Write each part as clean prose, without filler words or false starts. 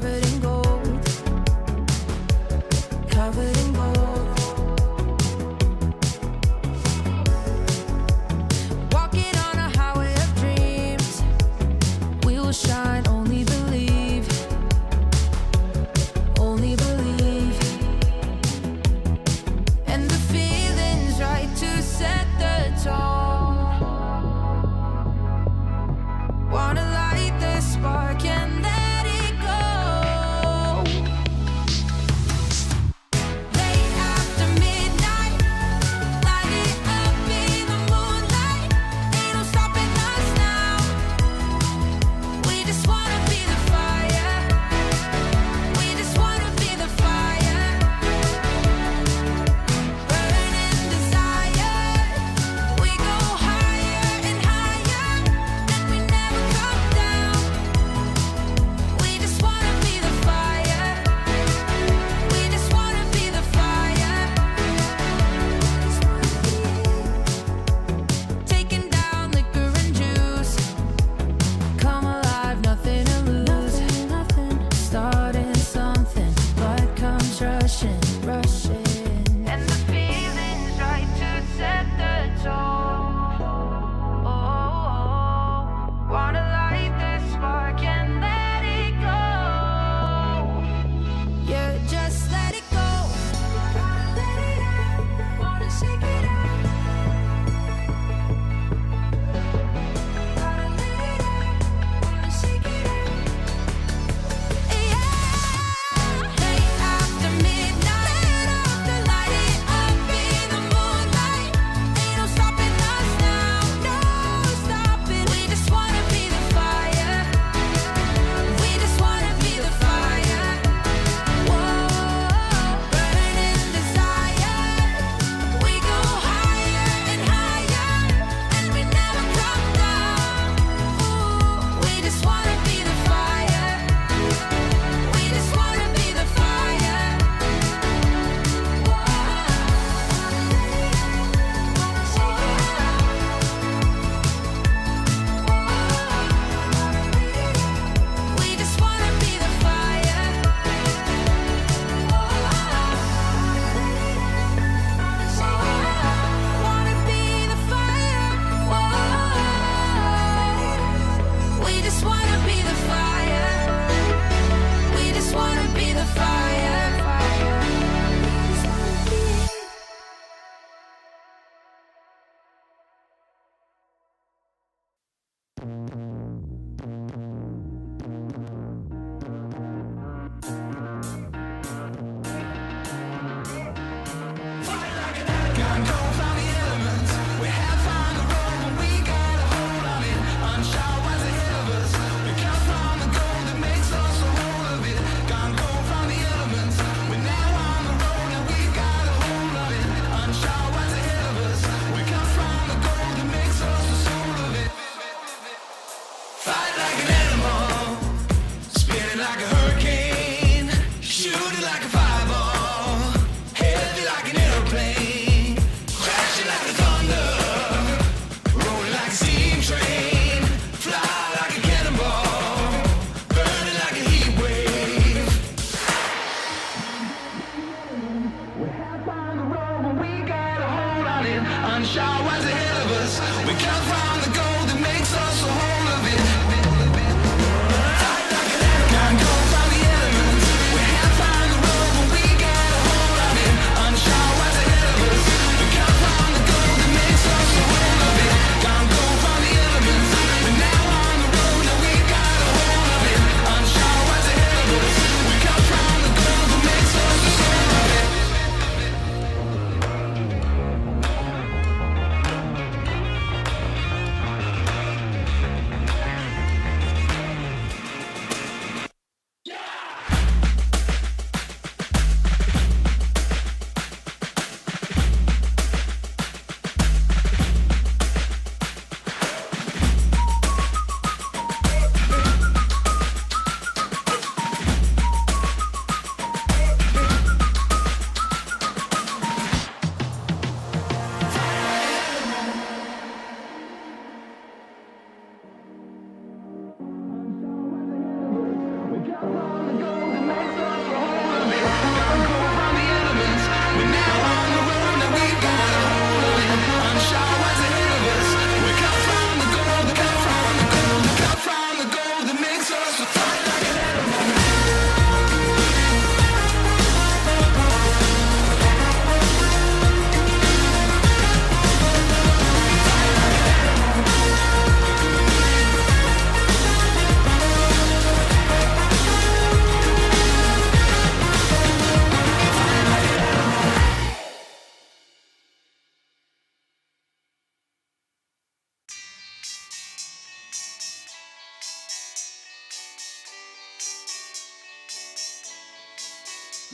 covered in gold, covered in gold. Walking on a highway of dreams, we will shine, only believe, only believe. And the feeling's right to set the tone. Wanna light the spark and let it go.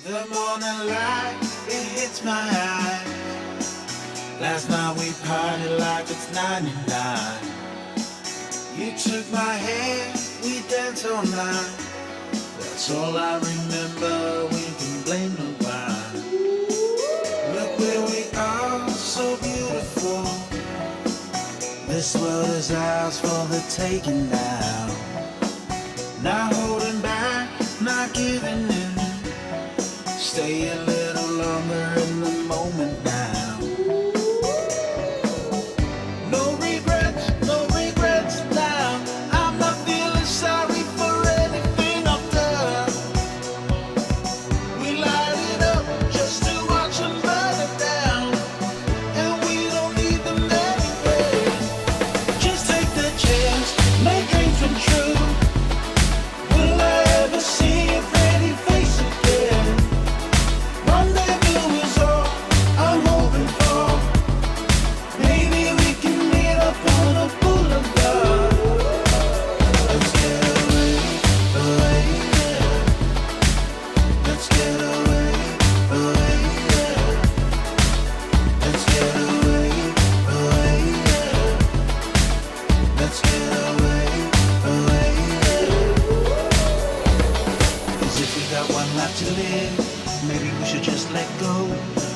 The morning light, it hits my eye. Last night we partied like it's 99. You took my hand, we danced all night. That's all I remember, we can blame nobody. Look where we are, so beautiful. This world is ours for the taking now. Not holding back, not giving in. Stay a little longer in the moment now. No regrets, no regrets now. I'm not feeling sorry for anything I've done. We light it up just to watch them burn it down. And we don't need them anyway. Just take the chance, make dreams come true. Will I ever see your pretty face again? Rendezvous is all I'm hoping for. Maybe we can meet up on a boulevard. Let's get away, away, yeah. Let's get away, away, yeah. Let's get away, away, yeah. Let's get away, away, yeah. 'Cause if we got one life to live, maybe we should just let go.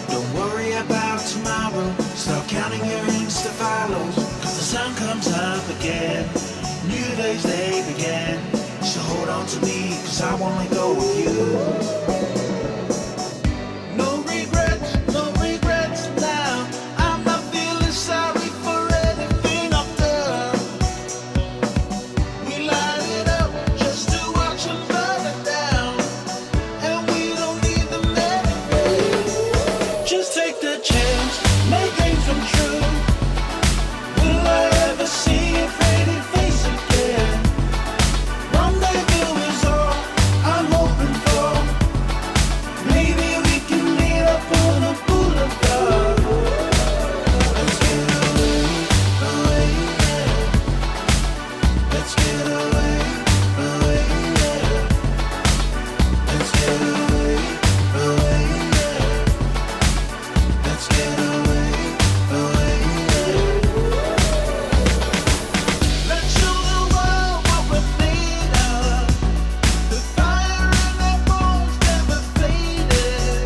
Don't worry about tomorrow. Start counting your Insta follows. 'Cause the sun comes up again. New days they begin. So hold on to me, 'cause I won't let go of you. No regrets, no regrets now. I'm not feeling sorry for anything I've done. We light it up just to watch them burn it down. And we don't need them anyway. Just take the chance, make dreams come true. Will I ever see your pretty face again? Rendezvous is all I'm hoping for. Maybe we can meet up on a boulevard. Let's get away, away, yeah. Let's get away, away, yeah. Let's get away, away, yeah. Let's get away, away, yeah. Let's show the world what we're made of. The fire in our bones never faded.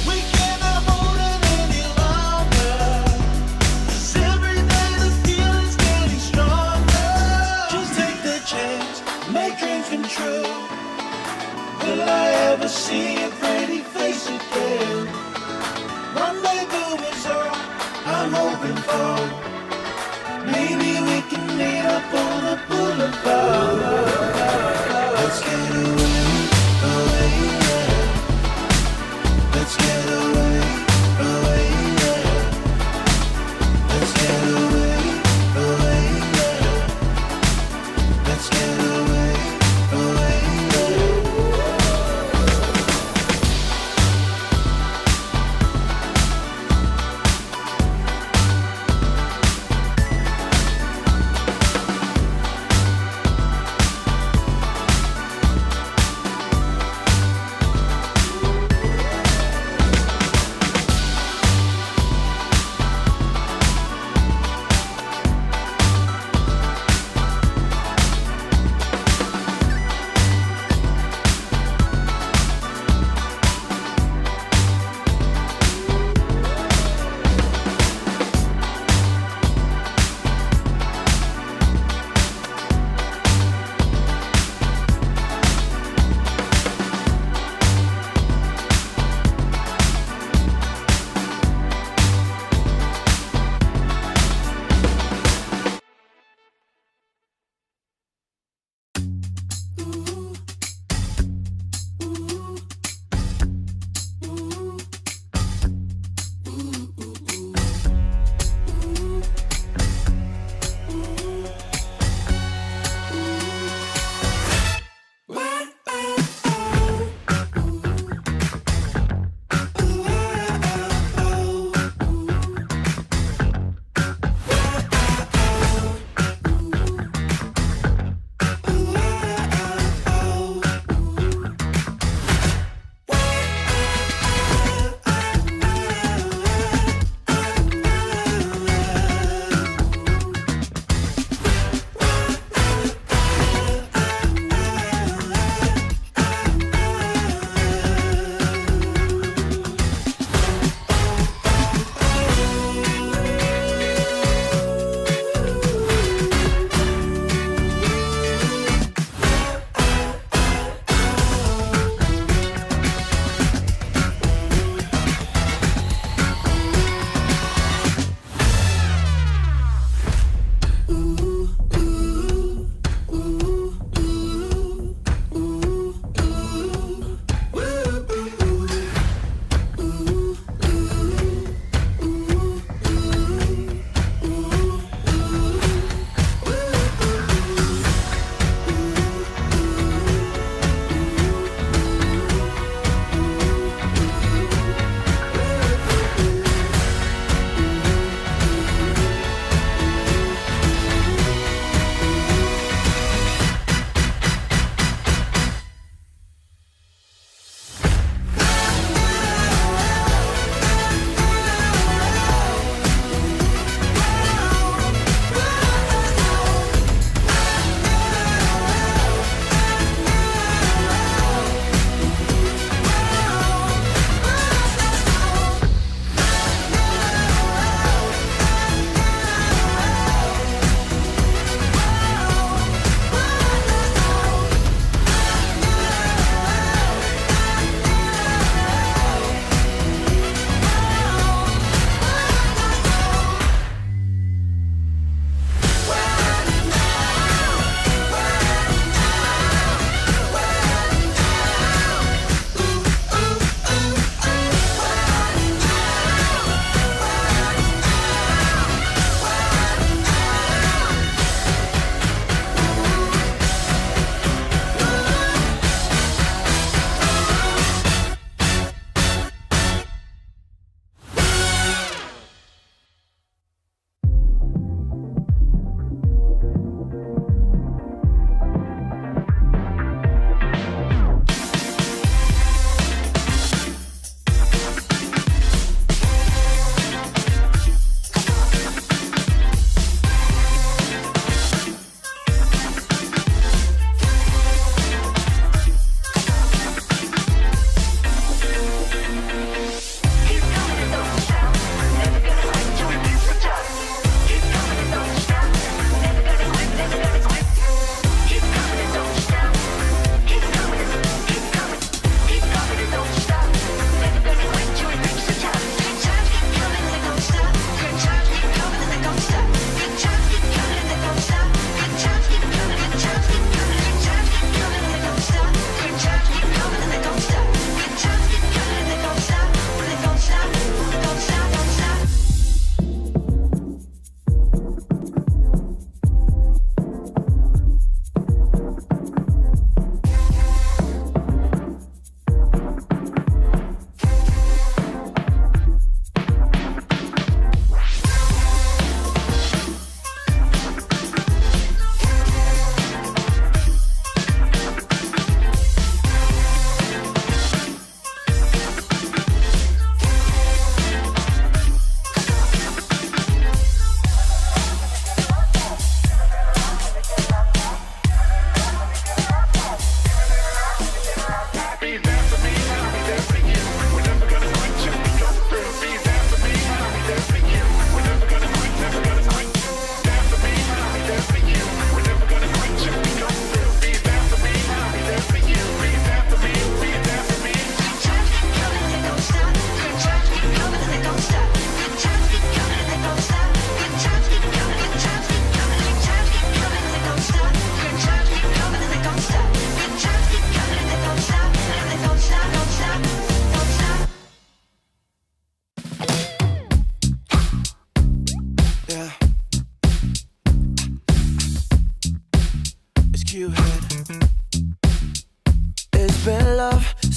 We cannot hold it any longer. 'Cause every day the feeling's getting stronger. Just take the chance, make dreams come true. Will I ever see your pretty face again? Rendezvous is all I'm hoping for. Maybe we can meet up on a boulevard. Let's get away, away, yeah. Let's get away, away, yeah. Let's get away, away, yeah. Let's get away, away, yeah.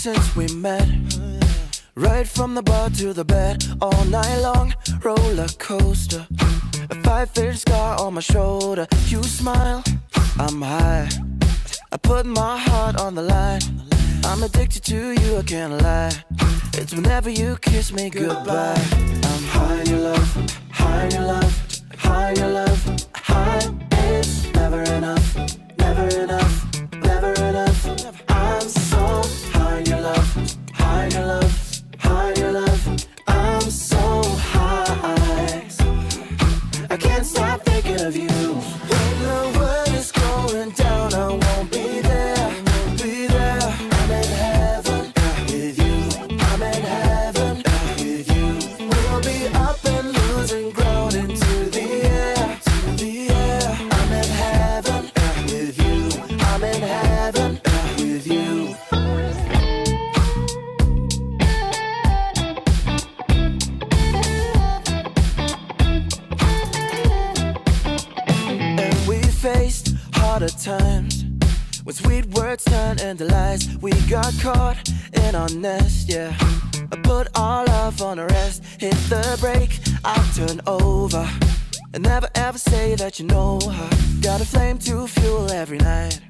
since we met. Right from the bar to the bed, all night long, roller coaster. A 5-inch scar on my shoulder. You smile, I'm high. I put my heart on the line. I'm addicted to you, I can't lie. It's whenever you kiss me goodbye. I'm high in your love, high in your love, high in your love, high. It's never enough, never enough, never enough. I'm so high in your love, high in your love, high in your love. I'm so high, I can't stop thinking of you. When the world is going down, I won't be there, be there. I'm in heaven with you, I'm in heaven with you. We'll be up and losing ground into the air, to the air. I'm in heaven with you, I'm in heaven with you. And we faced harder times when sweet words turned into lies. We got caught in our nest, yeah. I put our love on a rest. Hit the brake, I'll turn over. And never ever say that you know her. Got a flame to fuel every night.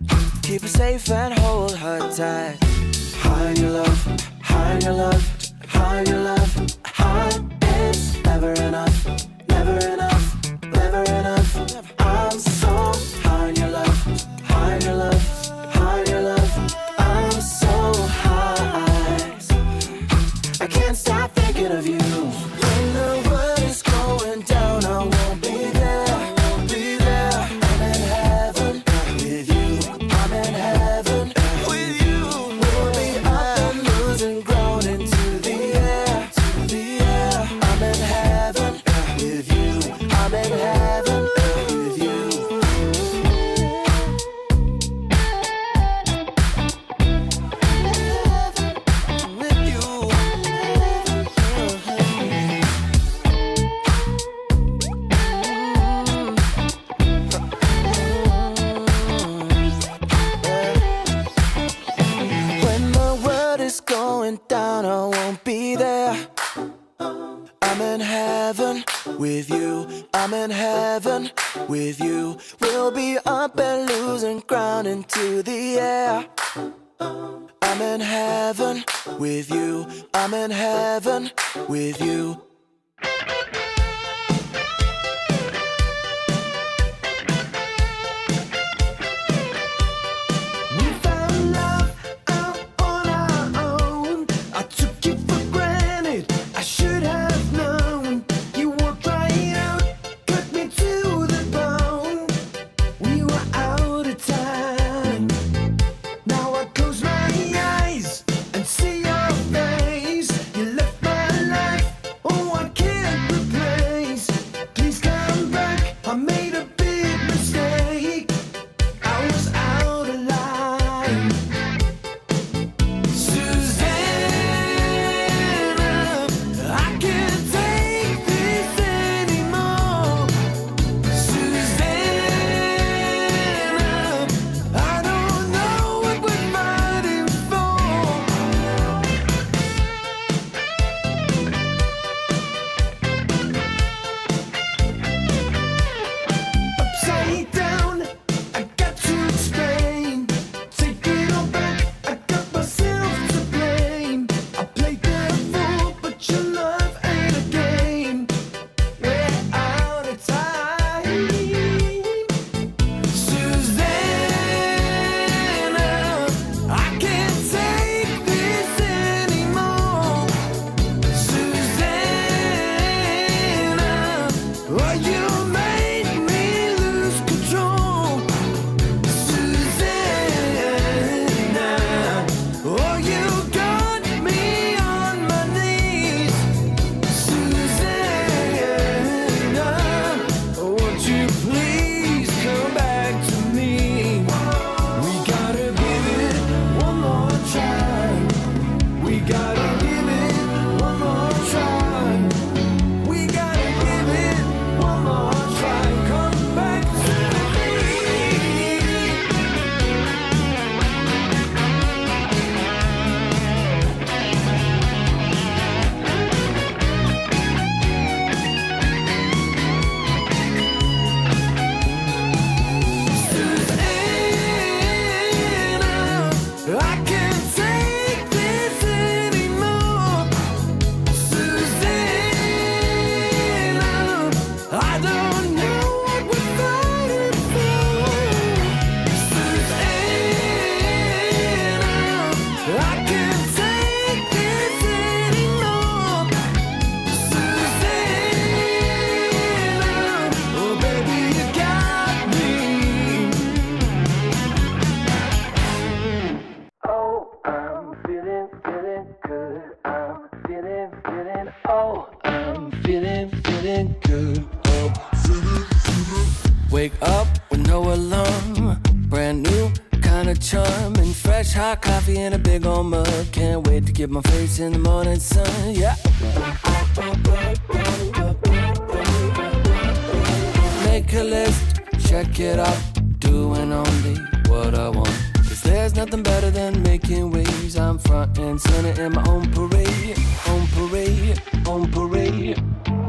Keep her safe and hold her tight. High in your love, high in your love, high in your love, high. It's never enough, never enough, never enough. I'm so high in your love, high in your love, high in your love. I'm so high, I can't stop thinking of you. When the world is going down, I won't be there, won't be there. I'm in heaven with you, I'm in heaven with you. We'll be up and losing ground into the air, to the air. I'm in heaven with you, I'm in heaven with you. With you. When the world is going down, I won't be there. I'm in heaven with you, I'm in heaven with you. We'll be up and losing ground into the air. I'm in heaven with you, I'm in heaven with you. We found love out on our own. I took you for granted, I should have known. You walked right out, cut me to the bone. We were out of time. Now I close my eyes and see your face. You left my life, oh good. I'm feeling, oh, I'm feeling good. Oh, wake up with no alarm, brand new kind of charm, and fresh hot coffee in a big old mug. Can't wait to get my face in the morning sun, yeah. Make a list, check it off, doing only what I want. Cause there's nothing better than making waves. I'm front and center in my own parade, on parade, on parade,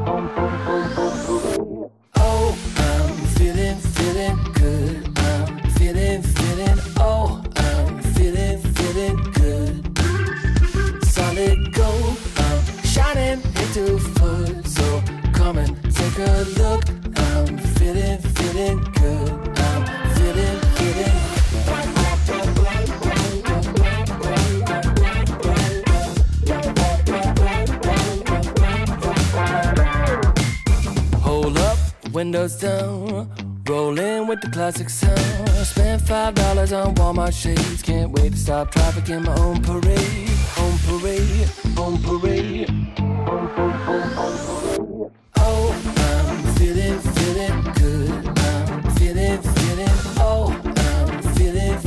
on parade. Oh, I'm feeling good. I'm feeling, oh, I'm feeling good. Solid gold, I'm shining into full. So come and take a look. I'm feeling good. I'm feeling. Hold up, windows down, rolling with the classic sound. Spent $5 on Walmart shades. Can't wait to stop traffic in my own parade. On parade, on parade, on parade. Oh, I'm feeling good. I'm feeling, oh, I'm feeling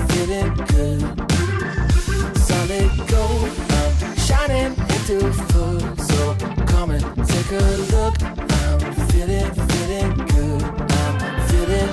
good. Solid gold, I'm shining into full. So come and take a look. I'm feeling good. I'm feeling.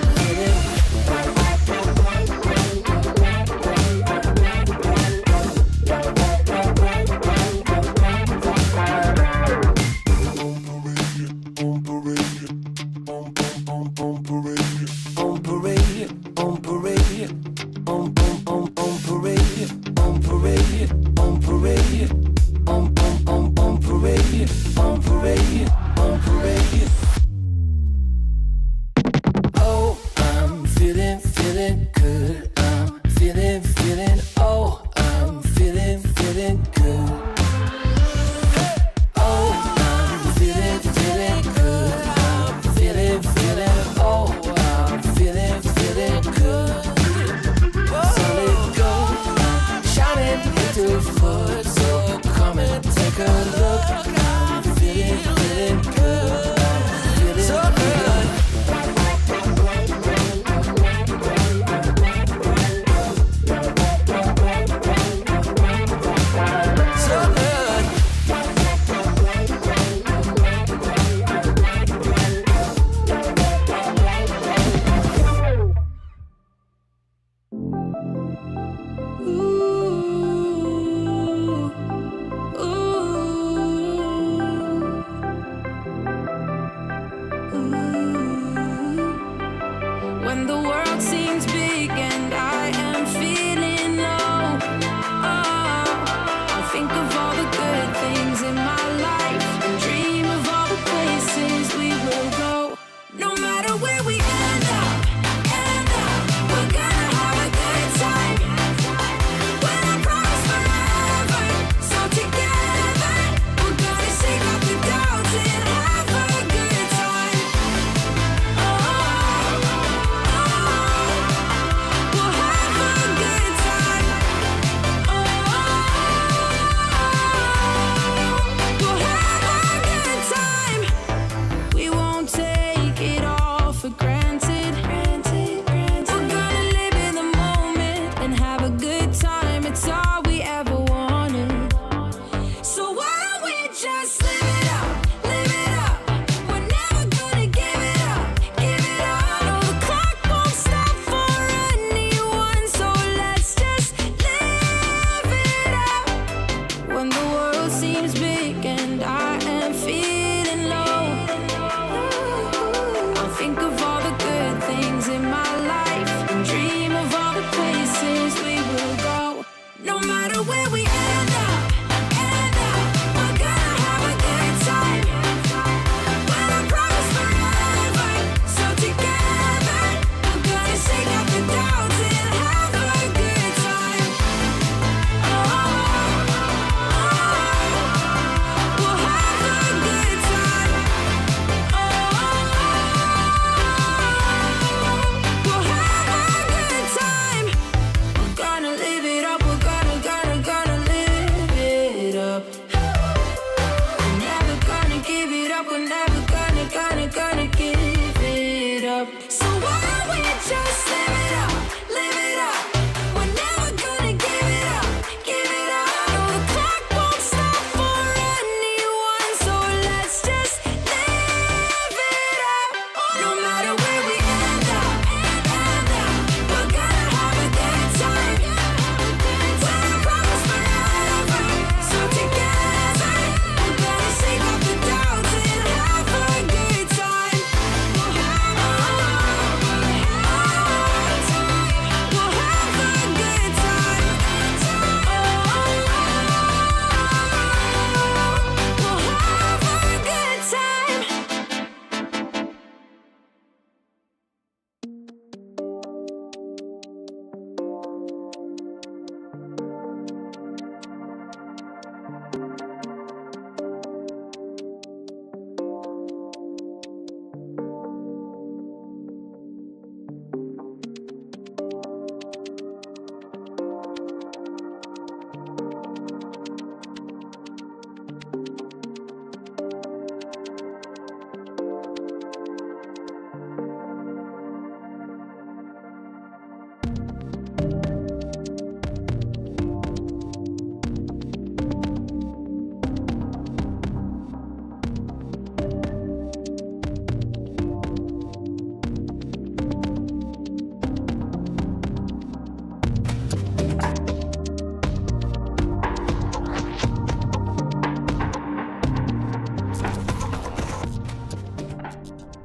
Ooh, ooh.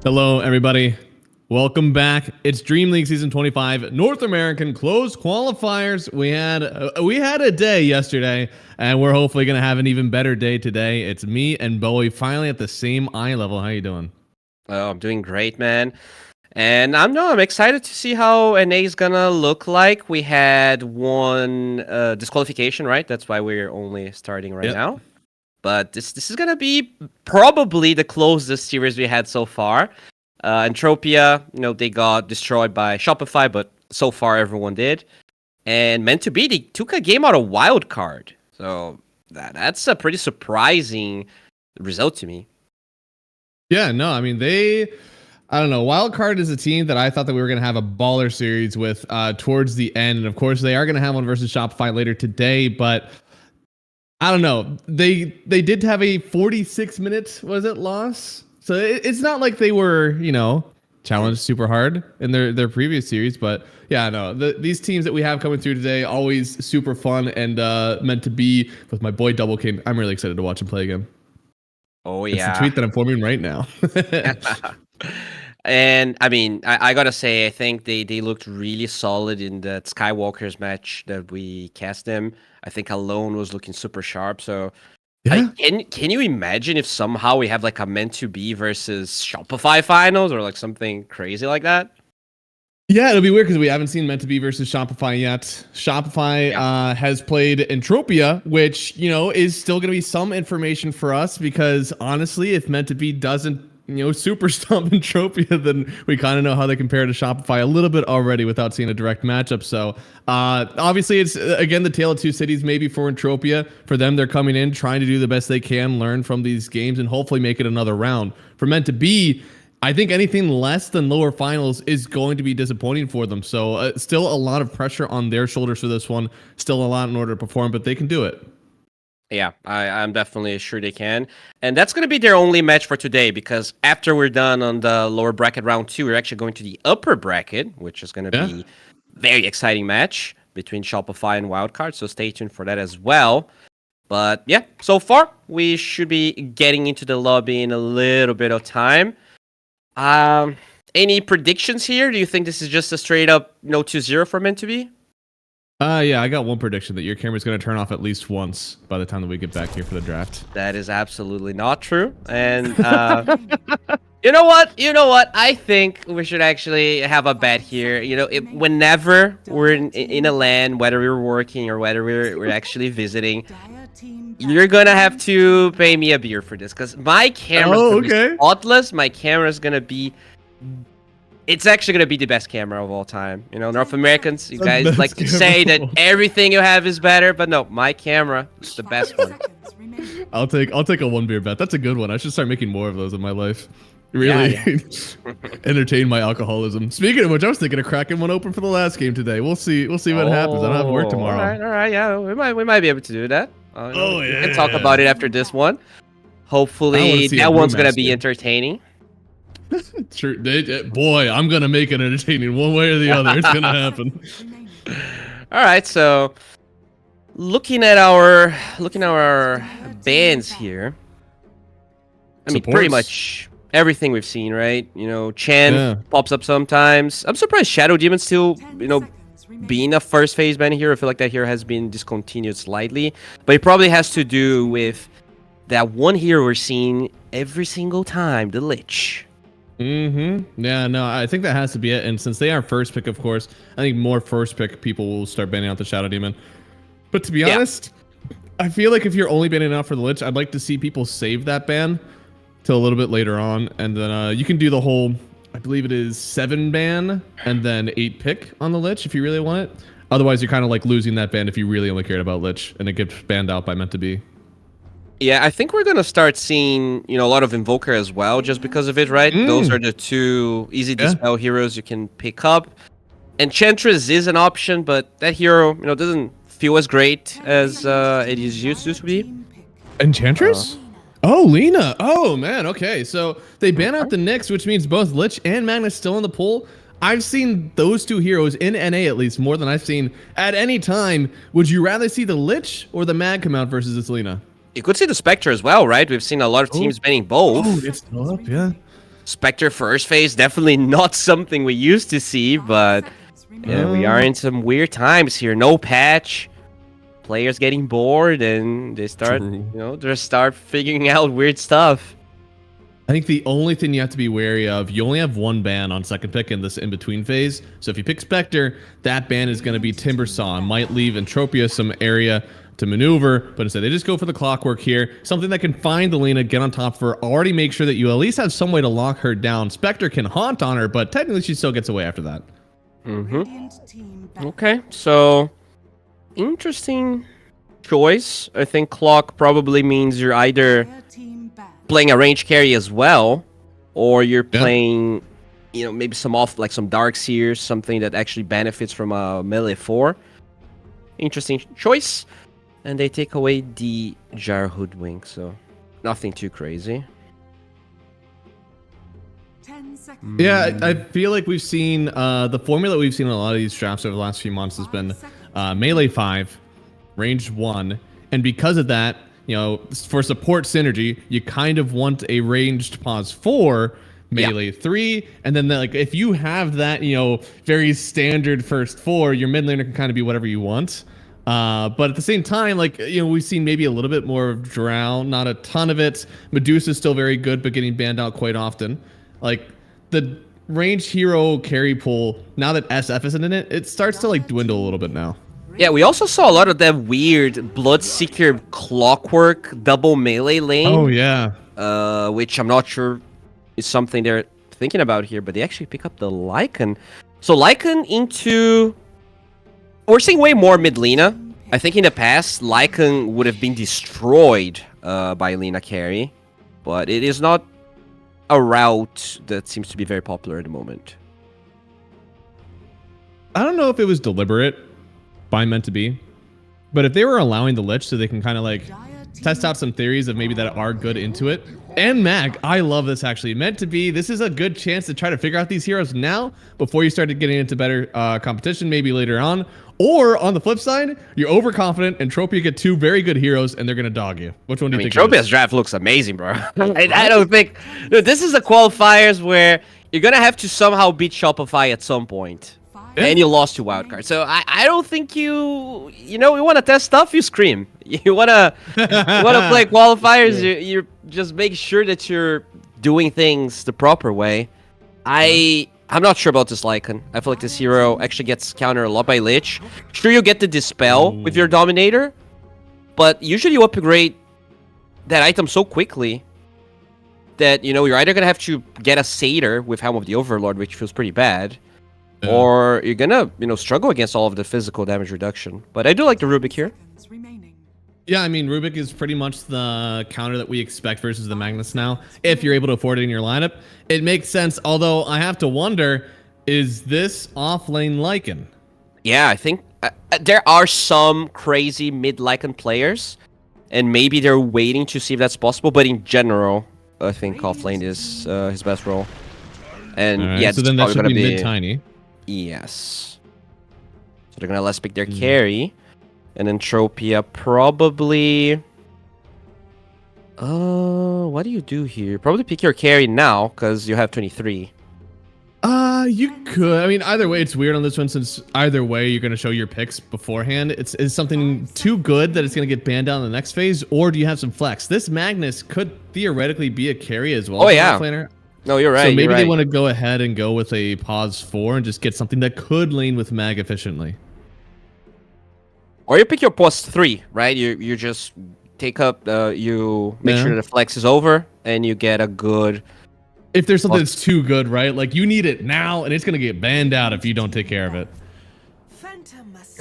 Hello, everybody. Welcome back. It's Dream League Season 25, North American Closed Qualifiers. We had a day yesterday, and we're hopefully going to have an even better day today. It's me and Bowie finally at the same eye level. How you doing? Oh, I'm doing great, man. And I'm excited to see how NA is gonna look like. We had one disqualification, right? That's why we're only starting right now. But this is gonna be probably the closest series we had so far. Entropia, they got destroyed by Shopify, but so far everyone did. And meant to be, they took a game out of wild card. So that's a pretty surprising result to me. Yeah, no, I mean, I don't know. Wildcard is a team that I thought that we were going to have a baller series with towards the end. And of course, they are going to have one versus Shopify later today. But I don't know. They did have a 46-minute, loss? So it's not like they were, challenged super hard in their previous series. But yeah, no, these teams that we have coming through today, always super fun and meant to be with my boy Double King. I'm really excited to watch him play again. Oh, It's yeah. the tweet that I'm forming right now. And I mean, I gotta say, I think they looked really solid in that Skywalker's match that we cast them. I think Alone was looking super sharp. So, Yeah. can you imagine if somehow we have like a meant to be versus Shopify finals or like something crazy like that? Yeah, it'll be weird because we haven't seen Meant to Be versus Shopify yet. Shopify has played Entropia, which, is still going to be some information for us because honestly, if Meant to Be doesn't, super stomp Entropia, then we kind of know how they compare to Shopify a little bit already without seeing a direct matchup. So obviously, it's, again, the tale of two cities maybe for Entropia. For them, they're coming in, trying to do the best they can, learn from these games, and hopefully make it another round. For Meant to Be, I think anything less than lower finals is going to be disappointing for them. So still a lot of pressure on their shoulders for this one. Still a lot in order to perform, but they can do it. Yeah, I'm definitely sure they can. And that's going to be their only match for today because after we're done on the lower bracket round 2, we're actually going to the upper bracket, which is going to be a very exciting match between Shopify and Wildcard. So stay tuned for that as well. But yeah, so far we should be getting into the lobby in a little bit of time. Any predictions here? Do you think this is just a straight up 2-0 for Meant to Be? Yeah, I got one prediction that your camera's going to turn off at least once by the time that we get back here for the draft. That is absolutely not true. And you know what? I think we should actually have a bet here. Whenever we're in a LAN, whether we're working or whether we're actually visiting, you're gonna have to pay me a beer for this because my camera's gonna be spotless. My camera's gonna be. It's actually gonna be the best camera of all time. North Americans, you guys like to say that everything you have is better, but no, my camera is the best one. I'll take a 1 beer bet. That's a good one. I should start making more of those in my life. Really entertain my alcoholism. Speaking of which, I was thinking of cracking one open for the last game today. We'll see what happens. I don't have work tomorrow. All right, yeah, we might be able to do that. We can talk about it after this one. Hopefully, that one's gonna be entertaining. True. Boy, I'm gonna make it entertaining one way or the other. It's gonna happen. All right, so looking at our bands here. I mean, pretty much everything we've seen, right? Chen pops up sometimes. I'm surprised Shadow Demon still, being a first phase ban hero. I feel like that hero has been discontinued slightly, but it probably has to do with that one hero we're seeing every single time, the Lich. Yeah, no, I think that has to be it. And since they are first pick, of course, I think more first pick people will start banning out the Shadow Demon. But to be honest, I feel like if you're only banning out for the Lich, I'd like to see people save that ban till a little bit later on, and then you can do the whole, I believe it is 7 ban and then 8 pick on the Lich if you really want it. Otherwise, you're kind of like losing that ban if you really only cared about Lich, and it gets banned out by Meant to Be. Yeah, I think we're gonna start seeing a lot of Invoker as well, just because of it, right? Those are the two easy dispel heroes you can pick up. Enchantress is an option, but that hero doesn't feel as great as it is used to be. Enchantress? Oh, Lena. Oh man. Okay, so they ban out the Nyx, which means both Lich and Magnus still in the pool. I've seen those two heroes in NA at least more than I've seen at any time. Would you rather see the Lich or the Mag come out versus this Lena? You could see the Spectre as well, right? We've seen a lot of teams banning both. Oh, it's still up, yeah. Spectre first phase, definitely not something we used to see, but yeah, we are in some weird times here. No patch. Players getting bored and they start, just start figuring out weird stuff. I think the only thing you have to be wary of, you only have one ban on second pick in this in-between phase. So if you pick Spectre, that ban is going to be Timbersaw. It might leave Entropia some area to maneuver, but instead they just go for the clockwork here. Something that can find the Lena, get on top of her, already make sure that you at least have some way to lock her down. Spectre can haunt on her, but technically she still gets away after that. Okay, so interesting choice. I think clock probably means you're either playing a range carry as well, or you're playing, maybe some like some Dark Seers, something that actually benefits from a melee 4. Interesting choice. And they take away the Jar Hoodwink, so nothing too crazy. Yeah, I feel like we've seen the formula we've seen in a lot of these drafts over the last few months has been melee 5, range 1, and because of that, for support synergy, you kind of want a ranged pause 4, melee 3, and then like if you have that, very standard first 4, your mid laner can kind of be whatever you want. But at the same time, like, we've seen maybe a little bit more of Drown, not a ton of it. Medusa's still very good, but getting banned out quite often. Like, the ranged hero carry pool, now that SF isn't in it, it starts to, like, dwindle a little bit now. Yeah, we also saw a lot of that weird Bloodseeker clockwork double melee lane. Oh, yeah. Which I'm not sure is something they're thinking about here, but they actually pick up the Lycan. So Lycan into... We're seeing way more mid Lena. I think in the past, Lycan would have been destroyed by Lena carry, but it is not a route that seems to be very popular at the moment. I don't know if it was deliberate by meant to be, but if they were allowing the Lich so they can kind of like test out some theories of maybe that are good into it. And Mag, I love this actually. Meant to be, this is a good chance to try to figure out these heroes now before you started getting into better competition maybe later on. Or on the flip side, you're overconfident and Tropia get 2 very good heroes and they're going to dog you. Which one do you think? Tropia's draft looks amazing, bro. I don't think... No, this is a qualifiers where you're going to have to somehow beat Shopify at some point. Yeah. And you lost to wildcard. So I don't think you want to test stuff, you scream. You want to play qualifiers, you just make sure that you're doing things the proper way. I'm not sure about this Lycan. I feel like this hero actually gets countered a lot by Lich. Sure, you get the Dispel with your Dominator, but usually you upgrade that item so quickly that, you're either going to have to get a Satyr with Helm of the Overlord, which feels pretty bad, or you're going to, struggle against all of the physical damage reduction. But I do like the Rubik here. Yeah, I mean, Rubik is pretty much the counter that we expect versus the Magnus now. If you're able to afford it in your lineup, it makes sense. Although I have to wonder, is this off-lane Lycan? Yeah, I think there are some crazy mid-Lycan players, and maybe they're waiting to see if that's possible. But in general, I think off-lane is his best role. And right, so then that should be mid-tiny. Yes. So they're gonna let's pick their carry. And then Tropia probably... what do you do here? Probably pick your carry now, because you have 23. You could. I mean, either way, it's weird on this one, since either way, you're going to show your picks beforehand. Is something too good that it's going to get banned down in the next phase, or do you have some flex? This Magnus could theoretically be a carry as well. Oh, yeah. No, you're right. So maybe they want to go ahead and go with a pause 4 and just get something that could lane with Mag efficiently. Or you pick your pause 3, right? You just take up, you make sure the flex is over, and you get a good... If there's something that's too good, right? Like, you need it now, and it's going to get banned out if you don't take care of it.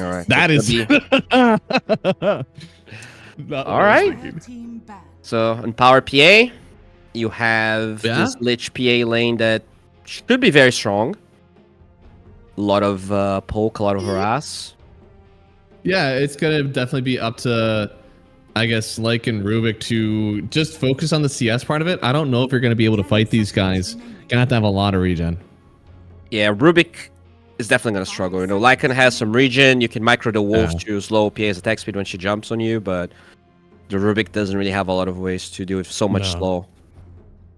All right. That is... All right. So, in Power PA, you have this Lich PA lane that should be very strong. A lot of poke, a lot of harass. Yeah, it's going to definitely be up to, I guess, Lycan Rubik to just focus on the CS part of it. I don't know if you're going to be able to fight these guys. Gonna have to have a lot of regen. Yeah, Rubik is definitely going to struggle. Lycan has some regen. You can micro the wolf to slow PA's attack speed when she jumps on you, but the Rubik doesn't really have a lot of ways to do it so much slow.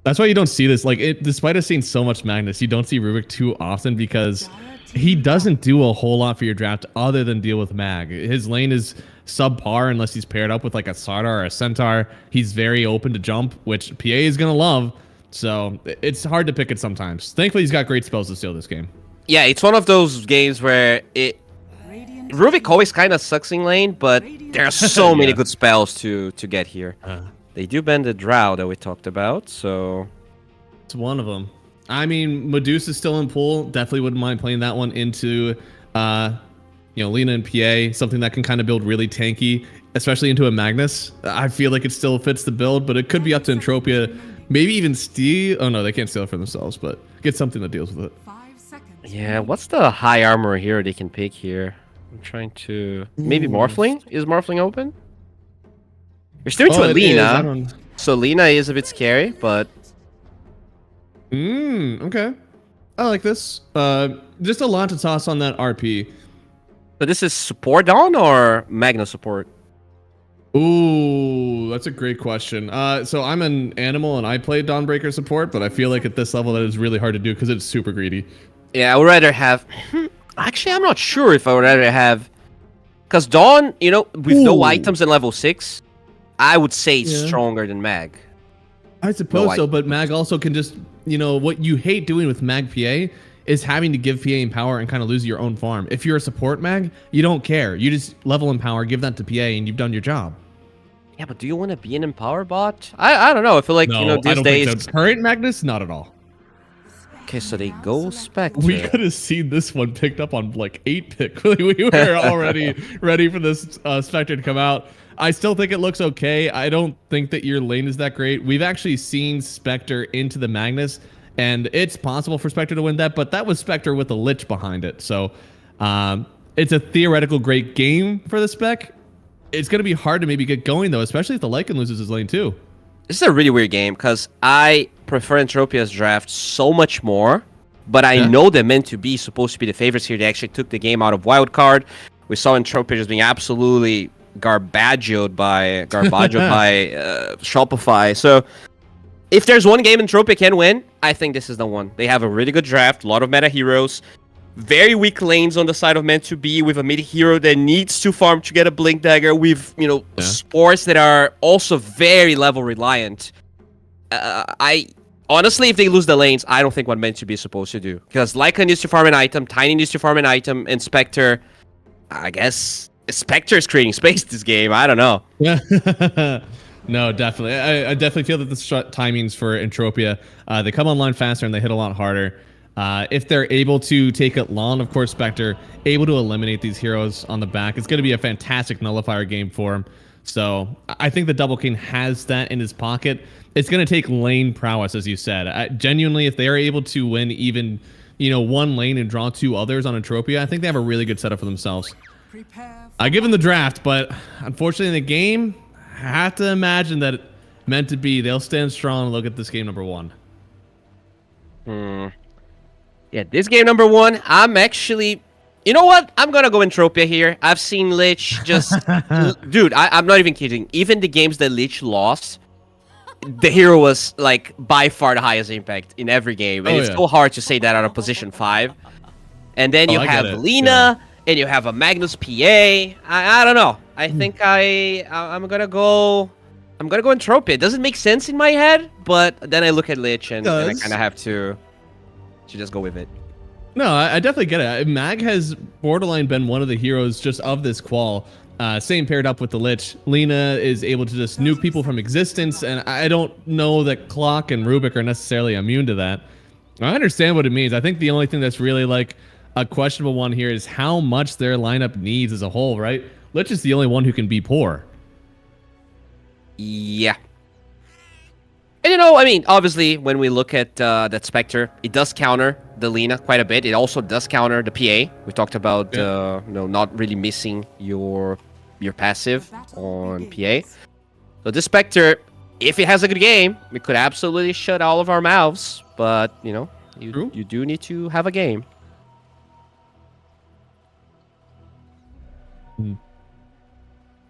That's why you don't see this. Like, despite us seeing so much Magnus, you don't see Rubik too often because he doesn't do a whole lot for your draft other than deal with Mag. His lane is subpar unless he's paired up with like a Sardar or a Centaur. He's very open to jump, which PA is going to love. So it's hard to pick it sometimes. Thankfully, he's got great spells to steal this game. Yeah, it's one of those games where Rubik always kind of sucks in lane, but there are so many good spells to get here. They do ban the Drow that we talked about, so it's one of them. I mean, Medusa's still in pool. Definitely wouldn't mind playing that one into, Lina and PA, something that can kind of build really tanky, especially into a Magnus. I feel like it still fits the build, but it could be up to Entropia. Maybe even steal. Oh no, they can't steal it for themselves, but get something that deals with it. 5 seconds. yeah. What's the high armor hero they can pick here? I'm trying to maybe Morphling. Is Morphling open? You're still into Lina, so Lina is a bit scary, but okay. I like this. Just a lot to toss on that RP. so this is support Dawn or Magna support? Ooh, that's a great question. So I'm an animal and I play Dawnbreaker support, but I feel like at this level that is really hard to do because it's super greedy. Yeah, I would rather have. Actually, I'm not sure if I would rather have, because Dawn, with no items in level 6, I would say it's stronger than Mag. I suppose so, but Mag also can just, what you hate doing with Mag PA is having to give PA in power and kind of lose your own farm. If you're a support Mag, you don't care. You just level in power, give that to PA, and you've done your job. Yeah, but do you want to be an Empower bot? I don't know. I feel like, No, these I don't days. think so. Current Magnus, not at all. Okay, so they go Spectre. We could have seen this one picked up on like 8-pick. We were already ready for this Spectre to come out. I still think it looks okay. I don't think that your lane is that great. We've actually seen Spectre into the Magnus, and it's possible for Spectre to win that, but that was Spectre with a Lich behind it. So it's a theoretical great game for the Spec. It's going to be hard to maybe get going, though, especially if the Lycan loses his lane, too. This is a really weird game because I prefer Entropia's draft so much more, but I know they're meant to be supposed to be the favorites here. They actually took the game out of Wildcard. We saw Entropia just being absolutely garbaggioed by Shopify. So if there's one game Entropia can win, I think this is the one. They have a really good draft, a lot of meta heroes, very weak lanes on the side of meant to be with a mid hero that needs to farm to get a Blink Dagger with, sports that are also very level reliant. I honestly, if they lose the lanes, I don't think what meant to be supposed to do. Because Lycan needs to farm an item, Tiny needs to farm an item, and Spectre, I guess Spectre is creating space this game. I don't know. Yeah. No, definitely. I definitely feel that the timings for Entropia, they come online faster and they hit a lot harder. If they're able to take it long, of course, Spectre, able to eliminate these heroes on the back, it's going to be a fantastic nullifier game for him. So I think the Double King has that in his pocket. It's going to take lane prowess, as you said. Genuinely, if they are able to win even, one lane and draw 2 others on Entropia, I think they have a really good setup for themselves. I give them the draft, but unfortunately in the game, I have to imagine that meant to be. They'll stand strong and look at this game number 1. Yeah, this game number 1, I'm actually... You know what? I'm gonna go Entropia here. I've seen Lich just... Dude, I'm not even kidding. Even the games that Lich lost, the hero was, like, by far the highest impact in every game. And it's so hard to say that out of position 5. And then you have Lina, and you have a Magnus PA. I don't know. I think I'm gonna go... I'm gonna go Entropia. It doesn't make sense in my head, but then I look at Lich, and I kind of have to just go with it. No, I definitely get it. Mag has borderline been one of the heroes just of this qual. Same paired up with the Lich. Lina is able to just nuke people from existence, and I don't know that Clock and Rubik are necessarily immune to that. I understand what it means. I think the only thing that's really like a questionable one here is how much their lineup needs as a whole, right? Lich is the only one who can be poor. Yeah. And I mean, obviously, when we look at that Spectre, it does counter the Lina quite a bit. It also does counter the PA. We talked about, not really missing your passive on PA. So this Spectre, if it has a good game, we could absolutely shut all of our mouths. But, you do need to have a game.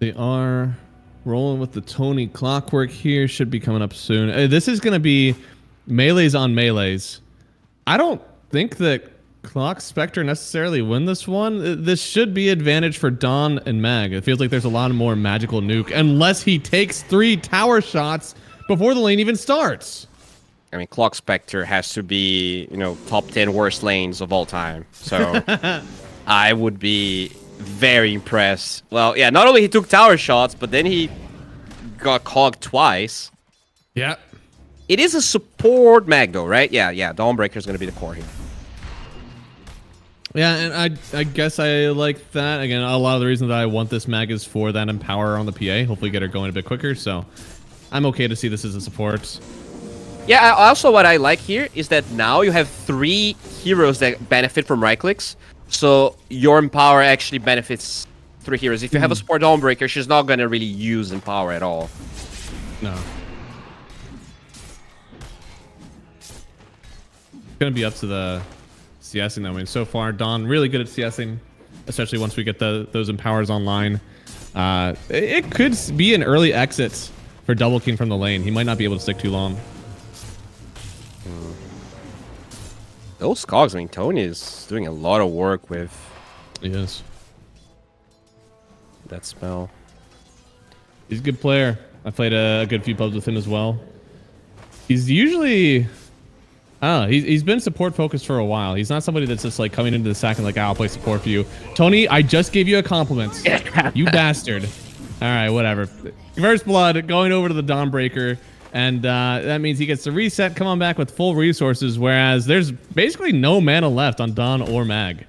They are rolling with the Tony Clockwork here. Should be coming up soon. This is going to be melees on melees. I don't think that Clock Spectre necessarily win this one. This should be advantage for Dawn and Mag. It feels like there's a lot more magical nuke unless he takes 3 tower shots before the lane even starts. I mean, Clock Spectre has to be, top 10 worst lanes of all time. So I would be very impressed. Well, yeah, not only he took tower shots, but then he got cogged twice. Yeah. It is a support mag, though, right? Yeah. Dawnbreaker is going to be the core here. Yeah, and I guess I like that. Again, a lot of the reasons that I want this mag is for that empower on the PA. Hopefully get her going a bit quicker, so I'm okay to see this as a support. Yeah, also what I like here is that now you have 3 heroes that benefit from right clicks. So your empower actually benefits 3 heroes. If you have a support Dawnbreaker, she's not going to really use empower at all. No. Gonna be up to the CSing though. I mean, so far Dawn really good at CSing, especially once we get those empowers online. It could be an early exit for Double King from the lane. He might not be able to stick too long. Those cogs, I mean, Tony is doing a lot of work with He is. that spell. He's a good player. I played a good few pubs with him as well. He's usually, I don't know, he's been support focused for a while. He's not somebody that's just like coming into the sack and like, I'll play support for you. Tony, I just gave you a compliment. You bastard. All right, whatever. First blood going over to the Dawnbreaker. And that means he gets to reset, come on back with full resources, whereas there's basically no mana left on Dawn or Mag.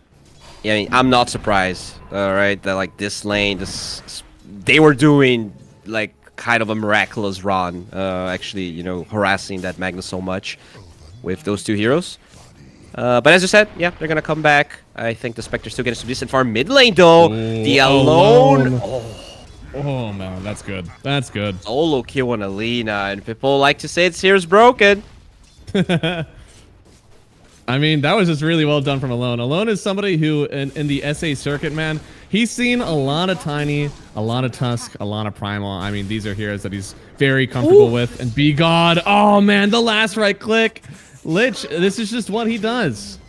Yeah, I mean, I'm not surprised, right? That like this lane, they were doing like kind of a miraculous run, actually, harassing that Magnus so much with those 2 heroes. But as you said, yeah, they're gonna come back. I think the Spectre still getting some decent farm mid lane though. Ooh, the alone. Oh man, that's good. That's good. Solo kill on Alina, and people like to say it's here's broken. I mean, that was just really well done from Alone. Alone is somebody who, in the SA circuit, man, he's seen a lot of Tiny, a lot of Tusk, a lot of Primal. I mean, these are heroes that he's very comfortable with. And Be God, oh man, the last right click. Lich, this is just what he does.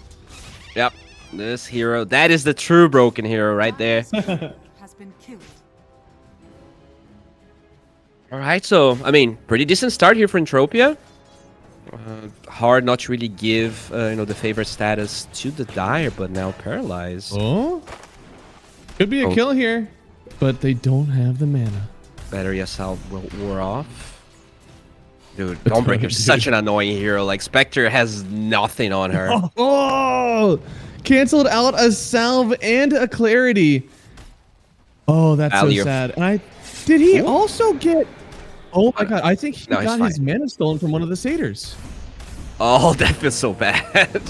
Yep, this hero, that is the true broken hero right there. Has been killed. All right, so, I mean, pretty decent start here for Entropia. Hard not to really give, the favorite status to the Dire, but now paralyzed. Oh? Could be a kill here, but they don't have the mana. Battery assault wore off. Dude, Dawnbreaker is such an annoying hero. Like, Spectre has nothing on her. Oh! Canceled out a salve and a clarity. Oh, that's so Value. sad. And did he also get... Oh my god, I think he No, he's got his fine. mana stolen from one of the satyrs. Oh, that feels so bad.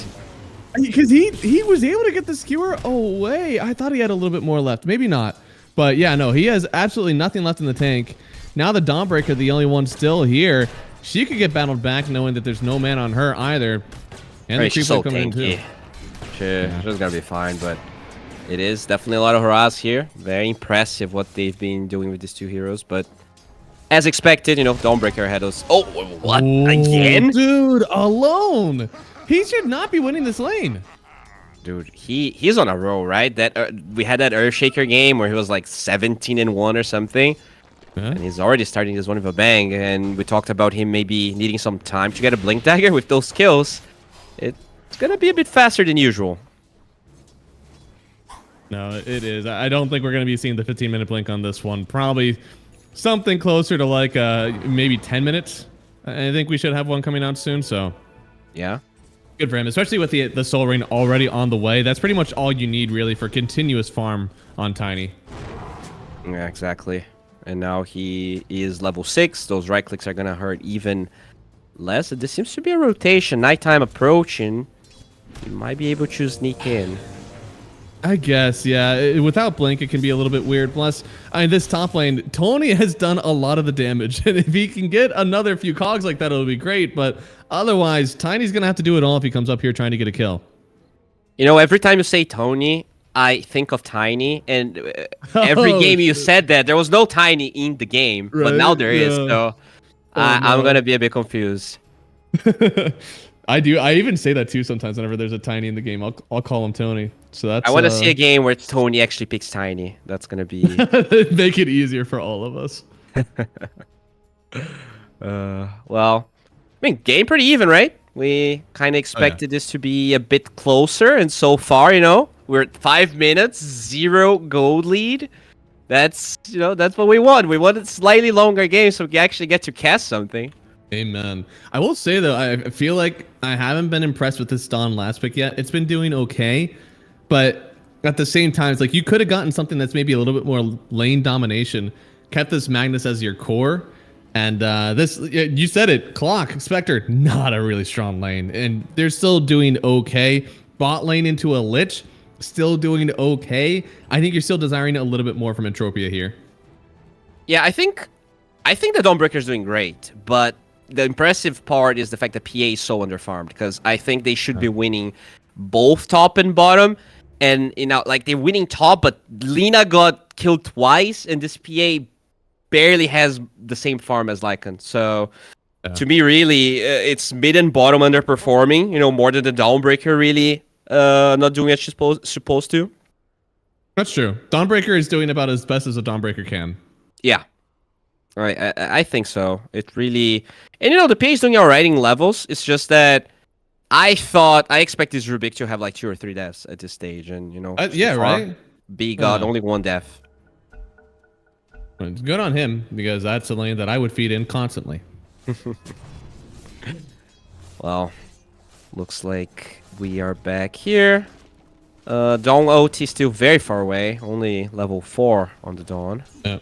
Because he was able to get the skewer away. I thought he had a little bit more left. Maybe not. But yeah, no, he has absolutely nothing left in the tank. Now the Dawnbreaker, the only one still here. She could get battled back knowing that there's no mana on her either. And the She's creeper so coming in too. tanky. She's gonna be fine, but it is definitely a lot of harass here. Very impressive what they've been doing with these 2 heroes, but as expected, Dawnbreaker had us. Oh, what? Oh, Again? Dude, Alone. He should not be winning this lane. Dude, he's on a roll, right? That we had that Earthshaker game where he was like 17-1 or something. Huh? And he's already starting this one with a bang. And we talked about him maybe needing some time to get a Blink Dagger with those kills. It's gonna be a bit faster than usual. No, it is. I don't think we're going to be seeing the 15-minute blink on this one. Probably something closer to like maybe 10 minutes. I think we should have one coming out soon, so Yeah. good for him, especially with the Soul Ring already on the way. That's pretty much all you need really for continuous farm on Tiny. Yeah, exactly. And now he is level 6. Those right clicks are gonna hurt even less. This seems to be a rotation. Nighttime approaching. You might be able to sneak in. I guess, yeah. Without Blink, it can be a little bit weird. Plus, I mean, this top lane, Tony has done a lot of the damage. And if he can get another few cogs like that, it'll be great. But otherwise, Tiny's going to have to do it all if he comes up here trying to get a kill. Every time you say Tony, I think of Tiny. And every game you said that, there was no Tiny in the game. But Right, now there is. yeah. So Oh, I'm no. going to be a bit confused. I do. I even say that too sometimes whenever there's a Tiny in the game. I'll call him Tony. So that's. I want to see a game where Tony actually picks Tiny. That's gonna be make it easier for all of us. well, I mean, game pretty even, right? We kind of expected this to be a bit closer, and so far, we're at 5 minutes, 0 gold lead. That's that's what we want. We want a slightly longer game so we actually get to cast something. Amen. I will say though, I feel like I haven't been impressed with this Dawn last pick yet. It's been doing okay, but at the same time, it's like you could have gotten something that's maybe a little bit more lane domination, kept this Magnus as your core, and this, you said it, Clock, Spectre, not a really strong lane, and they're still doing okay. Bot lane into a Lich, still doing okay. I think you're still desiring a little bit more from Entropia here. Yeah, I think the Dawnbreaker is doing great, but the impressive part is the fact that PA is so underfarmed, because I think they should be winning both top and bottom. And like they're winning top, but Lina got killed twice, and this PA barely has the same farm as Lycan. So to me, really, it's mid and bottom underperforming. More than the Dawnbreaker really not doing what she's supposed to. That's true. Dawnbreaker is doing about as best as a Dawnbreaker can. Yeah. All right, I think so. It really, and the PA is doing alright in levels. It's just that I expected Rubik to have like 2 or 3 deaths at this stage, and yeah, right. B got only 1 death. It's good on him, because that's a lane that I would feed in constantly. Well, looks like we are back here. Dawn OT is still very far away, only level 4 on the Dawn. Yeah.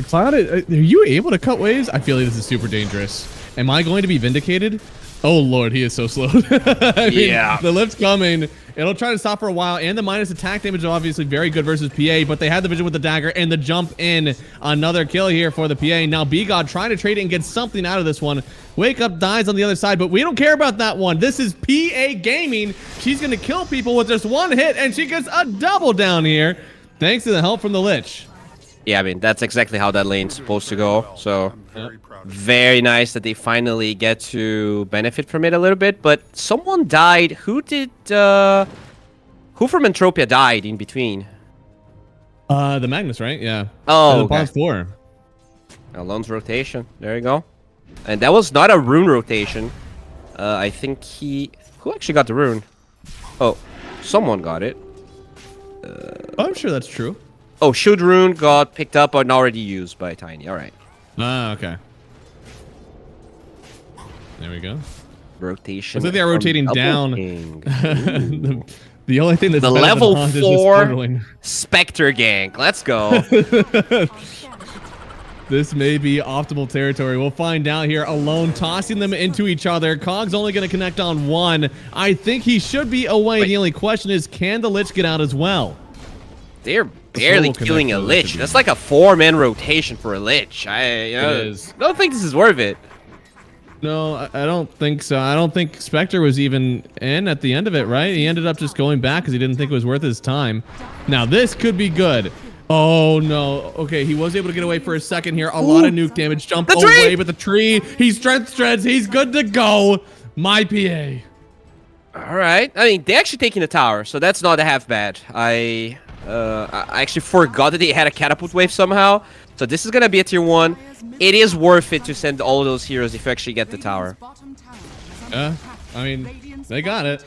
Cloud, are you able to cut waves? I feel like this is super dangerous. Am I going to be vindicated? Oh lord, he is so slow. Yeah. The lift's coming. It'll try to stop for a while, and the minus attack damage is obviously very good versus PA, but they had the vision with the dagger and the jump in. Another kill here for the PA. Now B-God trying to trade it and get something out of this one. Wake Up dies on the other side, but we don't care about that one. This is PA Gaming. She's going to kill people with just 1 hit, and she gets a double down here, thanks to the help from the Lich. Yeah, I mean, that's exactly how that lane's supposed to go. So, very nice that they finally get to benefit from it a little bit. But someone died. Who from Entropia died in between? The Magnus, right? Yeah. Oh, okay. The 4. Alone's rotation. There you go. And that was not a rune rotation. I think who actually got the rune? Oh, someone got it. I'm sure that's true. Oh, Shield Rune got picked up and already used by Tiny. All right. Ah, okay. There we go. Rotation. Looks like they're rotating down. the only thing that's the level 4 Spectre gank. Let's go. This may be optimal territory. We'll find out here. Alone tossing them into each other. Cog's only going to connect on 1. I think he should be away. The only question is, can the Lich get out as well? They're barely killing a Lich. That's like a 4-man rotation for a Lich. I don't think this is worth it. No, I don't think so. I don't think Spectre was even in at the end of it, right? He ended up just going back because he didn't think it was worth his time. Now, this could be good. Oh, no. Okay, he was able to get away for a second here. A lot of nuke damage. Jump away, but the tree. He strength shreds. He's good to go. My PA. All right. I mean, they're actually taking the tower, so that's not half bad. I actually forgot that they had a catapult wave somehow. So this is going to be a tier 1. It is worth it to send all those heroes if you actually get the tower. Yeah, I mean, they got it.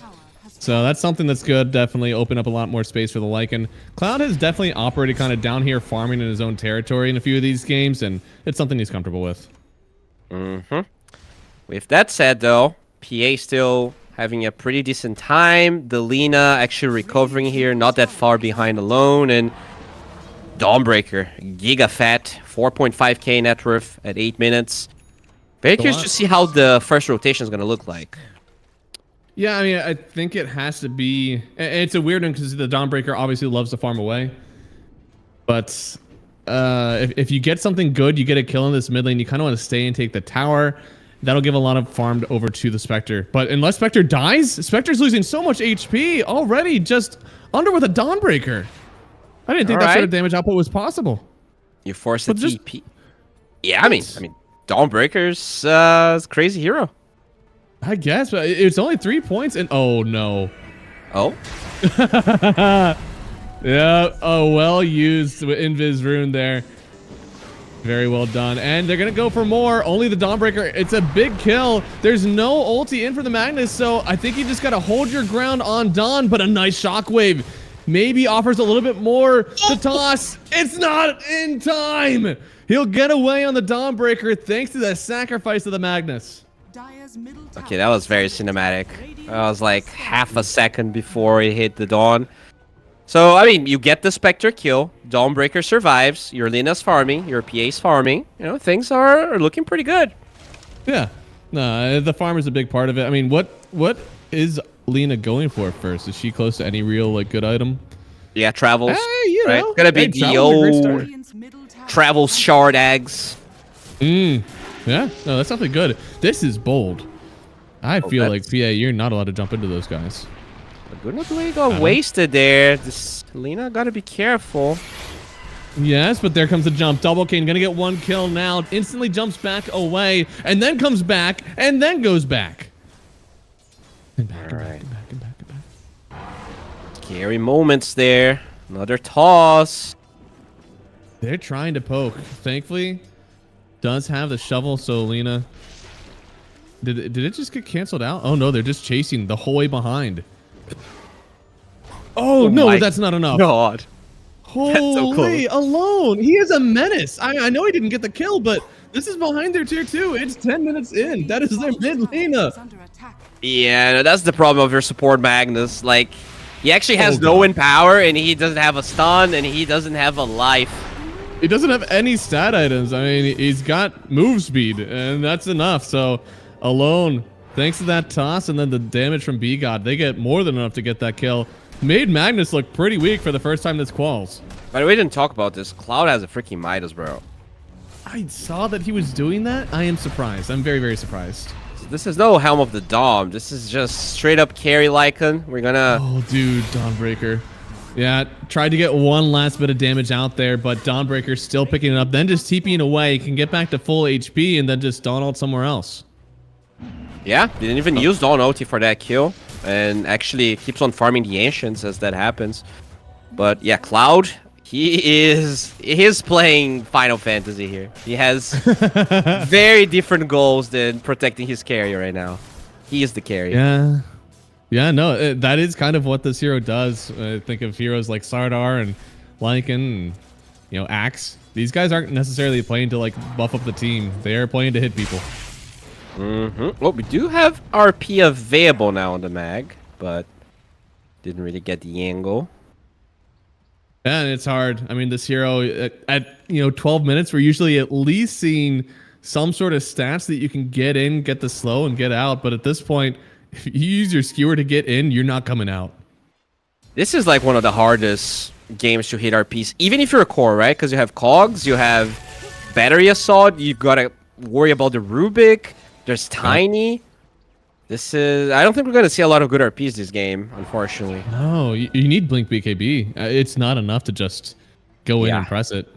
So that's something that's good. Definitely open up a lot more space for the Lycan. Cloud has definitely operated kind of down here farming in his own territory in a few of these games, and it's something he's comfortable with. With that said, though, PA still having a pretty decent time. The Lina actually recovering here, not that far behind alone, and Dawnbreaker, giga fat, 4.5k net worth at 8 minutes. Very curious to see how the first rotation is going to look like. Yeah, I mean, I think it has to be... It's a weird one because the Dawnbreaker obviously loves to farm away. But if you get something good, you get a kill in this mid lane, you kind of want to stay and take the tower. that'll give a lot of farm over to the Spectre. But unless Spectre dies, Spectre's losing so much HP already, just under with a Dawnbreaker. I didn't think that sort of damage output was possible. You force a TP. Yeah, I mean, Dawnbreaker's a crazy hero. I guess, but it's only 3 points, and oh no. Oh? Yeah, oh, well used Invis rune there. Very well done. And they're going to go for more. Only the Dawnbreaker. It's a big kill. There's no ulti in for the Magnus, so I think you just got to hold your ground on Dawn, but a nice shockwave maybe offers a little bit more to toss. It's not in time. He'll get away on the Dawnbreaker thanks to the sacrifice of the Magnus. Okay, that was very cinematic. That was like half a second before he hit the Dawn. So, I mean, you get the Spectre kill, Dawnbreaker survives, your Lina's farming, your PA's farming. You know, things are looking pretty good. Yeah. No, the farm is a big part of it. I mean, what is Lina going for first? Is she close to any real, like, good item? Yeah, travels. Hey, you know. It's gonna be the old travel shard eggs. Yeah, no, that's something good. This is bold. I feel like, PA, you're not allowed to jump into those guys. Good enough the way he got wasted there. This Lina gotta be careful. Yes, but there comes the jump. Double King gonna get 1 kill now. Instantly jumps back away, and then comes back, and then goes back. And back, and back, and back, and back, and back. Scary moments there. Another toss. They're trying to poke. Thankfully, does have the shovel, so Lina... Did it just get canceled out? Oh no, they're just chasing the whole way behind. Oh no, that's not enough. God. Holy, Alone. He is a menace. I know he didn't get the kill, but this is behind their tier 2. It's 10 minutes in. That is their mid laner. Yeah, no, that's the problem of your support Magnus. Like, he actually has no win power, and he doesn't have a stun, and he doesn't have a life. He doesn't have any stat items. I mean, he's got move speed, and that's enough. So, Alone, thanks to that toss and then the damage from B-God, they get more than enough to get that kill. Made Magnus look pretty weak for the first time this quals. By the way, we didn't talk about this. Cloud has a freaking Midas, bro. I saw that he was doing that. I am surprised. I'm very, very surprised. So this is no Helm of the Dom. This is just straight up carry Lycan. We're gonna... Oh, dude, Dawnbreaker. Yeah, tried to get one last bit of damage out there, but Dawnbreaker still picking it up. Then just TPing away. Can get back to full HP and then just Dawn ult somewhere else. Yeah, didn't even use Dawn ulti for that kill. And actually keeps on farming the Ancients as that happens. But yeah, Cloud, he is playing Final Fantasy here. He has very different goals than protecting his carry right now. He is the carry. Yeah. Yeah, no, that is kind of what this hero does. Think of heroes like Sardar and Lycan and, you know, Axe. These guys aren't necessarily playing to, like, buff up the team. They are playing to hit people. Well, we do have RP available now on the mag, but didn't really get the angle. Yeah, and it's hard. I mean, this hero at 12 minutes, we're usually at least seeing some sort of stats that you can get in, get the slow, and get out. But at this point, if you use your skewer to get in, you're not coming out. This is like one of the hardest games to hit RPs, even if you're a core, right? Because you have cogs, you have battery assault, you gotta worry about the Rubik. There's Tiny. This is... I don't think we're going to see a lot of good RPs this game, unfortunately. No, you need Blink BKB. It's not enough to just go in and press it.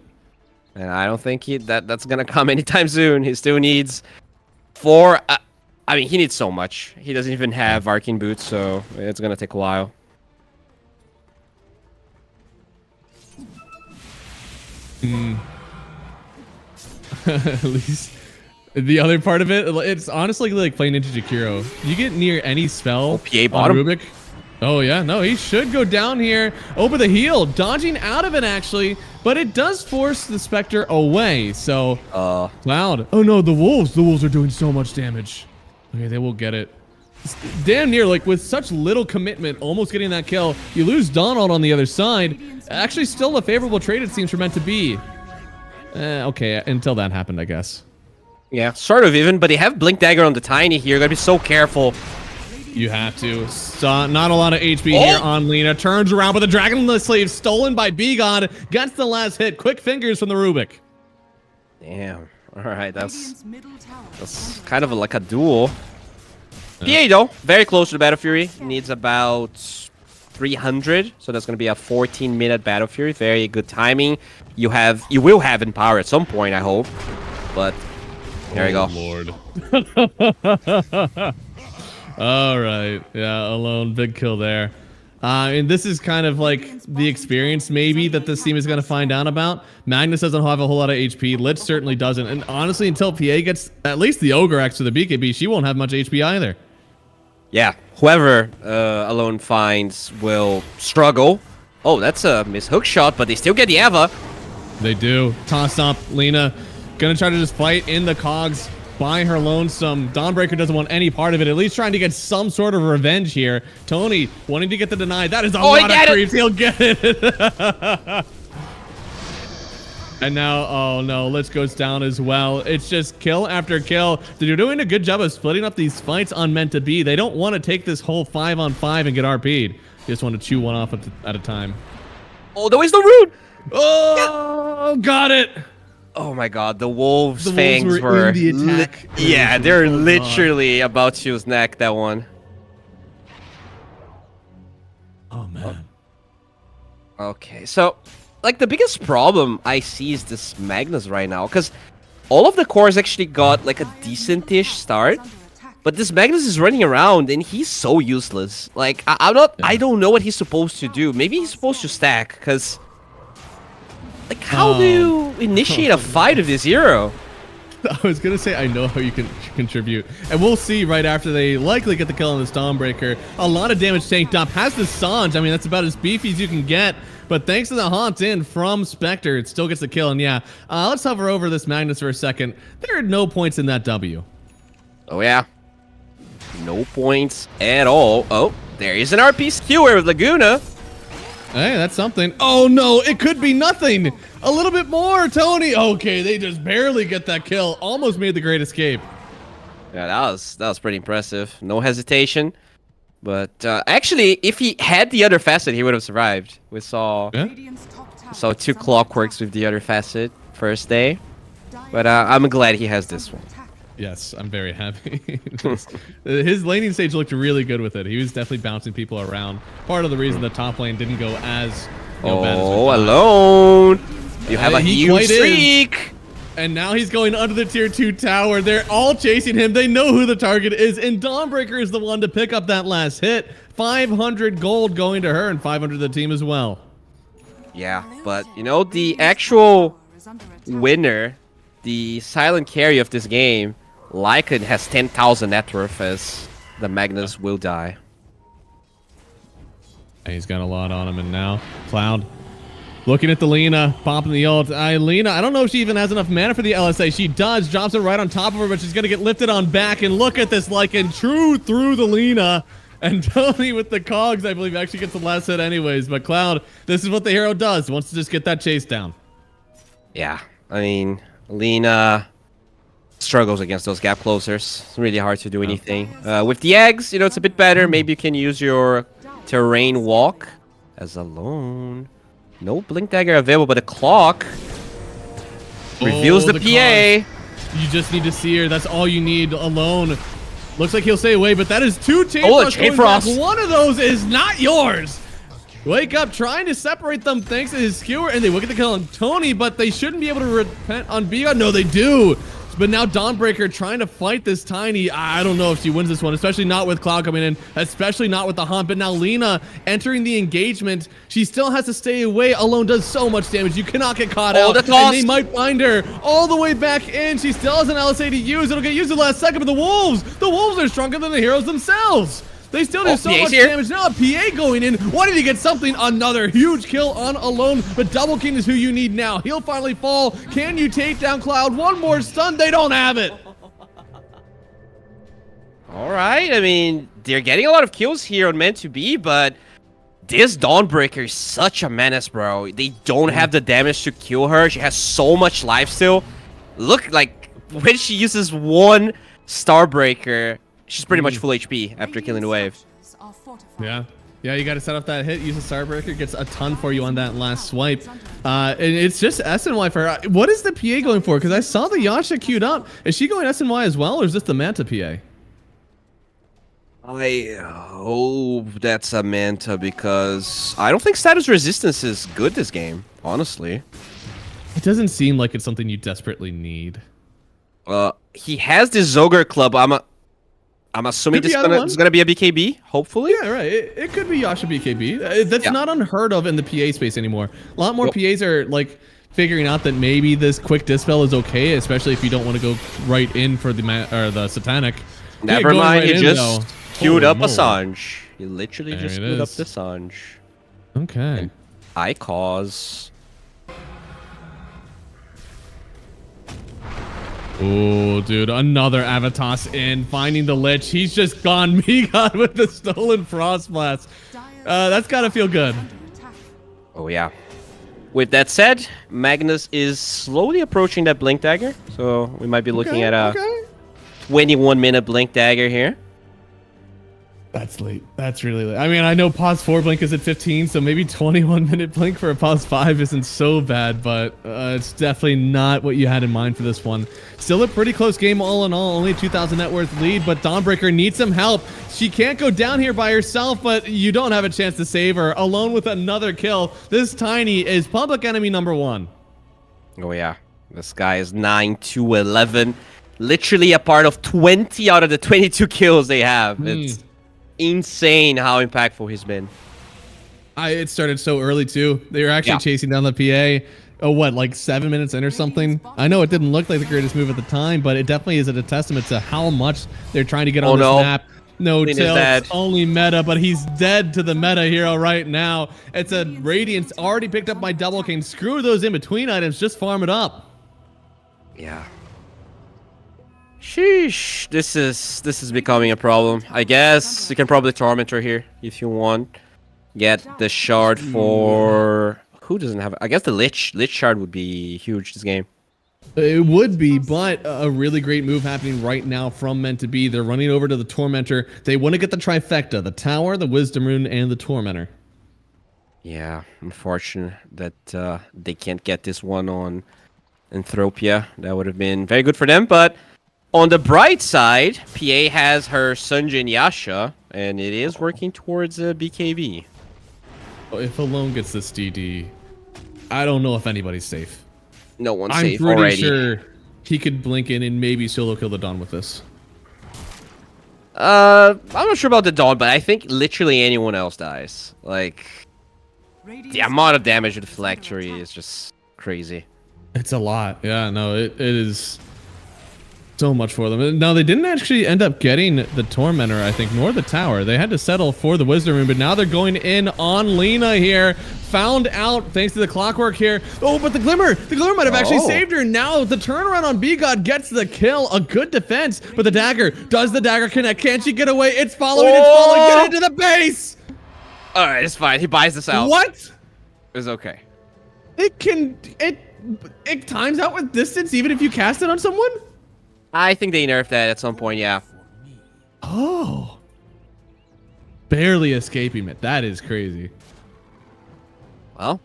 And I don't think that's going to come anytime soon. He still needs 4... I mean, he needs so much. He doesn't even have Arcane Boots, so it's going to take a while. At least... The other part of it, it's honestly like playing into Jakiro. You get near any spell PA bottom. on Rubik. Oh yeah, no, he should go down here over the heel, dodging out of it actually, but it does force the Spectre away. So Cloud. Oh no, the Wolves are doing so much damage. Okay, they will get it. It's damn near, like with such little commitment, almost getting that kill. You lose Donald on the other side. Actually, still a favorable trade it seems for meant to be. Okay, until that happened, I guess. Yeah, sort of even, but they have Blink Dagger on the Tiny here. Gotta be so careful. You have to. Not a lot of HP here on Lina. Turns around with a Dragon Slave stolen by B-God. Gets the last hit. Quick fingers from the Rubik. Damn. All right, that's kind of like a duel. PA though, very close to the Battle Fury. Needs about 300, so that's going to be a 14-minute Battle Fury. Very good timing. You will have Empower at some point, I hope. But there you go. Lord. All right. Yeah, Alone, big kill there. And this is kind of like the experience maybe that this team is going to find out about. Magnus doesn't have a whole lot of HP. Lich certainly doesn't. And honestly, until PA gets at least the Ogre X to the BKB, she won't have much HP either. Yeah, whoever Alone finds will struggle. Oh, that's a miss hook shot, but they still get the Eva. They do. Toss up. Lina gonna try to just fight in the cogs by her lonesome. Dawnbreaker doesn't want any part of it, at least trying to get some sort of revenge here. Tony wanting to get the deny. That is a lot of creeps. He'll get it. And now, oh no, Lich goes down as well. It's just kill after kill. They're doing a good job of splitting up these fights on Meant to Be. They don't want to take this whole 5-on-5 and get RP'd. They just want to chew one off at a time. Oh, there is no rune. Oh, got it. Oh my god, the wolves' The fangs wolves were in the attack. Yeah, they're literally about to snack that one. Oh man. Okay, so like the biggest problem I see is this Magnus right now, because all of the cores actually got like a decent-ish start, but this Magnus is running around and he's so useless. Like I don't know what he's supposed to do. Maybe he's supposed to stack, because like how do you initiate a fight of this hero? I was gonna say I know how you can contribute, and we'll see right after they likely get the kill on this Dawnbreaker. A lot of damage tanked up. Has the Sanj. I mean, that's about as beefy as you can get. But thanks to the haunt in from Spectre, it still gets the kill. And yeah, let's hover over this Magnus for a second. There are no points in that W. Oh yeah, no points at all. Oh, there is an RP skewer with Laguna. Hey, that's something. Oh no, it could be nothing. A little bit more, Tony. Okay, they just barely get that kill. Almost made the great escape. Yeah, that was pretty impressive. No hesitation. But actually, if he had the other facet, he would have survived. We saw two clockworks with the other facet first day. But I'm glad he has this one. Yes, I'm very happy. His laning stage looked really good with it. He was definitely bouncing people around. Part of the reason the top lane didn't go as bad as we thought. Alone. You have a huge streak. And now he's going under the tier 2 tower. They're all chasing him. They know who the target is. And Dawnbreaker is the one to pick up that last hit. 500 gold going to her and 500 to the team as well. Yeah, but you know, the actual winner, the silent carry of this game, Lycan has 10,000 net worth as the Magnus will die. And he's got a lot on him. And now Cloud looking at the Lina, popping the ult. Lina, I don't know if she even has enough mana for the LSA. She does, drops it right on top of her, but she's going to get lifted on back. And look at this, Lycan, true through the Lina. And Tony with the cogs, I believe, actually gets the last hit anyways. But Cloud, this is what the hero does. Wants to just get that chase down. Yeah, I mean, Lina struggles against those gap closers. It's really hard to do anything. With the eggs, you know, it's a bit better. Maybe you can use your terrain walk as Alone. No blink dagger available, but a clock reveals the PA. You just need to see her. That's all you need. Alone. Looks like he'll stay away, but that is 2 chain frosts chain going frost. back. One of those is not yours. Wake up, trying to separate them thanks to his skewer, and they will get the kill on Tony, but they shouldn't be able to repent on Biga. No, they do. But now Dawnbreaker trying to fight this Tiny. I don't know if she wins this one, especially not with Cloud coming in, especially not with the Haunt. But now Lina entering the engagement. She still has to stay away. Alone does so much damage. You cannot get caught out. And they might find her all the way back in. She still has an LSA to use. It'll get used the last second, but the Wolves are stronger than the heroes themselves. They still do so much damage. Now a PA going in. Wanting to get something. Another huge kill on Alone. But Double King is who you need now. He'll finally fall. Can you take down Cloud? One more stun. They don't have it. All right. I mean, they're getting a lot of kills here on Meant to Be, but this Dawnbreaker is such a menace, bro. They don't have the damage to kill her. She has so much life still. Look, like, when she uses one Starbreaker, she's pretty much full HP after killing the wave. Yeah. Yeah, you got to set up that hit. Use a Starbreaker. Gets a ton for you on that last swipe. And it's just SNY for her. What is the PA going for? Because I saw the Yasha queued up. Is she going SNY as well, or is this the Manta PA? I hope that's a Manta because I don't think status resistance is good this game, honestly. It doesn't seem like it's something you desperately need. He has this Zogre club. I'm assuming Could be this is gonna be a BKB, hopefully. Yeah, right. It could be Yasha BKB. That's not unheard of in the PA space anymore. A lot more PAs are like figuring out that maybe this quick dispel is okay, especially if you don't want to go right in for the Satanic. Never mind, he just queued up Holy Assange. He literally There just it queued up is. the Assange. Okay. I cause. Oh, dude, another Avatos in, finding the Lich. He's just gone me-god with the stolen Frost Blast. That's gotta feel good. Oh yeah. With that said, Magnus is slowly approaching that Blink Dagger, so we might be looking at a 21-minute Blink Dagger here. That's late. That's really late. I mean, I know pause 4 blink is at 15, so maybe 21-minute blink for a pause 5 isn't so bad, but it's definitely not what you had in mind for this one. Still a pretty close game all in all, only a 2,000 net worth lead, but Dawnbreaker needs some help. She can't go down here by herself, but you don't have a chance to save her. Alone with another kill, this Tiny is public enemy number 1. Oh yeah, this guy is 9-11, literally a part of 20 out of the 22 kills they have. It's insane how impactful he's been. It started so early too. They were actually chasing down the PA. Oh, what, like 7 minutes in or something? I know it didn't look like the greatest move at the time, but it definitely is a testament to how much they're trying to get on this map. No tilts, only meta, but he's dead to the meta hero right now. It's a Radiance already picked up my double king. Screw those in between items, just farm it up. Yeah. Sheesh, this is becoming a problem. I guess you can probably torment her here if you want. Get the shard for who doesn't have? I guess the Lich shard would be huge this game. It would be, but a really great move happening right now from Meant to Be. They're running over to the Tormentor. They want to get the trifecta: the Tower, the Wisdom Rune, and the Tormentor. Yeah, unfortunate that they can't get this one on Anthropia. That would have been very good for them, but. On the bright side, PA has her Sunjin Yasha, and it is working towards a BKB. If Alone gets this DD, I don't know if anybody's safe. No one's I'm safe pretty already. sure he could blink in and maybe solo kill the Dawn with this. I'm not sure about the Dawn, but I think literally anyone else dies. Like, the amount of damage with Phylactery is just crazy. It's a lot. Yeah, no, it is so much for them. Now, they didn't actually end up getting the Tormentor, I think, nor the Tower. They had to settle for the Wisdom Rune, but now they're going in on Lena here. Found out thanks to the clockwork here. Oh, but the Glimmer might have actually saved her. Now the turnaround on B-God gets the kill. A good defense, but the dagger, does the dagger connect? Can she get away? It's following, Get into the base. All right, it's fine. He buys this out. What? It's okay. It times out with distance even if you cast it on someone? I think they nerfed that at some point, yeah. Oh. Barely escaping it. That is crazy. Well,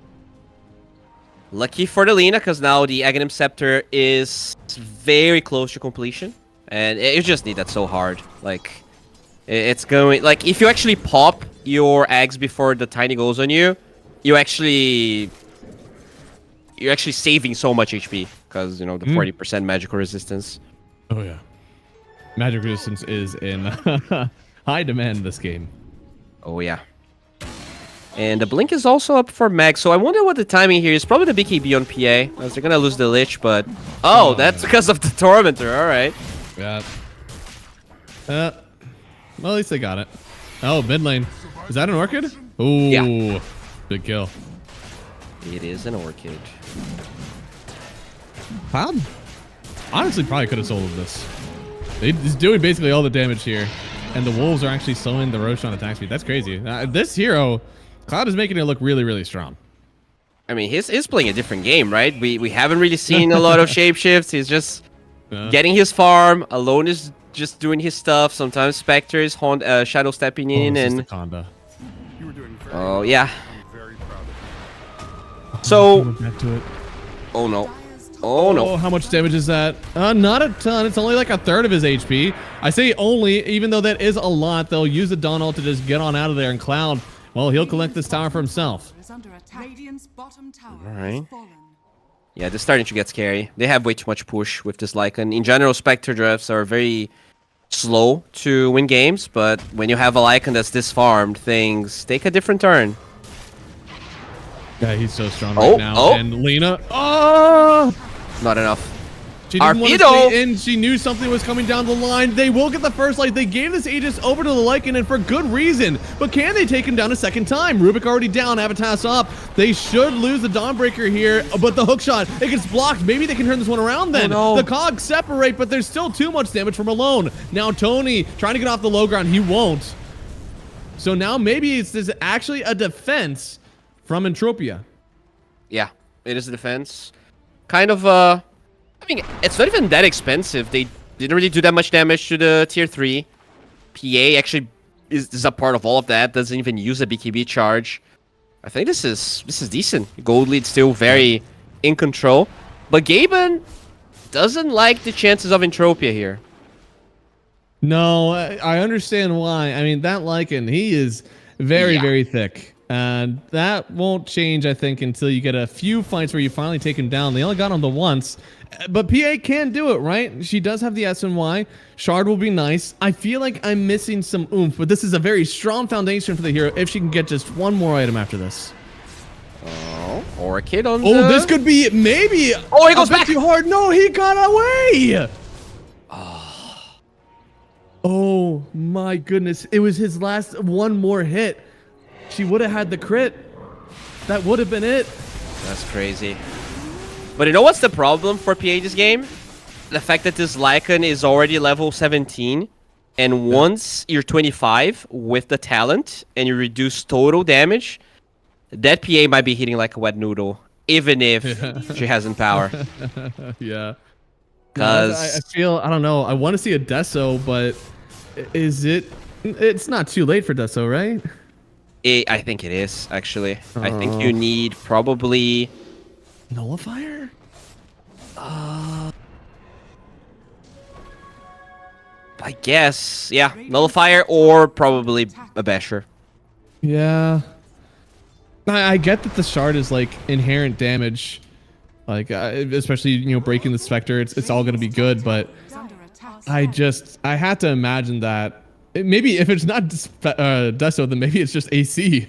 lucky for the Lena, because now the Aghanim Scepter is very close to completion. And you just need that so hard. Like, it's going... Like, if you actually pop your eggs before the Tiny goes on you, you're actually saving so much HP. Because, you know, the 40% magical resistance. Oh, yeah. Magic resistance is in high demand this game. Oh, yeah. And the Blink is also up for Mag, so I wonder what the timing here is. Probably the BKB on PA, as they're gonna lose the Lich, but... Oh, that's because of the Tormentor, alright. Yeah. Well, at least they got it. Oh, mid lane. Is that an Orchid? Ooh. Yeah. Big kill. It is an Orchid. Cloud? Honestly, probably could have soloed this. He's doing basically all the damage here. And the Wolves are actually slowing the Roshan attack speed. That's crazy. This hero, Cloud is making it look really, really strong. I mean, he's playing a different game, right? We haven't really seen a lot of shapeshifts. He's just getting his farm. Alone is just doing his stuff. Sometimes Spectre is shadow stepping in. This is And the Conda. Oh, yeah. So, Back to it. oh no. Oh no. Oh, how much damage is that? Not a ton. It's only like a third of his HP. I say only, even though that is a lot. They'll use the Dawn ult to just get on out of there. And Cloud, well, he'll collect this tower for himself. Alright. Yeah, this is starting to get scary. They have way too much push with this Lycan. In general, Spectre drafts are very slow to win games, but when you have a Lycan that's this farmed, things take a different turn. Yeah, he's so strong right now. Oh. And Lena, oh! Not enough. She didn't want to Arpedo! stay in. She knew something was coming down the line. They will get the first light. They gave this Aegis over to the Lycan, and for good reason. But can they take him down a second time? Rubik already down. Avatas up. They should lose the Dawnbreaker here, but the hook shot, it gets blocked. Maybe they can turn this one around then. Oh, no. The cogs separate, but there's still too much damage from Alone. Now Tony trying to get off the low ground. He won't. So now maybe it's this actually a defense from Entropia. Yeah, it is a defense. Kind of, I mean, it's not even that expensive. They didn't really do that much damage to the tier 3. PA actually is a part of all of that. Doesn't even use a BKB charge. I think this is decent. Gold lead still very in control. But Gaben doesn't like the chances of Entropia here. No, I understand why. I mean, that Lycan, he is very, very thick. And that won't change, I think, until you get a few fights where you finally take him down. They only got him the once. But PA can do it, right? She does have the SNY. Shard will be nice. I feel like I'm missing some oomph, but this is a very strong foundation for the hero if she can get just one more item after this. Oh, Orchid on Oh, this could be maybe. Oh, he goes a bit back. too hard. No, he got away. Oh my goodness. It was his last one more hit. She would have had the crit. That would have been it. That's crazy. But you know what's the problem for PA this game? The fact that this Lycan is already level 17. And once you're 25 with the talent and you reduce total damage, that PA might be hitting like a wet noodle, even if she hasn't power. Yeah. Because I feel, I don't know. I want to see a Deso, but is it? It's not too late for Deso, right? I think it is, actually. I think you need probably... Nullifier? I guess, yeah. Nullifier or probably a Basher. Yeah. I get that the shard is like inherent damage. Like, especially, you know, breaking the Spectre, it's all going to be good, but I had to imagine that maybe if it's not Deso, then maybe it's just AC,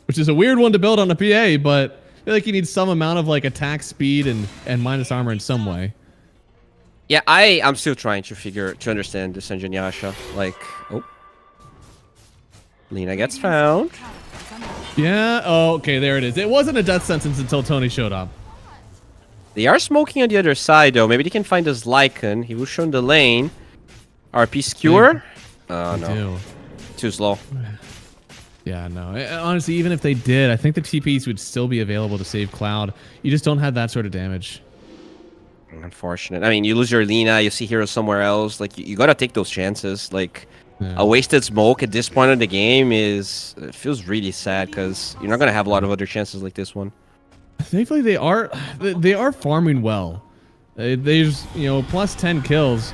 which is a weird one to build on a PA, but I feel like you need some amount of like attack speed and minus armor in some way. Yeah, I'm still trying to understand this engine Yasha. Like, oh. Lena gets found. Yeah, oh, okay, there it is. It wasn't a death sentence until Tony showed up. They are smoking on the other side, though. Maybe they can find this Lycan. He was shown the lane. RP skewer? Oh, no. Do. Too slow. Yeah, no. Honestly, even if they did, I think the TPs would still be available to save Cloud. You just don't have that sort of damage. Unfortunate. I mean, you lose your Lena, you see heroes somewhere else. Like, you gotta take those chances. Like, a wasted smoke at this point of the game it feels really sad because you're not gonna have a lot of other chances like this one. Thankfully, they are farming well. There's, you know, plus 10 kills.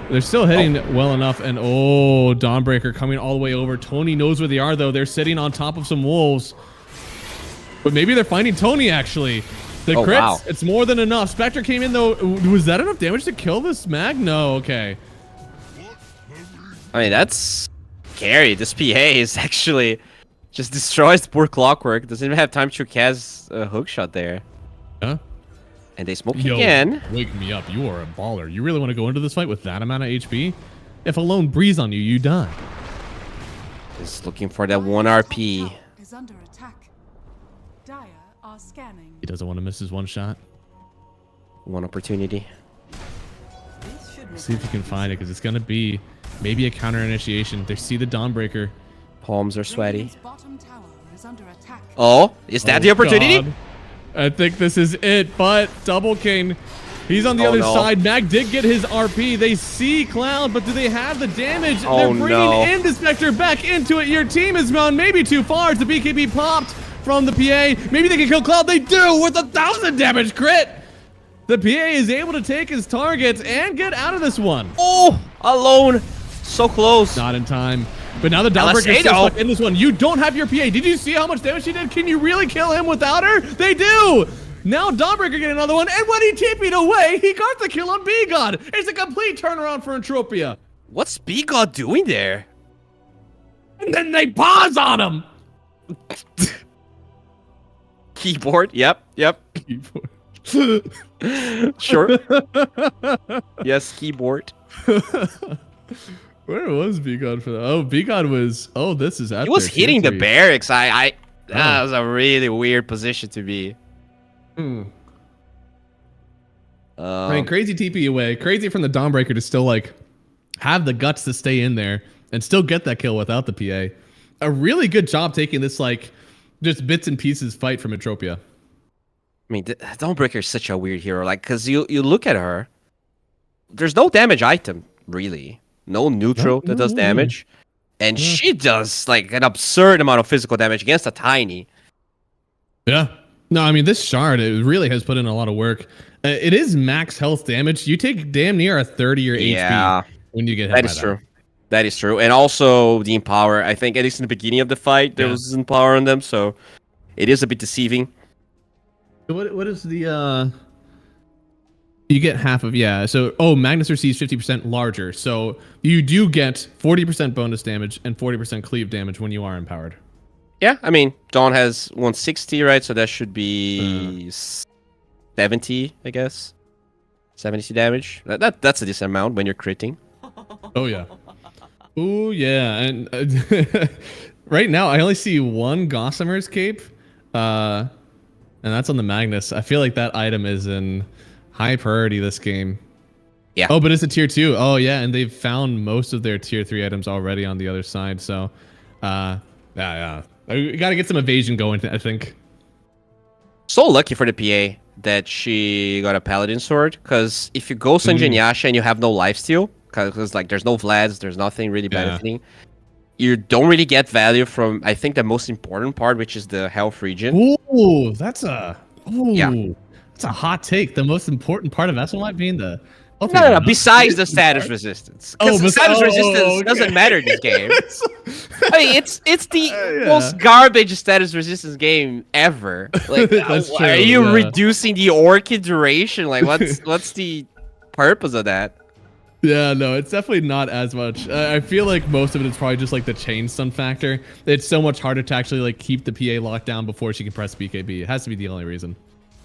They're still hitting well enough. And oh, Dawnbreaker coming all the way over. Tony knows where they are, though. They're sitting on top of some wolves. But maybe they're finding Tony, actually. The crits, wow. It's more than enough. Spectre came in, though. Was that enough damage to kill this mag? No, okay. I mean, that's scary. This PA is actually just destroys the poor Clockwork. Doesn't even have time to cast a hook shot there. Huh? And they smoke Yo, again. Wake me up. You are a baller. You really want to go into this fight with that amount of HP? If a lone breeze on you, you die. Just looking for that 1 RP. Is under attack. Dire are scanning. He doesn't want to miss his one shot. 1 opportunity. See if you can find it, because it's going to be maybe a counter initiation. They see the Dawnbreaker. Palms are sweaty. Radiant's bottom tower is under attack. Oh, is that the opportunity? God. I think this is it, but Double King He's on the Oh, other no. side. Mag did get his RP. They see Cloud, but do they have the damage? Oh, They're bringing no. in the Spectre back into it. Your team has gone maybe too far as the BKB popped from the PA. Maybe they can kill Cloud. They do with 1,000 damage crit. The PA is able to take his targets and get out of this one. Oh, alone. So close. Not in time. But now the Dawnbreaker is Alisado. stuck in this one. You don't have your PA. Did you see how much damage she did? Can you really kill him without her? They do. Now Dawnbreaker getting another one. And when he TP'd away, he got the kill on B-God. It's a complete turnaround for Entropia. What's B-God doing there? And then they pause on him. Keyboard. Yep. Sure. Yes, keyboard. Where was B-God for that? Oh, B-God was... Oh, this is at He was their tier hitting the 3. barracks. That was a really weird position to be. I mean, crazy TP away. Crazy from the Dawnbreaker to still, like, have the guts to stay in there and still get that kill without the PA. A really good job taking this, like, just bits and pieces fight from Entropia. I mean, Dawnbreaker is such a weird hero. Like, because you look at her, there's no damage item, really. No neutral that does damage. And she does, like, an absurd amount of physical damage against a tiny. Yeah. No, I mean, this shard, it really has put in a lot of work. It is max health damage. You take damn near a 30 your HP when you get hit That by is true. That is true. And also the Empower. I think at least in the beginning of the fight, there was Empower on them. So it is a bit deceiving. What is the... You get half of... Yeah, so... Oh, Magnus receives 50% larger. So you do get 40% bonus damage and 40% cleave damage when you are empowered. Yeah, I mean, Dawn has 160, right? So that should be 70, I guess. 70 damage. That's a decent amount when you're critting. Oh, yeah. Oh, yeah. And right now, I only see one Gossamer's cape. And that's on the Magnus. I feel like that item is in high priority this game. Yeah. Oh, but it's a tier 2. Oh, yeah. And they've found most of their tier 3 items already on the other side. So, yeah. We got to get some evasion going, I think. So lucky for the PA that she got a Paladin sword. Because if you go Sanjin Yasha and you have no lifesteal, because like there's no Vlads, there's nothing really benefiting, you don't really get value from, I think, the most important part, which is the health region. Ooh, that's a hot take. The most important part of SLI being the... No. Besides the status resistance. Because the status resistance doesn't matter in this game. I mean, it's the most garbage status resistance game ever. Like, are you reducing the Orchid duration? Like, what's the purpose of that? Yeah, no, it's definitely not as much. I feel like most of it is probably just like the chain stun factor. It's so much harder to actually like keep the PA locked down before she can press BKB. It has to be the only reason.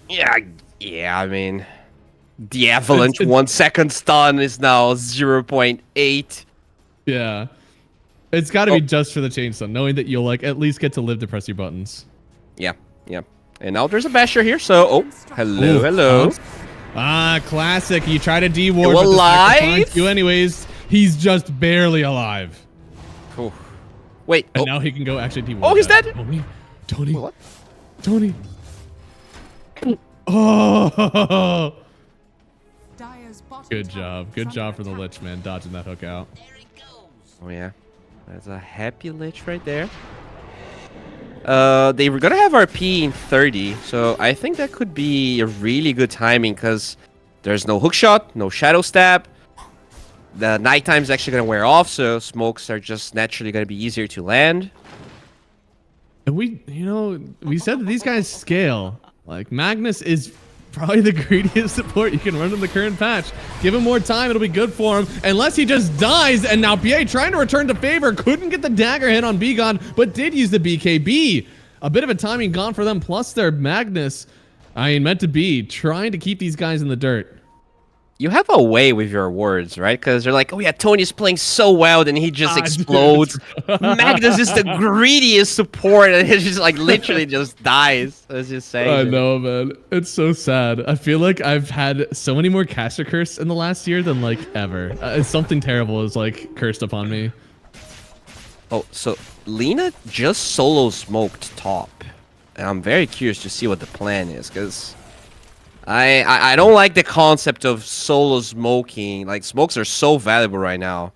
Yeah, I mean... The Avalanche 1 second stun is now 0.8. Yeah. It's got to be just for the chain stun, knowing that you'll like at least get to live to press your buttons. Yeah. And now there's a basher here, so... Oh, hello. Classic. You try to de-ward, You but the alive? Spectre finds you anyways. He's just barely alive. Ooh. Wait, And now he can go actually de-ward. Oh, he's that. dead? Tony. What? Tony. Oh! Dire's bottom Good tower job. is Good under job for the attack. Lich, man. Dodging that hook out. Oh, yeah. That's a happy Lich right there. They were gonna have RP in 30, so I think that could be a really good timing, because there's no hookshot, no shadow stab. The nighttime is actually gonna wear off, so smokes are just naturally gonna be easier to land. And we said that these guys scale. Like, Magnus is probably the greediest support you can run in the current patch. Give him more time, it'll be good for him. Unless he just dies, and now PA trying to return to favor. Couldn't get the dagger hit on B-God, but did use the BKB. A bit of a timing gone for them, plus their Magnus. I mean, meant to be, trying to keep these guys in the dirt. You have a way with your words, right? Because they're like, oh yeah, Tony's playing so well, then he just explodes. Magnus is the greediest support, and he just like literally just dies. Let's just say. I know, man. It's so sad. I feel like I've had so many more caster curse in the last year than like ever. Something terrible is like cursed upon me. Oh, so Lena just solo smoked top. And I'm very curious to see what the plan is, because I don't like the concept of solo smoking. Like, smokes are so valuable right now.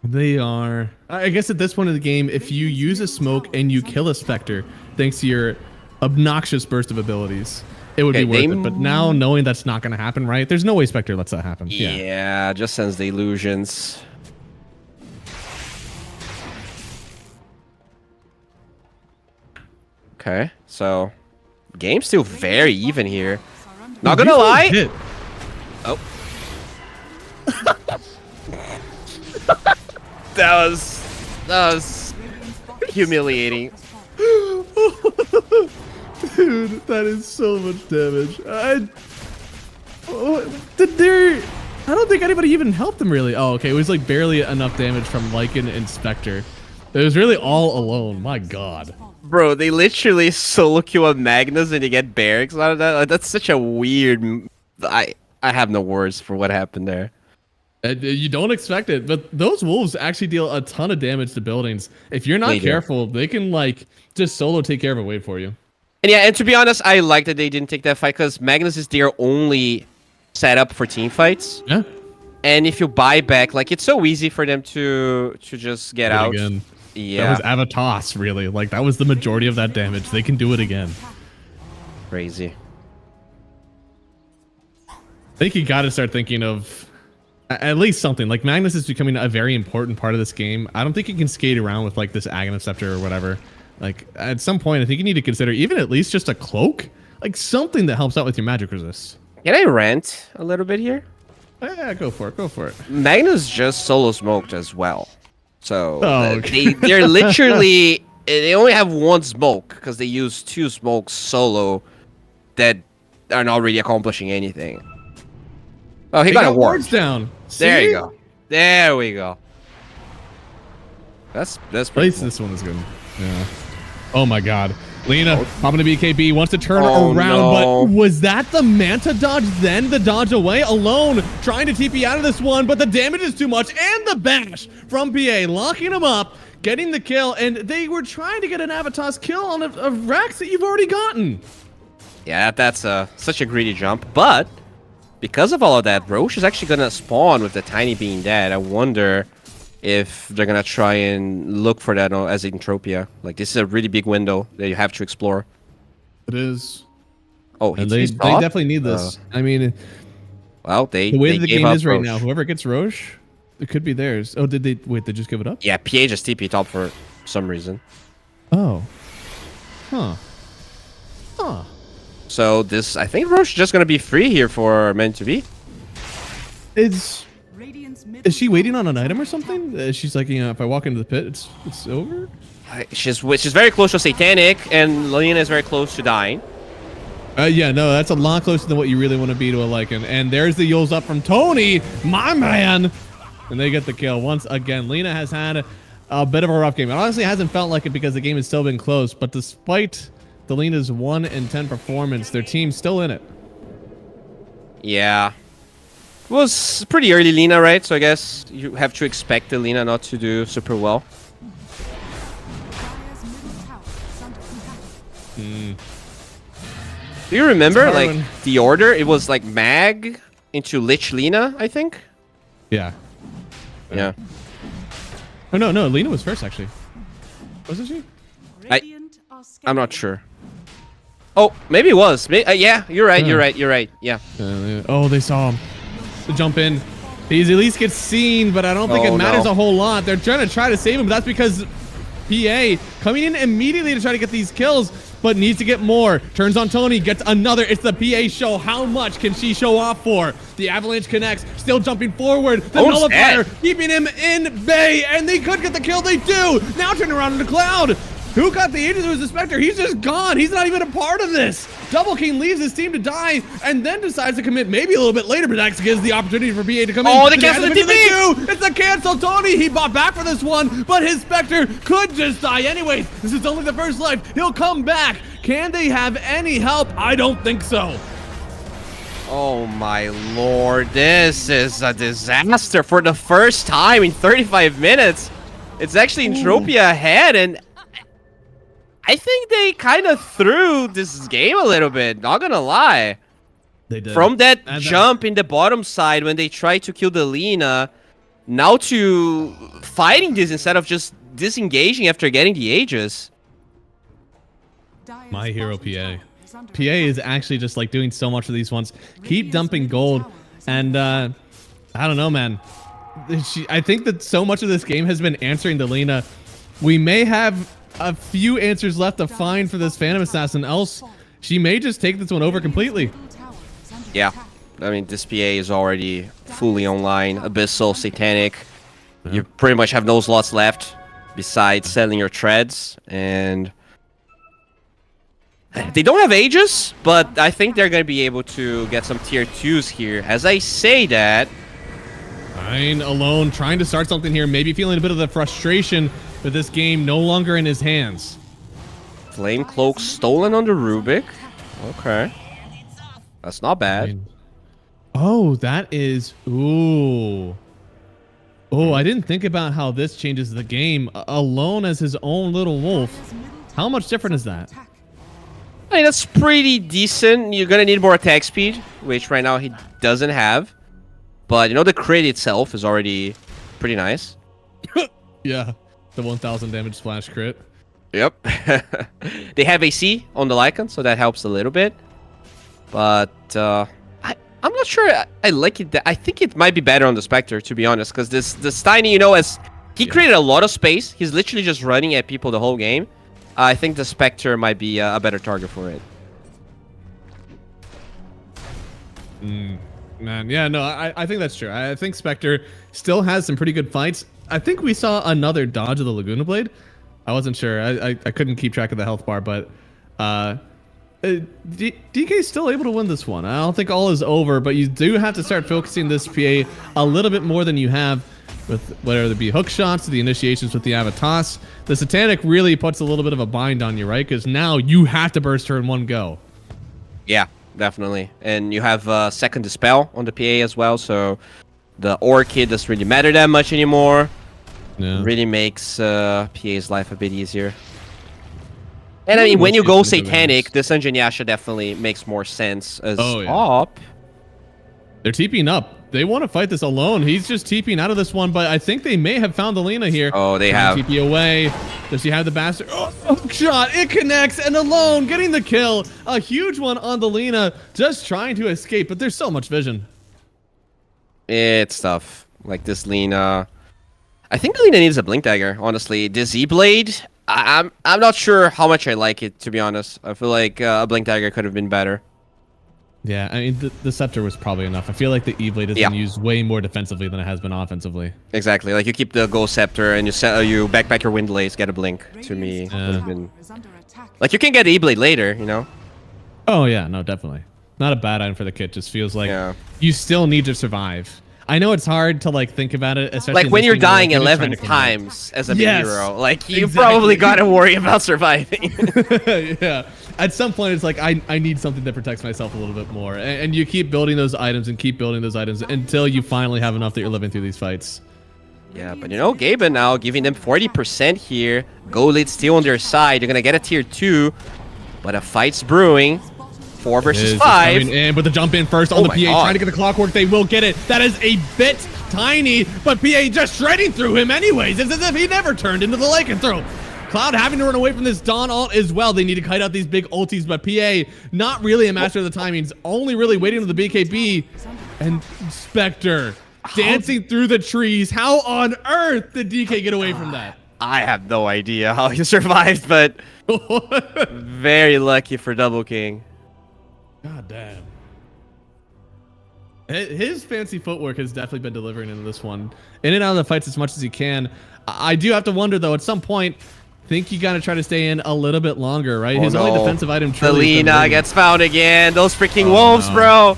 They are. I guess at this point of the game, if you use a smoke and you kill a Spectre, thanks to your obnoxious burst of abilities, it would be worth it. But now knowing that's not going to happen, right? There's no way Spectre lets that happen. Yeah, just sends the illusions. Okay, so game's still very even here. Not gonna lie. Hit. Oh. that was humiliating. Dude, that is so much damage. I don't think anybody even helped him really. Oh, okay. It was like barely enough damage from Lycan and Spectre. It was really all alone. My God. Bro, they literally solo kill a Magnus and you get barracks out of that. Like, that's such a weird. I have no words for what happened there. You don't expect it, but those wolves actually deal a ton of damage to buildings. If you're not careful, they can like just solo take care of a wave for you. And yeah, and to be honest, I like that they didn't take that fight because Magnus is their only setup for team fights. Yeah. And if you buy back, like it's so easy for them to just get out. Again. Yeah. That was Avatos, really. Like that was the majority of that damage. They can do it again. Crazy. I think you got to start thinking of at least something. Like Magnus is becoming a very important part of this game. I don't think you can skate around with like this Aghanim Scepter or whatever. Like at some point, I think you need to consider even at least just a cloak, like something that helps out with your magic resist. Can I rant a little bit here? Yeah, go for it. Go for it. Magnus just solo smoked as well. So okay. they're literally, they only have one smoke because they use 2 smokes solo that are not really accomplishing anything. Oh, he got a ward down. There See? you go. There we go. That's At pretty least cool. this one is good. Yeah. Oh my God. Lena popping a BKB, wants to turn Oh, around, no. but was that the Manta dodge then? The dodge away alone, trying to TP out of this one, but the damage is too much, and the bash from PA, locking him up, getting the kill, and they were trying to get an Avatos kill on a Rax that you've already gotten. Yeah, that's such a greedy jump, but because of all of that, Roche is actually gonna spawn with the Tiny being dead. I wonder if they're gonna try and look for that as Entropia. Like, this is a really big window that you have to explore. It is. Oh, And they definitely need this. I mean, well, the way that the gave game up is right Roche. now, whoever gets Roche, it could be theirs. Oh, did they? Wait, they just give it up? Yeah, PA just TP top for some reason. Oh. Huh. Huh. So this, I think Roche is just gonna be free here for meant to be. Is she waiting on an item or something? She's like, you know, if I walk into the pit, it's over. She's very close to Satanic, and Lena is very close to dying. Yeah, no, that's a lot closer than what you really want to be to a Lycan. And there's the Yules up from Tony, my man. And they get the kill once again. Lena has had a bit of a rough game. It honestly hasn't felt like it because the game has still been close. But despite the Lena's 1-10 performance, their team's still in it. Yeah. It was pretty early Lena, right? So I guess you have to expect the Lena not to do super well. Do you remember, It's a hard like, one. the order? It was like Mag into Lich Lena, I think? Yeah. Yeah. Oh, no, Lena was first, actually. Wasn't she? I'm not sure. Oh, maybe it was. Yeah, you're right, you're right. Yeah. Oh, they saw him. To jump in. He's at least gets seen, but I don't think Oh, it matters no. a whole lot. They're trying to save him, but that's because PA coming in immediately to try to get these kills, but needs to get more. Turns on Tony, gets another. It's the PA show. How much can she show off for? The Avalanche connects, still jumping forward. The Almost Nullifier dead. keeping him in bay, and they could get the kill. They do. Now turn around into Cloud. Who got the Aegis? It was the Spectre. He's just gone. He's not even a part of this. Double King leaves his team to die and then decides to commit maybe a little bit later, but that gives the opportunity for PA to come in. Oh, they To canceled the end TP! two. It's a cancel. Tony, he bought back for this one, but his Spectre could just die anyways. This is only the first life. He'll come back. Can they have any help? I don't think so. Oh my lord, this is a disaster for the first time in 35 minutes. It's actually Entropia ahead, and I think they kind of threw this game a little bit, not gonna lie. They did. From that And jump in the bottom side when they tried to kill the Lina, now to fighting this instead of just disengaging after getting the Aegis. Dire's My hero bottom PA. tower is under PA attack. is actually just like doing so much of these ones. Keep dumping gold, and I don't know, man. I think that so much of this game has been answering the Lina. We may have a few answers left to find for this Phantom Assassin, else she may just take this one over completely. Middle tower is under Yeah, attack. I mean, this PA is already fully online. Abyssal, Satanic. You pretty much have no slots left besides selling your treads. And they don't have Aegis, but I think they're going to be able to get some tier 2s here. As I say that, Fine, alone, trying to start something here. Maybe feeling a bit of the frustration with this game no longer in his hands. Flame Cloak stolen on the Rubik. Okay. That's not I bad. mean, oh, that is... Ooh. Oh, I didn't think about how this changes the game. Alone as his own little wolf. Dire's middle tower How much different is under that? attack. I mean, that's pretty decent. You're going to need more attack speed, which right now he doesn't have. But, you know, the crit itself is already pretty nice. Yeah, the 1,000 damage splash crit. Yep. They have AC on the Lycan, so that helps a little bit. But I'm not sure I like it. I think it might be better on the Spectre, to be honest, because this Tiny, you know, as he created a lot of space, he's literally just running at people the whole game. I think the Spectre might be a better target for it. Man, yeah, no, I think that's true. I think Spectre still has some pretty good fights. I think we saw another dodge of the Laguna Blade. I wasn't sure. I couldn't keep track of the health bar, but DK's still able to win this one. I don't think all is over, but you do have to start focusing this PA a little bit more than you have with whether it be hook shots, the initiations with the Avatos. The Satanic really puts a little bit of a bind on you, right? Because now you have to burst her in one go. Yeah, definitely. And you have second Dispel on the PA as well, so the Orchid doesn't really matter that much anymore. Yeah. Really makes PA's life a bit easier. And I mean, when you go Satanic, this Anjanyasha definitely makes more sense as op. They're TPing up. They want to fight this alone. He's just TPing out of this one, but I think they may have found the Lina here. Oh, they Trying have. to TP away. Does she have the bastard? Oh, hook shot. It connects, and alone getting the kill. A huge one on the Lina, just trying to escape, but there's so much vision. It's tough. Like this Lina. I think the Lina needs a Blink Dagger, honestly. The Z-Blade, I'm not sure how much I like it, to be honest. I feel like a Blink Dagger could have been better. Yeah, I mean, the Scepter was probably enough. I feel like the E-Blade has been used way more defensively than it has been offensively. Exactly. Like, you keep the Gold Scepter and you backpack your Windlace, get a Blink. To me, Radiant's would have tower been... is under attack. Like, you can get E-Blade later, you know? Oh, yeah, no, definitely. Not a bad item for the kit. Just feels like Yeah. you still need to survive. I know it's hard to like think about it, especially Like, in when this you're game where dying you're trying 11 to come back. times as a Yes, hero, like, you exactly. probably gotta worry about surviving. Yeah. At some point, it's like, I need something that protects myself a little bit more. And you keep building those items and keep building those items until you finally have enough that you're living through these fights. Yeah, but you know, Gaben now giving them 40% here. Golid still on their side. You're gonna get a tier 2, but a fight's brewing. 4 versus Is 5. coming in with the jump in first on Oh the my PA, God. trying to get the clockwork. They will get it. That is a bit tiny, but PA just shredding through him anyways. It's as if he never turned into the lycanthrope. Cloud having to run away from this Dawn ult as well. They need to kite out these big ultis, but PA not really a master of the timings, only really waiting for the BKB. And Spectre dancing through the trees. How on earth did DK get away from that? I have no idea how he survived, but very lucky for Double King. God damn. His fancy footwork has definitely been delivering into this one. In and out of the fights as much as he can. I do have to wonder, though, at some point, think you got to try to stay in a little bit longer, right? His only defensive item truly is Selena gets found again. Those freaking wolves, no. bro.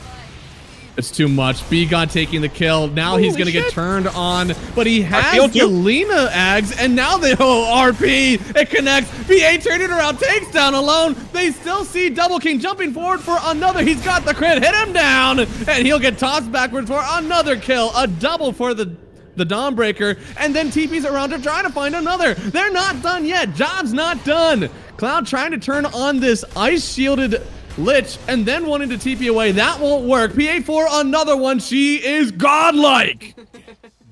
It's too much. Begon taking the kill. Now he's going to get turned on, but he has feel the too. Lina Ags, and now they RP. It connects. BA turning around, takes down alone. They still see Double King jumping forward for another. He's got the crit. Hit him down, and he'll get tossed backwards for another kill. A double for the Dawnbreaker, and then TP's around to try to find another. They're not done yet. Job's not done. Cloud trying to turn on this ice-shielded Lich, and then wanting to TP away. That won't work. PA for another one. She is godlike.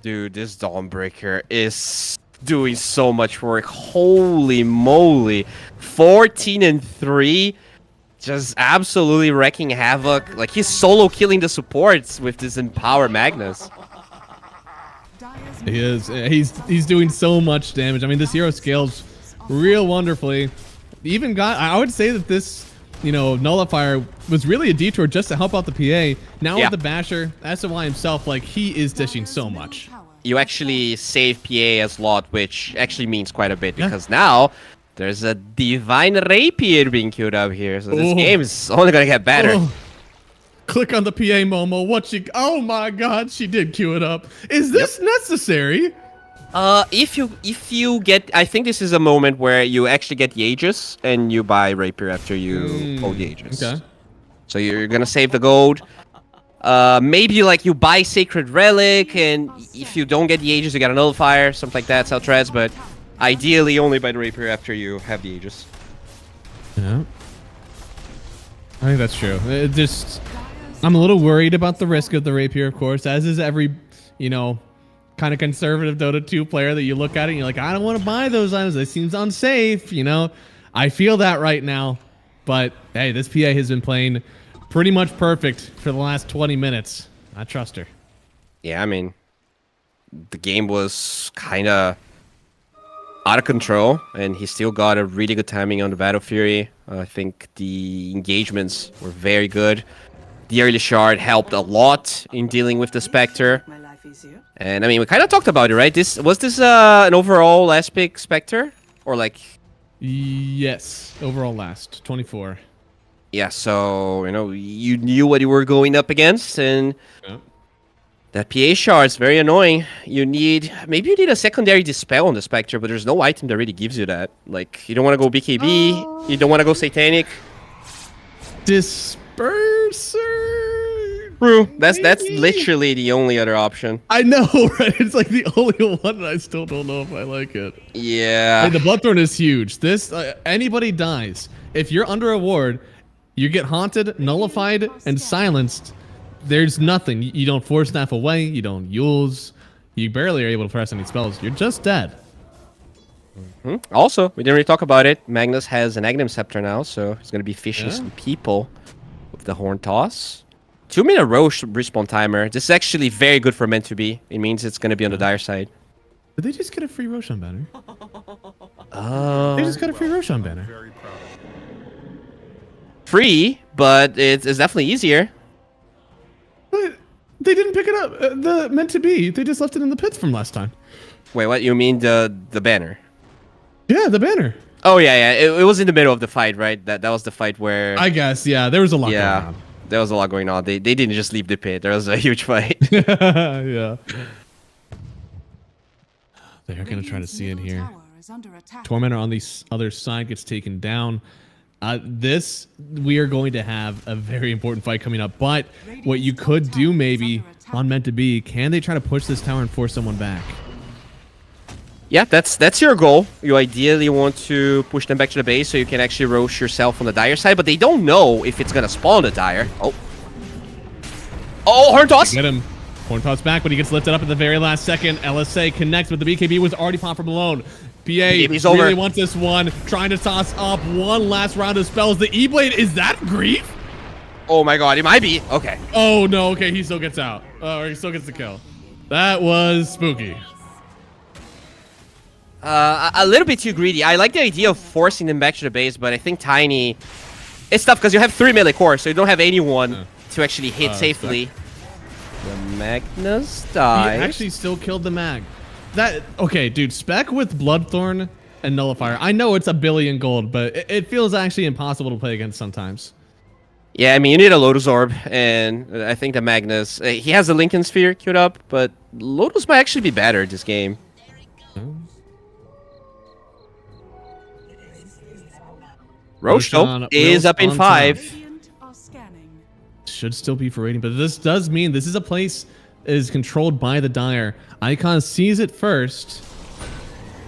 Dude, this Dawnbreaker is doing so much work. Holy moly. 14-3. Just absolutely wrecking havoc. Like, he's solo killing the supports with this Empower Magnus. He is. He's doing so much damage. I mean, this hero scales real wonderfully. Even got. I would say that this, Nullifier was really a detour just to help out the PA. Now Yeah. with the Basher, SOY himself, like, he is dishing so much. You actually save PA as lot, which actually means quite a bit because now there's a Divine Rapier being queued up here. So this Ooh. game is only gonna get better. Oh. Click on the PA, Momo. Oh my God, she did queue it up. Is this necessary? If you get, I think this is a moment where you actually get the Aegis and you buy Rapier after you hold the Aegis. Okay. So you're gonna save the gold. Maybe like you buy Sacred Relic, and if you don't get the Aegis, you get a Nullifier, something like that, Seltrez, but ideally only buy the Rapier after you have the Aegis. Yeah. I think that's true. I'm a little worried about the risk of the Rapier, of course, as is every, kind of conservative Dota 2 player that you look at it and you're like, I don't want to buy those items. It seems unsafe, I feel that right now. But, hey, this PA has been playing pretty much perfect for the last 20 minutes. I trust her. Yeah, I mean, the game was kind of out of control, and he still got a really good timing on the Battle Fury. I think the engagements were very good. The early shard helped a lot in dealing with the Spectre. And I mean, we kind of talked about it, right? Was this an overall last pick Spectre? Or like... Yes, overall last, 24. Yeah, so, you knew what you were going up against, and that PA shard's very annoying. Maybe you need a secondary Dispel on the Spectre, but there's no item that really gives you that. Like, you don't want to go BKB, you don't want to go Satanic. Disperser? True. That's literally the only other option. I know, right? It's like the only one, and I still don't know if I like it. Yeah. Hey, the Bloodthorn is huge. This, anybody dies. If you're under a ward, you get haunted, nullified, and silenced. There's nothing. You don't force staff away. You don't use. You barely are able to press any spells. You're just dead. Also, we didn't really talk about it. Magnus has an Aghanim Scepter now, so he's going to be fishing some people with the Horn Toss. 2-minute Roche respawn timer. This is actually very good for meant to be. It means it's going to be on the dire side. Did they just get a free Roshan banner? They just got a free Roshan banner. Free, but it's definitely easier. But they didn't pick it up. The meant to be. They just left it in the pits from last time. Wait, what? You mean the banner? Yeah, the banner. Oh, yeah. It was in the middle of the fight, right? That was the fight where... I guess, yeah. There was a lot going on. There was a lot going on. They didn't just leave the pit. There was a huge fight. Yeah. They're going to try to see it here. Tormentor on the other side gets taken down. We are going to have a very important fight coming up. But what you could do maybe on meant to be, can they try to push this tower and force someone back? Yeah, that's your goal. You ideally want to push them back to the base so you can actually roast yourself on the dire side, but they don't know if it's gonna spawn the dire. Oh, Horn Toss! Get him. Horn Toss back, but he gets lifted up at the very last second. LSA connects, but the BKB was already popped from Malone. PA really wants this one, trying to toss up one last round of spells. The E-Blade, is that Grief? Oh my god, it might be. Okay. Oh no, okay, he still gets out. Or he still gets the kill. That was spooky. A little bit too greedy. I like the idea of forcing them back to the base, but I think Tiny... It's tough because you have 3 melee cores, so you don't have anyone to actually hit safely. The Magnus died. He actually still killed the Mag. Okay, dude, Spec with Bloodthorn and Nullifier. I know it's a billion gold, but it feels actually impossible to play against sometimes. Yeah, I mean, you need a Lotus Orb, and I think the Magnus... he has a Lincoln Sphere queued up, but Lotus might actually be better this game. Roche, though, is up in 5. Should still be for rating, but this does mean this is a place that is controlled by the Dire. Icon sees it first.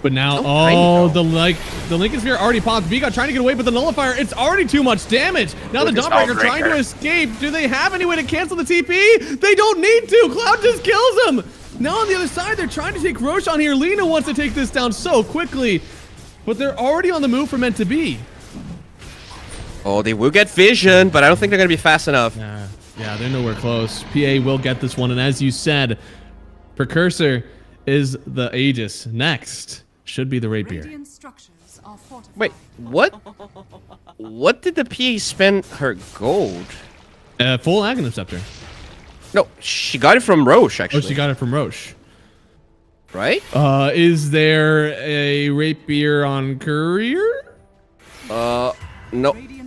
But now, tiny, the Lincoln Sphere already popped. Vega trying to get away, but the Nullifier, it's already too much damage. Now the Dawnbreaker trying to escape. Do they have any way to cancel the TP? They don't need to. Cloud just kills him. Now on the other side, they're trying to take Roche on here. Lina wants to take this down so quickly, but they're already on the move for Meant to Be. Oh, they will get vision, but I don't think they're going to be fast enough. Yeah, they're nowhere close. PA will get this one, and as you said, Precursor is the Aegis. Next should be the Rapier. Radiant structures are fortified. Wait, what? What did the PA spend her gold? Full Aghanim Scepter. No, she got it from Roche, actually. Oh, she got it from Roche. Right? Is there a Rapier on Courier? No.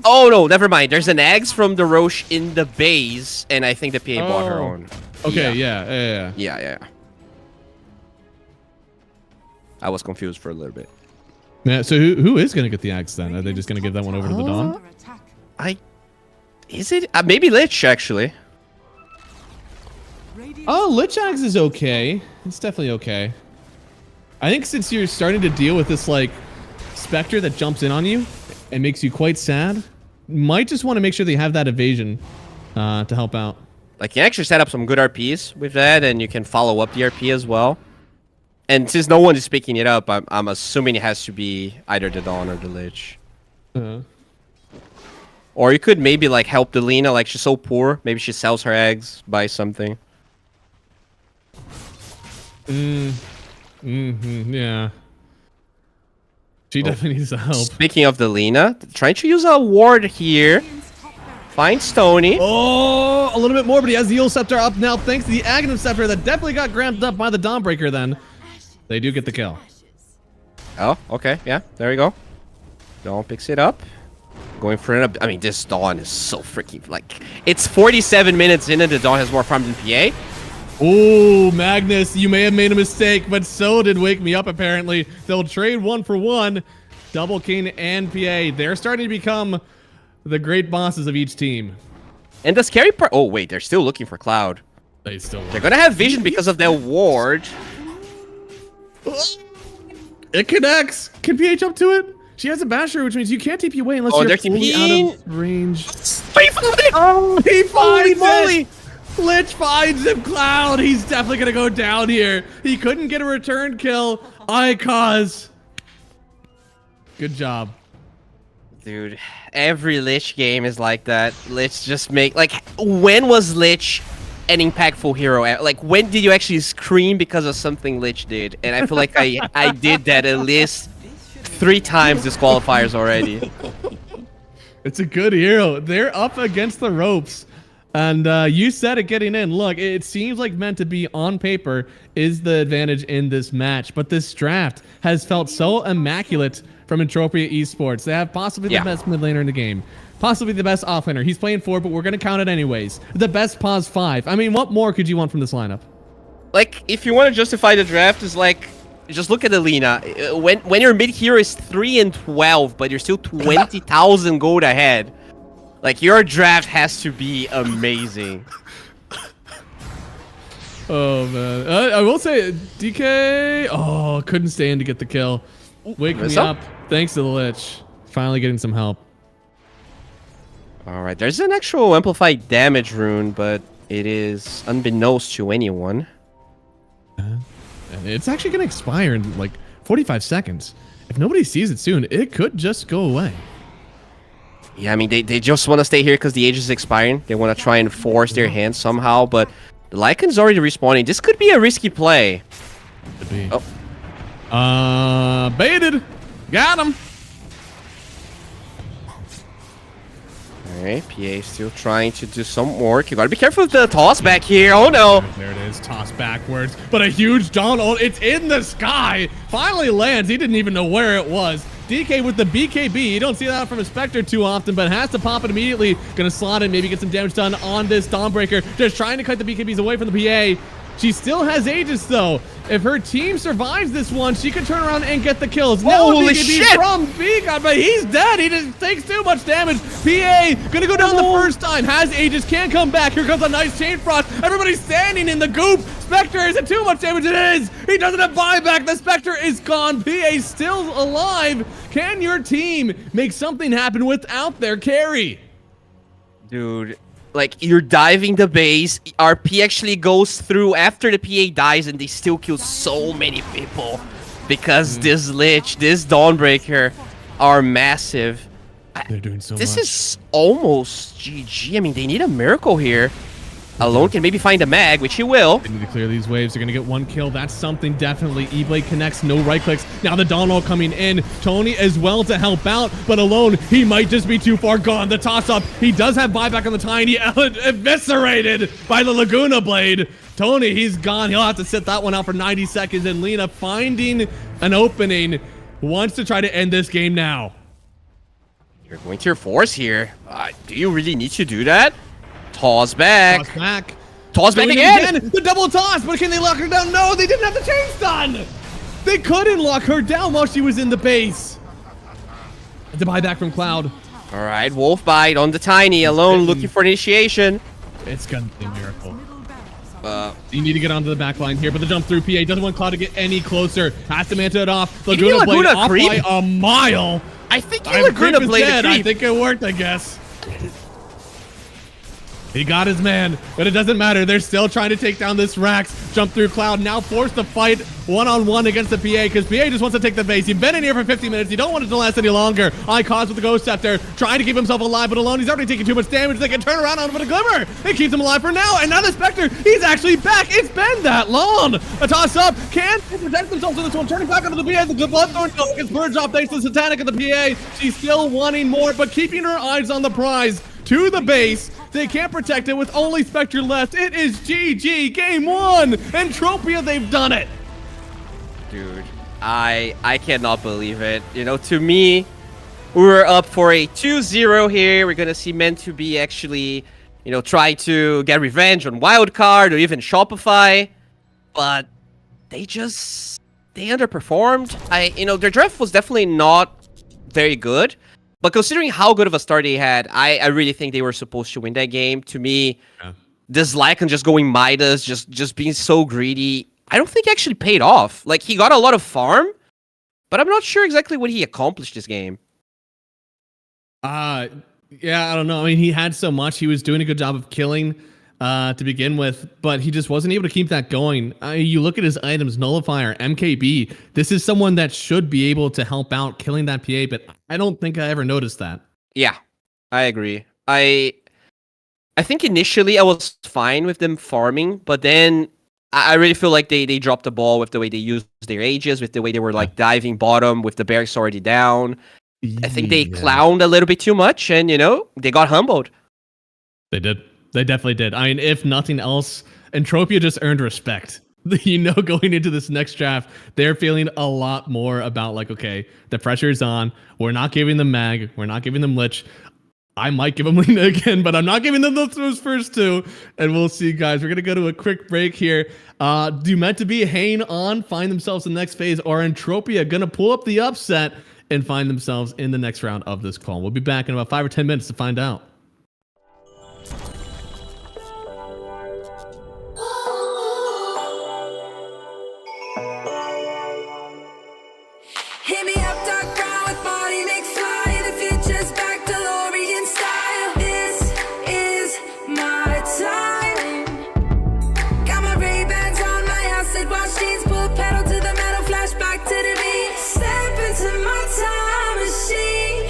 Oh, no, never mind. There's an eggs from the Roche in the base, and I think the PA bought her own. Okay, yeah. Yeah. I was confused for a little bit. Yeah, so who is going to get the axe then? Are they just going to give that one over to the Dawn? Under attack. Is it? Maybe Lich, actually. Radiant Oh, Lich Axe is okay. It's definitely okay. I think since you're starting to deal with this, like, Spectre that jumps in on you and makes you quite sad, might just want to make sure they have that evasion to help out. Like, you can actually set up some good RPs with that, and you can follow up the RP as well. And since no one is picking it up, I'm assuming it has to be either the Dawn or the Lich. Or you could maybe, like, help the Lina, like, she's so poor. Maybe she sells her eggs, buys something. Yeah. She definitely needs the help. Speaking of the Lina, trying to use a ward here. Find Stony. Oh, a little bit more, but he has the Eel Scepter up now thanks to the Aghanim Scepter that definitely got grabbed up by the Dawnbreaker then. They do get the kill. Oh, okay. Yeah, there we go. Dawn picks it up. Going for it. I mean, this Dawn is so freaking, like, it's 47 minutes in and the Dawn has more farm than PA. Oh, Magnus, you may have made a mistake, but so did Wake Me Up, apparently. They'll trade 1-for-1. Double King and PA. They're starting to become the great bosses of each team. And the scary part... Oh, wait. They're still looking for Cloud. They still They're going to have vision because of their ward. It connects. Can PA jump to it? She has a basher, which means you can't TP away unless you're they're fully TPing. out of range. Oh, He finds moly. it! Lich finds him, Cloud. He's definitely gonna go down here. He couldn't get a return kill. Icause. Good job. Dude, every Lich game is like that. Lich just make... Like, when was Lich an impactful hero? Like, when did you actually scream because of something Lich did? And I feel like I did that at least 3 times this qualifiers already. It's a good hero. They're up against the ropes. And you said it getting in. Look, it seems like Meant to Be on paper is the advantage in this match. But this draft has felt so immaculate from Entropia Esports. They have possibly the best mid laner in the game. Possibly the best offlaner. He's playing 4, but we're going to count it anyways. The best pause 5. I mean, what more could you want from this lineup? Like, if you want to justify the draft, is like... Just look at the Lina. When your mid hero is 3-12, but you're still 20,000 gold ahead. Like, your draft has to be amazing. Oh, man. I will say, DK... Oh, couldn't stay in to get the kill. Wake me up. Thanks to the Lich. Finally getting some help. Alright, there's an actual amplified damage rune, but it is unbeknownst to anyone. It's actually going to expire in, like, 45 seconds. If nobody sees it soon, it could just go away. Yeah, I mean, they just want to stay here because the age is expiring. They want to try and force their hand somehow, but the Lycan's already respawning. This could be a risky play. Could be. Oh. Baited. Got him. Alright, PA still trying to do some work. You gotta be careful with the toss back here. Oh no. There it is. Toss backwards. But a huge Dawn ult. It's in the sky. Finally lands. He didn't even know where it was. DK with the BKB. You don't see that from a Spectre too often, but has to pop it immediately. Gonna slot it, maybe get some damage done on this Dawnbreaker. Just trying to cut the BKBs away from the PA. She still has Aegis though. If her team survives this one, she could turn around and get the kills. Now Holy BKB shit! from Beacon, but he's dead. He just takes too much damage. PA gonna go down the first time. Has Aegis, can't come back. Here comes a nice chain frost. Everybody's standing in the goop. Spectre, is it too much damage? It is. He doesn't have buyback. The Spectre is gone. PA still alive. Can your team make something happen without their carry? Dude, like, you're diving the base, RP actually goes through after the PA dies, and they still kill so many people because this Lich, this Dawnbreaker are massive. They're doing so This much. is almost GG. I mean, they need a miracle here. Alone can maybe find a mag, which he will. They need to clear these waves. They're going to get one kill. That's something definitely. E-Blade connects, no right clicks. Now the Dawn Wall coming in. Tony as well to help out, but alone, he might just be too far gone. The toss up, he does have buyback on the Tiny. Eviscerated by the Laguna Blade. Tony, he's gone. He'll have to sit that one out for 90 seconds. And Lena finding an opening, wants to try to end this game now. You're going to your force here. Do you really need to do that? Toss back. Toss back. Toss back Doing it again. The double toss, but can they lock her down? No, they didn't have the chains done. They couldn't lock her down while she was in the base. The buyback from Cloud. All right, Wolf Bite on the Tiny. Alone looking for initiation. It's gonna be a miracle. You need to get onto the back line here, but the jump through PA doesn't want Cloud to get any closer. Has to manta it off. Did he Laguna Blade Laguna off creep? by a mile. I think he I'm Laguna creep is Blade dead. a I creep. think it worked, I guess. He got his man, but it doesn't matter. They're still trying to take down this Rax. Jump through Cloud, now forced to fight one-on-one against the PA, because PA just wants to take the base. You've been in here for 50 minutes. You don't want it to last any longer. Cause with the Ghost Scepter, trying to keep himself alive, but alone, he's already taking too much damage. They can turn around on him with a Glimmer. It keeps him alive for now, and now the Spectre, he's actually back. It's been that long. A toss up, can protect themselves to this one, turning back onto the PA. The Bloodthorn gets purged off thanks to the Satanic of the PA. She's still wanting more, but keeping her eyes on the prize. To the base. They can't protect it with only Spectre left. It is GG, game one. Entropia, they've done it. Dude, I cannot believe it. You know, to me, we're up for a 2-0 here. We're gonna see Meant to Be actually, you know, try to get revenge on Wildcard or even Shopify, but they underperformed. You know, their draft was definitely not very good. But considering how good of a start they had, I really think they were supposed to win that game. To me, this Lycan just going Midas, just being so greedy, I don't think actually paid off. Like, he got a lot of farm, but I'm not sure exactly what he accomplished this game. Yeah, I don't know. I mean, he had so much. He was doing a good job of killing to begin with, but he just wasn't able to keep that going. You look at his items, Nullifier, MKB. This is someone that should be able to help out killing that PA, but I don't think I ever noticed that. Yeah, I agree. I think initially I was fine with them farming, but then I really feel like they dropped the ball with the way they used their ages, with the way they were like diving bottom with the barracks already down. I think they clowned a little bit too much, and you know, they got humbled. They did. They definitely did. I mean, if nothing else, Entropia just earned respect. You know, going into this next draft, they're feeling a lot more about like, okay, the pressure's on. We're not giving them Mag. We're not giving them Lich. I might give them Lena again, but I'm not giving them those first two. And we'll see, guys. We're going to go to a quick break here. Do Meant to Be hang on, find themselves in the next phase, or Entropia going to pull up the upset and find themselves in the next round of this call? We'll be back in about 5 or 10 minutes to find out. Hit me up, dark brown with body mix fly. The future's back, DeLorean style. This is my time. Got my Ray-Bans on, my acid wash jeans. Pull pedal to the metal, flashback to the beat. Step into my time machine.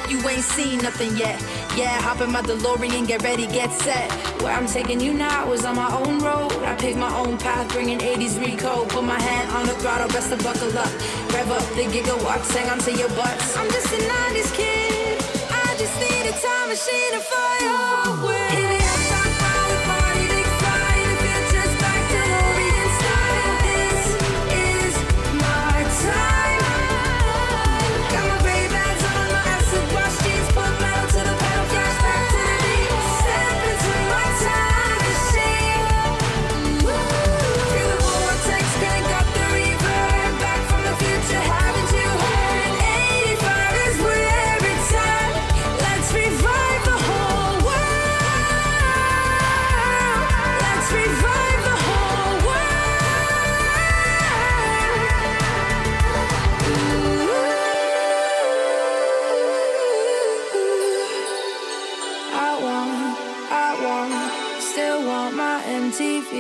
You ain't seen nothing yet. Yeah, hop in my DeLorean, get ready, get set. Where I'm taking you now is on my own road. I pick my own path, bringing 80s recode. Put my hand on the throttle, best to buckle up. Rev up the gigawatts, hang on to your butts. I'm just a 90s kid. I just need a time machine to fly away. Hit it up, top power, party, big fly. The future's back to Orient style. This is my time. Got my Ray-Bans on, my acid wash jeans, put metal to the pedal, flash back to the beat. Step into my time machine. Through the vortex, crank up the reverb. Back from the future, haven't you heard? 85 is where it's at. Let's revive the whole world. Let's revive the whole world. Still want my MTV.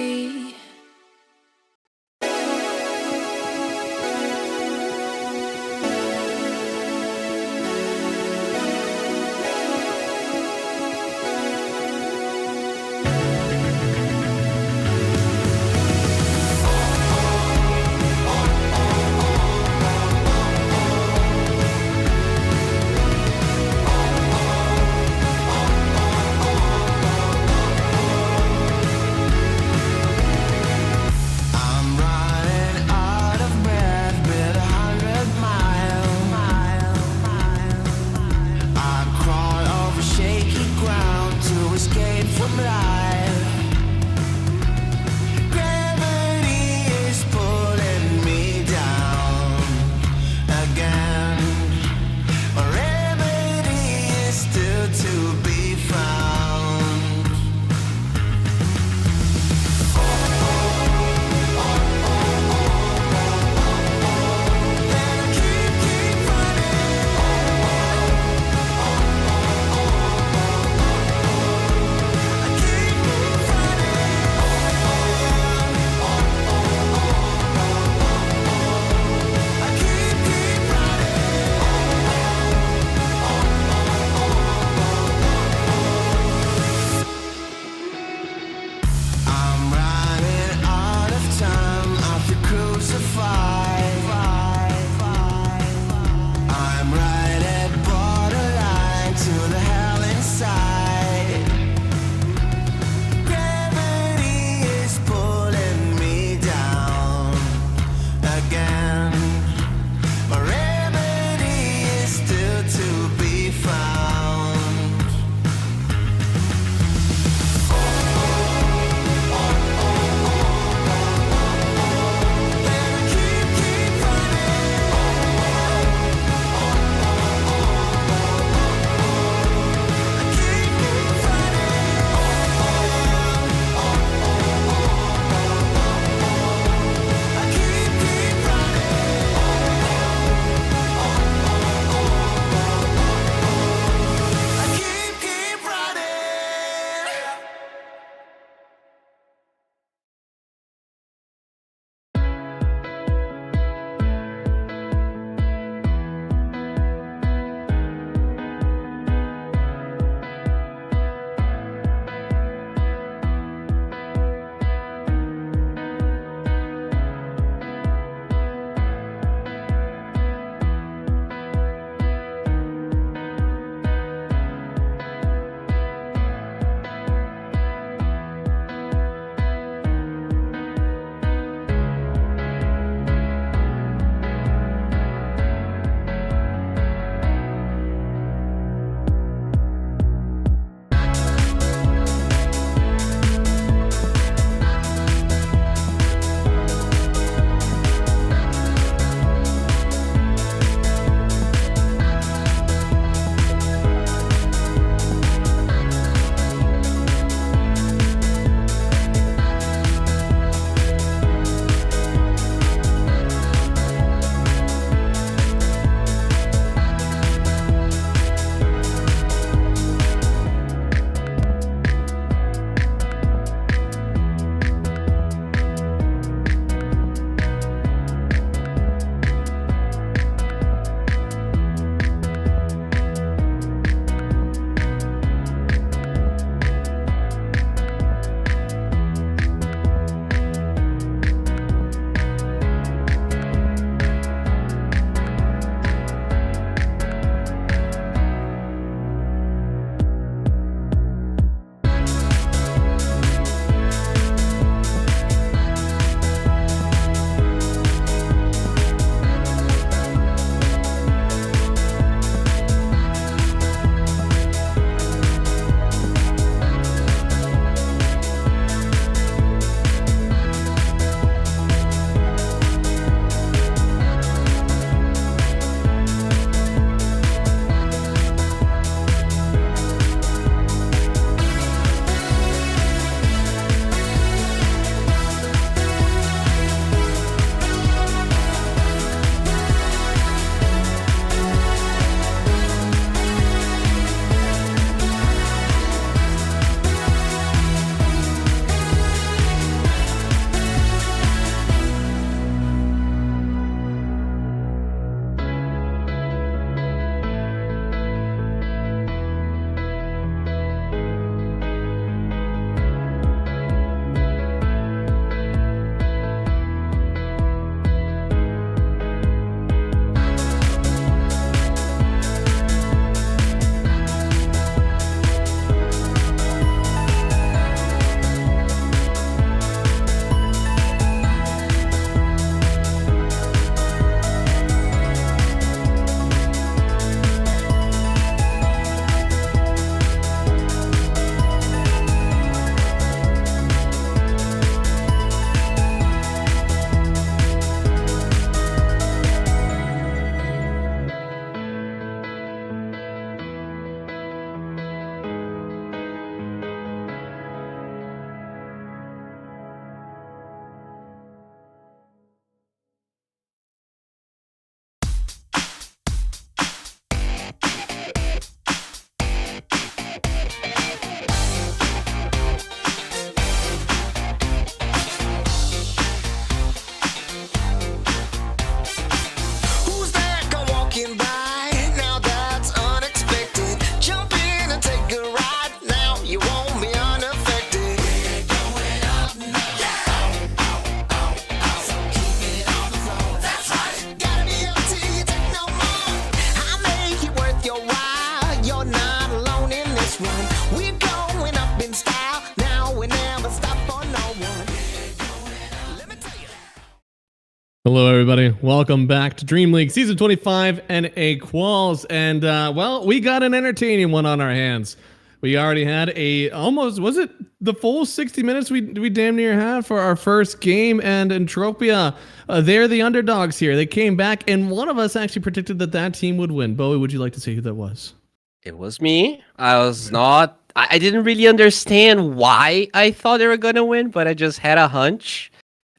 Hello, everybody. Welcome back to Dream League Season 25 NA Quals. And, well, we got an entertaining one on our hands. We already had was it the full 60 minutes we damn near had for our first game? And Entropia, they're the underdogs here. They came back, and one of us actually predicted that team would win. Bowie, would you like to say who that was? It was me. I didn't really understand why I thought they were going to win, but I just had a hunch.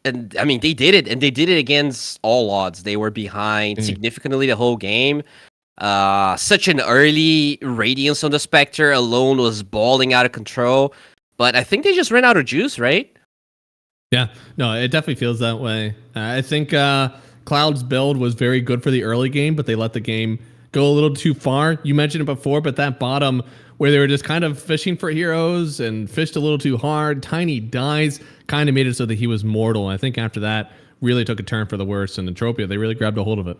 And I mean, they did it, and they did it against all odds. They were behind significantly the whole game. Such an early Radiance on the Spectre alone was balling out of control. But I think they just ran out of juice, right? Yeah, no, it definitely feels that way. I think Cloud's build was very good for the early game, but they let the game go a little too far. You mentioned it before, but that bottom where they were just kind of fishing for heroes and fished a little too hard, Tiny dies, kind of made it so that he was mortal. And I think after that, really took a turn for the worse. And Entropia, they really grabbed a hold of it.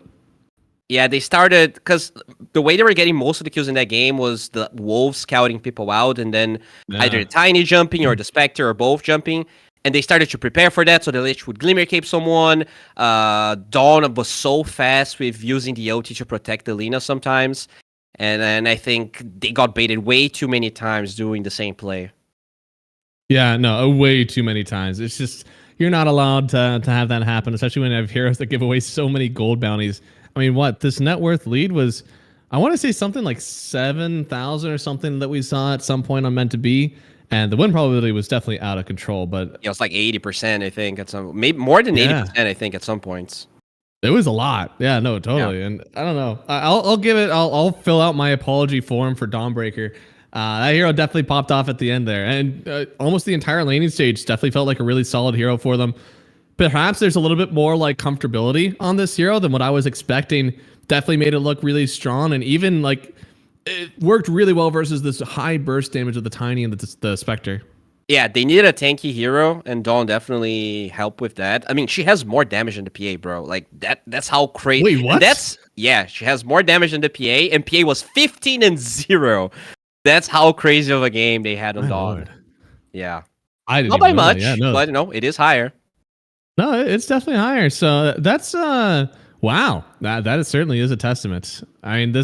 Yeah, they started, because the way they were getting most of the kills in that game was the Wolves scouting people out, and then either the Tiny jumping or the Spectre or both jumping. And they started to prepare for that, so the Lich would Glimmer Cape someone. Dawn was so fast with using the OT to protect the Lina sometimes. And then I think they got baited way too many times doing the same play. Yeah, no, way too many times. It's just, you're not allowed to have that happen, especially when you have heroes that give away so many gold bounties. I mean, this net worth lead was, I want to say something like 7,000 or something that we saw at some point on Meant to Be. And the win probability was definitely out of control, but it was like 80%, I think, at some, maybe more than 80%, I think, at some points. It was a lot. Yeah, no, totally. Yeah. And I don't know. I'll fill out my apology form for Dawnbreaker. That hero definitely popped off at the end there. And almost the entire laning stage definitely felt like a really solid hero for them. Perhaps there's a little bit more like comfortability on this hero than what I was expecting. Definitely made it look really strong. And even like it worked really well versus this high burst damage of the Tiny and the Spectre. Yeah, they needed a tanky hero, and Dawn definitely helped with that. I mean, she has more damage than the PA, bro. Like, that's how crazy. Wait, what? Yeah, she has more damage than the PA, and PA was 15-0. That's how crazy of a game they had on Dawn. Lord. Yeah. I didn't Not by even know much, that. Yeah, no. but, it is higher. No, it's definitely higher. So that's, wow. That certainly is a testament. I mean,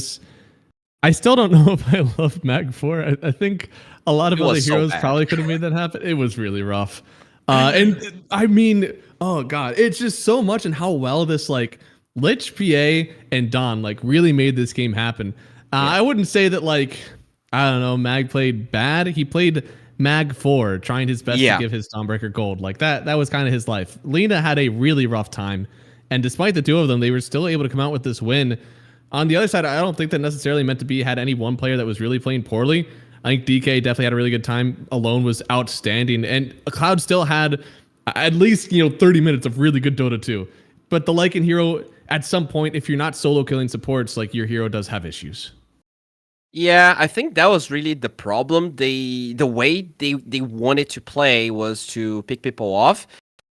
I still don't know if I love Mag 4. I think a lot of other heroes probably could have made that happen. It was really rough. And I mean, oh god, it's just so much and how well this like Lich, PA, and Dawn like really made this game happen. I wouldn't say that like, I don't know, Mag played bad. He played Mag 4, trying his best to give his Dawnbreaker gold. Like that was kind of his life. Lina had a really rough time. And despite the two of them, they were still able to come out with this win. On the other side, I don't think that necessarily Meant to Be had any one player that was really playing poorly. I think DK definitely had a really good time. Alone was outstanding. And Cloud still had at least, 30 minutes of really good Dota 2. But the Lycan hero, at some point, if you're not solo killing supports, like your hero does have issues. Yeah, I think that was really the problem. The way they wanted to play was to pick people off.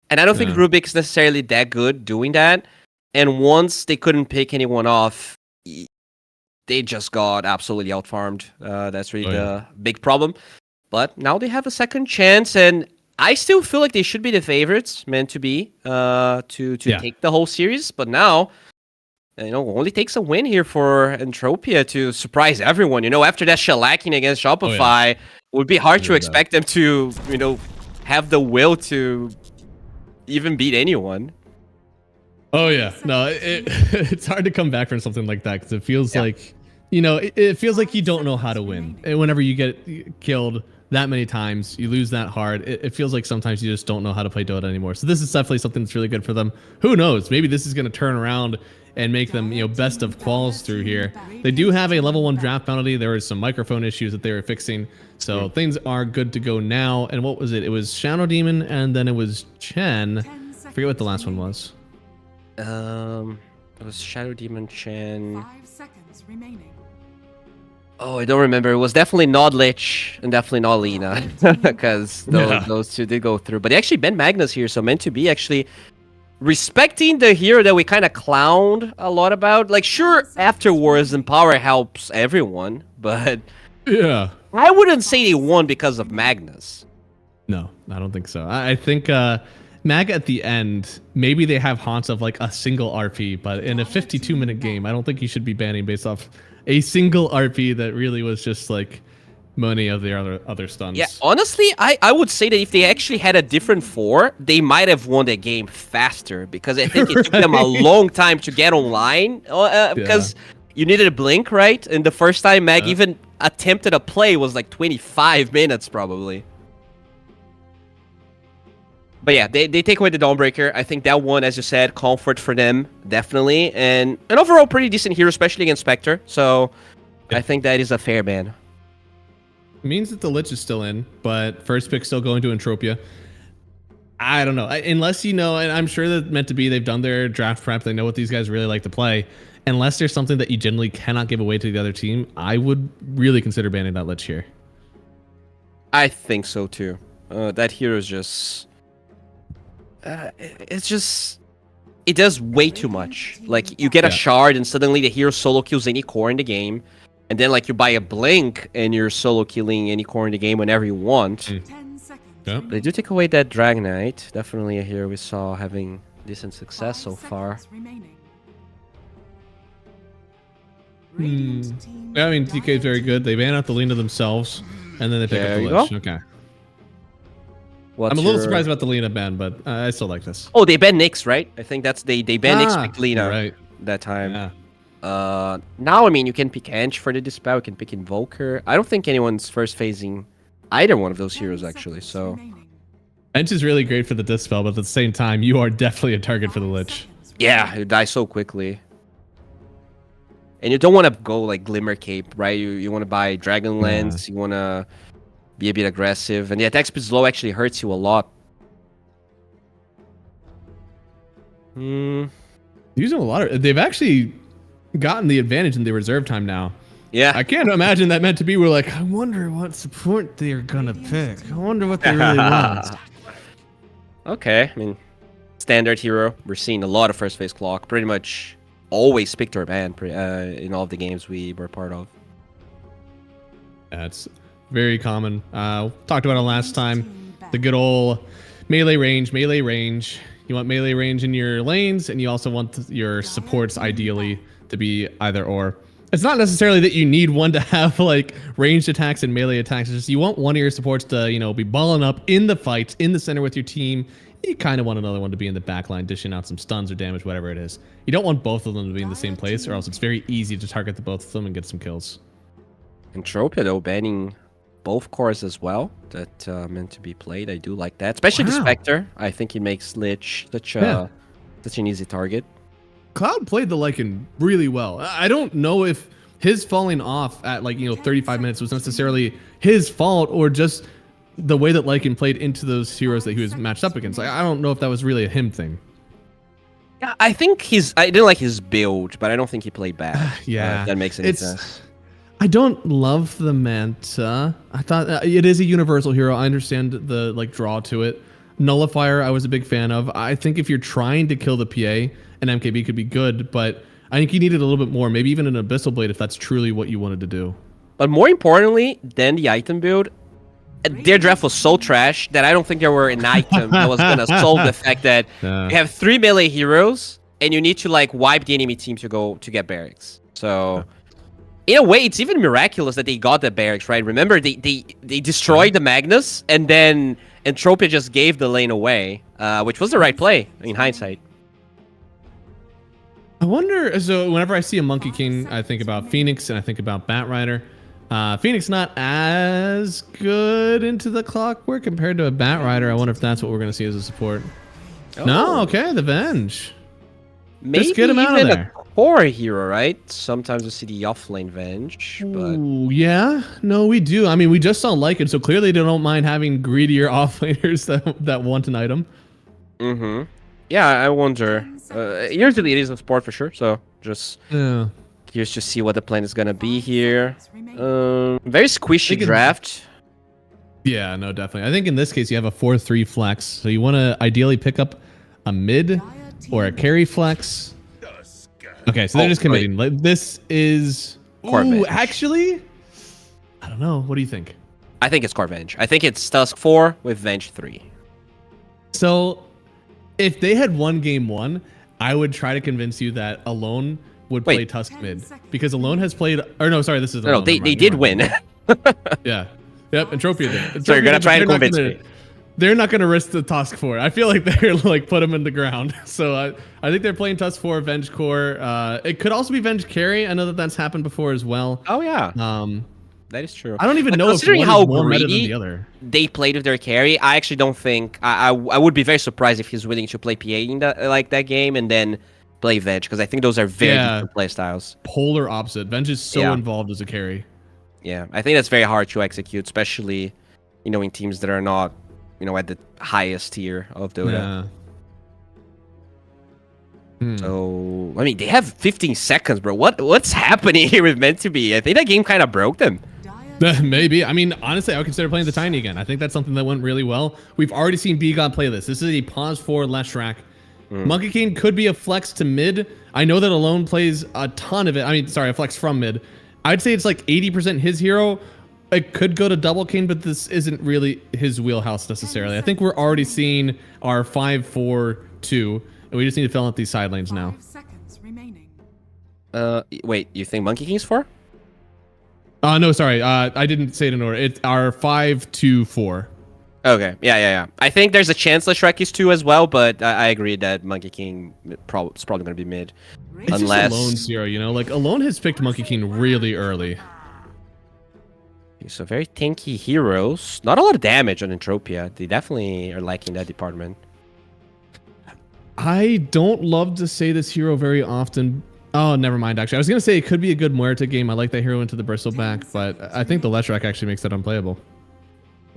And I don't think Rubik's necessarily that good doing that. And once they couldn't pick anyone off, they just got absolutely outfarmed. That's really the big problem. But now they have a second chance, and I still feel like they should be the favorites, Meant to Be, to take the whole series. But now, only takes a win here for Entropia to surprise everyone. After that shellacking against Shopify, it would be hard to expect them to, have the will to even beat anyone. Oh yeah, no, it's hard to come back from something like that because it feels like, it feels like you don't know how to win. And whenever you get killed that many times, you lose that hard. It feels like sometimes you just don't know how to play Dota anymore. So this is definitely something that's really good for them. Who knows? Maybe this is going to turn around and make them, best of quals through here. They do have a level 1 draft penalty. There was some microphone issues that they were fixing. So things are good to go now. And what was it? It was Shadow Demon and then it was Chen. I forget what the last one was. It was Shadow Demon Chen. 5 seconds remaining. Oh, I don't remember. It was definitely not Lich and definitely not Lina because those two did go through. But they actually banned Magnus here, so Meant to Be actually respecting the hero that we kind of clowned a lot about. Like, sure, afterwards, Empower helps everyone, but yeah, I wouldn't say they won because of Magnus. No, I don't think so. I think Mag at the end, maybe they have haunts of like a single RP, but in a 52-minute game, I don't think you should be banning based off a single RP that really was just like money of the other stuns. Yeah, honestly, I would say that if they actually had a different 4, they might have won the game faster because I think it took them a long time to get online because you needed a blink, right? And the first time Mag even attempted a play was like 25 minutes probably. But yeah, they take away the Dawnbreaker. I think that one, as you said, comfort for them, definitely. And an overall pretty decent hero, especially against Spectre. So I think that is a fair ban. Means that the Lich is still in, but first pick still going to Entropia. I don't know. Unless you know, and I'm sure that meant to be, they've done their draft prep. They know what these guys really like to play. Unless there's something that you generally cannot give away to the other team, I would really consider banning that Lich here. I think so too. That hero is just... it's just... It does way too much. Like, you get a shard and suddenly the hero solo kills any core in the game. And then, like, you buy a blink and you're solo killing any core in the game whenever you want. 10 seconds. Yep. They do take away that Drag Knight. Definitely a hero we saw having decent success so far. Yeah, I mean, TK is very good. They ban out the Lina themselves, and then they pick There up you the Lich. go. Okay. What's I'm a little your- surprised about the Lina ban, but I still like this. Oh, they banned Nyx, right? I think that's... They banned Nyx, picked Lina Right. that time. Yeah. Now, I mean, you can pick Ange for the Dispel, you can pick Invoker. I don't think anyone's first phasing either one of those heroes, actually, so... Ench is really great for the Dispel, but at the same time, you are definitely a target for the Lich. Yeah, it dies so quickly. And you don't want to go, like, Glimmer Cape, right? You want to buy Dragon Lance, you want to be a bit aggressive. And the attack speed low actually hurts you a lot. Using a lot of... They've actually gotten the advantage in the reserve time now. Yeah. I can't imagine that meant to be. We're like, I wonder what support they're gonna pick. I wonder what they really want. Okay, I mean, standard hero. We're seeing a lot of first phase clock. Pretty much always picked or banned in all of the games we were part of. That's very common. Talked about it last time. The good old melee range. You want melee range in your lanes, and you also want your supports ideally to be either or. It's not necessarily that you need one to have like ranged attacks and melee attacks. It's just you want one of your supports to, you know, be balling up in the fights, in the center with your team. You kind of want another one to be in the back line, dishing out some stuns or damage, whatever it is. You don't want both of them to be in the same place, or else it's very easy to target the both of them and get some kills. Entropia, though, banning both cores as well that meant to be played. I do like that, especially the Spectre. I think it makes Lich such an easy target. Cloud played the Lycan really well. I don't know if his falling off at 35 minutes was necessarily his fault or just the way that Lycan played into those heroes that he was matched up against. I don't know if that was really a him thing. Yeah, I think I didn't like his build, but I don't think he played bad. Yeah, if that makes any sense. I don't love the Manta. I thought it is a universal hero. I understand the draw to it. Nullifier, I was a big fan of. I think if you're trying to kill the PA, an MKB could be good, but I think you needed a little bit more, maybe even an Abyssal Blade if that's truly what you wanted to do. But more importantly than the item build, their draft was so trash that I don't think there were an item that was going to solve the fact that you have 3 melee heroes and you need to wipe the enemy team to get barracks. So in a way, it's even miraculous that they got the barracks, right? Remember, they destroyed the Magnus and then Entropia just gave the lane away, which was the right play in hindsight. I wonder, so whenever I see a Monkey King, I think about Phoenix and I think about Batrider. Phoenix not as good into the clockwork compared to a Batrider. I wonder if that's what we're going to see as a support. Oh. No, okay, the Venge. Maybe just get him out of even there. a core hero, right? Sometimes we see the offlane Venge, but... Ooh, yeah, no, we do. I mean, we just don't like it, so clearly they don't mind having greedier offlaners that want an item. Mm-hmm. Yeah, I wonder. Usually it is a support for sure, so just... Yeah. Here's to see what the plan is gonna be here. Very squishy draft. Yeah, no, definitely. I think in this case you have a 4-3 flex, so you want to ideally pick up a mid or a carry flex. Okay, so they're just committing. This is Core Venge. Actually, I don't know. What do you think? I think it's Core Venge. I think it's Tusk 4 with Venge 3. So if they had won game 1, I would try to convince you that Alone would play Wait. Tusk mid because Alone has played. Or no, sorry, this is No, Alone. they Never mind, did never win. mind. Yeah. Yep. Entropia did. So you're gonna try and They're not convince gonna- me. They're not going to risk the Tusk 4. I feel like they're like put him in the ground. So I think they're playing Tusk 4, Venge Core. It could also be Venge Carry. I know that that's happened before as well. Oh yeah, that is true. I don't even But know if considering one how is more meta than greedy the other. they played with their carry, I actually don't think I would be very surprised if he's willing to play PA in that game and then play Venge because I think those are very different play styles. Polar opposite. Venge is so involved as a carry. Yeah, I think that's very hard to execute, especially in teams that are not at the highest tier of Dota. Yeah. So I mean, they have 15 seconds, bro. What's happening here with Meant to Be? I think that game kind of broke them. Maybe. I mean, honestly, I would consider playing the Tiny again. I think that's something that went really well. We've already seen Begon play this. This is a pause forward Leshrac. Monkey King could be a flex to mid. I know that Alone plays a ton of it. I mean, sorry, a flex from mid. I'd say it's like 80% his hero. It could go to Double King, but this isn't really his wheelhouse necessarily. I think we're already seeing our 5-4-2, and we just need to fill out these side lanes now. 5 seconds remaining. Wait, you think Monkey King's 4? No, sorry. I didn't say it in order. It's our 5-2-4. Okay, yeah. I think there's a chance Leshrac is 2 as well, but I agree that Monkey King is probably going to be mid. It's Unless just Alone zero, like Alone has picked Monkey King really early. So very tanky heroes. Not a lot of damage on Entropia. They definitely are lacking that department. I don't love to say this hero very often. Oh, never mind, actually. I was going to say it could be a good Muerta game. I like that hero into the Bristleback, but I think the Leshrac actually makes that unplayable.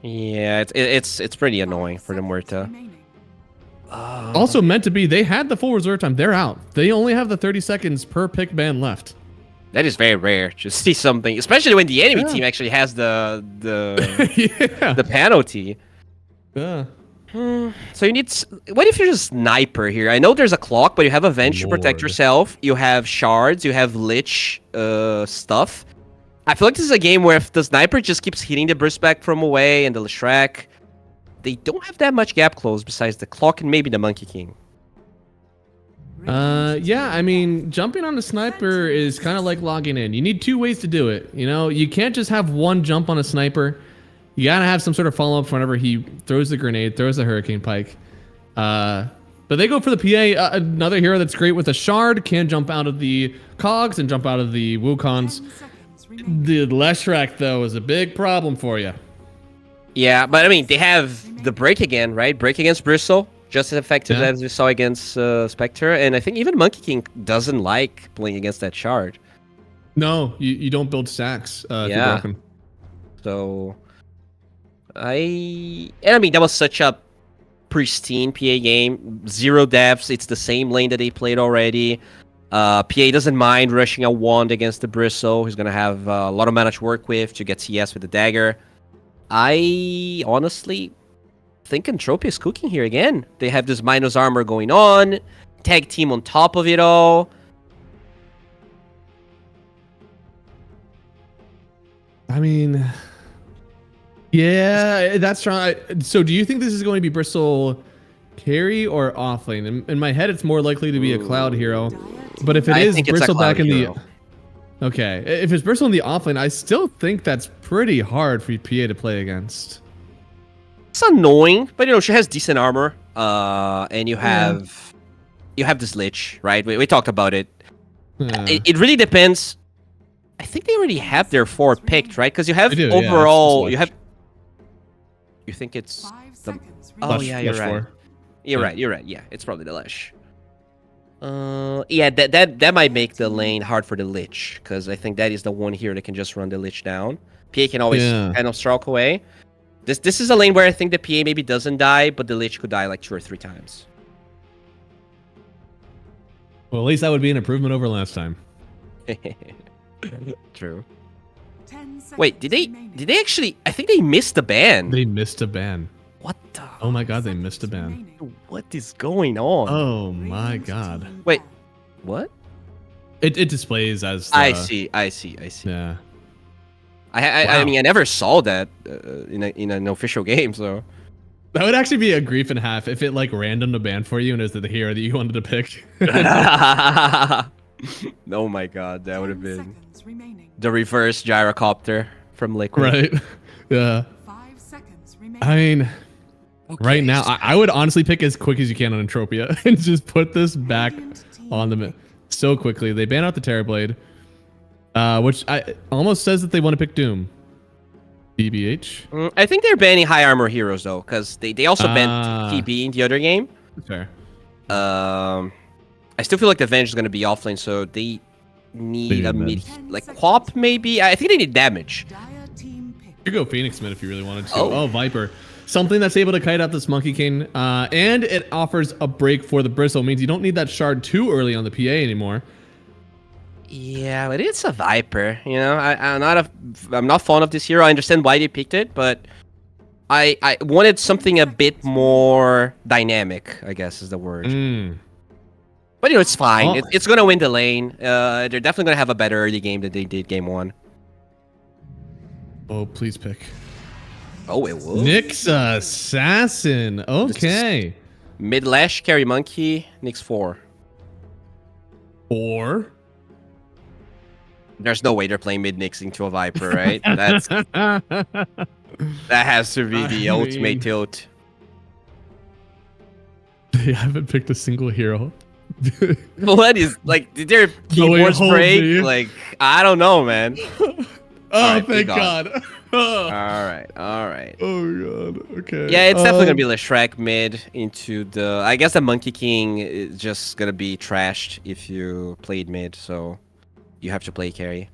Yeah, it's pretty annoying for the Muerta. Remaining. Also, Meant to Be, they had the full reserve time. They're out. They only have the 30 seconds per pick ban left. That is very rare to see something, especially when the enemy team actually has the Yeah. the penalty. Yeah. So you need. What if you're a sniper here? I know there's a clock, but you have a Venge to protect Lord. yourself. You have shards. You have Lich stuff. I feel like this is a game where if the sniper just keeps hitting the Bristback from away and the Leshrac, they don't have that much gap close besides the clock and maybe the Monkey King. Yeah, I mean, jumping on a sniper is kind of like logging in. You need 2 ways to do it. You can't just have one jump on a sniper. You gotta have some sort of follow-up whenever he throws the grenade, throws the Hurricane Pike. But they go for the PA, another hero that's great with a shard, can jump out of the cogs and jump out of the Wukons. 10 seconds remaining. The Leshrac, though, is a big problem for you. Yeah, but I mean, they have the break again, right? Break against Bristle, just as effective Yeah. as we saw against Spectre. And I think even Monkey King doesn't like playing against that shard. No, you don't build stacks if you're Yeah. broken. So, I mean, that was such a pristine PA game. 0 deaths. It's the same lane that they played already. PA doesn't mind rushing a wand against the Bristle. He's going to have a lot of mana to work with to get CS with the dagger. I honestly think Entropia is cooking here again. They have this minus armor going on. Tag team on top of it all. I mean, yeah, that's right. So do you think this is going to be Bristle carry or offlane? In my head, it's more likely to be a Cloud hero. But if it I is think it's a Bristle Cloud back in hero. the... Okay, if it's Bristle in the offlane, I still think that's pretty hard for PA to play against. It's annoying, but she has decent armor. And you have this Lich, right? We talked about it. Yeah. It really depends. I think they already have their 4 picked, right? Because you have They do, yeah, overall, it's you Lich. have. You think it's 5 the. seconds Oh remaining. yeah, Lesh you're right. 4. You're Yeah. right. Yeah, it's probably the Lesh. Yeah, that might make the lane hard for the Lich, because I think that is the one here that can just run the Lich down. PA can always Yeah. kind of stroke away. This is a lane where I think the PA maybe doesn't die, but the Lich could die like 2 or 3 times. Well, at least that would be an improvement over last time. True. 10 seconds Wait, did remaining. they actually? I think they missed the ban. They missed a ban. What the? Oh my god, they Seconds missed a ban. remaining. What is going on? Oh my Radiant god. team Wait. ban. What? It displays as the, I see. Yeah. I Wow. mean, I never saw that in an official game, so That would actually be a grief and a half if it like random to ban for you and it was the hero that you wanted to pick. Oh my god, that would have 10 been seconds remaining. the reverse gyrocopter from Liquid. Right. Yeah. 5 seconds remaining. I mean, right now, I would honestly pick as quick as you can on Entropia and just put this back on them so quickly. They ban out the Terrorblade, which almost says that they want to pick Doom. BBH. I think they're banning high armor heroes though, because they also banned TB in the other game. Fair. I still feel like the Venge is going to be offlane, so they need a mid, 10 like seconds. Quap maybe. I think they need damage. Dire team pick. You could go Phoenix Mid if you really wanted to. Oh. Oh, Viper. Something that's able to kite out this Monkey King, and it offers a break for the Bristle. Means you don't need that shard too early on the PA anymore. Yeah, but it's a Viper. You know, I'm not fond of this hero. I understand why they picked it, but I wanted something a bit more dynamic, I guess is the word. But you know, it's fine. Oh. It's gonna win the lane. They're definitely gonna have a better early game than they did game 1. Oh, please pick. Oh, it will. Nyx Assassin. Okay. Mid Lash, carry Monkey, Nyx 4. Or There's no way they're playing mid Nyx into a Viper, right? That has to be the I ultimate mean- tilt. they haven't picked a single hero. What is like? Did their way keyboards home, break? dude. Like I don't know, man. Oh, Alright, thank be gone. God. All right, all right. Oh God. Okay. Yeah, it's definitely gonna be Leshrac mid into the. I guess the Monkey King is just gonna be trashed if you played mid, so you have to play carry.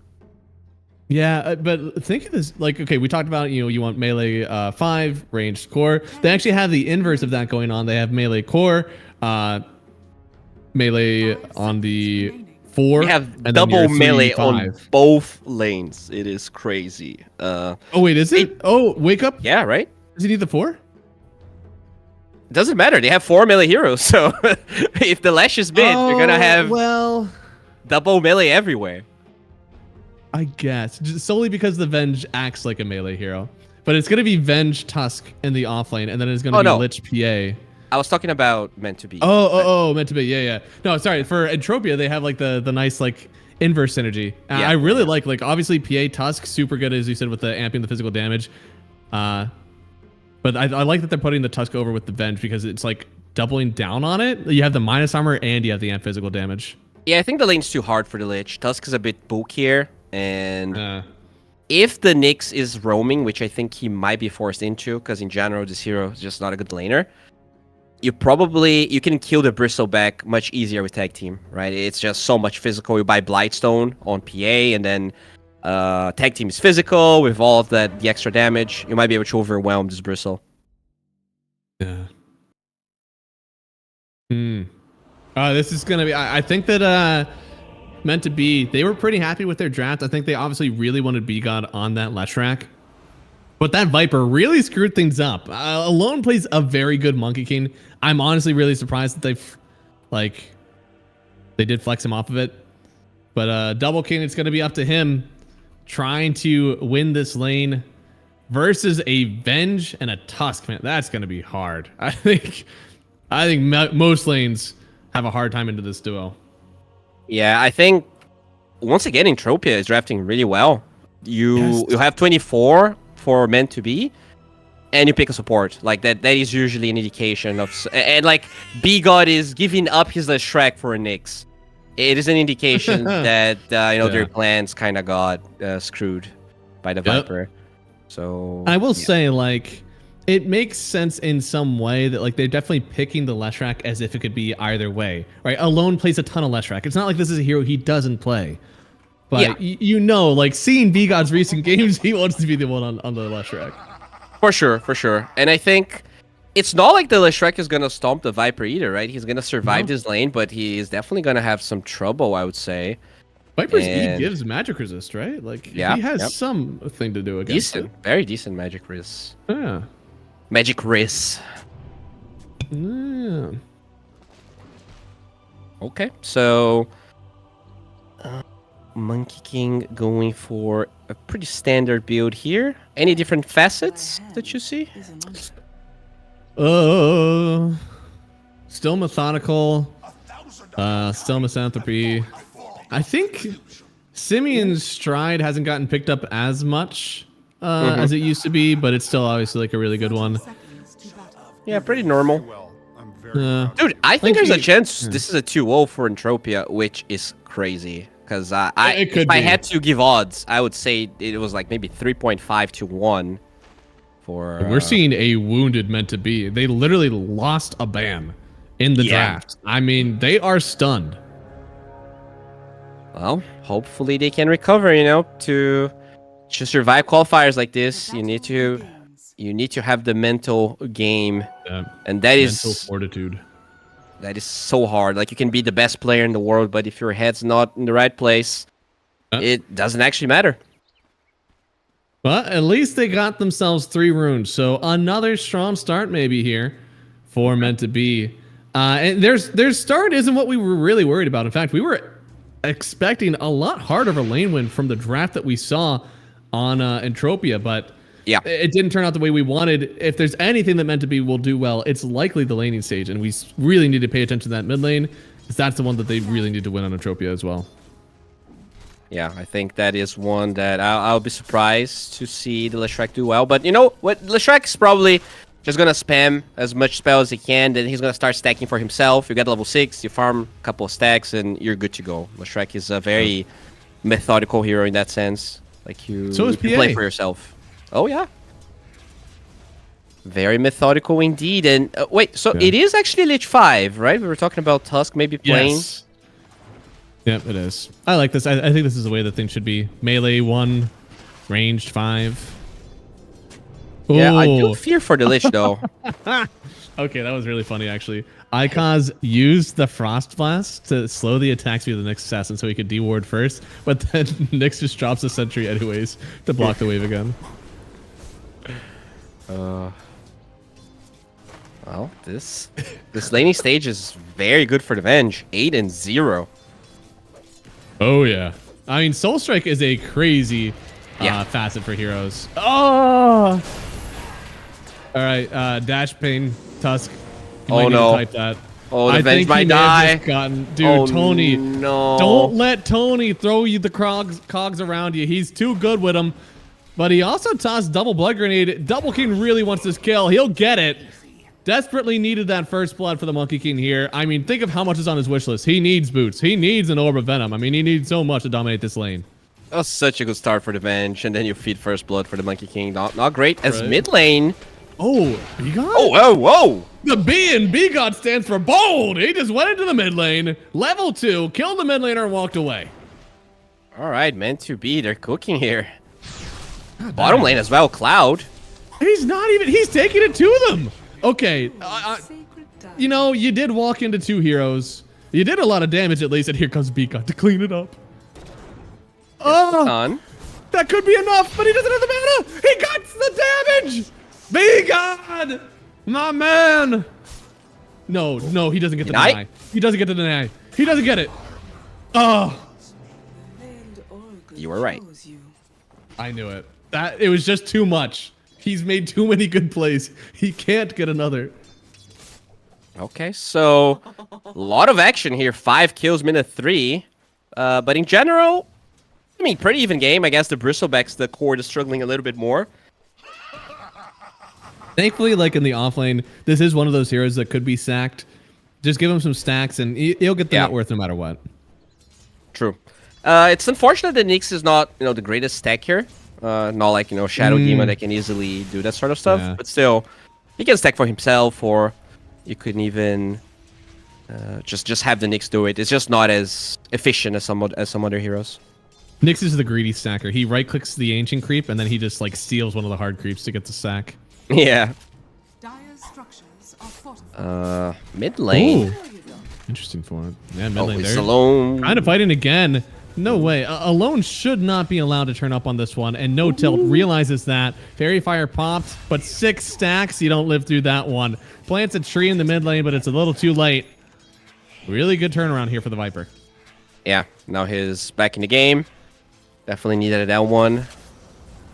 Yeah, but think of this. Like, okay, we talked about you want melee 5, ranged core. They actually have the inverse of that going on. They have melee core, melee 5 on the seconds remaining. 4. We have and then double your melee 3, on 5. both lanes. It is crazy. Oh wait, is it? Oh, wake up. Yeah, right. Does he need the 4? It doesn't matter. They have 4 melee heroes, so if the Lash is mid, you're gonna have well. double melee everywhere. I guess just solely because the Venge acts like a melee hero, but it's gonna be Venge Tusk in the offlane, and then it's gonna Oh, be no. Lich PA. I was talking about meant to be. Oh, meant to be. Yeah. No, sorry. For Entropia, they have like the nice like inverse synergy. Yeah. I really like obviously PA Tusk, super good as you said with the amping the physical damage. But I like that they're putting the Tusk over with the Venge because it's like doubling down on it. You have the minus armor and you have the amp physical damage. Yeah, I think the lane's too hard for the Lich. Tusk is a bit bulkier, and Uh, if the Nyx is roaming, which I think he might be forced into, because in general this hero is just not a good laner, you can kill the Bristleback much easier with tag team, right? It's just so much physical. You buy Blightstone on PA, and then tag team is physical with all of the extra damage. You might be able to overwhelm this Bristle. yeah. This is gonna be. I think that meant to be. They were pretty happy with their draft. I think they obviously really wanted B-God on that Leshrac. But that Viper really screwed things up. Alone plays a very good Monkey King. I'm honestly really surprised that they did flex him off of it. But Double King, it's going to be up to him trying to win this lane versus a Venge and a Tusk. Man, that's going to be hard. I think most lanes have a hard time into this duo. Yeah, I think once again, Entropia is drafting really well. You have 24 for meant to be, and you pick a support like that. That is usually an indication of, and like B-God is giving up his Leshrac for a Nyx. It is an indication that their plans kind of got screwed by the Viper. So I will say, like, it makes sense in some way that, like, they're definitely picking the Leshrac as if it could be either way, right? Alone plays a ton of Leshrac. It's not like this is a hero he doesn't play. But, like, seeing B-God's recent games, he wants to be the one on the Leshrac. For sure. And I think it's not like the Leshrac is going to stomp the Viper either, right? He's going to survive this lane, but he is definitely going to have some trouble, I would say. Viper's And- E gives magic resist, right? Like, Yeah, he has yep. something to do against Decent. Very decent magic risk. it. Yeah. Magic risk. Yeah. Okay, so Monkey King going for a pretty standard build here. Any different facets that you see? Still methodical. Still misanthropy. I think Simeon's stride hasn't gotten picked up as much as it used to be, but it's still obviously like a really good one. Seconds to battle. Yeah, pretty normal. Well, I'm very Dude, I think there's a he- chance this is a 2-0 for Entropia, which is crazy. Because It could if I be. had to give odds, I would say it was like maybe 3.5 to 1 for... We're seeing a wounded meant to be. They literally lost a ban in the Yeah. draft. I mean, they are stunned. Well, hopefully they can recover, you know, to survive qualifiers like this. You need to have the mental game, and that Mental is fortitude. so hard. Like, you can be the best player in the world, but if your head's not in the right place, it doesn't actually matter. But at least they got themselves 3 runes. So another strong start maybe here for meant to be. And their start isn't what we were really worried about. In fact, we were expecting a lot harder of a lane win from the draft that we saw on Entropia, but Yeah. it didn't turn out the way we wanted. If there's anything that meant to be will do well, it's likely the laning stage, and we really need to pay attention to that mid lane, because that's the one that they really need to win on Entropia as well. Yeah, I think that is one that I'll be surprised to see the Leshrac do well. But you know what? Leshrac is probably just going to spam as much spell as he can. Then he's going to start stacking for himself. You get level 6, you farm a couple of stacks, and you're good to go. Leshrac is a very methodical hero in that sense. Like, you play PA. for yourself. Oh, yeah. Very methodical indeed. And wait, so it is actually Lich 5, right? We were talking about Tusk maybe playing. Yes. Yep, it is. I like this. I think this is the way that things should be. Melee 1, ranged 5. Yeah, I do Ooh. fear for the Lich, though. Okay, that was really funny, actually. Icos used the Frost Blast to slow the attack speed of the next assassin so he could deward first, but then Nyx just drops a sentry anyways to block the wave again. Well, this laning stage is very good for the Venge. 8-0. Oh, yeah. I mean, Soul Strike is a crazy facet for heroes. Oh! All right, Dash Pain, Tusk. You might Oh, need to no. Type that. Oh, the I Venge think might he may have die. just gotten... Dude, Oh, Tony. no. Don't let Tony throw you the cogs around you. He's too good with them. But he also tossed double blood grenade. Double King really wants this kill. He'll get it. Desperately needed that first blood for the Monkey King here. I mean, think of how much is on his wish list. He needs boots. He needs an Orb of Venom. I mean, he needs so much to dominate this lane. That was such a good start for the Venge, and then you feed first blood for the Monkey King. Not great as Right. mid lane. Oh, B God? Oh, whoa, whoa! The B in B God stands for bold. He just went into the mid lane, level 2, killed the mid laner, and walked away. All right, meant to be. They're cooking here. Bottom lane as well, Cloud. He's not even, he's taking it to them. Okay, Sacred dance. you know, you did walk into 2 heroes. You did a lot of damage at least, and here comes B God to clean it up. Oh, Done. that could be enough, but he doesn't have the mana. He got the damage. B God, my man. No, he doesn't get the Deny? deny. He doesn't get the deny. He doesn't get it. Oh. Veiled Oracle You were right. shows you. I knew it. That it was just too much. He's made too many good plays. He can't get another. Okay, so a lot of action here. 5 kills, minute 3. But in general, I mean, pretty even game. I guess the Bristlebacks, the core is struggling a little bit more. Thankfully, like in the offlane, this is one of those heroes that could be sacked. Just give him some stacks, and he'll get the net worth no matter what. True. It's unfortunate that Nyx is not, the greatest stack here. Not like, Shadow Demon that can easily do that sort of stuff. Yeah. But still, he can stack for himself, or you couldn't even just have the Nyx do it. It's just not as efficient as some other heroes. Nyx is the greedy stacker. He right-clicks the ancient creep, and then he just like steals one of the hard creeps to get the sack. Yeah. Dire's structures are fortified. Mid lane. Ooh. Interesting for it. Yeah, mid Oh, lane it's there. alone. Kind of fighting again. No way. Alone should not be allowed to turn up on this one, and No Tilt realizes that. Fairy Fire popped, but 6 stacks, you don't live through that one. Plants a tree in the mid lane, but it's a little too late. Really good turnaround here for the Viper. Yeah, now he's back in the game. Definitely needed that one.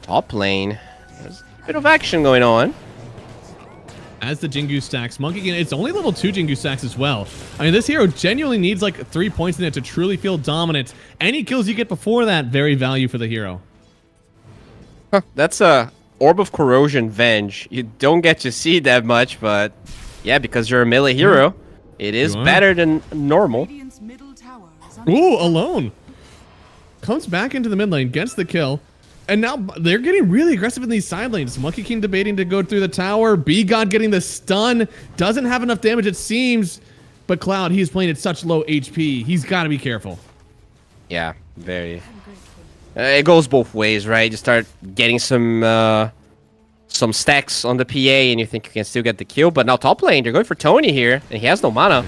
Top lane. There's a bit of action going on. as the Jingu stacks. Monkey King, it's only level 2 Jingu stacks as well. I mean, this hero genuinely needs like 3 points in it to truly feel dominant. Any kills you get before that, very value for the hero. Huh, that's a Orb of Corrosion Venge. You don't get to see that much, but yeah, because you're a melee hero, it is better than normal. Radiant's middle tower is under Ooh, alone. Comes back into the mid lane, gets the kill. And now they're getting really aggressive in these side lanes. Monkey King debating to go through the tower. B-God getting the stun. Doesn't have enough damage, it seems. But Cloud, he's playing at such low HP. He's got to be careful. Yeah, very. It goes both ways, right? You start getting some stacks on the PA, and you think you can still get the kill. But now top lane, they're going for Tony here, and he has no mana.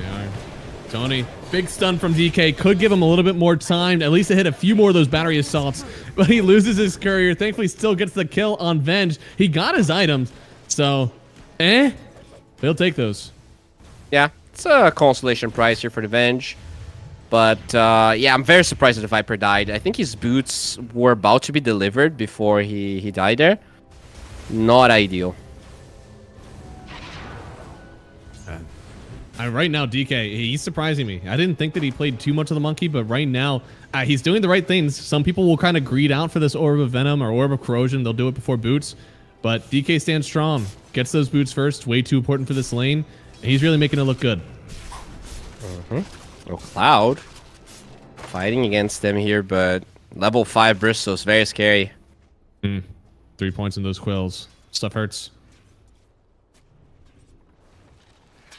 Tony, big stun from DK. Could give him a little bit more time, at least to hit a few more of those battery assaults. But he loses his courier. Thankfully, still gets the kill on Venge. He got his items. So, he'll take those. Yeah, it's a consolation prize here for the Venge. But, yeah, I'm very surprised that the Viper died. I think his boots were about to be delivered before he died there. Not ideal. Right now, DK, he's surprising me. I didn't think that he played too much of the monkey, but right now, he's doing the right things. Some people will kind of greed out for this Orb of Venom or Orb of Corrosion. They'll do it before boots. But DK stands strong. Gets those boots first. Way too important for this lane. And he's really making it look good. Oh, Cloud. Fighting against them here, but level 5 Bristol's very scary. 3 points in those quills. Stuff hurts.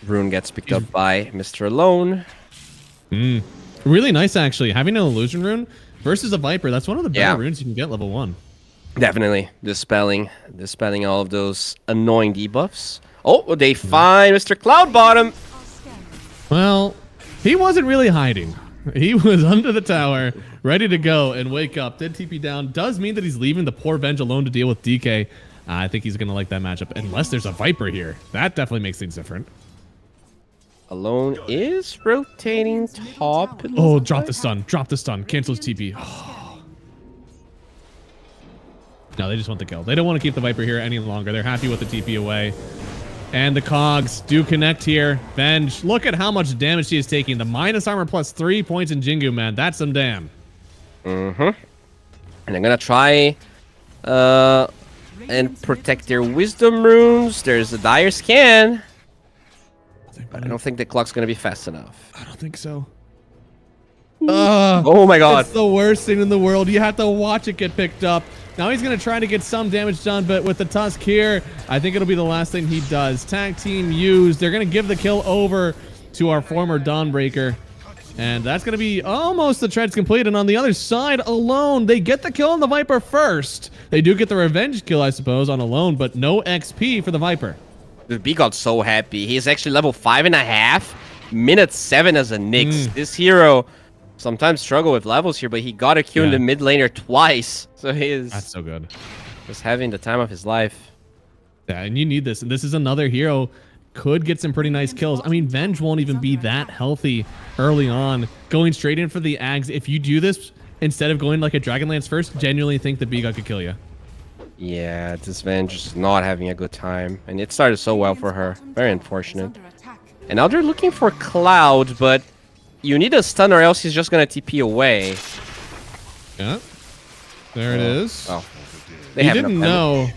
Rune gets picked up by Mr. Alone. Really nice, actually. Having an illusion rune versus a Viper, that's one of the better runes you can get level 1. Definitely. Dispelling all of those annoying debuffs. Oh, they find Mr. Cloudbottom. Well, he wasn't really hiding. He was under the tower, ready to go and wake up. Did TP down. Does mean that he's leaving the poor Venge alone to deal with DK. I think he's going to like that matchup, unless there's a Viper here. That definitely makes things different. Alone is rotating top. Oh, drop the stun. Drop the stun. Cancels TP. No, they just want the kill. They don't want to keep the Viper here any longer. They're happy with the TP away. And the cogs do connect here. Venge, look at how much damage she is taking. The minus armor plus 3 points in Jingu, man. That's some damn. And I'm going to try and protect their wisdom runes. There's a dire scan. But I don't think the clock's going to be fast enough. I don't think so. Oh my god. It's the worst thing in the world. You have to watch it get picked up. Now he's going to try to get some damage done, but with the Tusk here, I think it'll be the last thing he does. Tag team used. They're going to give the kill over to our former Dawnbreaker. And that's going to be almost the treads complete. And on the other side, Alone, they get the kill on the Viper first. They do get the revenge kill, I suppose, on Alone, but no XP for the Viper. The B got so happy. He's actually level 5.5. Minute 7 as a Nyx. This hero sometimes struggle with levels here, but he got a kill in the mid laner twice. So he is... That's so good. Just having the time of his life. Yeah, and you need this. And this is another hero. Could get some pretty nice kills. I mean, Venge won't even be that healthy early on. Going straight in for the Ags. If you do this, instead of going like a Dragonlance first, genuinely think that B-God could kill you. Yeah, this Venge is not having a good time. And it started so well for her. Very unfortunate. And now they're looking for Cloud, but you need a stun or else he's just going to TP away. Yeah. There it is. Oh. He didn't know.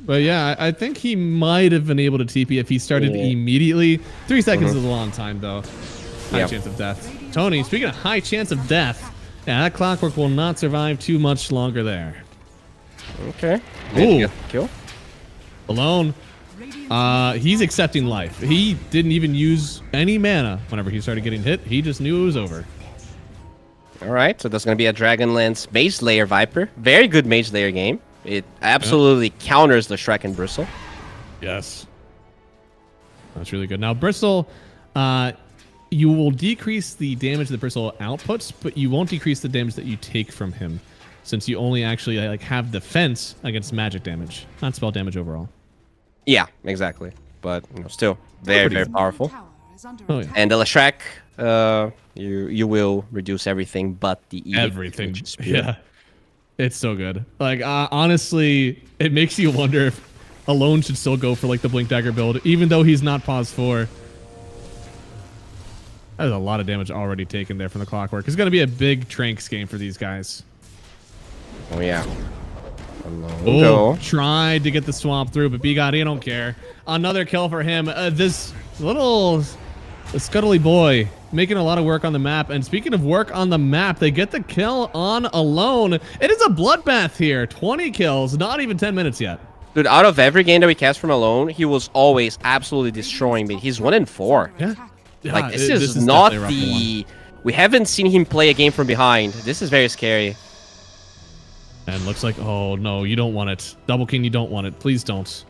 But yeah, I think he might have been able to TP if he started immediately. 3 seconds is a long time, though. High chance of death. Tony, speaking of high chance of death, yeah, that clockwork will not survive too much longer there. Okay. Ooh. Kill. Alone. He's accepting life. He didn't even use any mana whenever he started getting hit. He just knew it was over. All right, so that's going to be a Dragonlance Mage Layer Viper. Very good Mage Layer game. It absolutely counters the Shrek and Bristle. Yes. That's really good. Now, Bristle, you will decrease the damage that Bristle outputs, but you won't decrease the damage that you take from him, since you only actually like have defense against magic damage, not spell damage overall. Yeah, exactly. But still very, very powerful. Oh, yeah. And the Leshrac, you will reduce everything but the E. Everything. Yeah. It's so good. Like, honestly, it makes you wonder if Alone should still go for like the Blink Dagger build, even though he's not pause 4. That is a lot of damage already taken there from the Clockwork. It's going to be a big Tranks game for these guys. Oh, yeah. Oh, tried to get the swamp through, but Bigot, he don't care. Another kill for him. This little scuttly boy making a lot of work on the map. And speaking of work on the map, they get the kill on Alone. It is a bloodbath here. 20 kills, not even 10 minutes yet. Dude, out of every game that we cast from Alone, he was always absolutely destroying me. He's 1 in 4. Yeah. Like, this is not the... We haven't seen him play a game from behind. This is very scary. And looks like, oh no, you don't want it. Double King, you don't want it. Please don't.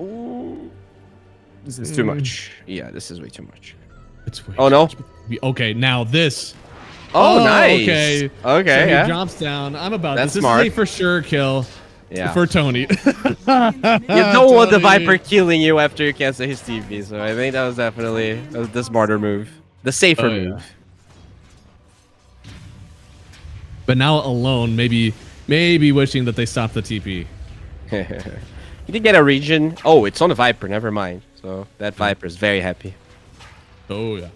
Ooh. This is too much. Yeah, this is way too much. It's way Oh, no. much. Okay, now this. Oh, nice. Okay. Okay, So yeah. he drops down. I'm about That's this. smart. This is a for sure kill for Tony. You don't want the Viper killing you after you cancel his TP, so I think that was definitely the smarter move. The safer move. But now Alone, maybe wishing that they stopped the TP. You did get a region. Oh, it's on the Viper. Never mind. So that Viper is very happy. Oh, yeah.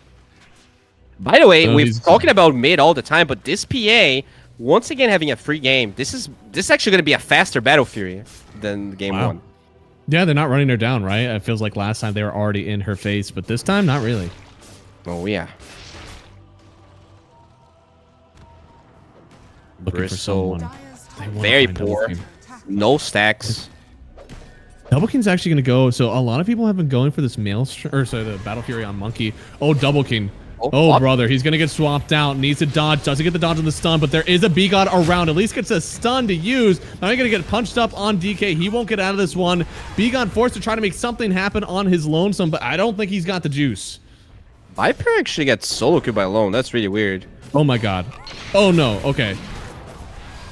By the way, Oh, we're he's- talking about mid all the time, but this PA, once again having a free game, this is actually going to be a faster Battle Fury than game 1. Yeah, they're not running her down, right? It feels like last time they were already in her face, but this time, not really. Oh, yeah. Looking Bristle. for someone. They wanna Very find Double poor. King. No stacks. Double King's actually going to go. So a lot of people have been going for this the Battle Fury on Monkey. Oh, Double King. Oh, fuck. brother. He's going to get swapped out. Needs to dodge. Doesn't get the dodge on the stun, but there is a B-God around. At least gets a stun to use. Now he's going to get punched up on DK. He won't get out of this one. B-God forced to try to make something happen on his lonesome, but I don't think he's got the juice. Viper actually gets solo killed by Alone. That's really weird. Oh, my God. Oh, no. Okay.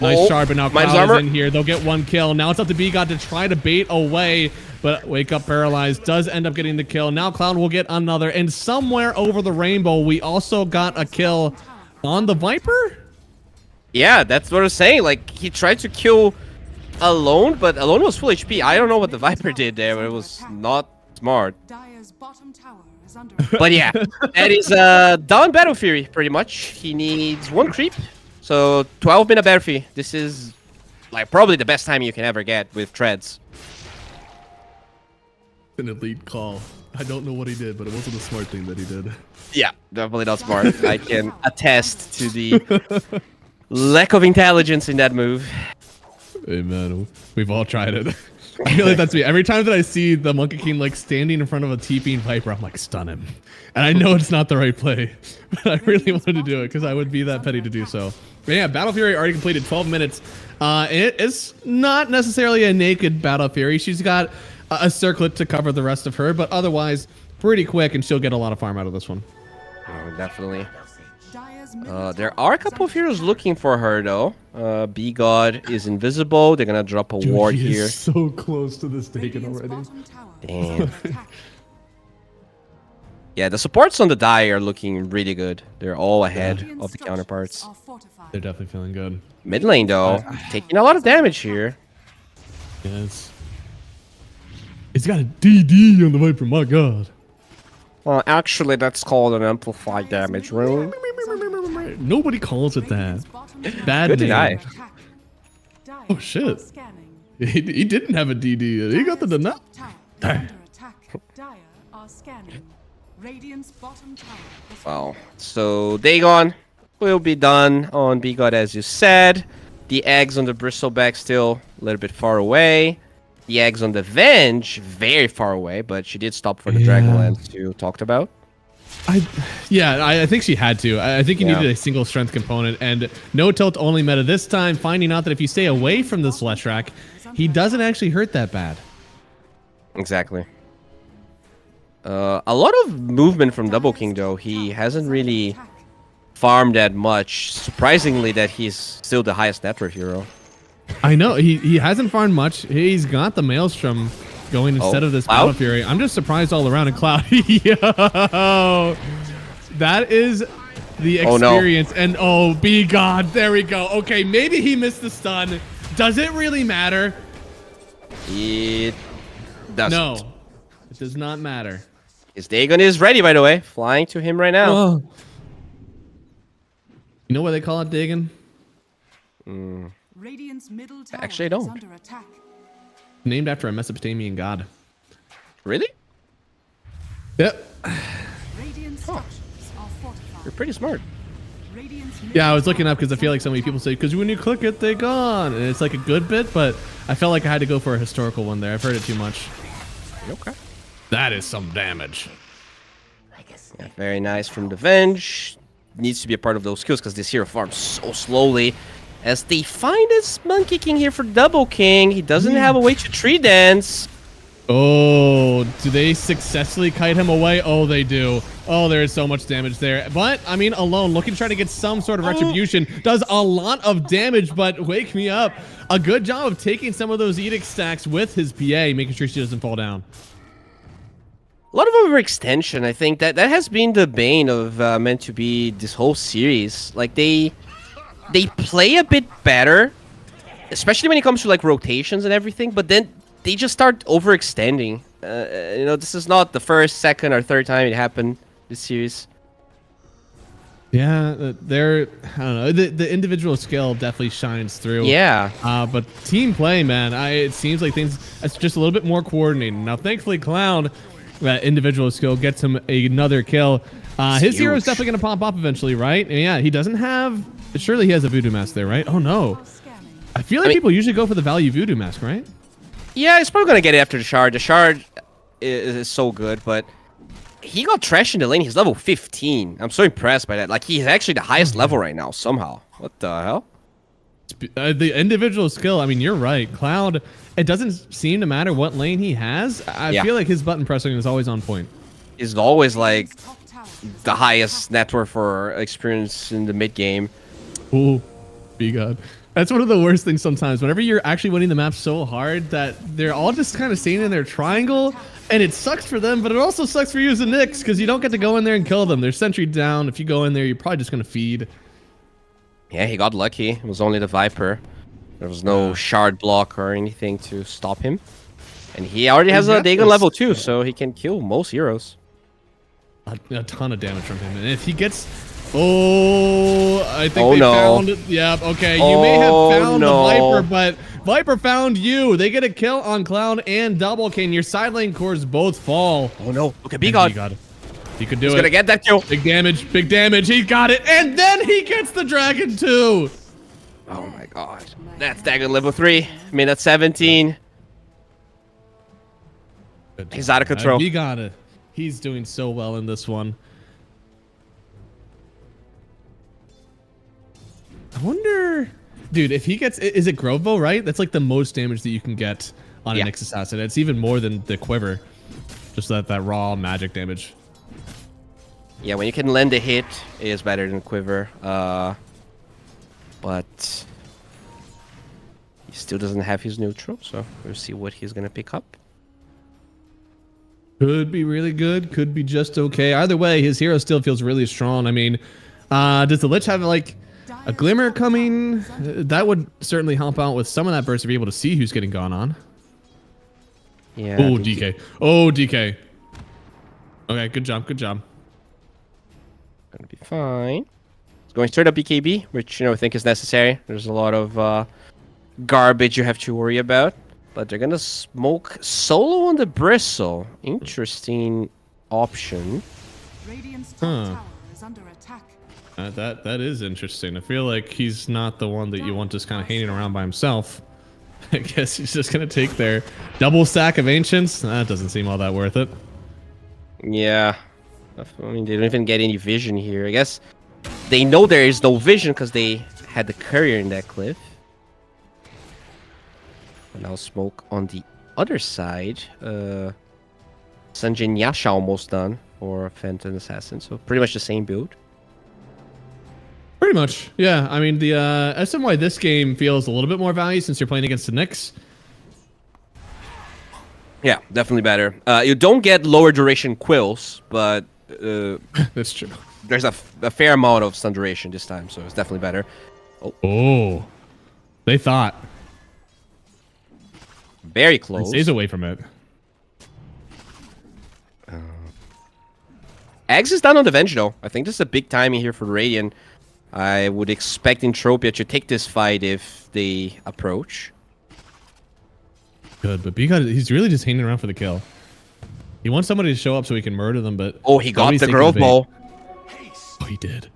Nice Oh, shard, but now minus Cloud is armor. in here. They'll get 1 kill. Now it's up to B-God to try to bait away, but Wake Up Paralyzed does end up getting the kill. Now Cloud will get another, and somewhere over the rainbow, we also got a kill on the Viper? Yeah, that's what I was saying. Like, he tried to kill Alone, but Alone was full HP. I don't know what the Viper did there, but it was not smart. Dire's bottom tower is under But yeah, that is down Battle Fury, pretty much. He needs 1 creep. So 12-minute Battle Fury. This is like probably the best time you can ever get with treads. An elite call. I don't know what he did, but it wasn't a smart thing that he did. Yeah, definitely not smart. I can attest to the lack of intelligence in that move. Hey man, we've all tried it. I feel like that's me. Every time that I see the Monkey King like standing in front of a TP and Viper, I'm like, stun him. And I know it's not the right play, but I really wanted to do it because I would be that petty to do so. But yeah, Battle Fury already completed 12 minutes. It is not necessarily a naked Battle Fury. She's got a circlet to cover the rest of her, but otherwise pretty quick, and she'll get a lot of farm out of this one. Oh, definitely. Dire's middle There are a couple of heroes looking for her though. B-God is invisible. They're gonna drop a ward he here. is so close to this taken Radiant's already. bottom tower is Damn. under attack. Yeah, the supports on the die are looking really good. They're all ahead Radiant of the structures counterparts. are fortified. They're definitely feeling good. Mid lane though, taking a lot of damage here. Yes. It's got a DD on the Viper, my god. Well, actually, that's called an amplified damage rune. Nobody calls it that. Radiant's bottom tower Bad Good name. deny. is under attack. Dire Oh, shit. are scanning. He didn't have a DD. He got the Dire's deny. top tower is under attack. Dire are scanning. Radiant's bottom tower is Well, so Dagon will be done on B-God as you said. The eggs on the Bristleback still a little bit far away. The eggs on the Venge very far away, but she did stop for the Yeah. Dragonlance you talked about. I think she had to. I think you Yeah. needed a single strength component, and no tilt only meta this time, finding out that if you stay away from this Leshrac, he doesn't actually hurt that bad. Exactly. A lot of movement from Double King though. He hasn't really farmed that much. Surprisingly that he's still the highest net worth hero. I know, he hasn't farmed much. He's got the Maelstrom going instead of this Cloud? Battle Fury. I'm just surprised all around in Cloud. Yo! That is the Oh, no. experience. And oh, be God, there we go. Okay, maybe he missed the stun. Does it really matter? It Doesn't. No, it does not matter. His Dagon is ready, by the way. Flying to him right now. Oh. You know why they call it Dagon? Radiant's middle tower Actually, I is don't. under attack. Named after a Mesopotamian god. Really? Yep. Radiant structures are fortified. You're pretty smart. Radiant's Yeah, I was looking up because I feel like so many people say, because when you click it, they're gone. And it's like a good bit, but I felt like I had to go for a historical one there. I've heard it too much. Okay. That is some damage. Yeah, very nice from the Venge. Needs to be a part of those kills because this hero farms so slowly. As they find this Monkey King here for Double King. He doesn't have a way to tree dance. Oh, do they successfully kite him away? Oh, they do. Oh, there is so much damage there. But, I mean, alone, looking to try to get some sort of retribution. Does a lot of damage, but wake me up. A good job of taking some of those Edict stacks with his PA, making sure she doesn't fall down. A lot of overextension. I think that has been the bane of meant to be this whole series. Like they play a bit better, especially when it comes to like rotations and everything. But then they just start overextending. You know, this is not the first, second, or third time it happened this series. Yeah, I don't know. The individual skill definitely shines through. Yeah. But team play, man, it seems like it's just a little bit more coordinated. Now, thankfully, Clown, that individual skill gets him another kill. His hero is huge. definitely going to pop up eventually, right? And yeah, he doesn't have... Surely he has a Voodoo Mask there, right? Oh, no. scanning. I feel like people usually go for the value Voodoo Mask, right? Yeah, he's probably gonna get it after the shard. The shard is so good, but he got trashed in the lane. He's level 15. I'm so impressed by that. Like, he's actually the highest level right now, somehow. What the hell? The individual skill, I mean, you're right. Cloud, it doesn't seem to matter what lane he has. I Yeah. feel like his button pressing is always on point. He's always, like, Top tower the highest net worth for experience in the mid game. Ooh, be God. That's one of the worst things sometimes. Whenever you're actually winning the map so hard that they're all just kind of staying in their triangle, and it sucks for them, but it also sucks for you as a Nyx because you don't get to go in there and kill them. They're sentry down. If you go in there, you're probably just going to feed. Yeah, he got lucky. It was only the Viper. There was no shard block or anything to stop him. And he already has a Dagon level 2, so he can kill most heroes. A ton of damage from him. And if he gets... Oh, I think Oh, they no. found it. Yep, okay. You may have Oh, found no. the Viper, but Viper found you. They get a kill on Cloud and Double King. Your side lane cores both fall. Oh no. Okay, And B-God. He got it. He could do He's it. gonna get that kill. Big damage, big damage. He got it. And then he gets the dragon too. Oh my god. That's Dagon level 3. Minute 17. He's out of control. He got it. He's doing so well in this one. I wonder, dude, if he gets, is it Grovo, right? That's like the most damage that you can get on Yeah. an Nyx assassin. It's even more than the Quiver. Just that raw magic damage. Yeah, when you can lend a hit, it is better than Quiver. But he still doesn't have his neutral, so we'll see what he's gonna pick up. Could be really good. Could be just okay. Either way, his hero still feels really strong. I mean, does the Lich have like a glimmer coming? That would certainly help out with some of that burst if you're able to see who's getting gone on. Yeah. Oh, DK. Oh, DK. Okay, good job. Good job. Gonna be fine. It's going straight up BKB, which I think is necessary. There's a lot of garbage you have to worry about, but they're gonna smoke solo on the Bristle. Interesting option. Radiant's top Huh. tower is under attack. That is interesting. I feel like he's not the one that you want just kind of hanging around by himself. I guess he's just gonna take their double stack of ancients. That doesn't seem all that worth it. Yeah. I mean, they don't even get any vision here. I guess they know there is no vision because they had the courier in that cliff. And now smoke on the other side. Sanjin Yasha almost done for Phantom Assassin. So pretty much the same build. Pretty much, yeah. I mean, the SMY this game feels a little bit more value since you're playing against the Nyx. Yeah, definitely better. You don't get lower duration quills, but That's true. there's a fair amount of stun duration this time, so it's definitely better. Oh, they thought. Very He close. stays away from it. Axe is down on the Venge though. I think this is a big timing here for Radiant. I would expect Entropia to take this fight if they approach. Good, but he's really just hanging around for the kill. He wants somebody to show up so he can murder them, but Oh, he got nobody's the taking Grove bait. Bow. Oh, he did.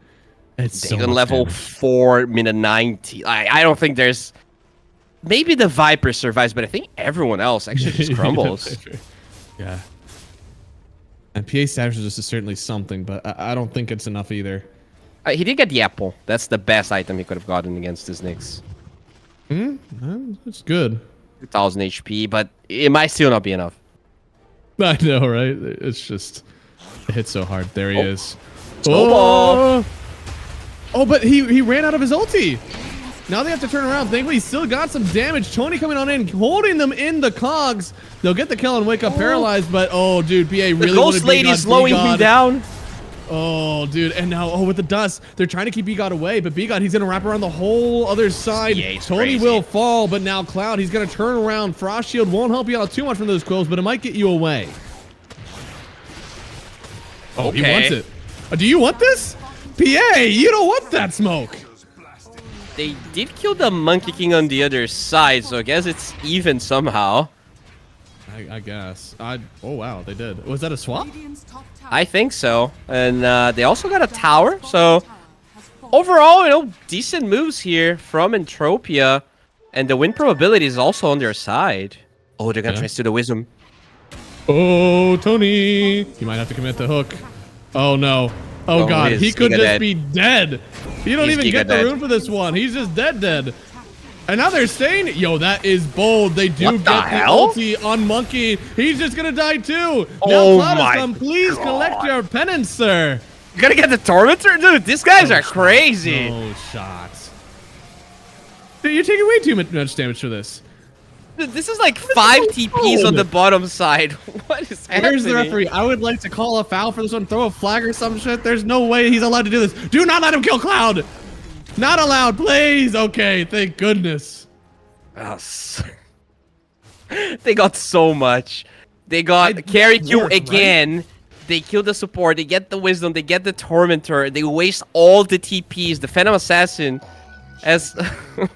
It's so Dagon much level damage. 4, minute 90. I don't think there's... Maybe the Viper survives, but I think everyone else actually just crumbles. Yeah. And PA status is certainly something, but I don't think it's enough either. He did get the apple. That's the best item he could have gotten against his Nyx. That's good. 2000 HP, but it might still not be enough. I know, right? It's just... It hits so hard. There he is. Snowball. Oh, but he ran out of his ulti. Now they have to turn around. Thankfully, he's still got some damage. Tony coming on in, holding them in the cogs. They'll get the kill and wake up paralyzed, but oh, dude, PA really The Ghost Lady slowing him down. Oh, dude, and now, with the dust, they're trying to keep Bigot away, but Bigot, he's gonna wrap around the whole other side. Yeah, he's Tony crazy. will fall, but now Cloud, he's gonna turn around. Frost Shield won't help you out too much from those quills, but it might get you away. Oh, he Okay. wants it. Do you want this? PA, you don't want that smoke. They did kill the Monkey King on the other side, so I guess it's even somehow. I guess. Oh, wow, they did. Was that a swap? Radiant's top tower I think so. And they also got a tower, so overall, you know, decent moves here from Entropia. And the win probability is also on their side. Oh, they're gonna try to steal the Wisdom. Oh, Tony. He might have to commit the hook. Oh, no. Oh, God. he's He could Giga just dead. be dead. You don't He's even Giga get the dead. rune for this one. He's just dead. And now they're staying. Yo, that is bold. They do What the get the hell? ulti on Monkey. He's just going to die, too. Oh now, my Cloudus, please collect God. your penance, sir. You gonna get the Tormentor? Dude, these guys are crazy. No shots. Dude, you're taking way too much damage for this. Dude, this is like 5 TPs on the bottom side. What is And here's the happening? referee. I would like to call a foul for this one. Throw a flag or some shit. There's no way he's allowed to do this. Do not let him kill Cloud. Not allowed, please. Okay, thank goodness. Oh, they got so much. They got carry Q work, again. They kill the support. They get the Wisdom. They get the Tormentor. They waste all the TPs. The Phantom Assassin. As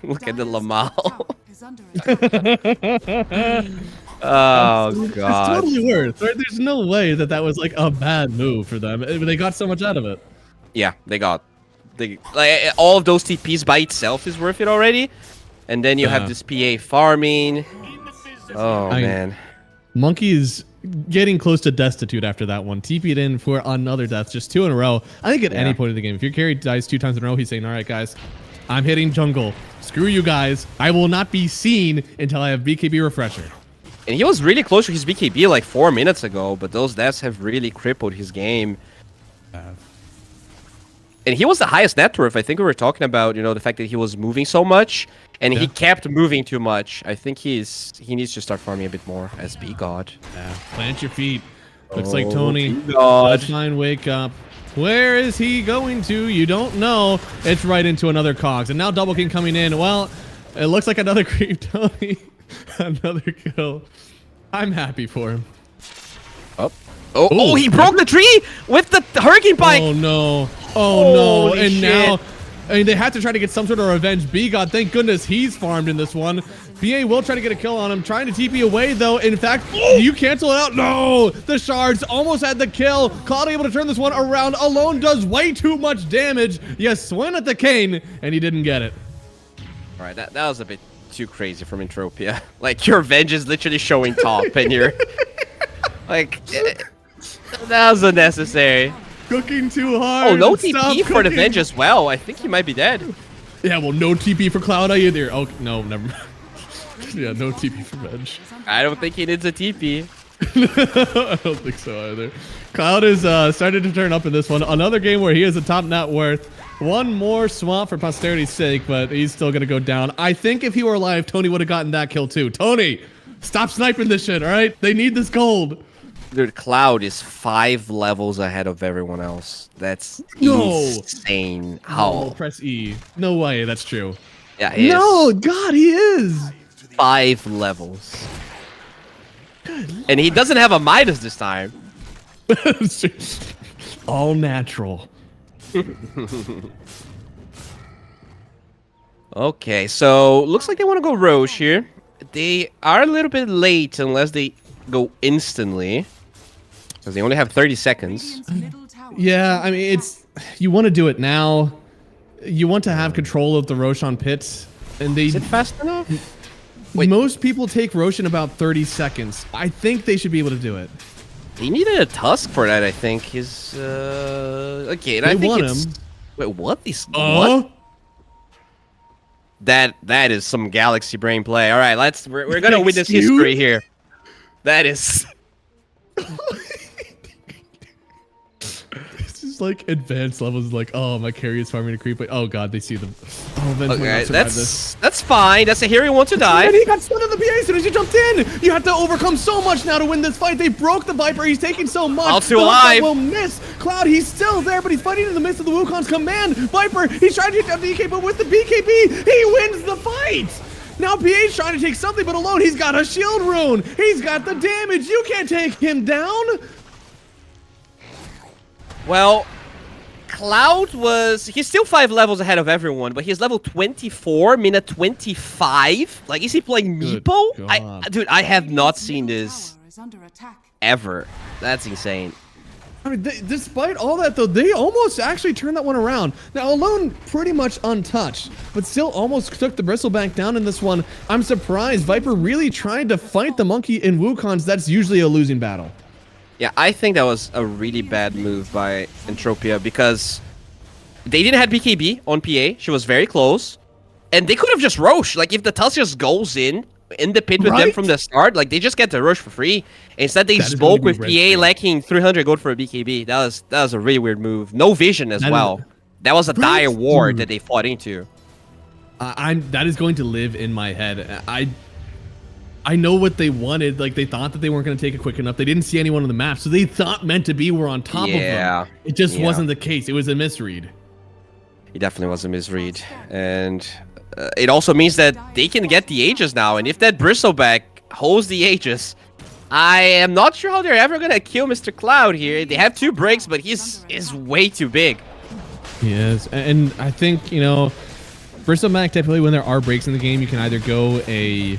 look at the Lamal. tower is under attack. Oh It's god. totally worth. Right? There's no way that was like a bad move for them. They got so much out of it. Yeah, they got. Like all of those TPs by itself is worth it already. And then you Yeah. have this PA farming. Oh I- man. Monkey is getting close to destitute after that one. TP'd in for another death, just 2 in a row. I think at any point in the game, if your carry dies 2 times in a row, he's saying, all right, guys, I'm hitting jungle. Screw you guys. I will not be seen until I have BKB refresher. And he was really close to his BKB like 4 minutes ago, but those deaths have really crippled his game. And he was the highest net worth. I think we were talking about, you know, the fact that he was moving so much, and he kept moving too much. I think he needs to start farming a bit more as B-God. Yeah, plant your feet. Looks like Tony. God. Sunshine, wake up. Where is he going to? You don't know. It's right into another cogs. And now Double King coming in. Well, it looks like another creep Tony. Another kill. I'm happy for him. Oh, he broke the tree with the Hurricane Pike! Oh no. Oh no. Holy And shit. now they have to try to get some sort of revenge. B-God, thank goodness he's farmed in this one. BA will try to get a kill on him, trying to TP away though. In fact, you cancel it out. No, the shards almost had the kill. Cloud able to turn this one around. Alone does way too much damage. Yes, swing at the cane, and he didn't get it. Alright, that was a bit too crazy from Entropia. Like, your Venge is literally showing top, and you're... like, that was unnecessary. Cooking too hard. Oh, no Stop TP for the cooking. Venge as well. I think he might be dead. Yeah, well, no TP for Cloud either. Oh, no, never mind. Yeah, no TP for Venge. I don't think he needs a TP. I don't think so either. Cloud is starting to turn up in this one. Another game where he has a top net worth. One more swamp for posterity's sake, but he's still going to go down. I think if he were alive, Tony would have gotten that kill too. Tony, stop sniping this shit, all right? They need this gold. Dude, Cloud is 5 levels ahead of everyone else. That's No. insane. Oh, How? press E. No way, that's true. Yeah, he No, is God, he is. 5 levels. And he doesn't have a Midas this time. all natural. Okay, so looks like they want to go Roche here. They are a little bit late unless they go instantly, because they only have 30 seconds. Radiant's middle tower Yeah, I mean, you want to do it now. You want to have control of the Roshan pit, and they Is it fast enough? Wait. most people take Roshan about 30 seconds. I think they should be able to do it. He needed a tusk for that, I think. His okay, and They I think want it's him. wait, what? What? That is some galaxy brain play. All right, we're gonna witness Excuse? history here. That is This is like advanced levels. Like, oh, my carry is farming a creep. But, oh god, they see them. Oh, Venge might okay. not survive this. That's fine. That's a hero who wants to die. And he got stunned in the PA as soon as he jumped in. You have to overcome so much now to win this fight. They broke the Viper. He's taking so much. All too The alive. Will miss. Cloud, he's still there, but he's fighting in the midst of the Wukong's command. Viper, he's trying to get down DK, but with the BKB, he wins the fight. Now PA's trying to take something, but alone, he's got a shield rune. He's got the damage. You can't take him down. Well, Cloud he's still 5 levels ahead of everyone, but he's level 24, Mina 25. Like, is he playing Good Meepo? Dude, I have not Radiant's seen middle this tower is under attack. ever. That's insane. I mean, despite all that, though, they almost actually turned that one around. Now, Alone pretty much untouched, but still almost took the Bristleback down in this one. I'm surprised. Viper really tried to fight the monkey in Wukong's. That's usually a losing battle. Yeah, I think that was a really bad move by Entropia because they didn't have BKB on PA. She was very close. And they could have just Roche. Like, if the Tusk just goes in the pit with them Right? from the start, like, they just get the Roche for free. Instead, they That is spoke going to with be red PA lacking 300 gold for a BKB. That was a really weird move. No vision as That is- well. That was a Right? dire war Dude. that they fought into. That is going to live in my head. I know what they wanted. Like, they thought that they weren't going to take it quick enough. They didn't see anyone on the map, so they thought meant to be were on top of Yeah. them. It just Yeah. wasn't the case. It was a misread. It definitely was a misread. And it also means that they can get the Aegis now. And if that Bristleback holds the Aegis, I am not sure how they're ever going to kill Mr. Cloud here. They have 2 breaks, but he's way too big. Yes, and I think, you know, Bristleback, typically when there are breaks in the game, you can either go a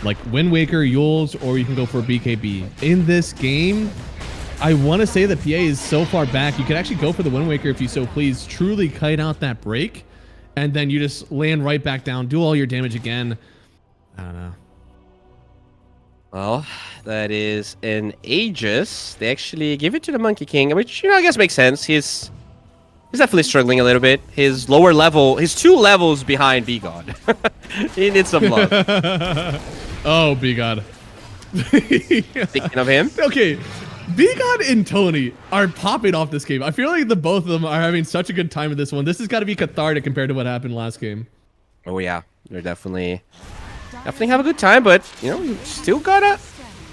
like Wind Waker, Yules, or you can go for a BKB. In this game, I want to say that PA is so far back, you can actually go for the Wind Waker if you so please, truly kite out that break, and then you just land right back down, do all your damage again. I don't know. Well, that is an Aegis. They actually give it to the Monkey King, which, you know, I guess makes sense. He's definitely struggling a little bit. His lower level, he's 2 levels behind B-God. He needs some love. Oh, B-God. Thinking of him. Okay, B-God and Tony are popping off this game. I feel like the both of them are having such a good time with this one. This has got to be cathartic compared to what happened last game. Oh yeah, they're definitely have a good time, but you know, you still gotta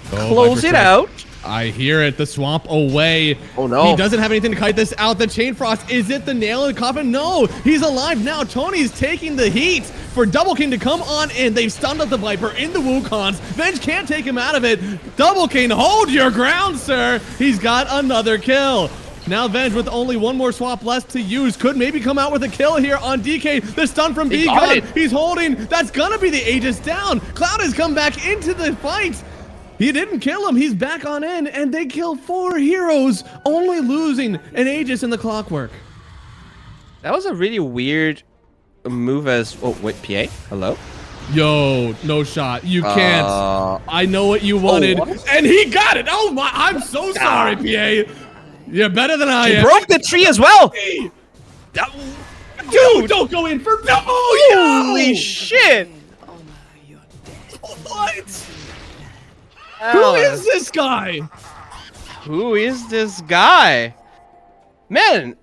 close Viper it strike. out. I hear it. The swamp away. Oh, no. He doesn't have anything to kite this out. The Chain Frost. Is it the nail in the coffin? No. He's alive now. Tony's taking the heat for Double King to come on in. They've stunned up the Viper in the Wukong's. Venge can't take him out of it. Double King, hold your ground, sir. He's got another kill. Now Venge with only 1 more swap left to use. Could maybe come out with a kill here on DK. The stun from He got B-God. it. He's holding. That's gonna be the Aegis down. Cloud has come back into the fight. He didn't kill him. He's back on in, and they kill 4 heroes, only losing an Aegis in the clockwork. That was a really weird move as... Oh, wait, PA? Hello? Yo, no shot. You can't. I know what you wanted. what? And he got it. Oh my, I'm so sorry, PA. You're better than I He am. broke the tree as well! Dude, don't go in for... No, Holy shit! What? Who is this guy? Who is this guy? Man!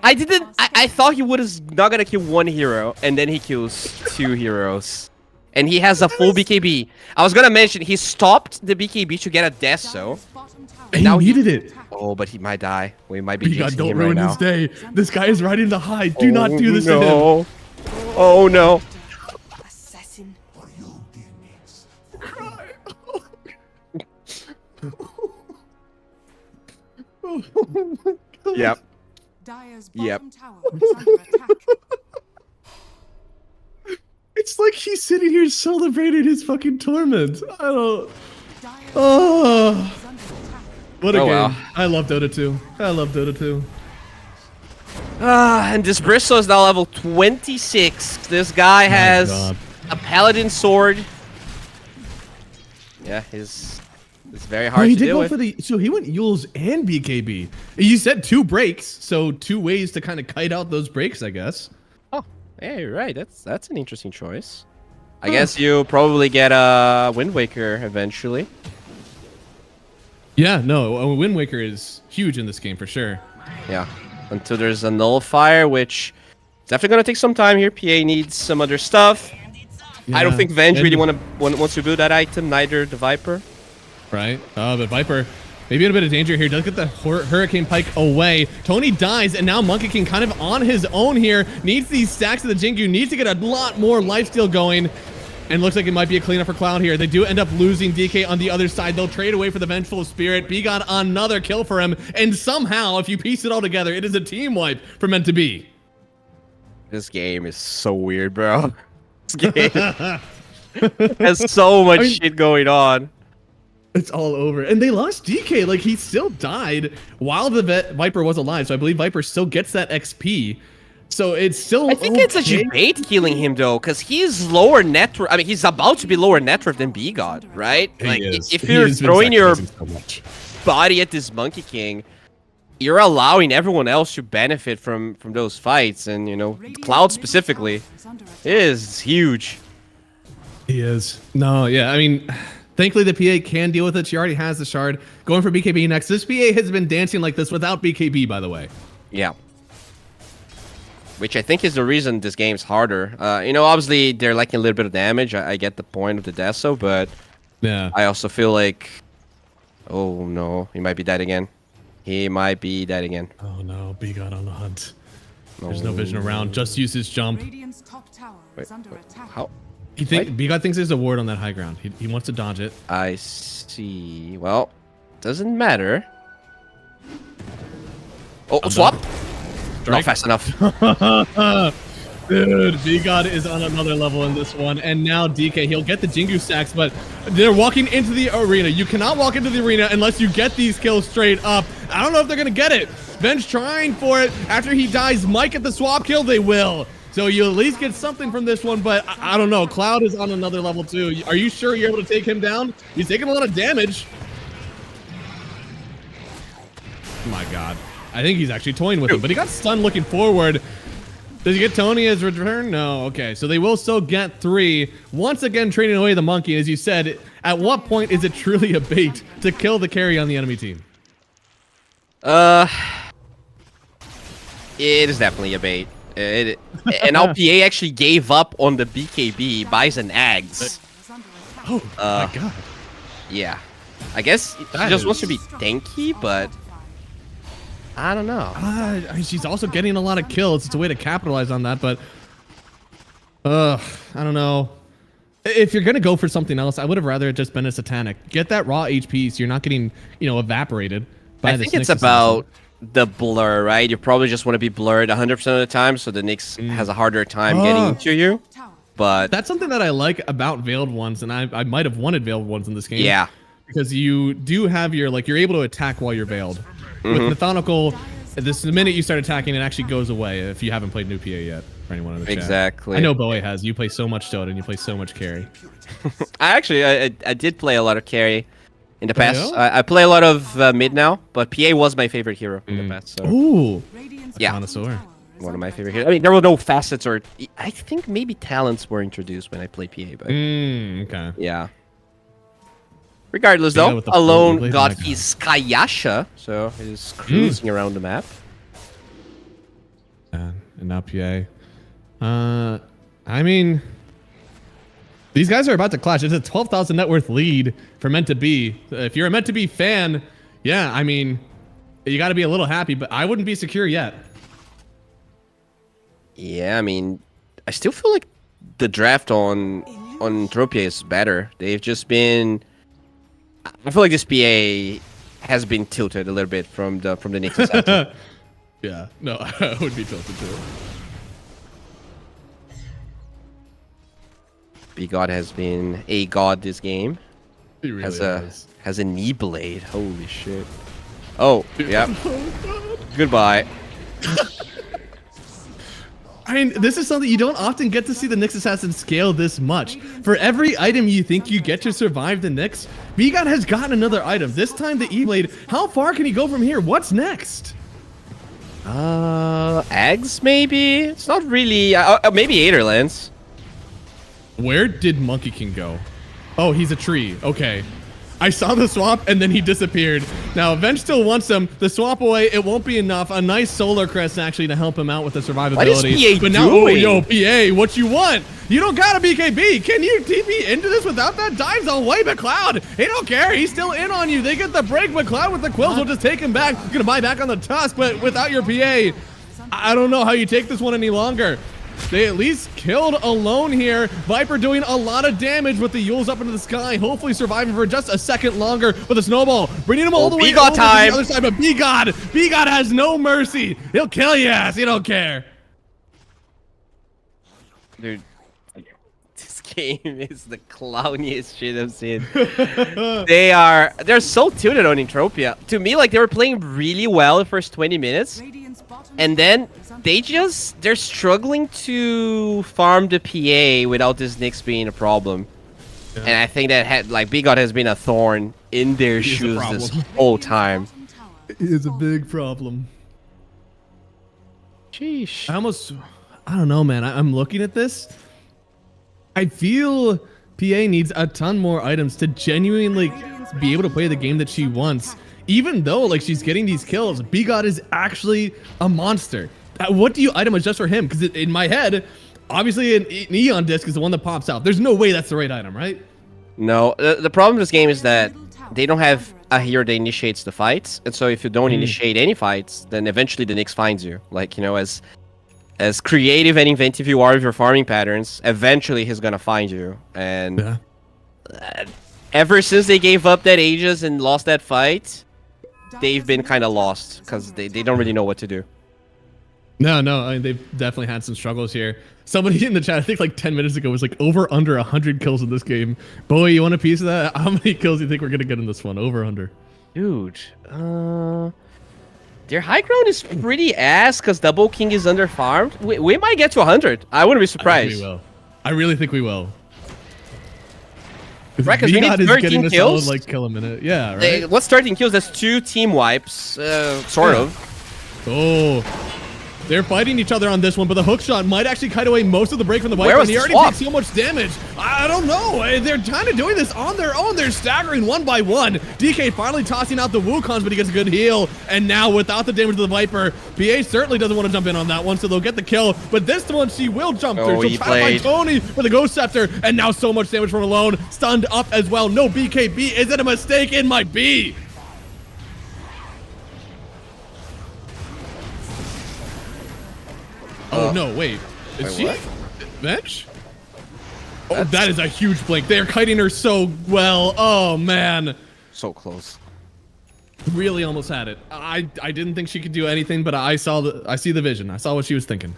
I thought he was not gonna kill 1 hero, and then he kills 2 heroes. And he has a full BKB. I was gonna mention, he stopped the BKB to get a Deso. Bottom tower He Now he- needed it. Oh, but he might die. We might be B-God, jinxing don't him right ruin now. his day. This guy is riding the high. Do not do this to him. No. Oh no. assassin. Yep. Dire's Yep. bottom tower is under attack. It's like he's sitting here celebrating his fucking torment. I don't. Dire's Oh, is under attack. what a Oh, game! wow. I love Dota 2. I love Dota 2. And this Bristle is now level 26. This guy has God. a paladin sword. Yeah, it's very hard he to did deal go with. for the. So he went Yules and BKB. You said 2 breaks, so 2 ways to kind of kite out those breaks, I guess. Oh, hey, right. That's an interesting choice. I guess you probably get a Wind Waker eventually. Yeah, no, Wind Waker is huge in this game for sure. Yeah, until there's a Nullifier, which is definitely gonna take some time here. PA needs some other stuff. I don't Yeah. think Venge And- really wants to build that item. Neither the Viper. Right? But Viper, maybe in a bit of danger here. Does get the Hurricane Pike away. Tony dies, and now Monkey King kind of on his own here. Needs these stacks of the Jingu. Needs to get a lot more lifesteal going. And looks like it might be a cleanup for Cloud here. They do end up losing DK on the other side. They'll trade away for the Vengeful Spirit. B got another kill for him. And somehow, if you piece it all together, it is a team wipe for Meant to Be. This game is so weird, bro. This game has so much shit going on. It's all over. And they lost DK. Like, he still died while the Viper was alive. So I believe Viper still gets that XP. So it's still I think it's a okay. debate killing him though, because he's lower net worth. I mean, he's about to be lower net worth than B God, right? He Like, is. if He you're has been throwing your sacrificing so much. body at this Monkey King, you're allowing everyone else to benefit from those fights, and you know, Cloud specifically is huge. He is. No, yeah. I mean, thankfully the PA can deal with it. She already has the shard. Going for BKB next. This PA has been dancing like this without BKB, by the way. Yeah. Which I think is the reason this game's harder. You know, obviously they're lacking a little bit of damage. I get the point of the Deso, but Yeah. I also feel like, oh no, he might be dead again. He might be dead again. Oh no, B got on the hunt. There's no vision around. Just use his jump. Radiant's top tower is under attack. How? B God thinks there's a ward on that high ground. He wants to dodge it. I see. Well, doesn't matter. Oh, swap. Not Strike. fast enough. Dude, B God is on another level in this one. And now DK, he'll get the Jingu stacks, but they're walking into the arena. You cannot walk into the arena unless you get these kills straight up. I don't know if they're going to get it. Ben's trying for it. After he dies, Mike at the swap kill, they will. So you at least get something from this one, but I don't know. Cloud is on another level too. Are you sure you're able to take him down? He's taking a lot of damage. Oh my God. I think he's actually toying with him, but he got stunned looking forward. Does he get Tony as return? No. Okay, so they will still get 3. Once again, trading away the monkey. As you said, at what point is it truly a bait to kill the carry on the enemy team? It is definitely a bait. And LPA actually gave up on the BKB, buys an Ags. Oh my God. Yeah. I guess he That just wants to is- be tanky, but I don't know. She's also getting a lot of kills. It's a way to capitalize on that, but I don't know. If you're gonna go for something else, I would have rather it just been a Satanic. Get that raw HP so you're not getting, evaporated by I this think it's Nyx about the blur, right? You probably just want to be blurred 100% of the time, so the Nyx has a harder time getting into you. But That's something that I like about Veiled Ones, and I might have wanted Veiled Ones in this game. yeah, Because you do have you're able to attack while you're veiled. Mm-hmm. With Methodical, the minute you start attacking, it actually goes away if you haven't played New PA yet, for anyone in the chat. exactly. I know Boe has. You play so much Dota and you play so much carry. I did play a lot of carry in the past. yeah? I play a lot of mid now, but PA was my favorite hero in the past. So Ooh. Radiant's Yeah. Connoisseur. one of my favorite heroes. I mean, there were no facets or I think maybe talents were introduced when I played PA, but Okay. yeah. Regardless, Yeah, though, with the floating Alone blade got icon. his Skayasha, so he's cruising around the map. And now PA. I mean, these guys are about to clash. It's a 12,000 net worth lead for Meant to Be. If you're a Meant to Be fan, yeah, I mean, you got to be a little happy, but I wouldn't be secure yet. Yeah, I mean, I still feel like the draft on Tropia is better. They've just been. I feel like this PA has been tilted a little bit from the Nyx assassin. Yeah, no, I would be tilted too. B-God has been a god this game. He really Has a knee blade. Holy shit. Oh, yeah. Goodbye. I mean, this is something you don't often get to see the Nyx assassin scale this much. For every item you think you get to survive the Nyx, B-God has gotten another item. This time the E-Blade. How far can he go from here? What's next? Eggs maybe? It's not really. Maybe Aetherlands. Where did Monkey King go? Oh, he's a tree. Okay. I saw the swap and then he disappeared. Now, Venge still wants him. The swap away, it won't be enough. A nice solar crest actually to help him out with the survivability. What is PA but now, doing? oh, yo, PA, what you want? You don't got a BKB. Can you TP into this without that? Dives away, McLeod. He don't care. He's still in on you. They get the break. McLeod with the quills will just take him back. Gonna buy back on the tusk, but without your PA, I don't know how you take this one any longer. They at least killed alone here. Viper doing a lot of damage with the Yules up into the sky. Hopefully surviving for just a second longer with a snowball. Bringing him all the way over to the other side. But B-God has no mercy. He'll kill your ass. He don't care. Dude, this game is the clowniest shit I've seen. They're so tilted on Entropia. To me, like, they were playing really well the first 20 minutes. Radiant's bottom And then they're struggling to farm the PA without this Nyx being a problem. Yeah. And I think that B-God has been a thorn in their shoes this whole time. It is a big problem. Sheesh. I don't know, man. I'm looking at this. I feel PA needs a ton more items to genuinely be able to play the game that she wants. Even though, like, she's getting these kills, B-God is actually a monster. What do you item adjust for him? Because in my head, obviously an Neon Disc is the one that pops out. There's no way that's the right item, right? No, the problem with this game is that they don't have a hero that initiates the fights. And so if you don't initiate any fights, then eventually the Nyx finds you. Like, you know, as creative and inventive you are with your farming patterns, eventually he's gonna find you. And ever since they gave up that Aegis and lost that fight, they've been kind of lost because they don't really know what to do. No, I mean, they've definitely had some struggles here. Somebody in the chat, I think like 10 minutes ago, was like over under 100 kills in this game. Boy, you want a piece of that? How many kills do you think we're gonna get in this one? Over under? Dude, their high ground is pretty ass because Double King is under farmed. We might get to 100. I wouldn't be surprised. I think we will. I really think we will. Right, because we need 13 kills. Like kill a minute. Yeah, right. Hey, what's 13 kills? That's 2 team wipes, sort of. Oh. They're fighting each other on this one, but the hook shot might actually kite away most of the break from the Viper. Where was He the already swap? takes so much damage. I don't know. They're kind of doing this on their own. They're staggering one by one. DK finally tossing out the Wukons, but he gets a good heal. And now, without the damage to the Viper, PA certainly doesn't want to jump in on that one, so they'll get the kill. But this one, she will jump through. She'll try to find Tony with a Ghost Scepter, and now so much damage from alone. Stunned up as well. No BKB. Is it a mistake? It might be. Oh, no, wait. Is she? Venge? Oh, that is a huge blink. They're kiting her so well. Oh, man. So close. Really almost had it. I didn't think she could do anything, but I see the vision. I saw what she was thinking.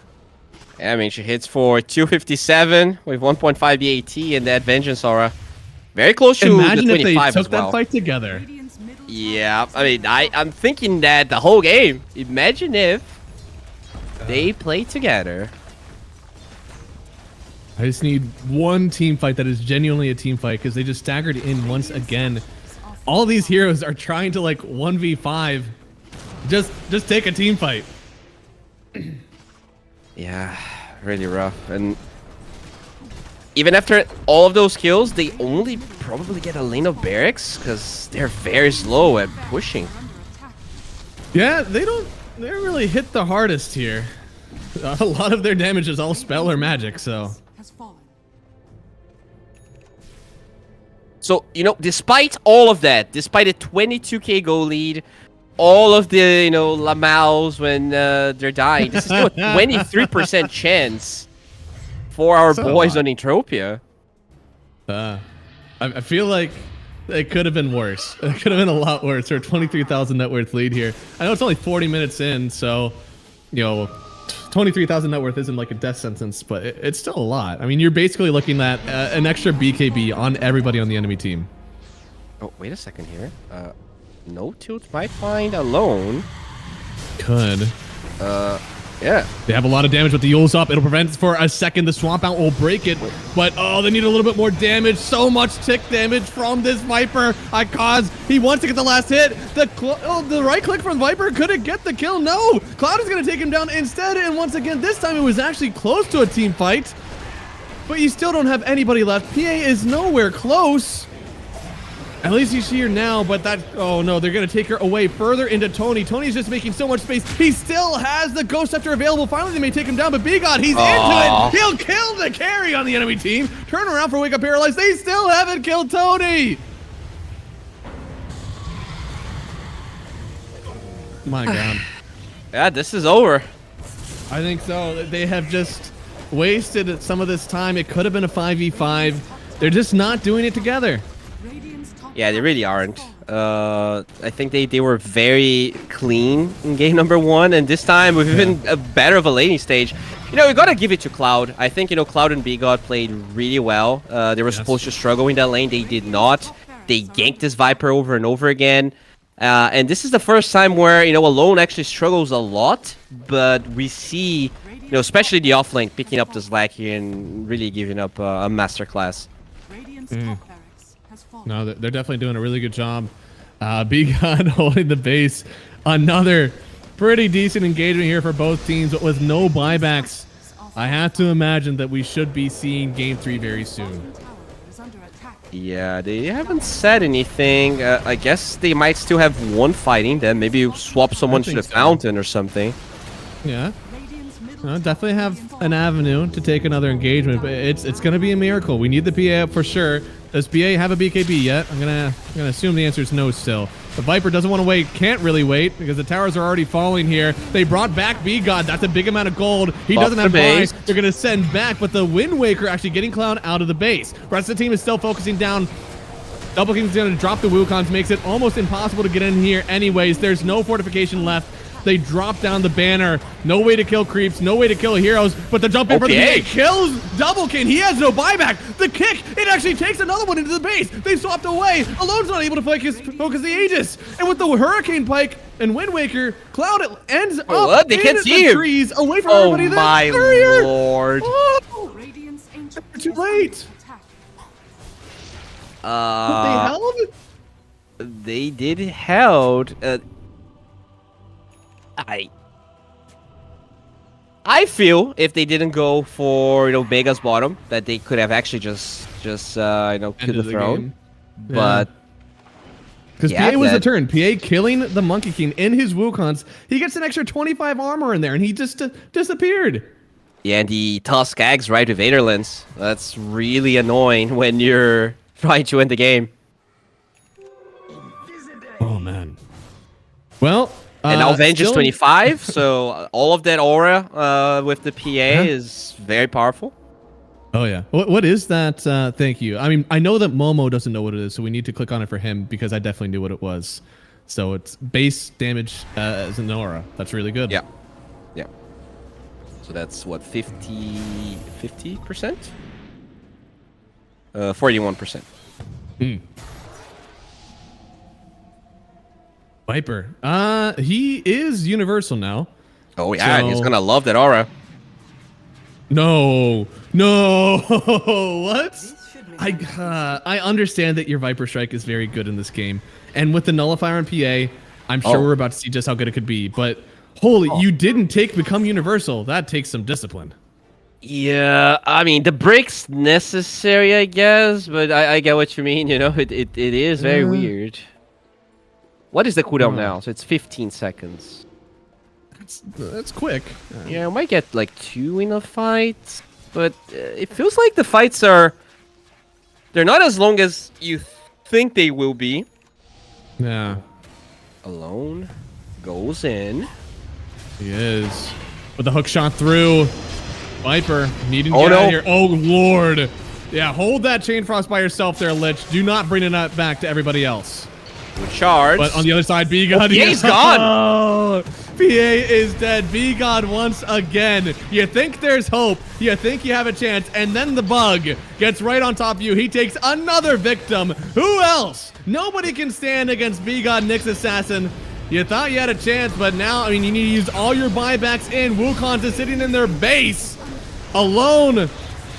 Yeah, I mean, she hits for 257 with 1.5 BAT and that Vengeance Aura. Very close to Imagine the 25 if they as took well. that fight together. Radiant's middle Yeah, I mean, I'm thinking that the whole game. Imagine if they play together. I just need one team fight that is genuinely a team fight because they just staggered in once again. All these heroes are trying to like 1v5. Just take a team fight. Yeah, really rough. And even after all of those kills, they only probably get a lane of barracks because they're very slow at pushing. Yeah, they don't really hit the hardest here. A lot of their damage is all spell or magic, so. has fallen. So, you know, despite all of that, despite a 22k goal lead, all of the, you know, Lamals when they're dying, this is still a 23% chance for our boys on Entropia. I feel like It could have been worse. It could have been a lot worse. Or 23,000 net worth lead here. I know it's only 40 minutes in, so, you know, 23,000 net worth isn't like a death sentence, but it's still a lot. I mean, you're basically looking at an extra BKB on everybody on the enemy team. Oh, wait a second here. No tilt might find alone. Could. Yeah. They have a lot of damage with the Yule's up. It'll prevent for a second. The Swamp Out will break it. But, oh, they need a little bit more damage. So much tick damage from this Viper. Icons, he wants to get the last hit. The right click from Viper couldn't get the kill. No, Cloud is going to take him down instead. And once again, this time it was actually close to a team fight. But you still don't have anybody left. PA is nowhere close. At least he's here now, but that, oh no, they're going to take her away further into Tony. Tony's just making so much space. He still has the Ghost Scepter available. Finally, they may take him down, but Bigot, he's into it. He'll kill the carry on the enemy team. Turn around for Wake Up Paralyzed. They still haven't killed Tony. My God. Yeah, this is over. I think so. They have just wasted some of this time. It could have been a 5v5. They're just not doing it together. Yeah, they really aren't. I think they were very clean in game number 1, and this time we've been a better of a laning stage. You know, we gotta give it to Cloud. I think, you know, Cloud and Bigot played really well. They were supposed to struggle in that lane. They did not. They ganked this Viper over and over again. And this is the first time where, you know, Alone actually struggles a lot, but we see, you know, especially the offlane picking up the slack here and really giving up a masterclass. No, they're definitely doing a really good job. Bigot holding the base. Another pretty decent engagement here for both teams, but with no buybacks. I have to imagine that we should be seeing Game 3 very soon. Yeah, they haven't said anything. I guess they might still have one fighting then. Maybe you swap someone to the fountain or something. Yeah. Definitely have an avenue to take another engagement, but it's going to be a miracle. We need the PA up for sure. Does PA have a BKB yet? I'm gonna assume the answer is no still. The Viper doesn't want to wait, can't really wait, because the towers are already falling here. They brought back B-God. That's a big amount of gold. He doesn't have buy. They're going to send back, but the Wind Waker actually getting Cloud out of the base. The rest of the team is still focusing down. Double King's going to drop the Wukons, makes it almost impossible to get in here anyways. There's no fortification left. They drop down the banner. No way to kill creeps. No way to kill heroes. But the jump in for the PA kills Double King. He has no buyback. The kick, it actually takes another one into the base. They swapped away. Alone's not able to focus the Aegis. And with the Hurricane Pike and Wind Waker, Cloud ends up they in can't see the him. trees away from everybody. Oh my lord. Oh, too late. They held? They did held. I feel if they didn't go for, you know, Vega's bottom, that they could have actually just you know, killed the throne. But because PA was the turn. PA killing the Monkey King in his Wukons. He gets an extra 25 armor in there, and he just disappeared. Yeah, and the Tusk Ags right with Vaderlands. That's really annoying when you're trying to end the game. Oh man. Well. And now Vengeance 25, so all of that aura with the PA is very powerful. Oh yeah. What is that? Thank you. I mean, I know that Momo doesn't know what it is, so we need to click on it for him because I definitely knew what it was. So it's base damage as an aura. That's really good. Yeah. Yeah. So that's what, 50%? 41%. Viper. He is universal now. Oh yeah, so... he's gonna love that aura. No, what? I understand that your Viper Strike is very good in this game, and with the Nullifier on PA, I'm sure we're about to see just how good it could be. But holy, you didn't become universal. That takes some discipline. Yeah, I mean the break's necessary, I guess, but I get what you mean. You know, it is very weird. What is the cooldown now? So it's 15 seconds. That's quick. Yeah, we might get like 2 in a fight, but it feels like the fights they're not as long as you think they will be. Yeah. Alone goes in. He is. With the hook shot through. Viper needing to get out of here. Oh, Lord. Yeah, hold that Chain Frost by yourself there, Lich. Do not bring it back to everybody else. Good charge. But on the other side, B-God. PA's gone. Oh, PA is dead. B-God once again. You think there's hope. You think you have a chance. And then the bug gets right on top of you. He takes another victim. Who else? Nobody can stand against B-God Nyx Assassin. You thought you had a chance, but now, I mean, you need to use all your buybacks in. Wukong's is sitting in their base. Alone.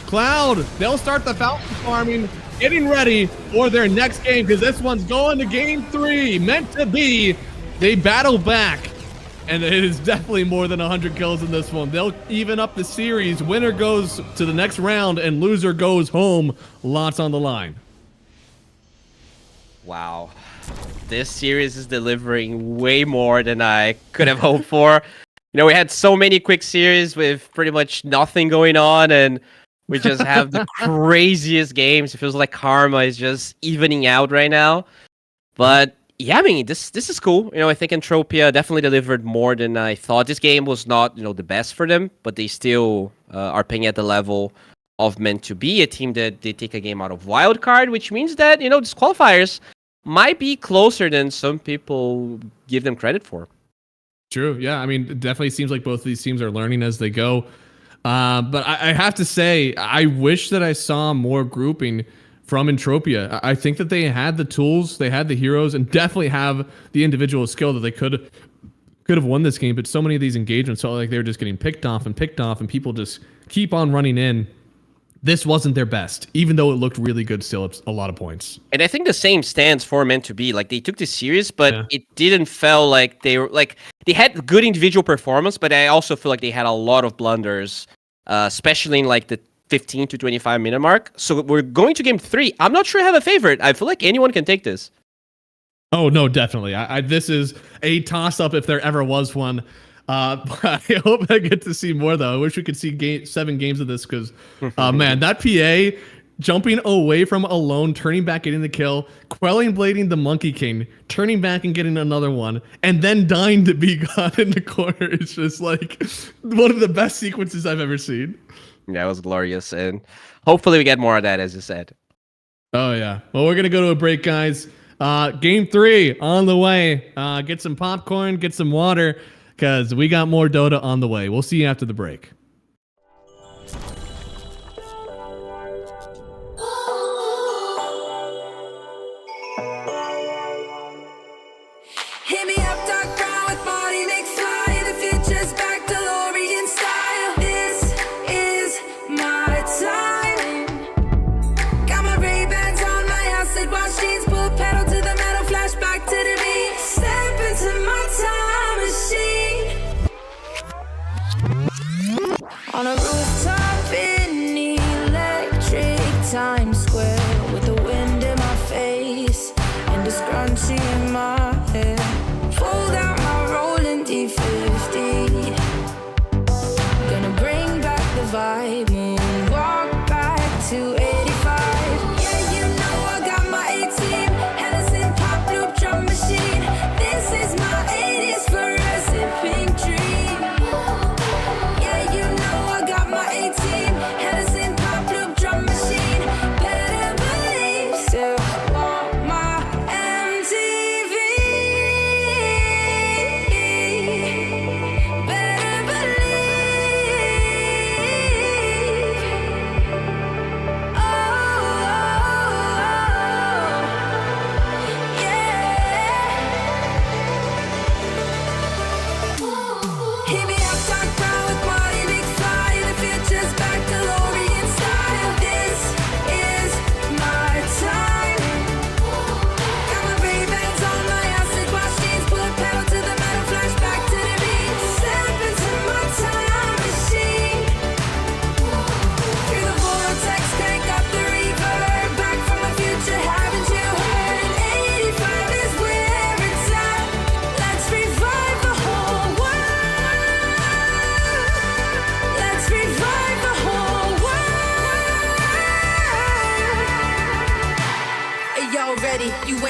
Cloud, they'll start the fountain farming, getting ready for their next game, because this one's going to game 3. Meant to be. They battle back, and it is definitely more than 100 kills in this one. They'll even up the series. Winner goes to the next round, and loser goes home. Lots on the line. Wow. This series is delivering way more than I could have hoped for. You know, we had so many quick series with pretty much nothing going on, and we just have the craziest games. It feels like karma is just evening out right now. But yeah, I mean, this is cool. You know, I think Entropia definitely delivered more than I thought. This game was not, you know, the best for them, but they still are playing at the level of meant to be. A team that they take a game out of wildcard, which means that, you know, these qualifiers might be closer than some people give them credit for. True. Yeah. I mean, it definitely seems like both of these teams are learning as they go. But I have to say, I wish that I saw more grouping from Entropia. I think that they had the tools, they had the heroes, and definitely have the individual skill that they could have won this game. But so many of these engagements felt like they were just getting picked off, and people just keep on running in. This wasn't their best, even though it looked really good still at a lot of points. And I think the same stands for meant to be. Like, they took this serious, but it didn't feel like they were like they had good individual performance, but I also feel like they had a lot of blunders, especially in like the 15 to 25 minute mark. So we're going to game 3. I'm not sure I have a favorite. I feel like anyone can take this. Oh no, definitely. This is a toss-up if there ever was one. But I hope I get to see more though. I wish we could see 7 games of this, because man, that PA jumping away from alone, turning back, getting the kill, quelling blading the Monkey King, turning back and getting another one, and then dying to be God in the corner. It's just like one of the best sequences I've ever seen. Yeah, it was glorious, and hopefully we get more of that, as you said. Oh yeah. Well, we're gonna go to a break, guys. Game 3 on the way. Get some popcorn, get some water, because we got more Dota on the way. We'll see you after the break. Hit me up, dark brown with body mix fly. The future's back, DeLorean style. This is my time. Got my Ray-Bans on, my acid wash jeans, pull pedal to the metal, flashback to the beat. Step into my time machine.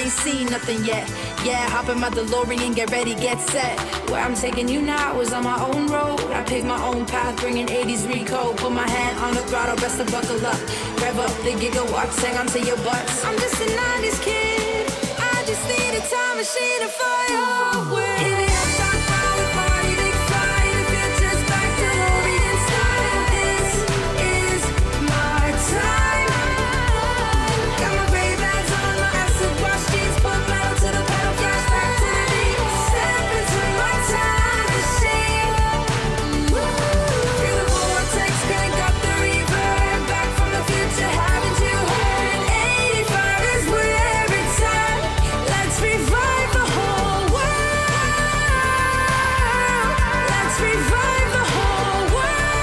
ain't seen nothing yet. Yeah, hop in my DeLorean, get ready, get set. Where I'm taking you now is on my own road. I pick my own path, bringing 80s recode. Put my hand on the throttle, best to buckle up. Rev up the gigawatts, hang onto your butts. I'm just a 90s kid. I just need a time machine to fly away. Hit me up, top power party, big fly. The future's back to Orient style. This is my time. Got my Ray-Bans on, my acid wash jeans, put metal to the pedal, flash back to the beat. Step into my time machine. Through the vortex, crank up the reverb. Back from the future, haven't you heard? 85 is where it's at. Let's revive the whole world. Let's revive the whole world.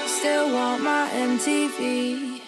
Still want my MTV.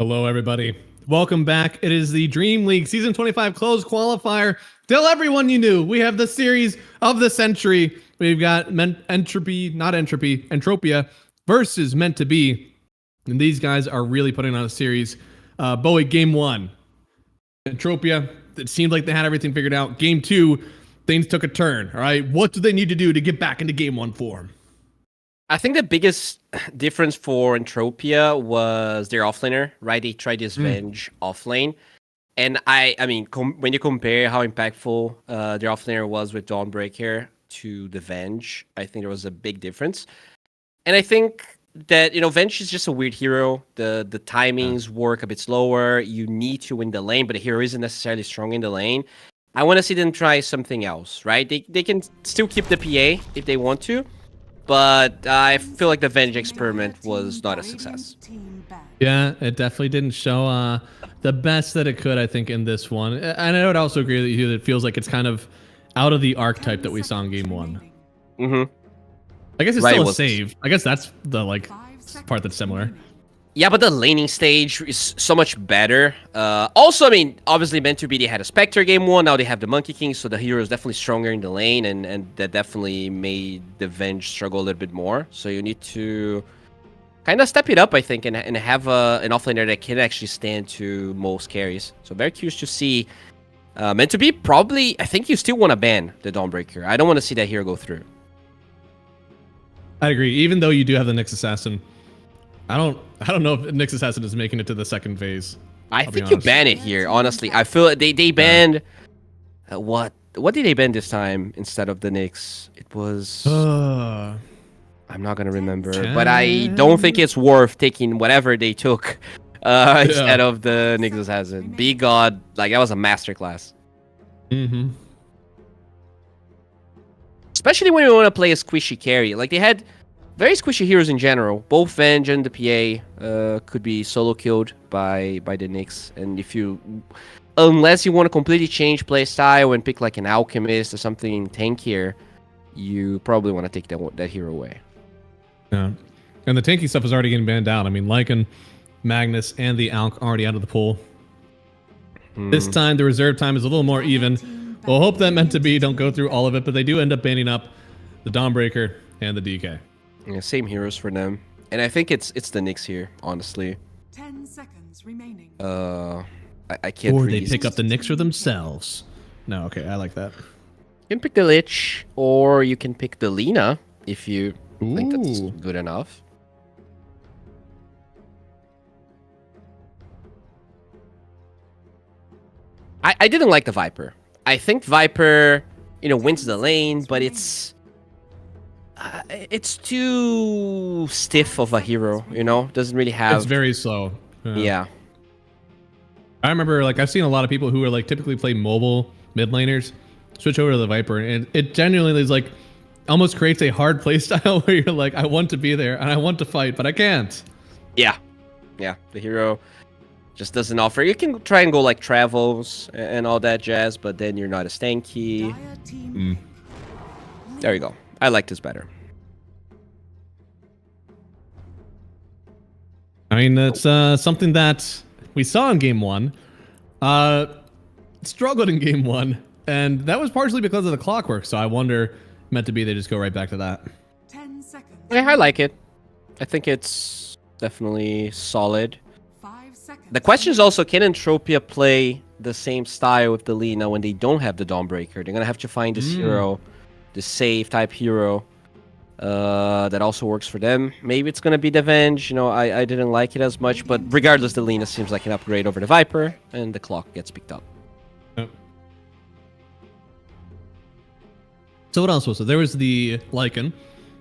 Hello, everybody. Welcome back. It is the Dream League Season 25 closed qualifier. Tell everyone you knew. We have the series of the century. We've got Entropia versus Meant to Be. And these guys are really putting on a series. Bowie, game 1. Entropia, it seemed like they had everything figured out. Game 2, things took a turn. All right. What do they need to do to get back into game 1 form? I think the biggest difference for Entropia was their offlaner, right? They tried this Venge offlane. And I mean, when you compare how impactful their offlaner was with Dawnbreaker to the Venge, I think there was a big difference. And I think that, Venge is just a weird hero. The timings work a bit slower. You need to win the lane, but the hero isn't necessarily strong in the lane. I want to see them try something else, right? They can still keep the PA if they want to. But I feel like the Venge experiment was not a success. Yeah, it definitely didn't show the best that it could, I think, in this one. And I would also agree with you that it feels like it's kind of out of the archetype that we saw in game 1. Mm-hmm. I guess it's still a save. I guess that's the part that's similar. Yeah, but the laning stage is so much better. Also, I mean, obviously meant to be they had a Spectre game 1, now they have the Monkey King, so the hero is definitely stronger in the lane, and that definitely made the Venge struggle a little bit more. So you need to kind of step it up, I think, and have an offlaner that can actually stand to most carries. So very curious to see. Meant to be probably, I think you still want to ban the Dawnbreaker. I don't want to see that hero go through. I agree, even though you do have the Nyx Assassin. I don't know if Nyx Assassin is making it to the second phase. I think you ban it here, honestly. I feel they banned what did they ban this time instead of the Nyx? It was I'm not gonna remember, but I don't think it's worth taking whatever they took instead of the Nyx Assassin. Be God, like that was a masterclass. Mm-hmm. Especially when you want to play a squishy carry. Like they had very squishy heroes in general. Both Venge and the PA could be solo killed by the Nyx. And unless you want to completely change playstyle and pick like an Alchemist or something tankier, you probably want to take that hero away. Yeah, and the tanky stuff is already getting banned out. I mean, Lycan, Magnus, and the Alch already out of the pool. This time, the reserve time is a little more even. We'll hope that Meant to Be don't go through all of it, but they do end up banning up the Dawnbreaker and the DK. Yeah, same heroes for them, and I think it's the Nyx here, honestly. 10 seconds remaining. I can't. Or really they pick up the Nyx for themselves. No, okay, I like that. You can pick the Lich, or you can pick the Lina if you think that's good enough. I didn't like the Viper. I think Viper, wins the lane, but it's too stiff of a hero, doesn't really have. It's very slow. Yeah. I remember, I've seen a lot of people who are typically play mobile mid laners switch over to the Viper, and it genuinely is almost creates a hard play style where you're like, I want to be there and I want to fight, but I can't. Yeah, the hero just doesn't offer. You can try and go travels and all that jazz, but then you're not as tanky. There you go. I like this better. I mean, it's something that we saw in game 1. Struggled in game 1, and that was partially because of the clockwork. So I wonder, Meant to Be, they just go right back to that. 10 seconds. Yeah, I like it. I think it's definitely solid. 5 seconds. The question is also, can Entropia play the same style with the Lina when they don't have the Dawnbreaker? They're going to have to find this hero, the save type hero, that also works for them. Maybe it's going to be the Venge. I didn't like it as much, but regardless, the Lina seems like an upgrade over the Viper, and the clock gets picked up. Yep. So what else was there? There was the Lycan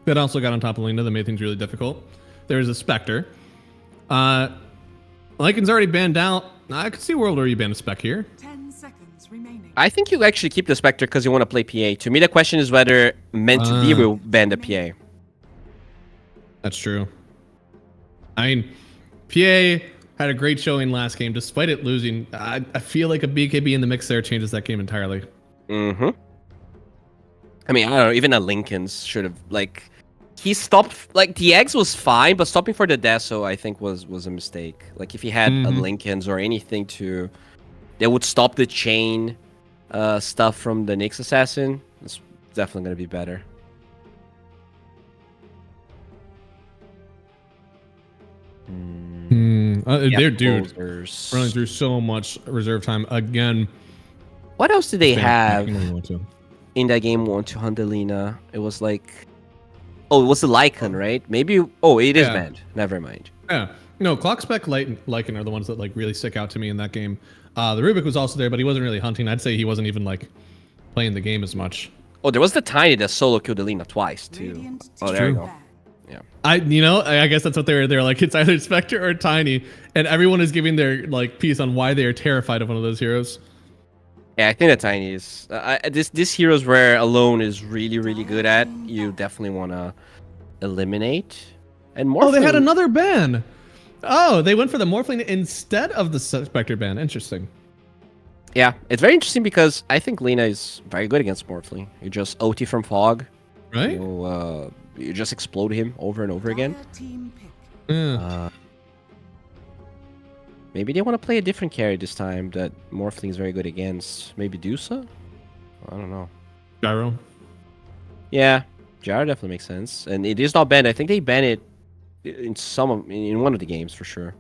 that also got on top of Lina that made things really difficult. There was a Spectre. Lycan's already banned out. I could see a world where you ban a Spec here. 10 seconds remaining. I think you actually keep the Spectre because you want to play PA. To me, the question is whether Meant to Be will ban the PA. That's true. I mean, PA had a great showing last game. Despite it losing, I feel like a BKB in the mix there changes that game entirely. Mm-hmm. I mean, I don't know. Even the Lincolns should have, he stopped, like, the eggs was fine, but stopping for the Deso, I think, was a mistake. Like, if he had a Lincoln's or anything that would stop the chain stuff from the Nyx Assassin, it's definitely going to be better. They're dude Closers. running through so much reserve time again. What else did they Spam have attacking when they want to. in that game 1 to Hundelina? It was like... Oh, it was the Lycan, right? Maybe... Oh, it is Yeah. banned. Never mind. Yeah. No, Clock Spec, Lycan are the ones that like really stick out to me in that game. The Rubik was also there, but he wasn't really hunting. I'd say he wasn't even like playing the game as much. Oh, there was the Tiny that solo killed Alina twice, too. Radiant Oh, there you team go. ban. Yeah. I guess that's what they're like. It's either Spectre or Tiny, and everyone is giving their like piece on why they are terrified of one of those heroes. Yeah, I think the Tiny is... this hero's where Alone is really, really good at. You definitely want to eliminate. And more. Oh, they had another ban. Oh, they went for the Morphling instead of the Spectre ban. Interesting. Yeah, it's very interesting because I think Lina is very good against Morphling. You just OT from Fog. Right? You just explode him over and over again. Dire team pick. Yeah. Maybe they want to play a different carry this time that Morphling is very good against. Maybe Dusa? I don't know. Gyro. Yeah, Jar definitely makes sense. And it is not banned. I think they ban it in one of the games for sure.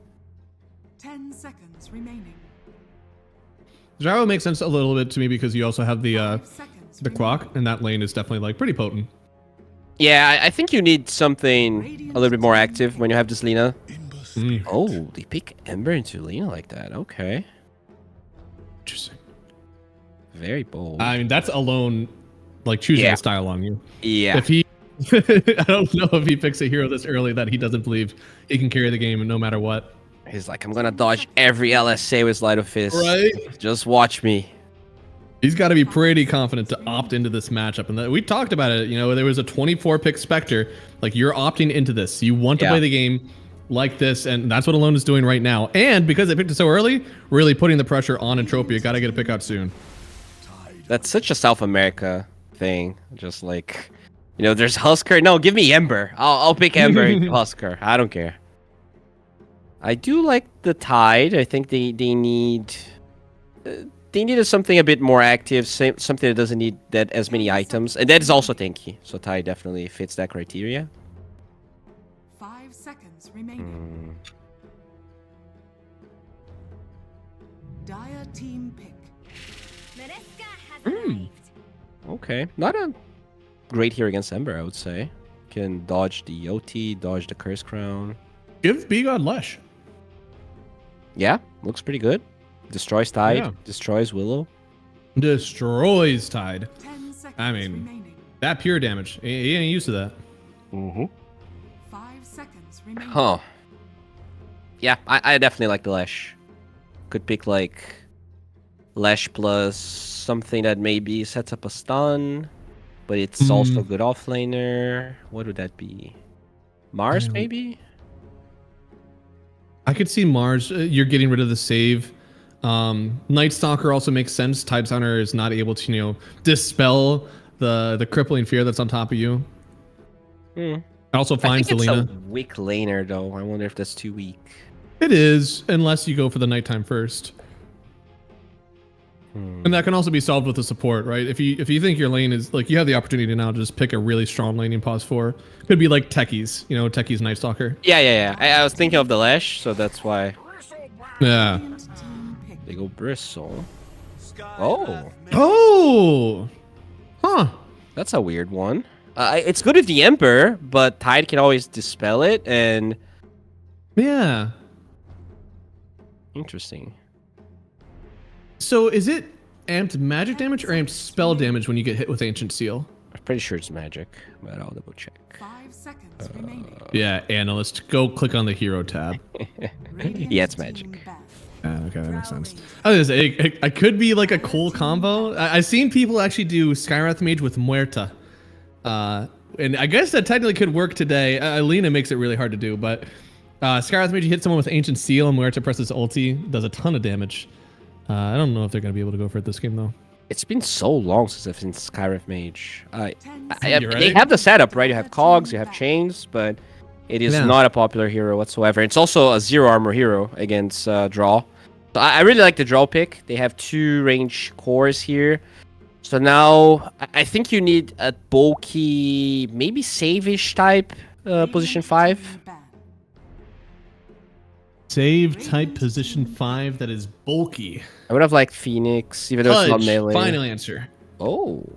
10 seconds remaining. Gyro makes sense a little bit to me because you also have the 5 seconds the clock, and that lane is definitely like pretty potent. Yeah, I think you need something a little bit more active when you have this Lina. Oh, they pick Ember into Lina like that. Okay. Interesting. Very bold. I mean, that's Alone like choosing Yeah. a style on you. Yeah. If he, I don't know if he picks a hero this early that he doesn't believe he can carry the game no matter what. He's like, I'm gonna dodge every LSA with Light of Fist. Right? Just watch me. He's got to be pretty confident to opt into this matchup. And we talked about it. You know, there was a 24 pick Spectre. Like, you're opting into this. You want to Yeah. play the game like this, and that's what Alone is doing right now. And because they picked it so early, really putting the pressure on Entropia. Got to get a pick out soon. That's such a South America thing. Just like, you know, there's Husker. No, give me Ember. I'll pick Ember and Husker. I don't care. I do like the Tide. I think they need something a bit more active, something that doesn't need that as many items, and that is also tanky. So Tide definitely fits that criteria. 5 seconds remaining. Dire team pick. Okay, not a great here against Ember, I would say. Can dodge the OT, dodge the Curse Crown. Give B-God Lesh. Yeah, looks pretty good. Destroys Tide, Yeah. destroys Willow. Destroys Tide. 10 seconds I mean, remaining. that pure damage. He ain't used to that. 5 seconds remaining. Huh. Yeah, I definitely like the Lash. Could pick like Lash plus something that maybe sets up a stun, but it's also a good offlaner. What would that be? Mars, maybe? I could see Mars. You're getting rid of the save. Night Stalker also makes sense. Tide Sounders is not able to, you know, dispel the crippling fear that's on top of you. It also I finds think it's Selena. a weak laner, though. I wonder if that's too weak. It is, unless you go for the nighttime first. And that can also be solved with the support, right? If you think your lane is like, you have the opportunity now to just pick a really strong laning pause 4. Could be like Techies, you know, Techies Night Stalker. Yeah. I was thinking of the Lash, so that's why Yeah. Radiant team pick. they go Bristle. Oh, Oh. Huh. that's a weird one. It's good with the Emperor, but Tide can always dispel it, and Yeah. interesting. So is it amped magic damage or amped spell damage when you get hit with Ancient Seal? I'm pretty sure it's magic, but I'll double check. 5 seconds remaining. Yeah, analyst. Go click on the hero tab. Radiant Yeah, it's team magic. ban. Okay, that makes sense. I was gonna say, it could be like a cool combo. I've seen people actually do Skywrath Mage with Muerta. And I guess that technically could work today. Alina makes it really hard to do, but Skywrath Mage, you hit someone with Ancient Seal and Muerta presses ulti, does a ton of damage. I don't know if they're going to be able to go for it this game, though. It's been so long since I've seen Skyrift Mage. You're They right. have the setup, right? You have cogs, you have chains, but it is Yeah. not a popular hero whatsoever. It's also a 0 armor hero against draw. So I really like the draw pick. They have 2 range cores here. So now I think you need a bulky, maybe save-ish type position 5. Save type position 5 that is bulky. I would have liked Phoenix, even though it's not Pudge, melee. final answer. Oh,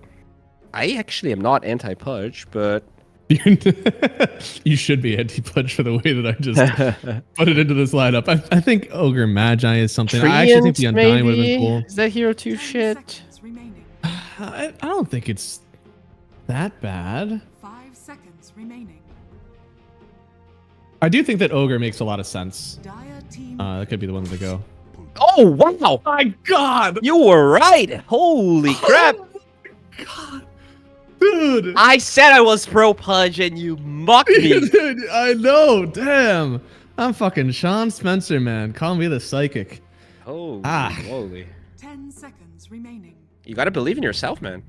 I actually am not anti-Pudge, but You should be anti-Pudge for the way that I just put it into this lineup. I think Ogre Magi is something. I actually think the Treant, Undying would have maybe? been cool. Is that hero 2 shit? Seconds remaining. I don't think it's that bad. 5 seconds remaining. I do think that Ogre makes a lot of sense. Dire team. That could be the one to go. Oh, wow! My God, You were right! Holy crap! dude! I said I was pro Pudge and you mocked me! Dude, I know. Damn, I'm fucking Sean Spencer, man. Call me the psychic. Holy Ah. moly. 10 seconds remaining. You gotta believe in yourself, man.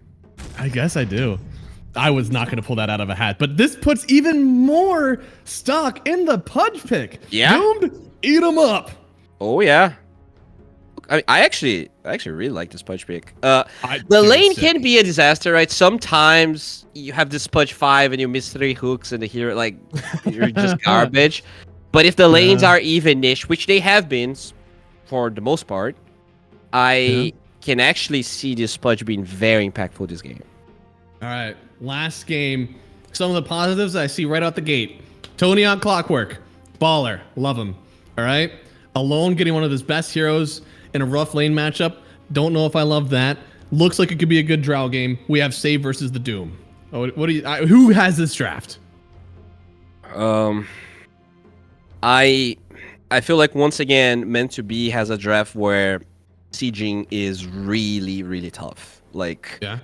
I guess I do. I was not going to pull that out of a hat, but this puts even more stock in the Pudge pick. Yeah? Doomed, eat 'em up. Oh, yeah. I actually really like this Pudge pick. The dude, lane sick. can be a disaster, right? Sometimes you have this Pudge 5 and you miss 3 hooks and the hero, like, you're just garbage. But if the lanes are even-ish, which they have been for the most part, I can actually see this Pudge being very impactful this game. All right, last game. Some of the positives I see right out the gate. Tony on Clockwork. Baller. Love him. All right? Alone getting one of his best heroes in a rough lane matchup. Don't know if I love that. Looks like it could be a good drow game. We have Save versus the Doom. Oh, what do you? Who has this draft? I feel like once again, Meant to Be has a draft where sieging is really, really tough. Like, Yeah.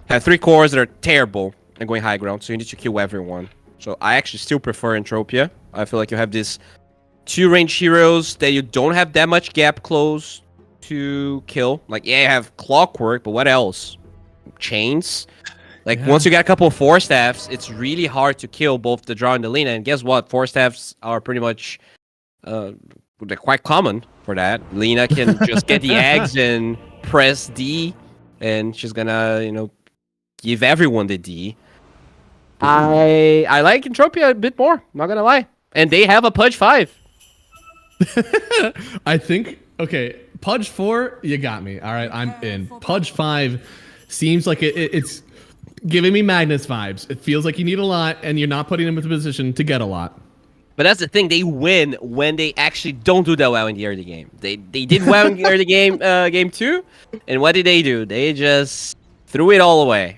have 3 cores that are terrible and going high ground, so you need to kill everyone. So I actually still prefer Entropia. I feel like you have these 2 range heroes that you don't have that much gap close to kill. Like, yeah, you have Clockwork, but what else? Chains. Like, once you got a couple of 4 staffs, it's really hard to kill both the draw and the Lina. And guess what? 4 staffs are pretty much they're quite common for that. Lina can just get the eggs and press D, and she's gonna, give everyone the D. I like Entropia a bit more, not gonna lie. And they have a Pudge 5. I think, okay, Pudge 4, you got me. All right, I'm in. Pudge 5 seems like it's giving me Magnus vibes. It feels like you need a lot, and you're not putting him in the position to get a lot. But that's the thing, they win when they actually don't do that well in the early game. They did well in the early game, game 2, and what did they do? They just threw it all away.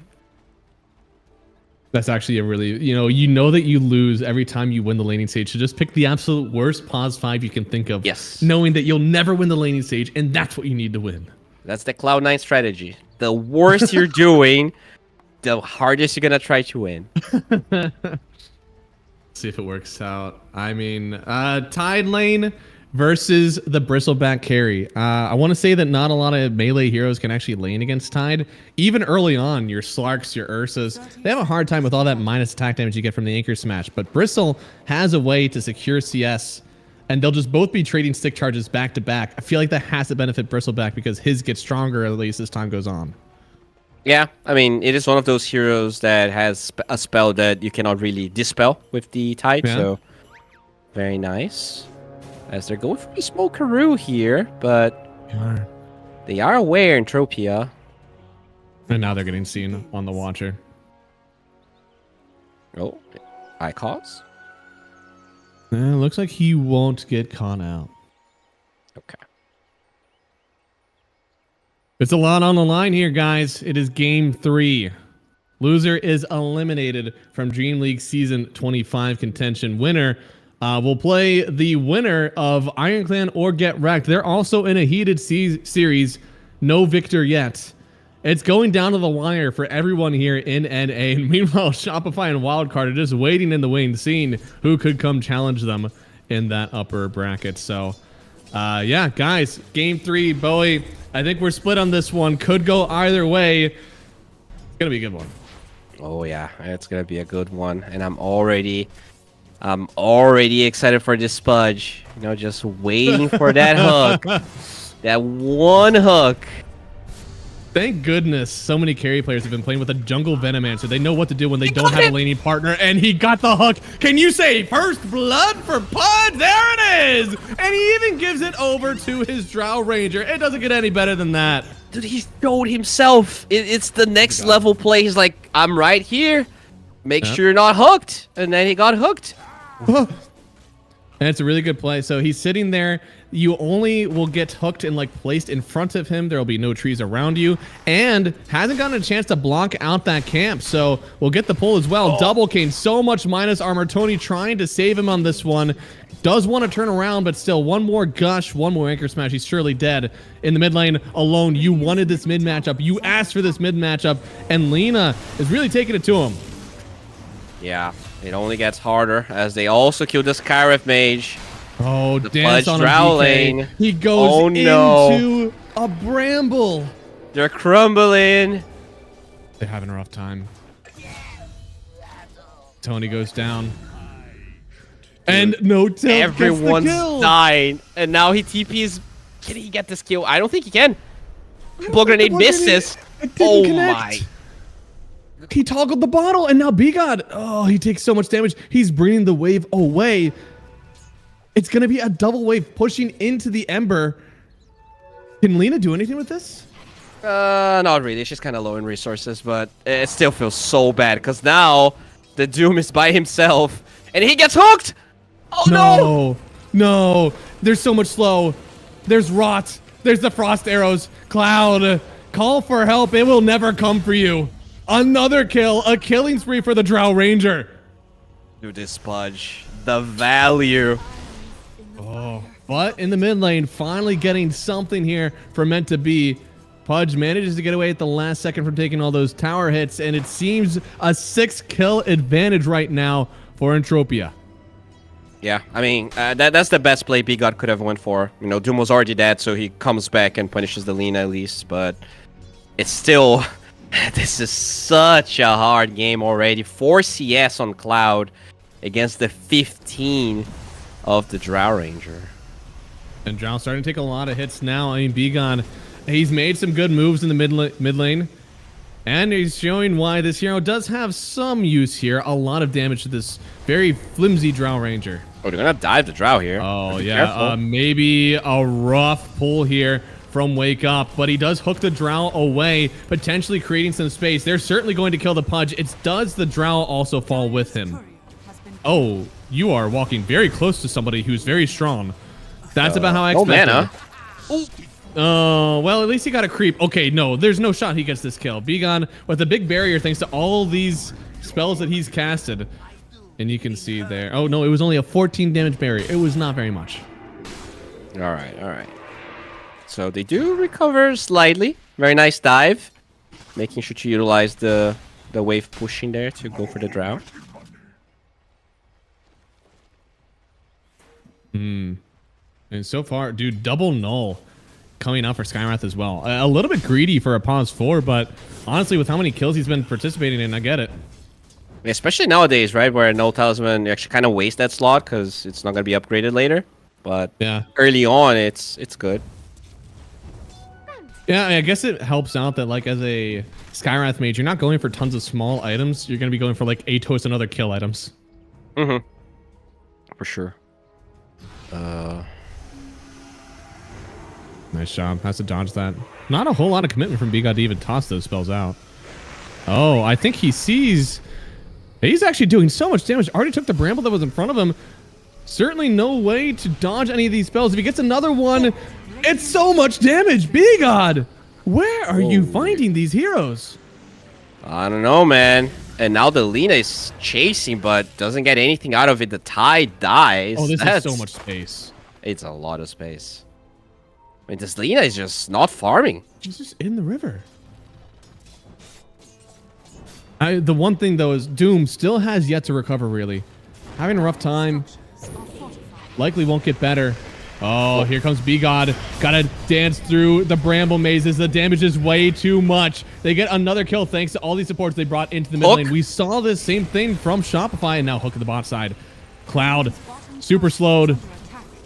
That's actually a really, you know that you lose every time you win the laning stage. So just pick the absolute worst pause 5 you can think of. Yes. Knowing that you'll never win the laning stage, and that's what you need to win. That's the Cloud9 strategy. The worse you're doing, the hardest you're gonna try to win. See if it works out. I mean, Tide lane versus the Bristleback carry. I want to say that not a lot of melee heroes can actually lane against Tide. Even early on, your Slarks, your Ursas, they have a hard time with all that minus attack damage you get from the Anchor Smash. But Bristle has a way to secure CS, and they'll just both be trading stick charges back to back. I feel like that has to benefit Bristleback because his gets stronger at least as time goes on. Yeah, I mean, it is one of those heroes that has a spell that you cannot really dispel with the Tide, Yeah. so very nice. As they're going for a Smokeroo here, but they are aware in Tropia. And now they're getting seen on the Watcher. Oh, Icons? Looks like he won't get caught out. Okay. It's a lot on the line here, guys. It is game 3. Loser is eliminated from DreamLeague Season 25 contention. Winner will play the winner of Iron Clan or Get Wrecked. They're also in a heated series. No victor yet. It's going down to the wire for everyone here in NA. And meanwhile, Shopify and Wildcard are just waiting in the wings, seeing who could come challenge them in that upper bracket. So, yeah, guys, game 3, Bowie. I think we're split on this one. Could go either way. It's gonna be a good one. Oh yeah, it's gonna be a good one, and I'm already excited for this Spudge. You know, just waiting for that hook, that one hook. Thank goodness so many carry players have been playing with a jungle Venoman, so they know what to do when they don't have a laning partner, and he got the hook. Can you say first blood for Pud? There it is! And he even gives it over to his Drow Ranger. It doesn't get any better than that. Dude, he showed himself. It's the next level play. He's like, I'm right here. Make sure you're not hooked. And then he got hooked. And it's a really good play. So he's sitting there. You only will get hooked and like placed in front of him. There will be no trees around you, and hasn't gotten a chance to block out that camp. So we'll get the pull as well. Double cane, so much minus armor. Tony trying to save him on this one. Does want to turn around, but still one more gush, one more anchor smash. He's surely dead in the mid lane alone. You wanted this mid matchup. You asked for this mid matchup, and Lina is really taking it to him. Yeah, it only gets harder as they also kill the Skyreth mage. Oh, The dance Fudge on Drow him, lane. DK. He goes into a bramble. They're crumbling. They're having a rough time. Tony goes down. And no tilt Everyone's gets the kill. dying. And now he TPs. Can he get this kill? I don't think he can. Blow grenade misses. It didn't Oh connect. my. He toggled the bottle, and now B-God. Oh, he takes so much damage. He's bringing the wave away. It's going to be a double wave pushing into the Ember. Can Lina do anything with this? Not really. She's kind of low in resources, but it still feels so bad because now the Doom is by himself and he gets hooked. Oh no! No. There's so much slow. There's Rot. There's the Frost Arrows. Cloud, call for help. It will never come for you. Another kill. A killing spree for the Drow Ranger. Dude, this Spudge. The value. Oh, but in the mid lane, finally getting something here for meant to be. Pudge manages to get away at the last second from taking all those tower hits, and it seems a 6-kill advantage right now for Entropia. Yeah, I mean, that's the best play B-God could have went for. You know, Doom was already dead, so he comes back and punishes the Lina at least, but it's still... This is such a hard game already. 4 CS on Cloud against the 15 of the Drow Ranger. And Drow starting to take a lot of hits now. I mean, B-God, he's made some good moves in the mid lane. And he's showing why this hero does have some use here. A lot of damage to this very flimsy Drow Ranger. Oh, they're gonna dive the Drow here. Oh, Be yeah. careful. Maybe a rough pull here from Wake Up. But he does hook the Drow away, potentially creating some space. They're certainly going to kill the Pudge. It does the Drow also fall with him. Oh, you are walking very close to somebody who's very strong. That's about how I No expected. mana. Oh, well, at least he got a creep. Okay, no, there's no shot he gets this kill. Begon with a big barrier thanks to all these spells that he's casted. And you can see there. Oh, no, it was only a 14 damage barrier. It was not very much. All right. So they do recover slightly. Very nice dive. Making sure to utilize the wave pushing there to go for the Drow. And so far, dude, double null coming out for Skywrath as well. A little bit greedy for a pause 4, but honestly, with how many kills he's been participating in, I get it. Especially nowadays, right, where no talisman, you actually kind of waste that slot because it's not going to be upgraded later. But Yeah. early on, it's good. Yeah, I guess it helps out that, like, as a Skywrath mage, you're not going for tons of small items. You're going to be going for, like, Atos and other kill items. Mm-hmm. For sure. Nice job. Has to dodge that. Not a whole lot of commitment from B-God to even toss those spells out. Oh, I think he sees... He's actually doing so much damage. Already took the bramble that was in front of him. Certainly no way to dodge any of these spells. If he gets another one, it's so much damage. B-God, where are you finding these heroes? I don't know, man. And now the Lina is chasing, but doesn't get anything out of it. The Tide dies. Oh, this is so much space. It's a lot of space. I mean, this Lina is just not farming. He's just in the river. The one thing, though, is Doom still has yet to recover, really. Having a rough time. Likely won't get better. Oh, here comes B-God. Gotta dance through the bramble mazes. The damage is way too much. They get another kill thanks to all these supports they brought into the mid lane. We saw this same thing from Shopify, and now Hook at the bot side. Cloud, super slowed.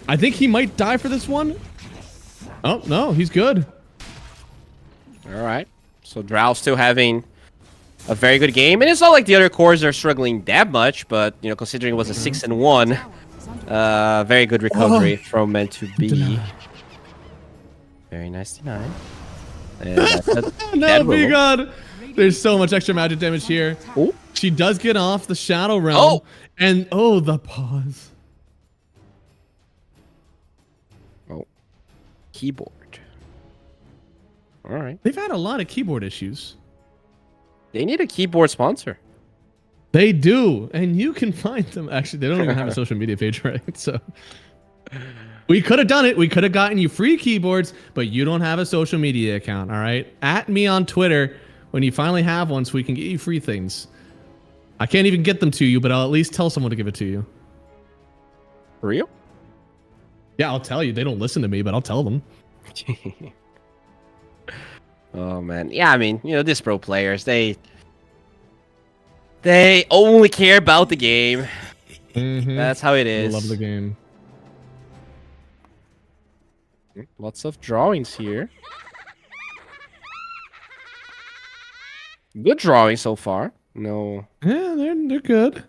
I think he might die for this one. Oh, no, he's good. All right. So Drow still having a very good game. And it's not like the other cores are struggling that much, but, you know, considering it was a 6-1, very good recovery from meant to be. Very nice deny. And no, B-God. There's so much extra magic damage here. Ooh. She does get off the Shadow Realm. Oh. And, oh, the pause. Oh. Keyboard. All right. They've had a lot of keyboard issues. They need a keyboard sponsor. They do, and you can find them. Actually, they don't even have a social media page, right? So we could have done it. We could have gotten you free keyboards, but you don't have a social media account, all right? At me on Twitter when you finally have one so we can get you free things. I can't even get them to you, but I'll at least tell someone to give it to you. For real? Yeah, I'll tell you. They don't listen to me, but I'll tell them. Oh man, yeah. I mean, you know, these pro players, they only care about the game. That's how it is. I love the game. Lots of drawings here. Good drawing so far. No. Yeah, they're good.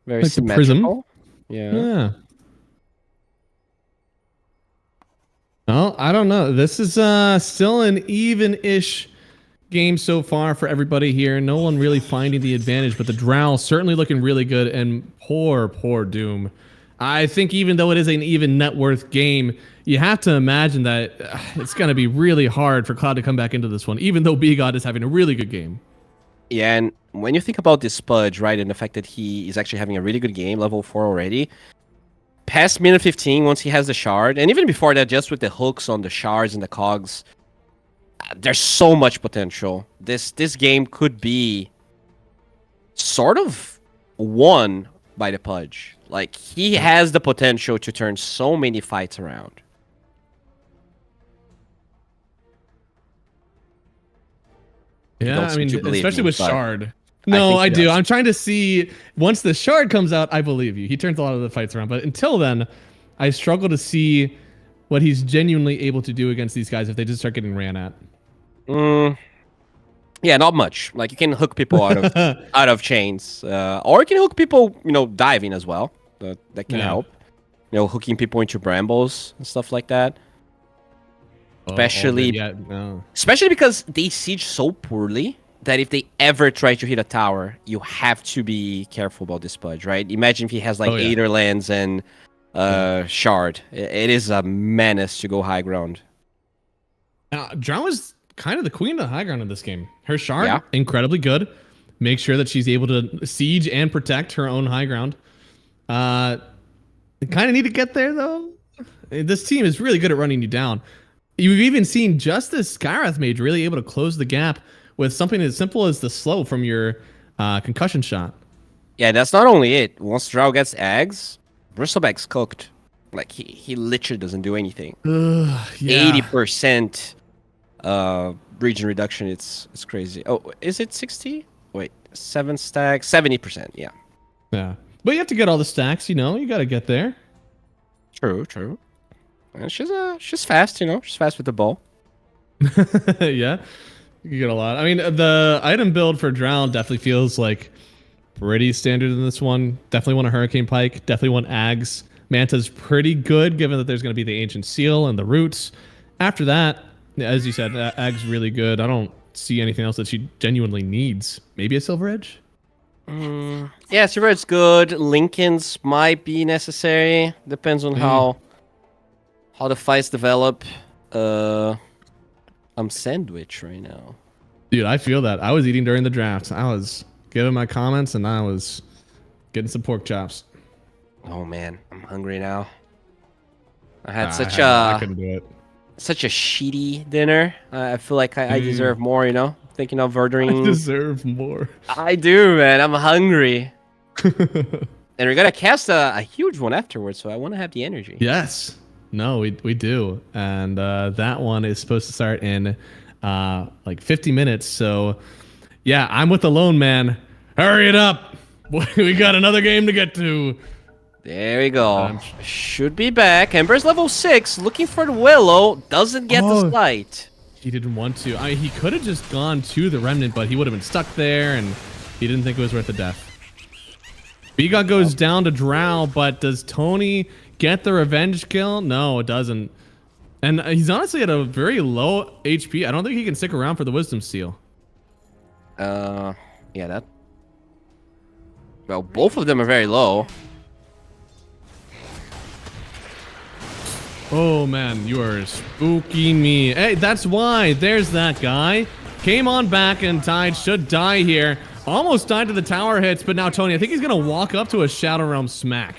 Very like the prism. symmetrical. Yeah. Yeah. Well, I don't know. This is still an even-ish game so far for everybody here. No one really finding the advantage, but the Drow certainly looking really good, and poor Doom. I think even though it is an even net worth game, you have to imagine that it's going to be really hard for Cloud to come back into this one, even though B-God is having a really good game. Yeah, and when you think about this Pudge, right, and the fact that he is actually having a really good game, level 4 already, past minute 15, once he has the shard, and even before that, just with the hooks on the shards and the cogs, there's so much potential. This game could be sort of won by the Pudge. Like, he has the potential to turn so many fights around. Yeah, I mean, especially with Shard. I No, think I he do. does. I'm trying to see, once the Shard comes out, I believe you. He turns a lot of the fights around. But until then, I struggle to see what he's genuinely able to do against these guys if they just start getting ran at. Yeah, not much. Like, you can hook people out of out of chains, or you can hook people, you know, diving as well. That can help. You know, hooking people into brambles and stuff like that. Especially, especially because they siege so poorly that if they ever try to hit a tower, you have to be careful about this Pudge, right? Imagine if he has like Aetherlands and Shard. It is a menace to go high ground. Drow is kind of the queen of the high ground in this game. Her Shard, incredibly good. Make sure that she's able to siege and protect her own high ground. They kind of need to get there, though. This team is really good at running you down. You've even seen just this Skywrath Mage really able to close the gap with something as simple as the slow from your concussion shot. Yeah, that's not only it. Once Drow gets Eggs, Bristleback's cooked. Like, he literally doesn't do anything. 80% region reduction. It's crazy. Oh, is it 60? Wait, 7 stacks, 70%. Yeah. Yeah, but you have to get all the stacks. You know, you got to get there. True. And she's fast. You know, she's fast with the bow. Yeah, you get a lot. I mean, the item build for Drow definitely feels like pretty standard in this one. Definitely want a Hurricane Pike. Definitely want Ags. Manta's pretty good, given that there's going to be the Ancient Seal and the Roots. After that, as you said, Ag's really good. I don't see anything else that she genuinely needs. Maybe a Silver Edge? Yeah, Silver Edge's good. Lincoln's might be necessary. Depends on how the fights develop. I'm sandwiched right now. Dude, I feel that. I was eating during the draft. I was giving my comments, and I was getting some pork chops. Oh man, I'm hungry now. I had I couldn't do it. such a shitty dinner. I feel like I deserve more, you know? Thinking of ordering. I deserve more. I do, man. I'm hungry. And we're going to cast a huge one afterwards, so I want to have the energy. Yes. No, we do. And that one is supposed to start in like 50 minutes. So, yeah, I'm with the lone man. Hurry it up. We got another game to get to. There we go. Should be back. Ember's level 6, looking for the Willow. Doesn't get the sight. He didn't want to. I mean, he could have just gone to the Remnant, but he would have been stuck there, and he didn't think it was worth the death. Bigot goes down to Drow, but does Tony get the revenge kill? No, it doesn't. And he's honestly at a very low HP. I don't think he can stick around for the Wisdom Seal. Yeah, that. Well, both of them are very low. Oh man, you are spooking me. Hey, that's why. There's that guy. Came on back and died. Should die here. Almost died to the tower hits, but now Tony, I think he's gonna walk up to a Shadow Realm smack.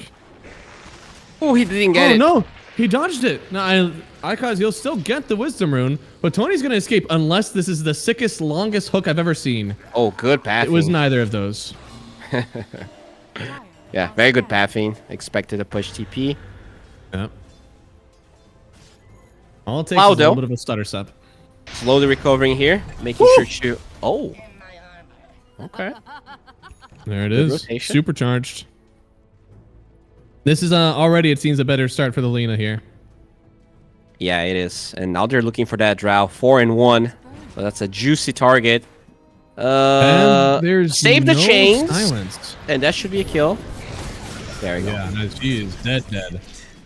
Oh, he didn't get it. Oh no, he dodged it. No, Icons, he'll still get the Wisdom Rune, but Tony's gonna escape unless this is the sickest, longest hook I've ever seen. Oh, good pathing. It was neither of those. Yeah, very good pathing. Expected to push TP. Yep. All it takes is a little bit of a stutter step. Slowly recovering here, making sure to. Oh. Okay. There it is. Rotation. Supercharged. This is already, it seems, a better start for the Lina here. Yeah, it is. And now they're looking for that Drow. 4-1. So that's a juicy target. And there's save the no chains. Silence. And that should be a kill. There we go. Yeah, no, she is dead.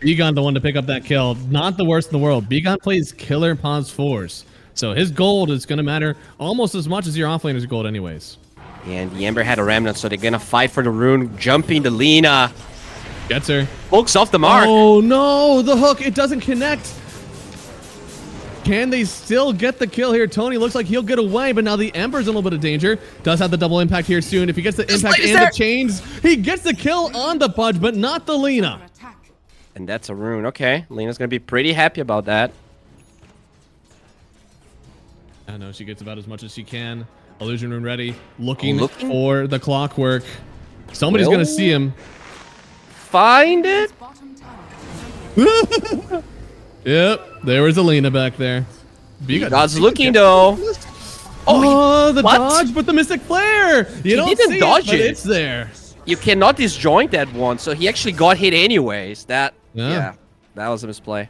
Begon the one to pick up that kill. Not the worst in the world. Begon plays killer pause force. So his gold is going to matter almost as much as your offlaner's gold anyways. And the Ember had a Remnant, so they're going to fight for the rune. Jumping the Lina. Gets her. Pokes off the mark. Oh no, the hook. It doesn't connect. Can they still get the kill here? Tony looks like he'll get away, but now the Ember's in a little bit of danger. Does have the double impact here soon. If he gets the impact and the chains, he gets the kill on the Pudge, but not the Lina. And that's a rune. Okay, Lina's going to be pretty happy about that. I know she gets about as much as she can. Illusion rune ready. Looking for the clockwork. Somebody's going to see him. Find it? Yep, there was Alina back there. God's looking though. Oh, the dodge, but the Mystic Flare. You don't didn't see dodge it, but it. it's there. You cannot disjoint that one, so he actually got hit anyways. That Yeah. That was a misplay.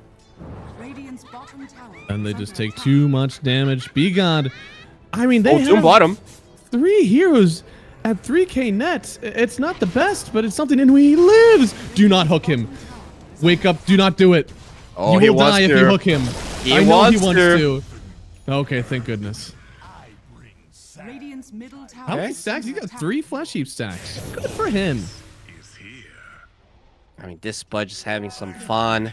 Radiant's bottom tower And they is just under take too much damage. Begod. I mean, they Doom have bottom. 3 heroes at 3k net. It's not the best, but it's something, and he lives. Do not hook him. Wake up. Do not do it. Oh, You will die if you hook him. I know he wants to. Okay, thank goodness. Radiant's middle tower. How many is stacks? He under got attack. 3 flesh heap stacks. Good for him. I mean, this Pudge is having some fun.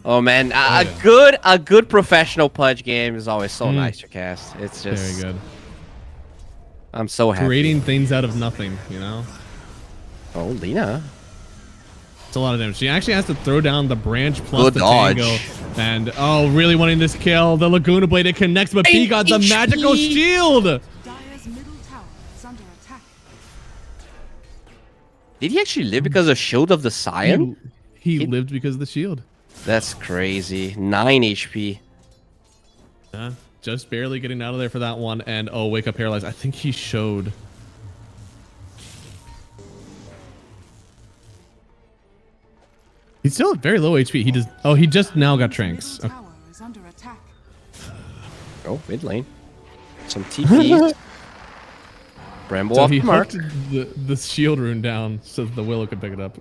Oh man, a good professional Pudge game is always so nice to cast. It's just Very good. I'm so happy. Creating things out of nothing, you know? Oh, Lina. It's a lot of damage. She actually has to throw down the branch plus Good the dodge. tango. And, oh, really wanting this kill. The Laguna Blade, it connects, but B got the magical shield. Dire's middle tower is under attack. Did he actually live because of Shield of the Scion? He lived because of the shield. That's crazy. 9 HP. Just barely getting out of there for that one. And, oh, wake up paralyzed. I think he showed. He's still at very low HP. He just, oh, he just now got tranks. Middle tower is under attack. Oh, mid lane. Some TP. Bramble So off he the mark. hooked the shield rune down so that the Willow could pick it up.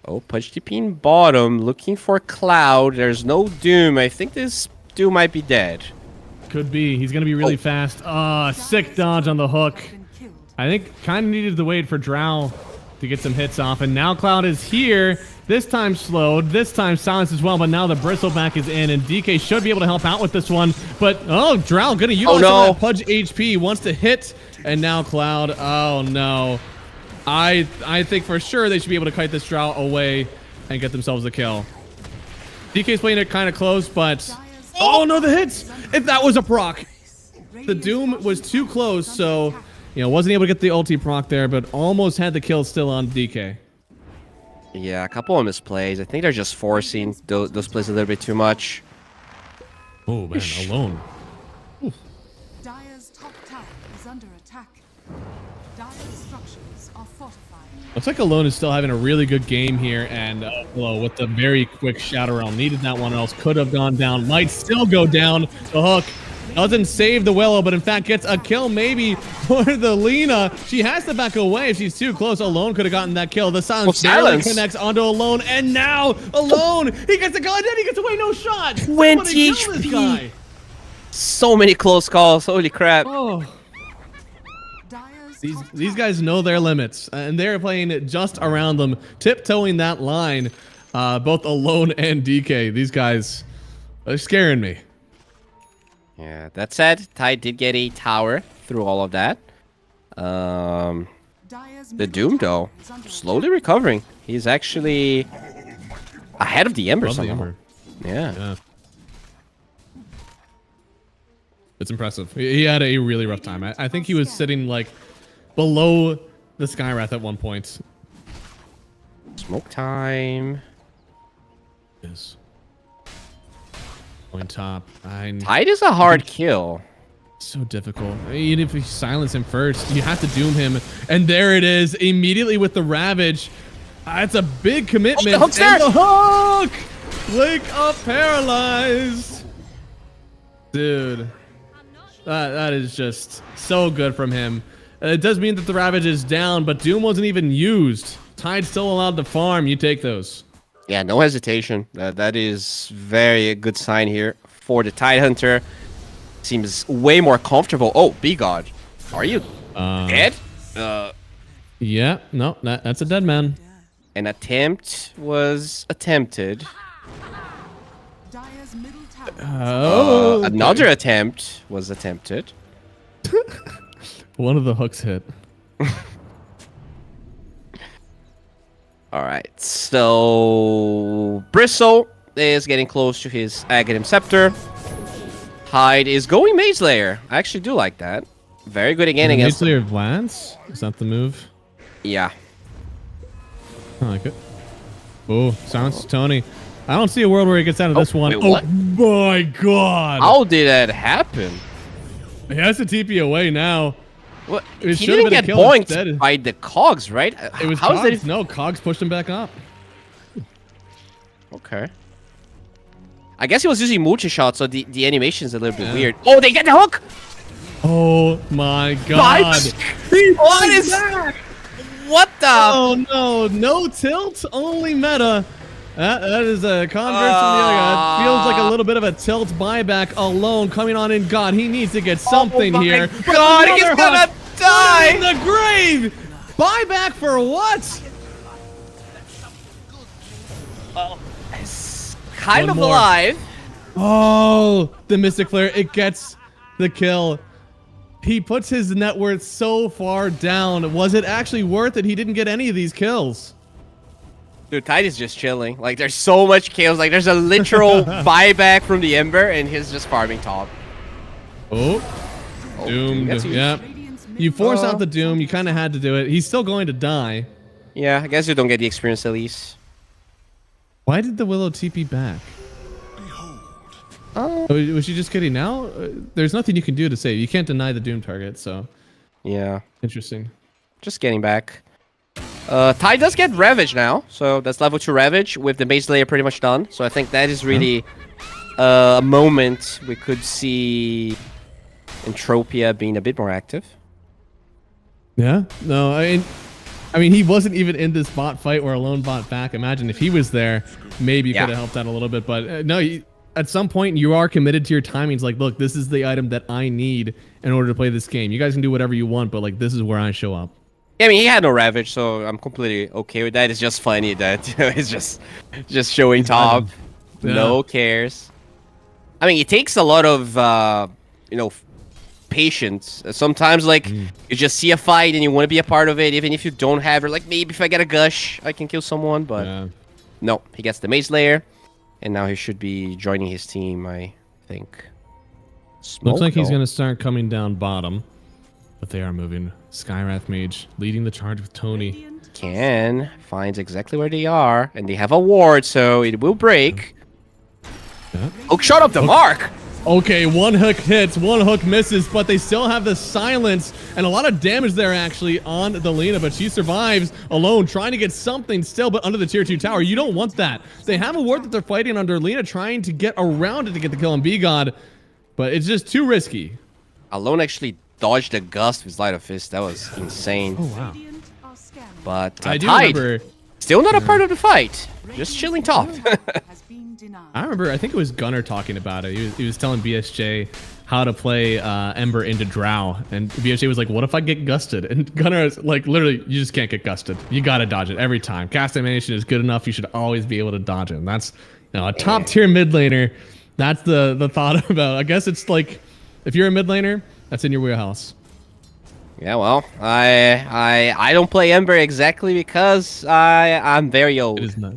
Oh, Pudge TP in bottom. Looking for Cloud. There's no Doom. I think this Doom might be dead. Could be. He's going to be really fast. Sick dodge on the hook. Been killed. I think kind of needed to wait for Drow to get some hits off. And now Cloud is here. This time slowed. This time silenced as well. But now the Bristleback is in. And DK should be able to help out with this one. But, oh, Drow going to utilize some of that Pudge HP. Wants to hit. And now Cloud. Oh, no. I think for sure they should be able to kite this Drow away and get themselves a kill. DK's playing it kind of close, but... Oh, no, the hits! If that was a proc. The Doom was too close, so... You know, wasn't able to get the ulti proc there, but almost had the kill still on DK. Yeah, a couple of misplays. I think they're just forcing those plays a little bit too much. Oh man, alone. Dire's top tower is under attack. Dire's structures are fortified. Looks like Alone is still having a really good game here, and Willow with the very quick Shadow Realm. Needed that one, or else could have gone down. Might still go down. The hook doesn't save the Willow, but in fact gets a kill maybe for the Lina. She has to back away if she's too close. Alone could have gotten that kill. The silence barely connects onto Alone, and now Alone, he gets a gun, and he gets away, no shot. 20 kill this HP. guy. So many close calls. Holy crap. Oh. Dire's These guys know their limits, and they're playing just around them, tiptoeing that line. Both Alone and DK. These guys are scaring me. Yeah, that said, Tide did get a tower through all of that. Dire's The middle Doom, tower though, is under slowly recovering. He's actually ahead of the Ember Love the somehow. Ember. Yeah. Yeah. It's impressive. He had a really rough time. I think he was sitting like below the Skywrath at one point. Smoke time. Yes. Going top. Tide is a hard kill. So difficult. Even if you silence him first, you have to doom him. And there it is, immediately with the Ravage. That's a big commitment. Oh, the hook's and there. the hook! Wake up paralyzed. Dude. That is just so good from him. It does mean that the Ravage is down, but Doom wasn't even used. Tide's still allowed to farm. You take those. Yeah, no hesitation. That is very good sign here for the Tide Hunter. Seems way more comfortable. Oh, B-God. Are you dead? Yeah, no, that's a dead man. An attempt was attempted. Dire's middle tower. Oh, Another attempt was attempted. one of the hooks hit. All right, so Bristle is getting close to his Aghanim Scepter. Hyde is going Mage Layer. I actually do like that. Very good again against. Mage Layer Lance? Is that the move? Yeah. I like it. Oh, silence Tony. I don't see a world where he gets out of this one. wait, Oh what? my god! How did that happen? He has to TP away now. What? It He should've didn't been a get kill points instead. by the cogs, right? It was How is Cogs. that? No, Cogs pushed him back up. Okay. I guess he was using multi-shot, so the animation's a little bit Yeah. weird. Oh, they get the hook! Oh my god! What is that? What the? Oh no! No tilt, only meta. That is a converse from the other guy. It feels like a little bit of a tilt buyback alone coming on in. God, he needs to get something Oh my here. God, he's Another gonna hook. die! In the grave! Buyback for what? Well, it's kind One of more. alive. Oh, the Mystic Flare. It gets the kill. He puts his net worth so far down. Was it actually worth it? He didn't get any of these kills. Dude, Tide is just chilling. Like, there's so much chaos. Like, there's a literal buyback from the Ember, and he's just farming top. Oh, Oh, doomed. that's used. Yeah. You force out the Doom. You kind of had to do it. He's still going to die. Yeah, I guess you don't get the experience at least. Why did the Willow TP back? Oh, was she just kidding now? There's nothing you can do to save. You can't deny the Doom target, so Yeah, interesting. just getting back. Tide does get Ravage now, so that's level 2 Ravage with the base layer pretty much done. So I think that is really a moment we could see Entropia being a bit more active. Yeah. No, I mean, he wasn't even in this bot fight where Alone bot back. Imagine if he was there, maybe you Yeah. could have helped out a little bit. But no, at some point you are committed to your timings. Like, look, this is the item that I need in order to play this game. You guys can do whatever you want, but like, this is where I show up. Yeah, I mean, he had no Ravage, so I'm completely okay with that. It's just funny that he's just showing top. Yeah. No cares. I mean, it takes a lot of, patience. Sometimes, like, you just see a fight and you want to be a part of it, even if you don't have it. Like, maybe if I get a gush, I can kill someone, but Yeah. no. He gets the Mage Layer, and now he should be joining his team, I think. Looks like he's Smoke, going to start coming down bottom. But they are moving. Skywrath Mage leading the charge with Tony. Radiant Can finds exactly where they are, and they have a ward, so it will break. Yeah. Hook shot up the mark. Okay, one hook hits, one hook misses, but they still have the silence and a lot of damage there actually on the Lina, but she survives alone, trying to get something still, but under the tier 2 tower. You don't want that. They have a ward that they're fighting under. Lina trying to get around it to get the kill on B-God, but it's just too risky. Alone actually dodged the gust with Light of Fist. That was insane. Oh, wow. Radiant are scanning. But I do Tide, remember. still not a part of the fight. Just chilling top. Has been denied. I remember, I think it was Gunnar talking about it. He was telling BSJ how to play Ember into Drow. And BSJ was like, what if I get gusted? And Gunnar is like, literally, you just can't get gusted. You got to dodge it every time. Cast animation is good enough. You should always be able to dodge it. And that's, you know, a top tier mid laner. That's the thought about. I guess it's like, if you're a mid laner, that's in your wheelhouse. Yeah, well, I don't play Ember exactly because I'm very old. It is not.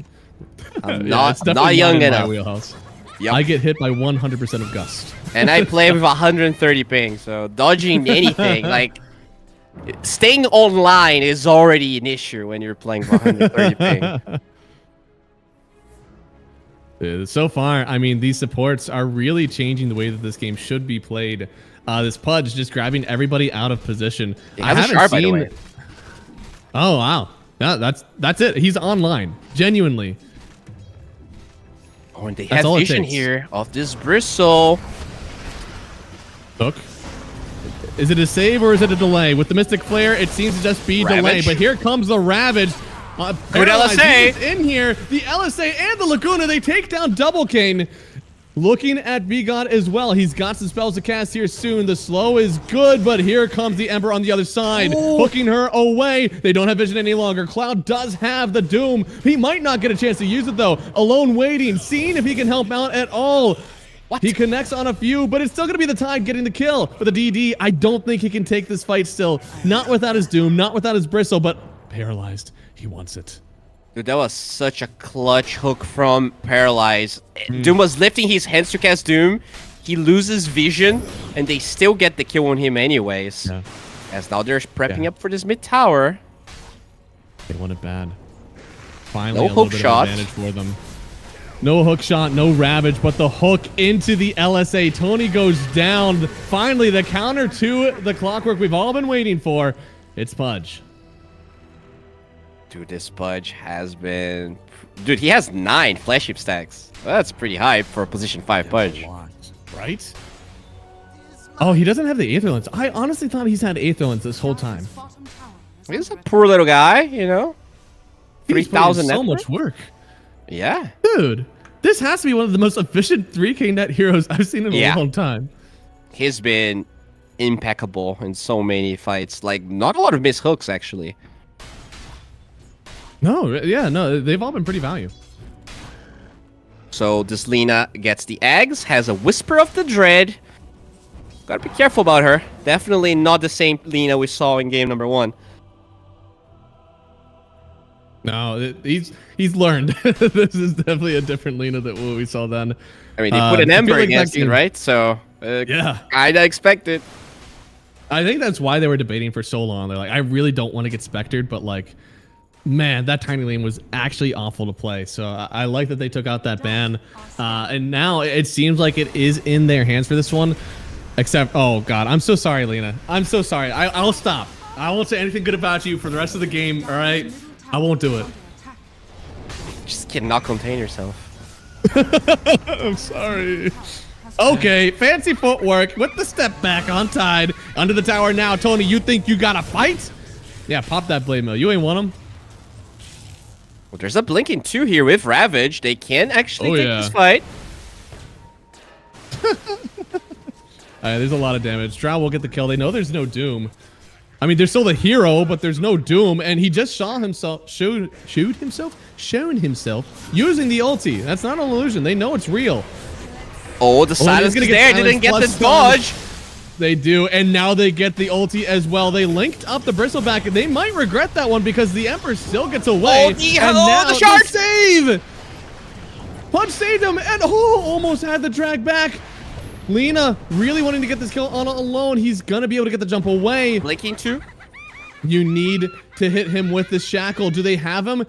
I'm Yeah, it's not definitely young in my enough. wheelhouse. Yup. I get hit by 100% of gust. And I play with 130 ping, so dodging anything, like staying online is already an issue when you're playing with 130 ping. So far, I mean, these supports are really changing the way that this game should be played. This Pudge just grabbing everybody out of position. He has a shard, by the way. Oh wow, yeah, that's it. He's online, genuinely. Oh, and they That's have all it vision takes. here of this bristle. Hook. Is it a save or is it a delay? With the Mystic Flare, it seems to just be delay. Ravage. But here comes the Ravage. Good Paralyzed. LSA. He's in here. The LSA and the Laguna, they take down Double Cane. Looking at B-God as well. He's got some spells to cast here soon. The slow is good, but here comes the Ember on the other side. Hooking her away. They don't have vision any longer. Cloud does have the Doom. He might not get a chance to use it, though. Alone waiting, seeing if he can help out at all. What? He connects on a few, but it's still going to be the Tide getting the kill. But the DD, I don't think he can take this fight still. Not without his Doom, not without his Bristle, but paralyzed. He wants it. Dude, that was such a clutch hook from Paralyze. Doom was lifting his hands to cast Doom. He loses vision, and they still get the kill on him anyways. Yeah. As now they're prepping Yeah. up for this mid tower. They want it bad. Finally, No a little hook bit shot. of advantage for them. No hook shot, no Ravage, but the hook into the LSA. Tony goes down. Finally, the counter to the Clockwork we've all been waiting for. It's Pudge. Dude, this Pudge has been... Dude, he has 9 flagship stacks. That's pretty high for a position 5 Pudge. Right? Oh, he doesn't have the Aetherlens. I honestly thought he's had Aetherlens this whole time. Bottom tower is He's a under poor little guy, you know? He's putting 3,000 so net much work. Yeah. Dude, this has to be one of the most efficient 3K net heroes I've seen in a Yeah. long time. He's been impeccable in so many fights. Like, not a lot of missed hooks, actually. No, yeah, no, they've all been pretty value. So this Lina gets the eggs, has a Whisper of the Dread. Gotta be careful about her. Definitely not the same Lina we saw in game number 1. No, he's learned. This is definitely a different Lina than what we saw then. I mean, they put an I feel Ember like that against it, game- right? So, Yeah. kinda expected. I think that's why they were debating for so long. They're like, I really don't want to get spectered, but like, man, that tiny lane was actually awful to play. So I like that they took out that ban. And now it seems like it is in their hands for this one. Except, oh God, I'm so sorry, Lina. I'm so sorry. I'll stop. I won't say anything good about you for the rest of the game, all right? I won't do it. attack. Just cannot contain yourself. I'm sorry. Okay, fancy footwork with the step back on Tide. Under the tower now. Tony, you think you got to fight? Yeah, pop that blade mill. You ain't want him. Well, there's a Blinking 2 here with Ravage. They can actually take this fight. There's a lot of damage. Drow will get the kill. They know there's no Doom. I mean, there's still the hero, but there's no Doom, and he just shown himself using the ulti. That's not an illusion. They know it's real. Oh, the silence gonna is get there. silence Didn't get plus the dodge. They do, and now they get the ulti as well. They linked up the Bristleback, and they might regret that one because the Emperor still gets away. Oh, the- and oh, now the shard! save! Punch saved him, and almost had the drag back. Lena really wanting to get this kill on alone. He's going to be able to get the jump away. Blinking too. You need to hit him with the shackle. Do they have him?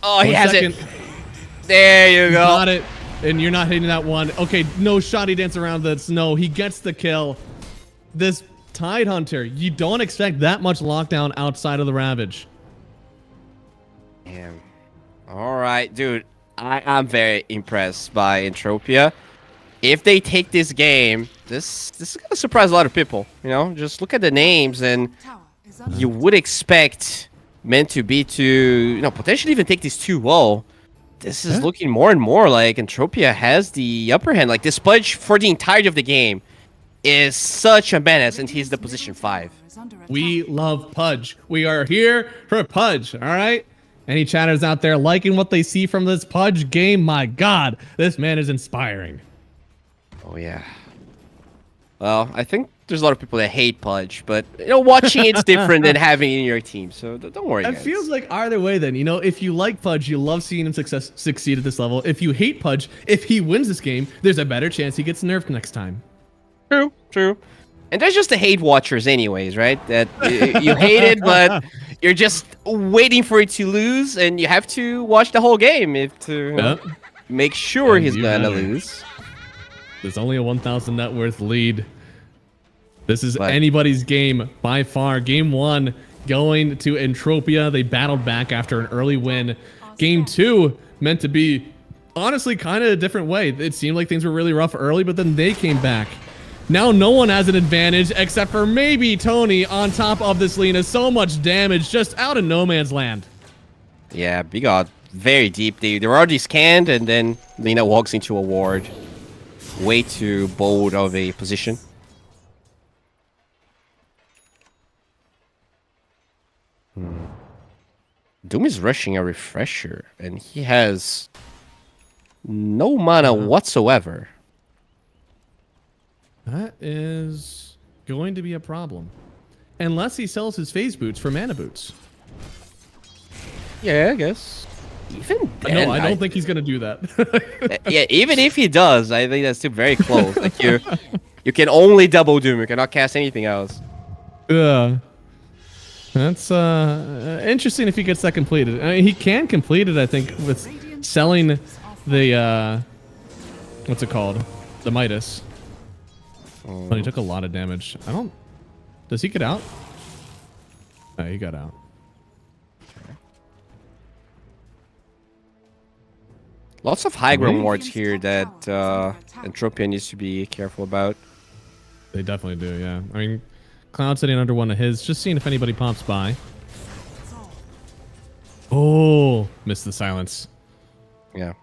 Oh, he 1 has second. it. There you go. Got it. And you're not hitting that one. Okay, no shoddy dance around this. No, he gets the kill. This Tide Hunter, you don't expect that much lockdown outside of the Ravage. Damn. All right, dude. I'm very impressed by Entropia. If they take this game, this is gonna surprise a lot of people. You know, just look at the names, and Tower is under you would expect meant to be to potentially even take this 2-0. This is looking more and more like Entropia has the upper hand. Like this Pudge for the entirety of the game is such a menace, and he's the position 5. is under attack. We love Pudge. We are here for Pudge, all right? Any chatters out there liking what they see from this Pudge game? My God, this man is inspiring. Oh yeah. Well, I think there's a lot of people that hate Pudge, but watching it's different than having it in your team. So don't worry. It guys. feels like either way then, if you like Pudge, you love seeing him succeed at this level. If you hate Pudge, if he wins this game, there's a better chance he gets nerfed next time. True. And there's just the hate watchers anyways, right? That you hate it, but you're just waiting for it to lose, and you have to watch the whole game to make sure And he's you gonna better. lose. There's only a 1,000 net worth lead. This is But- anybody's game by far. Game 1 going to Entropia. They battled back after an early win. Game 2 meant to be honestly kind of a different way. It seemed like things were really rough early, but then they came back. Now no one has an advantage except for maybe Tony on top of this Lena. So much damage just out of no man's land. Yeah, we got very deep. They were already scanned, and then Lena walks into a ward. Way too bold of a position. Doom is rushing a refresher, and he has no mana whatsoever. That is going to be a problem. Unless he sells his phase boots for mana boots. Yeah, I guess. Even then, No, I don't think he's going to do that. yeah, even if he does, I think that's still very close. Like you can only double Doom. You cannot cast anything else. Yeah. That's interesting if he gets that completed. I mean, he can complete it, I think, with selling the what's it called? The Midas. But he took a lot of damage. Does he get out? Oh, he got out. Lots of high ground wards here that Entropia needs to be careful about. They definitely do, yeah. I mean, Cloud sitting under one of his, just seeing if anybody pops by. Oh, missed the silence. Yeah.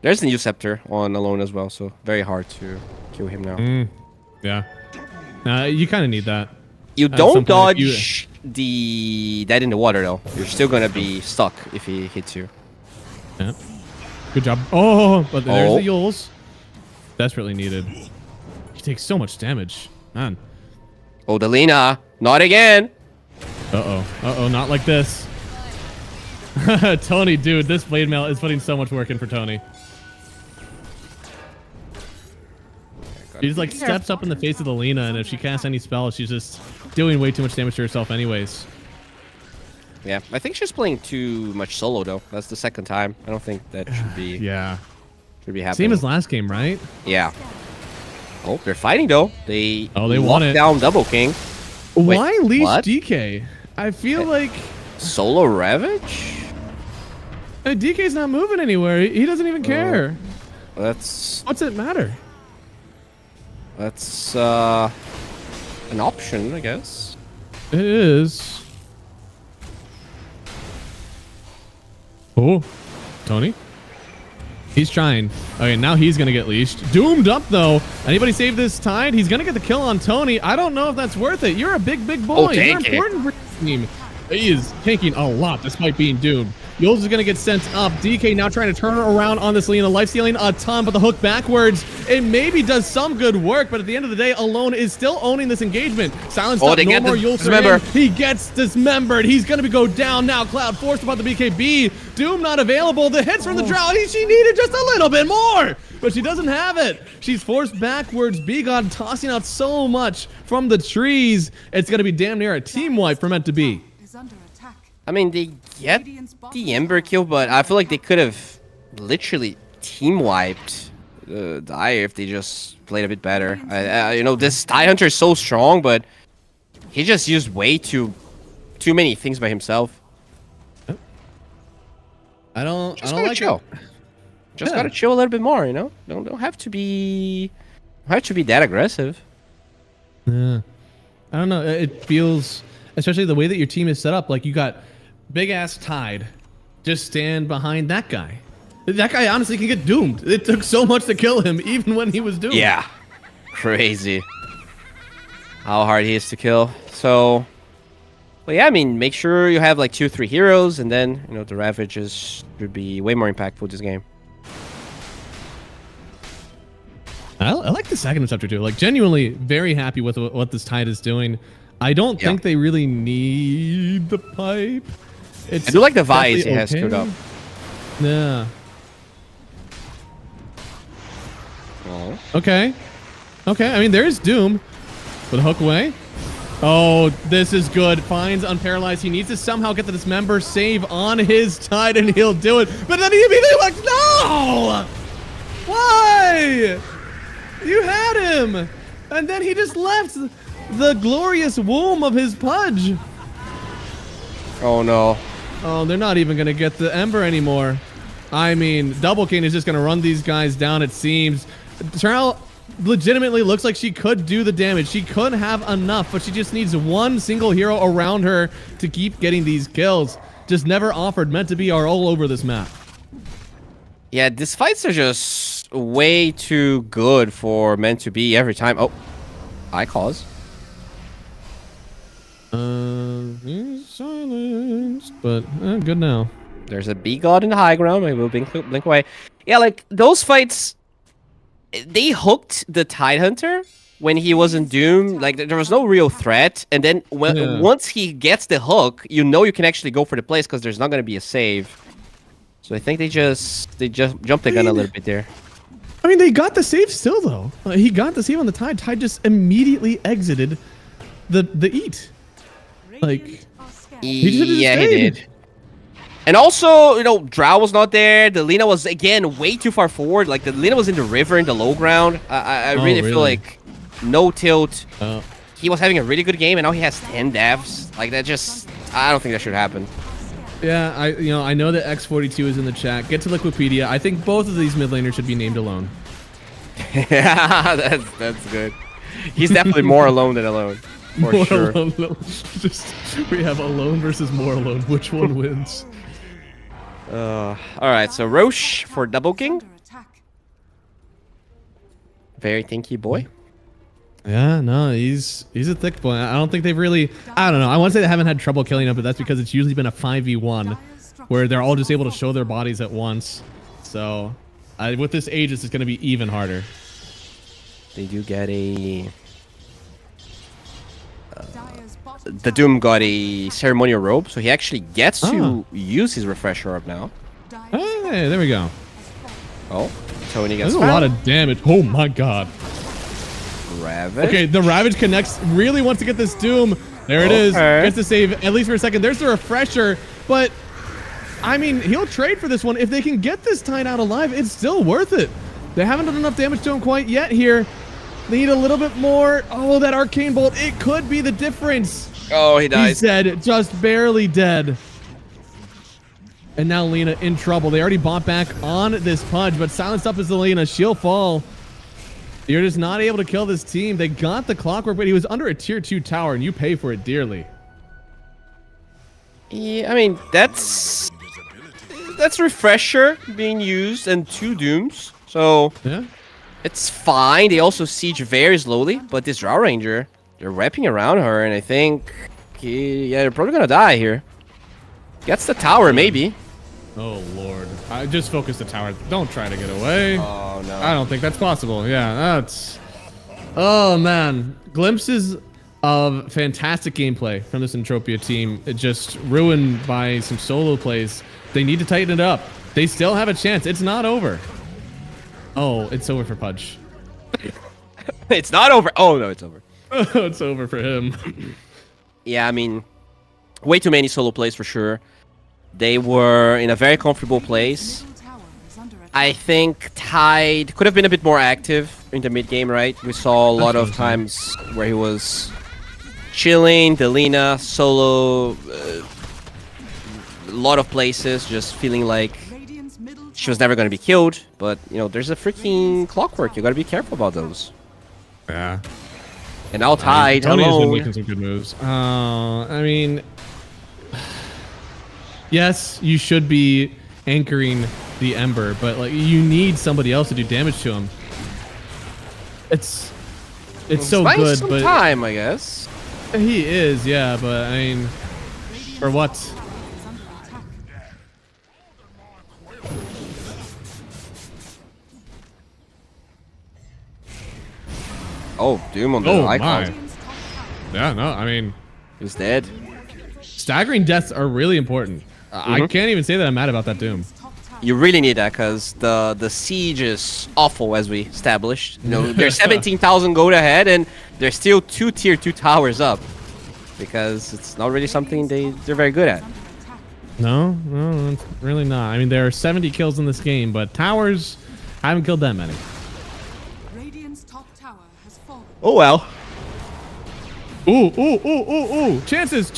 There's the new scepter on alone as well, so very hard to kill him now. Yeah. You kind of need that. You At some don't point, dodge the dead in the water though. You're still gonna be stuck if he hits you. Yeah. Good job. Oh, but there's Oh. the Yules. Desperately needed. He takes so much damage. Man. Oh, the Lena, not again. Uh-oh, not like this. Tony, dude, this blade mail is putting so much work in for Tony. She just like steps up in the face of the Lena, and if she casts any spell, she's just doing way too much damage to herself anyways. Yeah, I think she's playing too much solo though. That's the second time. I don't think that should be Yeah. happening. Same as last game, right? Yeah. Oh, they're fighting though. They They lock want it. down Double King. Wait, Why leash what? DK? I feel like Solo Ravage? DK's not moving anywhere. He doesn't even care. That's What's it matter? an option, I guess. It is. Oh, Tony. He's trying. Okay, now he's going to get leashed. Doomed up, though. Anybody save this Tide? He's going to get the kill on Tony. I don't know if that's worth it. You're a big, big boy. You're tank it. important for your team. He is tanking a lot despite being doomed. Yules is going to get sent up. DK now trying to turn around on this Lena. Life stealing a ton, but the hook backwards. It maybe does some good work, but at the end of the day, Alone is still owning this engagement. Silence up, they no get more the Yules. dismember. He gets dismembered. He's going to go down now. Cloud forced about the BKB. Doom not available. The hits from the Drow. She needed just a little bit more. but she doesn't have it. She's forced backwards. B-God tossing out so much from the trees. It's going to be damn near a team wipe for meant to be. Is under attack. I mean, they get the Ember kill, but I feel like they could have literally team wiped Dire if they just played a bit better. You know, this Tidehunter is so strong, but he just used way too many things by himself. I don't Gotta like chill. it. Just Yeah. gotta chill a little bit more, you know. Don't have to be that aggressive. Yeah. I don't know. It feels, especially the way that your team is set up, like you got big ass Tide. Just stand behind that guy. That guy honestly can get doomed. It took so much to kill him, even when he was doomed. Yeah, crazy. How hard he is to kill. So, well, yeah. I mean, make sure you have like 2-3 heroes, and then you know the Ravages should be way more impactful this game. I like the second Interceptor too. Like genuinely very happy with what this Tide is doing. I don't think they really need the pipe. It's I do like the Vise he definitely has screwed up. Yeah. Oh. Okay. Okay. I mean, there's Doom with a hook away. Oh, this is good. Finds Unparalyzed. He needs to somehow get the Dismember save on his Tide, and he'll do it. But then he immediately like, no! Why? You had him, and then he just left the glorious womb of his Pudge. Oh no. Oh, they're not even gonna get the Ember anymore. I mean, Double King is just gonna run these guys down, it seems. Terrell legitimately looks like she could do the damage. She could have enough, but she just needs one single hero around her to keep getting these kills. Just never offered. Meant to be are all over this map. Yeah, these fights are just way too good for meant to be every time. Oh, I cause. He's silenced, but good now. There's a B-God in the high ground. Maybe we'll blink away. Yeah, like those fights, they hooked the Tidehunter when he wasn't doomed. Like there was no real threat, and then once he gets the hook, you know you can actually go for the place because there's not going to be a save. So I think they just jumped the gun a little bit there. I mean, they got the save still though. He got the save on the Tide. Tide just immediately exited the eat. Like, he just Yeah, he did. And also, you know, Drow was not there. The Lina was, again, way too far forward. Like, the Lina was in the river, in the low ground. I really feel like no tilt. He was having a really good game, and now he has 10 deaths. Like, that just... I don't think that should happen. Yeah, I know that X42 is in the chat. Get to Liquipedia. I think both of these mid laners should be named alone. Yeah, that's good. He's definitely more alone than alone. For More sure. alone. Just, we have alone versus more alone. Which one wins? Alright, so Roche for Double King. Under attack. Very tinky boy. Yeah, no, he's a thick boy. I don't think they've really... I don't know. I want to say they haven't had trouble killing him, but that's because it's usually been a 5v1 where they're all just able to show their bodies at once. So, with this Aegis, it's going to be even harder. They do get a... Dire's bottom The Doom got a ceremonial robe, so he actually gets to use his refresher orb now. Hey, there we go. Oh, Tony gets That's a lot of damage. Oh my god. Ravage. Okay, the Ravage connects. Really wants to get this Doom. There it is. Gets the save, at least for a second. There's the refresher, but... I mean, he'll trade for this one. If they can get this Tide out alive, it's still worth it. They haven't done enough damage to him quite yet here. They need a little bit more. Oh, that Arcane Bolt. It could be the difference. Oh, he dies. He's dead. Just barely dead. And now Lina in trouble. They already bought back on this Pudge, but silenced up is the Lina. She'll fall. You're just not able to kill this team. They got the Clockwork, but he was under a tier 2 tower, and you pay for it dearly. Yeah, I mean, that's refresher being used and 2 Dooms. So Yeah. it's fine. They also siege very slowly, but this Drow Ranger, they're wrapping around her, and I think they're probably gonna die here. Gets the tower, maybe. Oh, Lord. I just focus the tower. Don't try to get away. Oh, no. I don't think that's possible. Yeah, that's... Oh, man. Glimpses of fantastic gameplay from this Entropia team. It just ruined by some solo plays. They need to tighten it up. They still have a chance. It's not over. Oh, it's over for Pudge. It's not over. Oh no, it's over. It's over for him. Yeah, I mean, way too many solo plays for sure. They were in a very comfortable place. Middle tower is under attack. I think Tide could have been a bit more active in the mid game, right? We saw a lot of Absolutely. times where he was chilling, Delina, solo, a lot of places, just feeling like Radiant's middle she was tower never going to be killed. But, you know, there's a freaking clockwork. You got to be careful about those. Yeah. And now Tide Tony has been alone. making some good moves. I mean, yes, you should be anchoring the Ember, but like you need somebody else to do damage to him. It's so Buying good, some but time, I guess. he is, yeah. But I mean, for what? is under attack. Oh, Doom on the Oh icon. my! Radiant's top tower Yeah, no, I mean, He's dead. staggering deaths are really important. I can't even say that I'm mad about that Doom. top tower. You really need that because the siege is awful, as we established. You know, there's 17,000 gold ahead, and there's still 2 tier 2 towers up because it's not really something they're very good at. Under attack. No, it's really not. I mean, there are 70 kills in this game, but towers, I haven't killed that many. Radiant's top tower has fallen. Oh well. Ooh! Chances!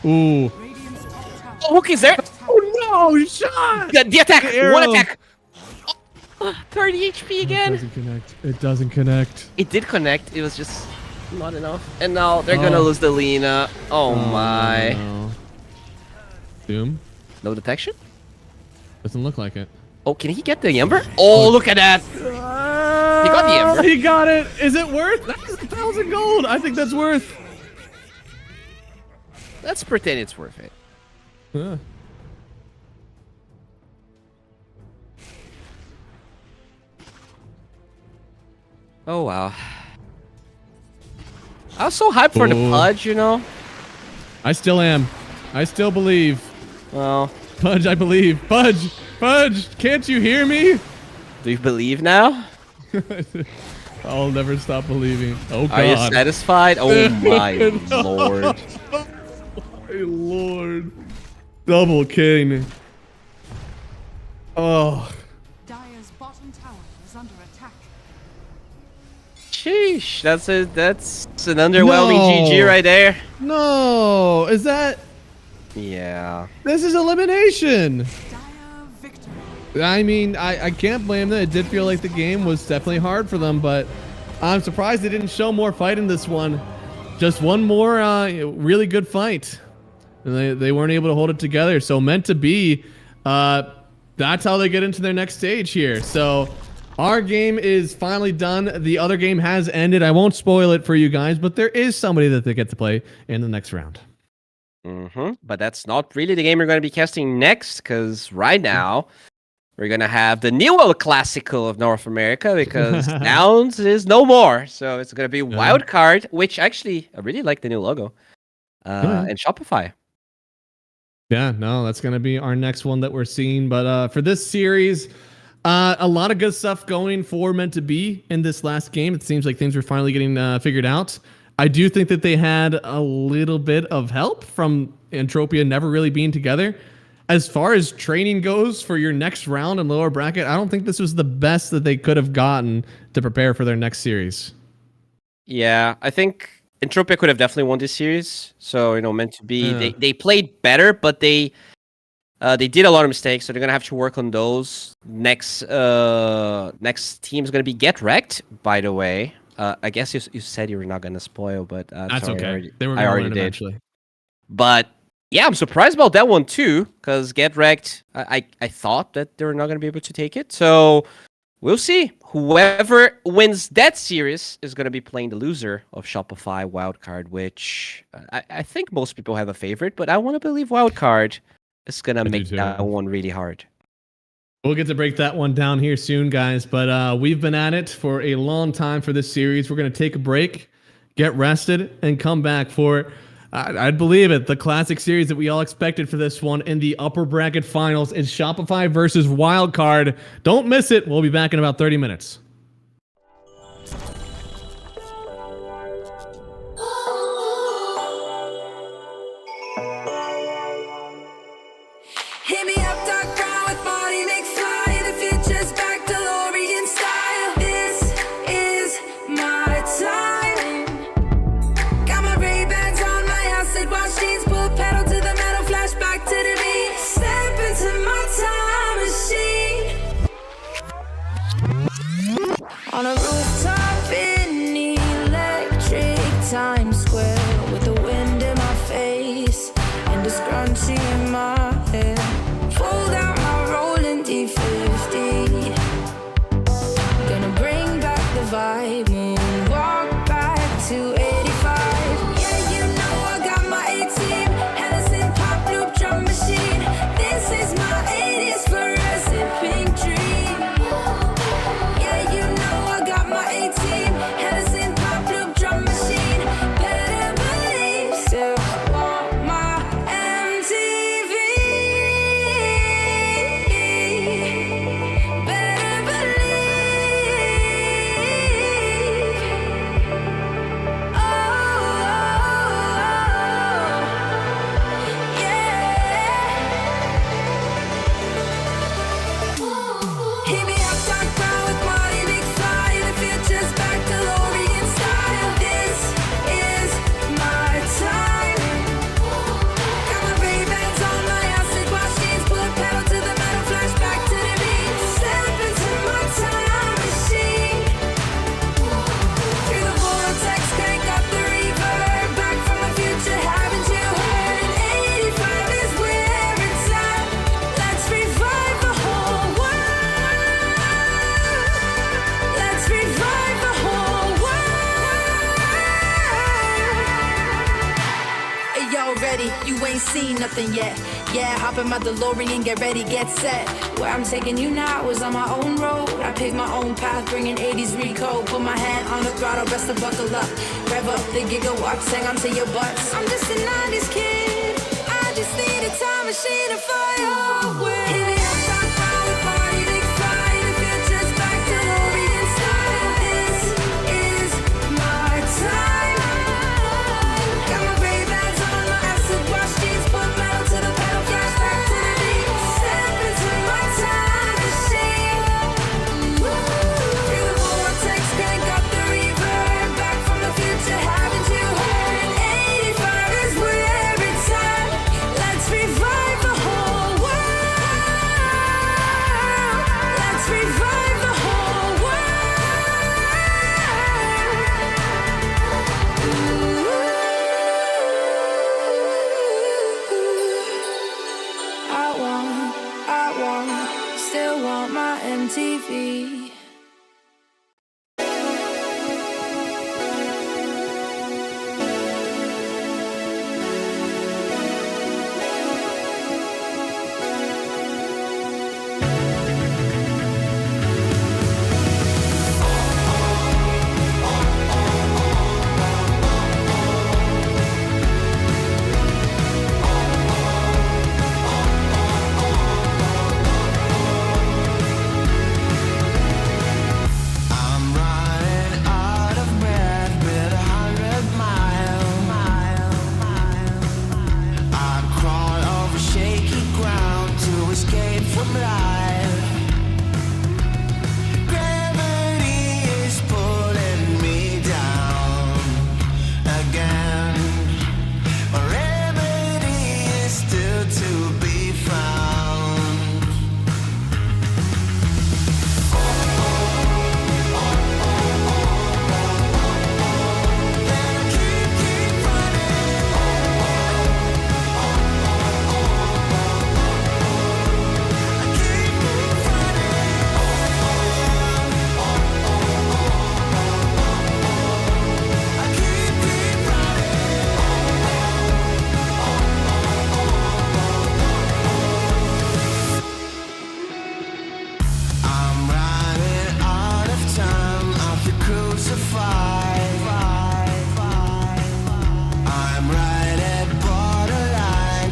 Ooh! Radiant's top tower. Oh, Hook is there. Oh no! Shot! The attack. Arrow. One attack. 30 HP It again. doesn't connect. It doesn't connect. It did connect. It was just not enough. And now they're gonna Oh. lose the Lina. Oh my. No. Doom No detection? doesn't look like it. Oh, can he get the Ember? Oh, look at that. He got the Ember. He got it. Is it worth? That is 1,000 gold. I think that's worth. Let's pretend it's worth it. Huh. Oh wow. I was so hyped for the Ooh. Pudge, you know? I still am. I still believe. Well, Pudge, I believe. Pudge, can't you hear me? do you believe now? I'll never stop believing. Oh Are you God. satisfied? Oh my lord. My Lord. Double king. Oh. Dire's bottom tower is under attack. Sheesh, that's an underwhelming No. GG right there. No. Is that? Yeah. This is elimination. Dire victory. I mean, I can't blame them. It did feel like the game was definitely hard for them, but I'm surprised they didn't show more fight in this one. Just one more really good fight. And they weren't able to hold it together. So meant to be, that's how they get into their next stage here. So our game is finally done. The other game has ended. I won't spoil it for you guys, but there is somebody that they get to play in the next round. But that's not really the game we're going to be casting next, because right now we're going to have the new El Clasico of North America, because Downs is no more. So it's going to be Wild Card, which actually, I really like the new logo, and Shopify. Yeah, no, that's going to be our next one that we're seeing. But for this series, a lot of good stuff going for Meant to Be in this last game. It seems like things were finally getting figured out. I do think that they had a little bit of help from Entropia never really being together. As far as training goes for your next round in lower bracket, I don't think this was the best that they could have gotten to prepare for their next series. Yeah, I think Entropia could have definitely won this series. So, Meant to Be, Yeah. they played better, but they did a lot of mistakes, so they're gonna have to work on those. Next team is gonna be Get Wrecked, by the way. I guess you said you were not gonna spoil, but That's sorry, okay. They were I going to already win did. eventually. But yeah, I'm surprised about that one too, because Get Wrecked, I thought that they were not gonna be able to take it. So we'll see. Whoever wins that series is gonna be playing the loser of Shopify Wildcard, which I think most people have a favorite, but I want to believe Wildcard is gonna do make too. that one really hard. We'll get to break that one down here soon, guys. But we've been at it for a long time for this series. We're going to take a break, get rested, and come back for I'd believe it. The classic series that we all expected for this one in the upper bracket finals is Shopify versus Wildcard. Don't miss it. We'll be back in about 30 minutes. Hit me up, dark brown with body McFly. The future's back, DeLorean style. This is my time. Got my Ray-Bans on, my acid wash jeans, pull pedal to the metal, flashback to the beat. Step into my time machine. On a rooftop in electric Times Square, with the wind in my face and the scrunchie in my hair. Fold out my rolling D50. Gonna bring back the vibe, walk back to 85. Yeah, you know I got my A-team, Hennessy pop loop drum machine. This is my 80s fluorescent pink dream. Yeah, you know I got my A-team, Hennessy pop loop drum machine. Better believe, still want my MTV. Better believe. Oh, yeah. Hit me up, dark brown with body McFly. The future's back, DeLorean style. This is my time. Got my Ray-Bans on, my acid wash jeans, pull pedal to the metal, flashback to the beat. Step into my time machine. Through the vortex, crank up the reverb. Back from the future, haven't you heard? 85 is where it's at. Let's revive the whole world. Let's revive the whole world. Hey, yo, ready? You ain't seen nothing yet. Yeah, hop in my DeLorean, get ready, get set. Where I'm taking you now is on my own road. I pick my own path, bringing 80s recode. Put my hand on the throttle, best to buckle up. Rev up the gigawatts, hang on to your butts. I'm just a 90s kid. I just need a time machine to fly away. Hit me up, dark brown with body McFly. The future's back, DeLorean style. This is my time. Got my Ray-Bans on, my acid wash jeans, put metal to the pedal, flashback to the beat. Step into my time machine. Through the vortex, crank up the reverb. Back from the future, haven't you heard? 85 is where it's at. Let's revive the whole world. Let's revive the whole world. Still want my MTV. I'm running out of breath with 100 miles. I crawl over shaky ground to escape from life. Gravity is pulling me down again. A remedy is still to be found. Keep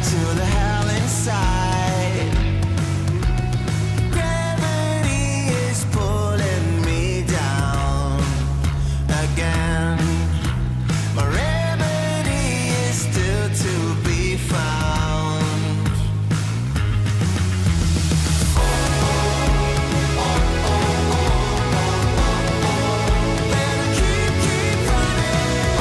to the hell inside. Gravity is pulling me down again. My remedy is still to be found. Better keep running.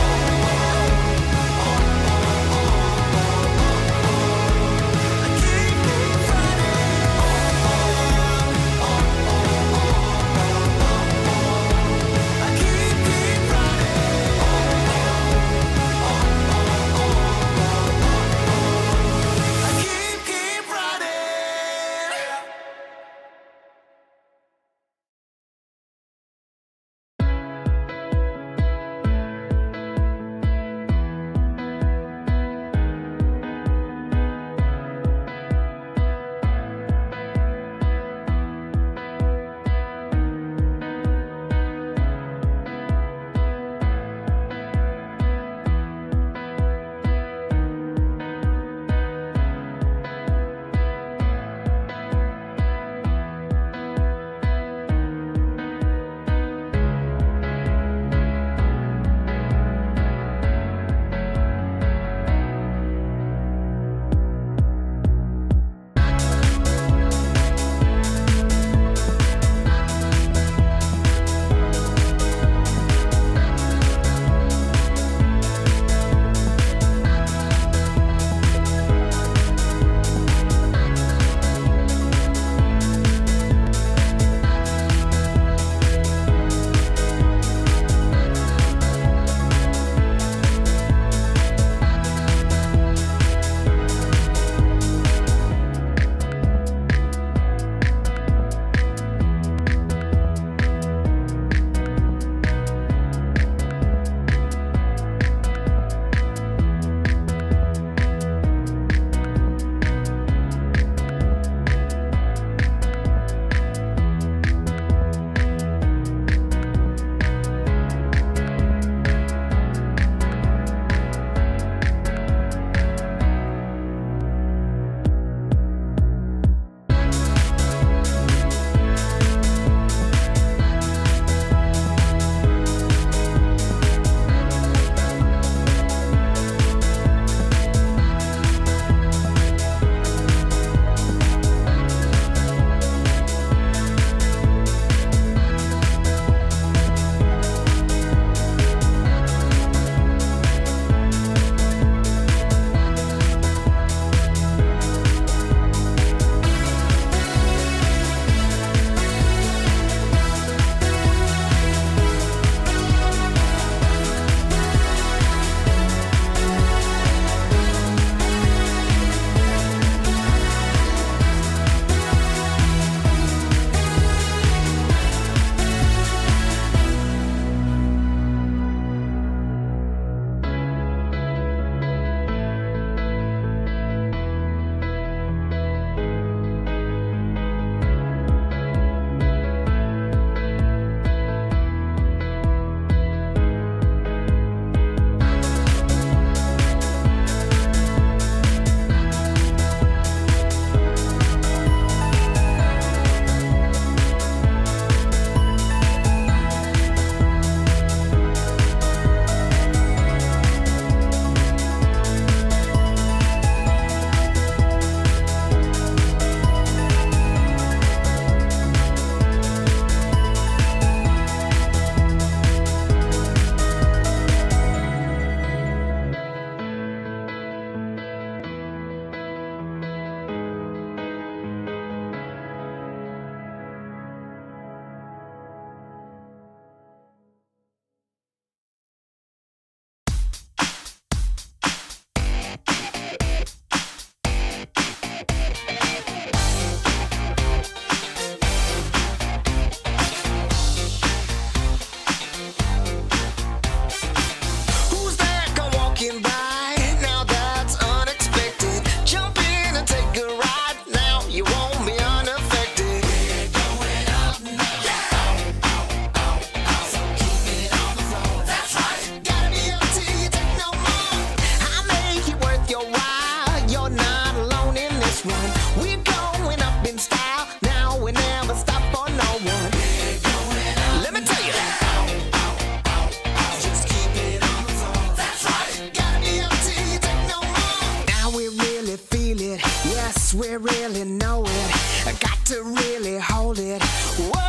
Yes, we really know it. I got to really hold it. Whoa.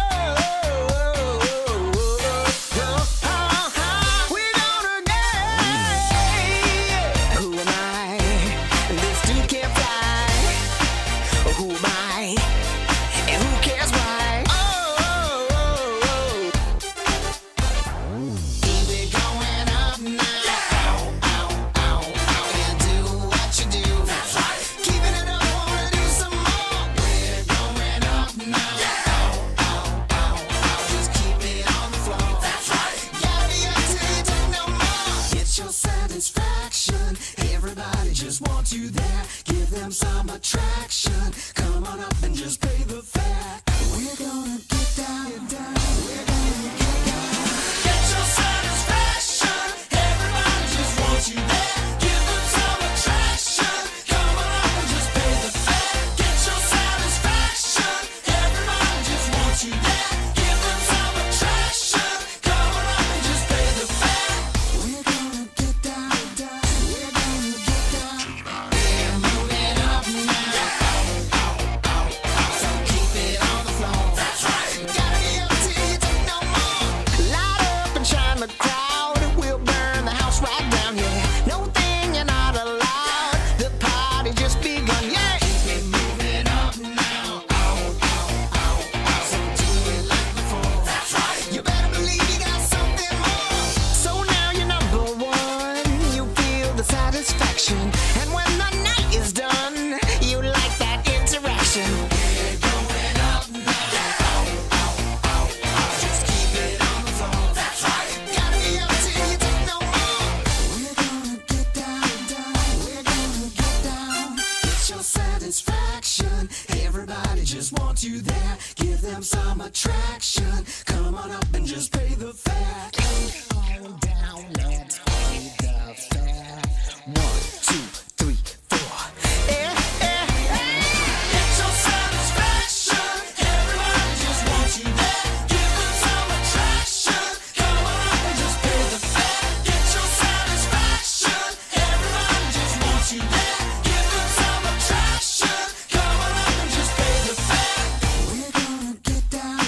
We're gonna get. Who am I? This dude can't fly. Who am I? And who cares why? Keep it going up now. You do what you do. Keeping it up, wanna do some more. We're going up now. Just keep it on the floor. Gotta be up till you take no more. Get your satisfaction. Everybody just wants you there. Give them some attraction. Come on up and just pay the fare. We're gonna get down. We're gonna get down. Get your satisfaction. Everybody just wants you there. Give them some attraction. Come on up and just pay the fare. Get your satisfaction. Everybody just wants you there. Give them some attraction. Come on up and just pay the fare. We're gonna get down. We're gonna get down. We're moving up now. So keep it on the floor. Gotta be up till you take no more. Light up and shine the crowd. We'll burn the house right down, yeah. No thing you're not allowed. The party just begun, yeah. Keep it moving up now. So do it like before. You better believe you got something more. So now you're number one. You feel the satisfaction. And when the night is done, you like that interaction. We're going up now. Just keep it on the floor. Gotta be up till you take no more. We're gonna get down. We're gonna get down. Get your satisfaction. Everybody just wants you there. Give them some attraction. Come on up and just pay the fare. Come on down, let's pay the fare. 1, 2, 3, 4. Get your satisfaction. Everybody just wants you there. Give them some attraction. Come on up and just pay the fare. Get your satisfaction. Everybody just wants you there. Give them some attraction. Come on up and just pay the fare. We're gonna get down.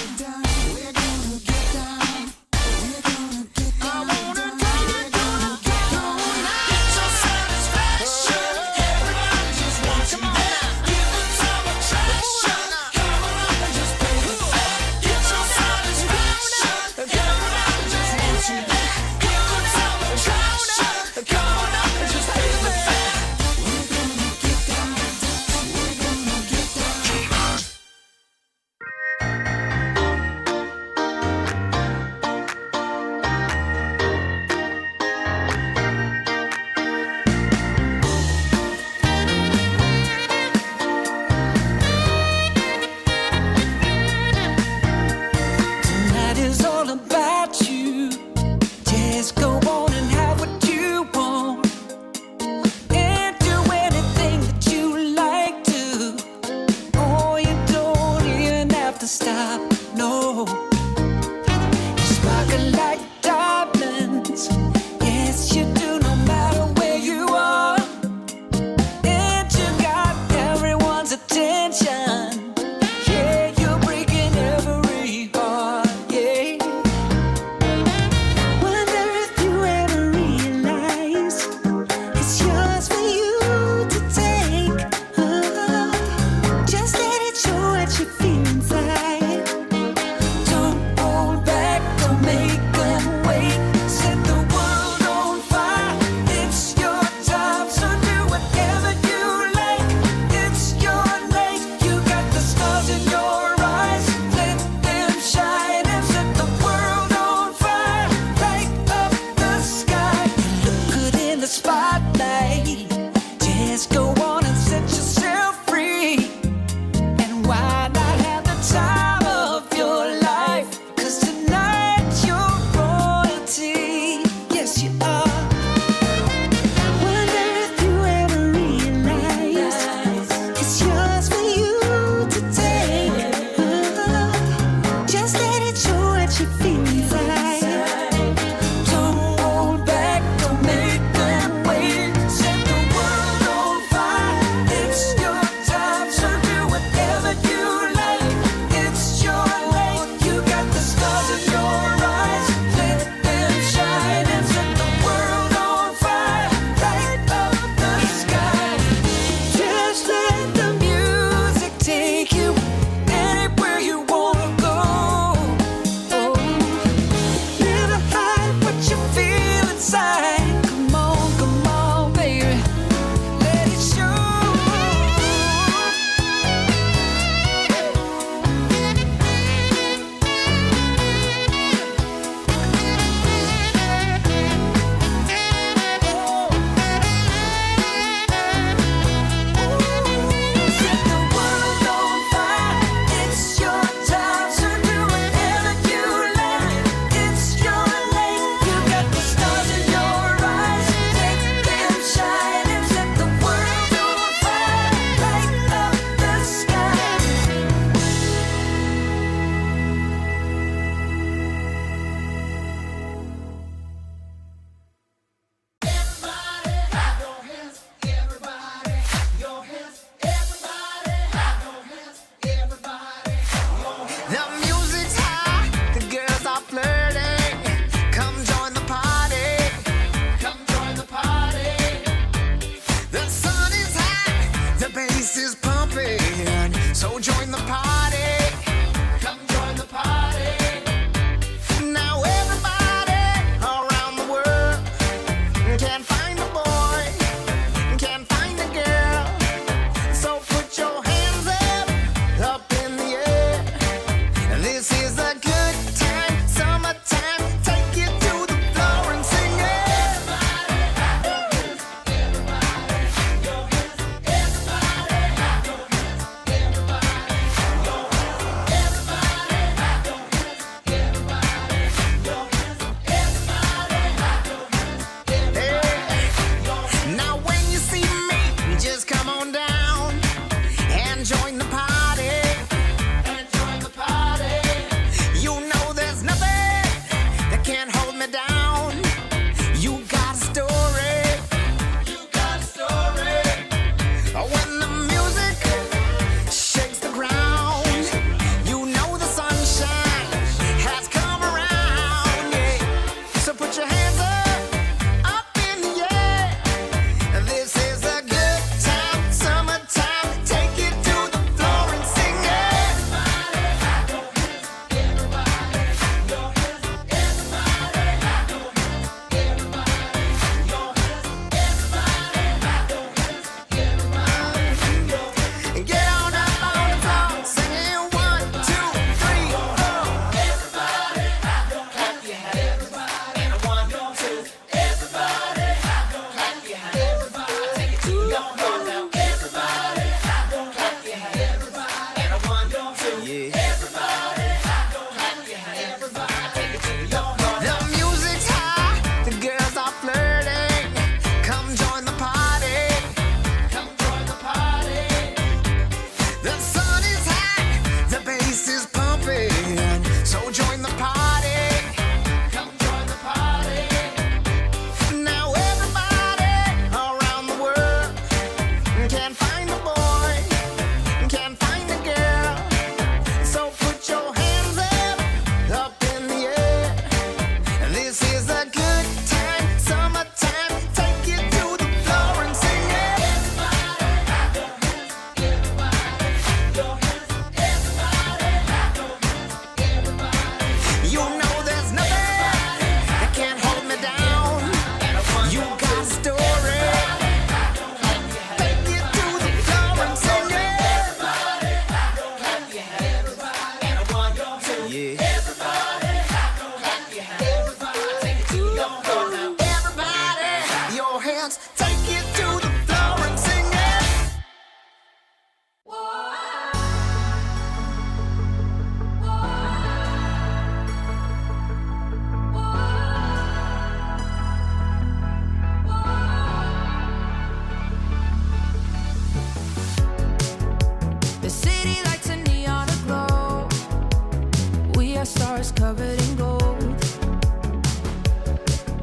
stars covered in gold,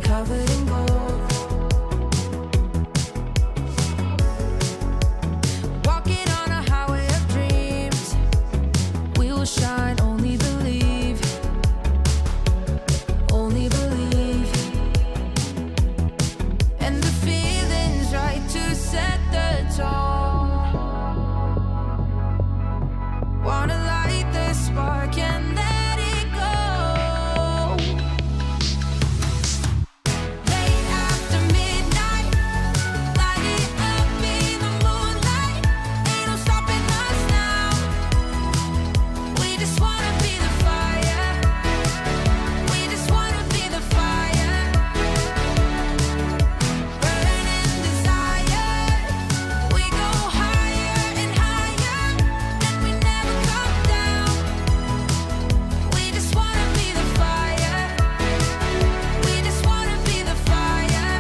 covered in gold. Walking on a highway of dreams, we will shine, only believe, only believe. And the feeling's right to set the tone. Wanna light the spark and let it go. Late after midnight, light it up in the moonlight. Ain't no stopping us now. We just wanna be the fire. We just wanna be the fire. Burning desire. We go higher and higher, and we never come down. We just wanna be the fire. We just wanna be the fire.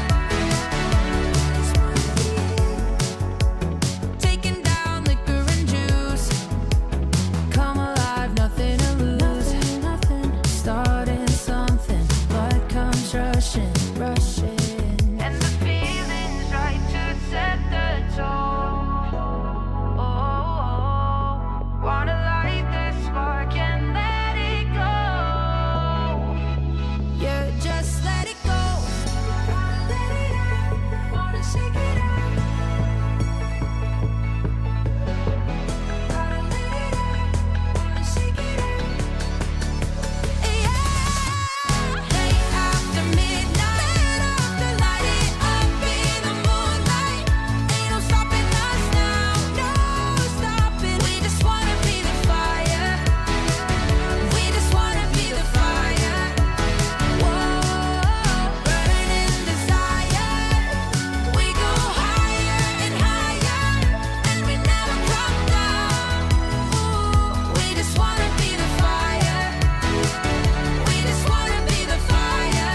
Taking down liquor and juice. Come alive, nothing to lose. Starting something, blood comes rushing, rushing. And the feeling's right to set the tone. Oh, wanna light the spark and let it go. Yeah, just let it go. Gotta let it out, wanna shake it out. Gotta let it out, wanna shake it out. Yeah, late after midnight, light it up in the moonlight. Ain't no stopping us now, no stopping. We just wanna be the fire. We just wanna be the fire. Whoa, burning desire. We go higher and higher, and we never come down. Ooh, we just wanna be the fire. We just wanna be the fire.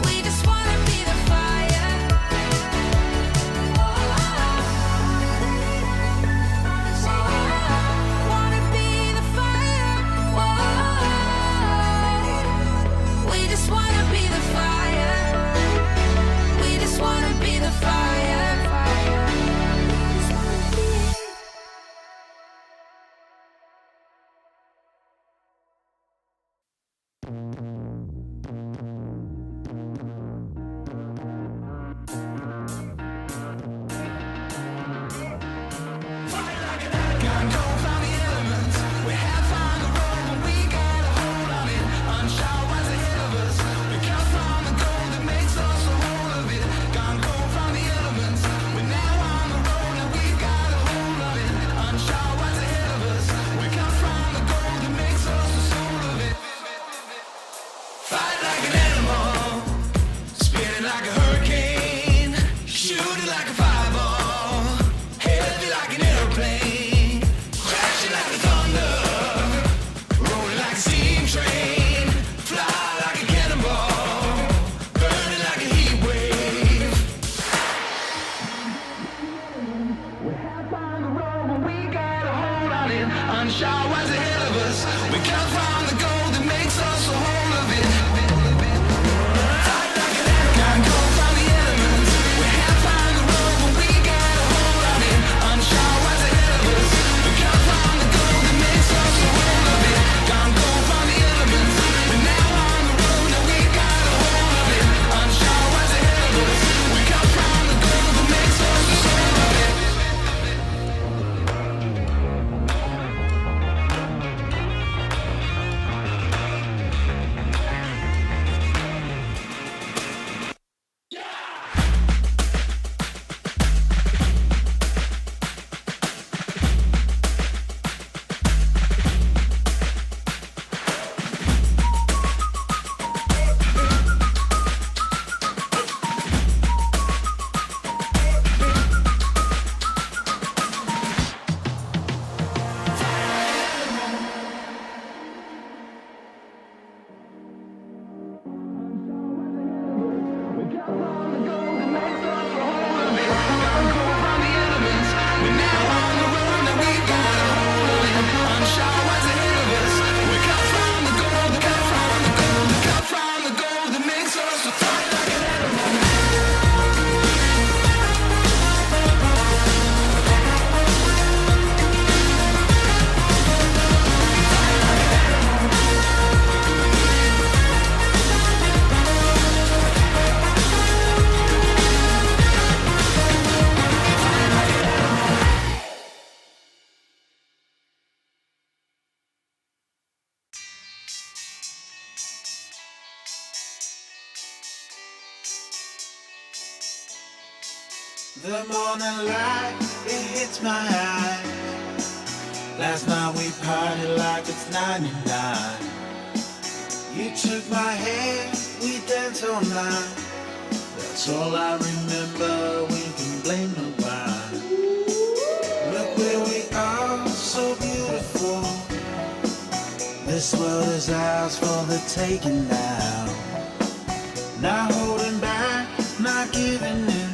We just wanna be the fire. Wanna be the fire. We just wanna be the fire. We just wanna be the fire. Fight like an animal, spinning like a hurricane, shooting like a fireball, heavy like an airplane, crashing like the thunder, rolling like a steam train, fly like a cannonball, burning like a heat wave. We have found the road, but we got a hold on it. Unsure what's ahead of us. We come from the gold that makes us a whole of it. Fight like an animal, can't go from the elements. We have found the road, but we got a hold on it. Unsure what's ahead of us. We come from the gold that makes us a whole of it. Can't go from the elements. We're now on the road, now we got a hold of it. Unsure what's ahead of us. We come from the gold that makes us a soul of it. The morning light, it hits my eye. Last night we partied like it's 99. You took my hand, we danced all night. That's all I remember, we can blame nobody. Look where we are, so beautiful. This world is ours for the taking now. Not holding back, not giving in.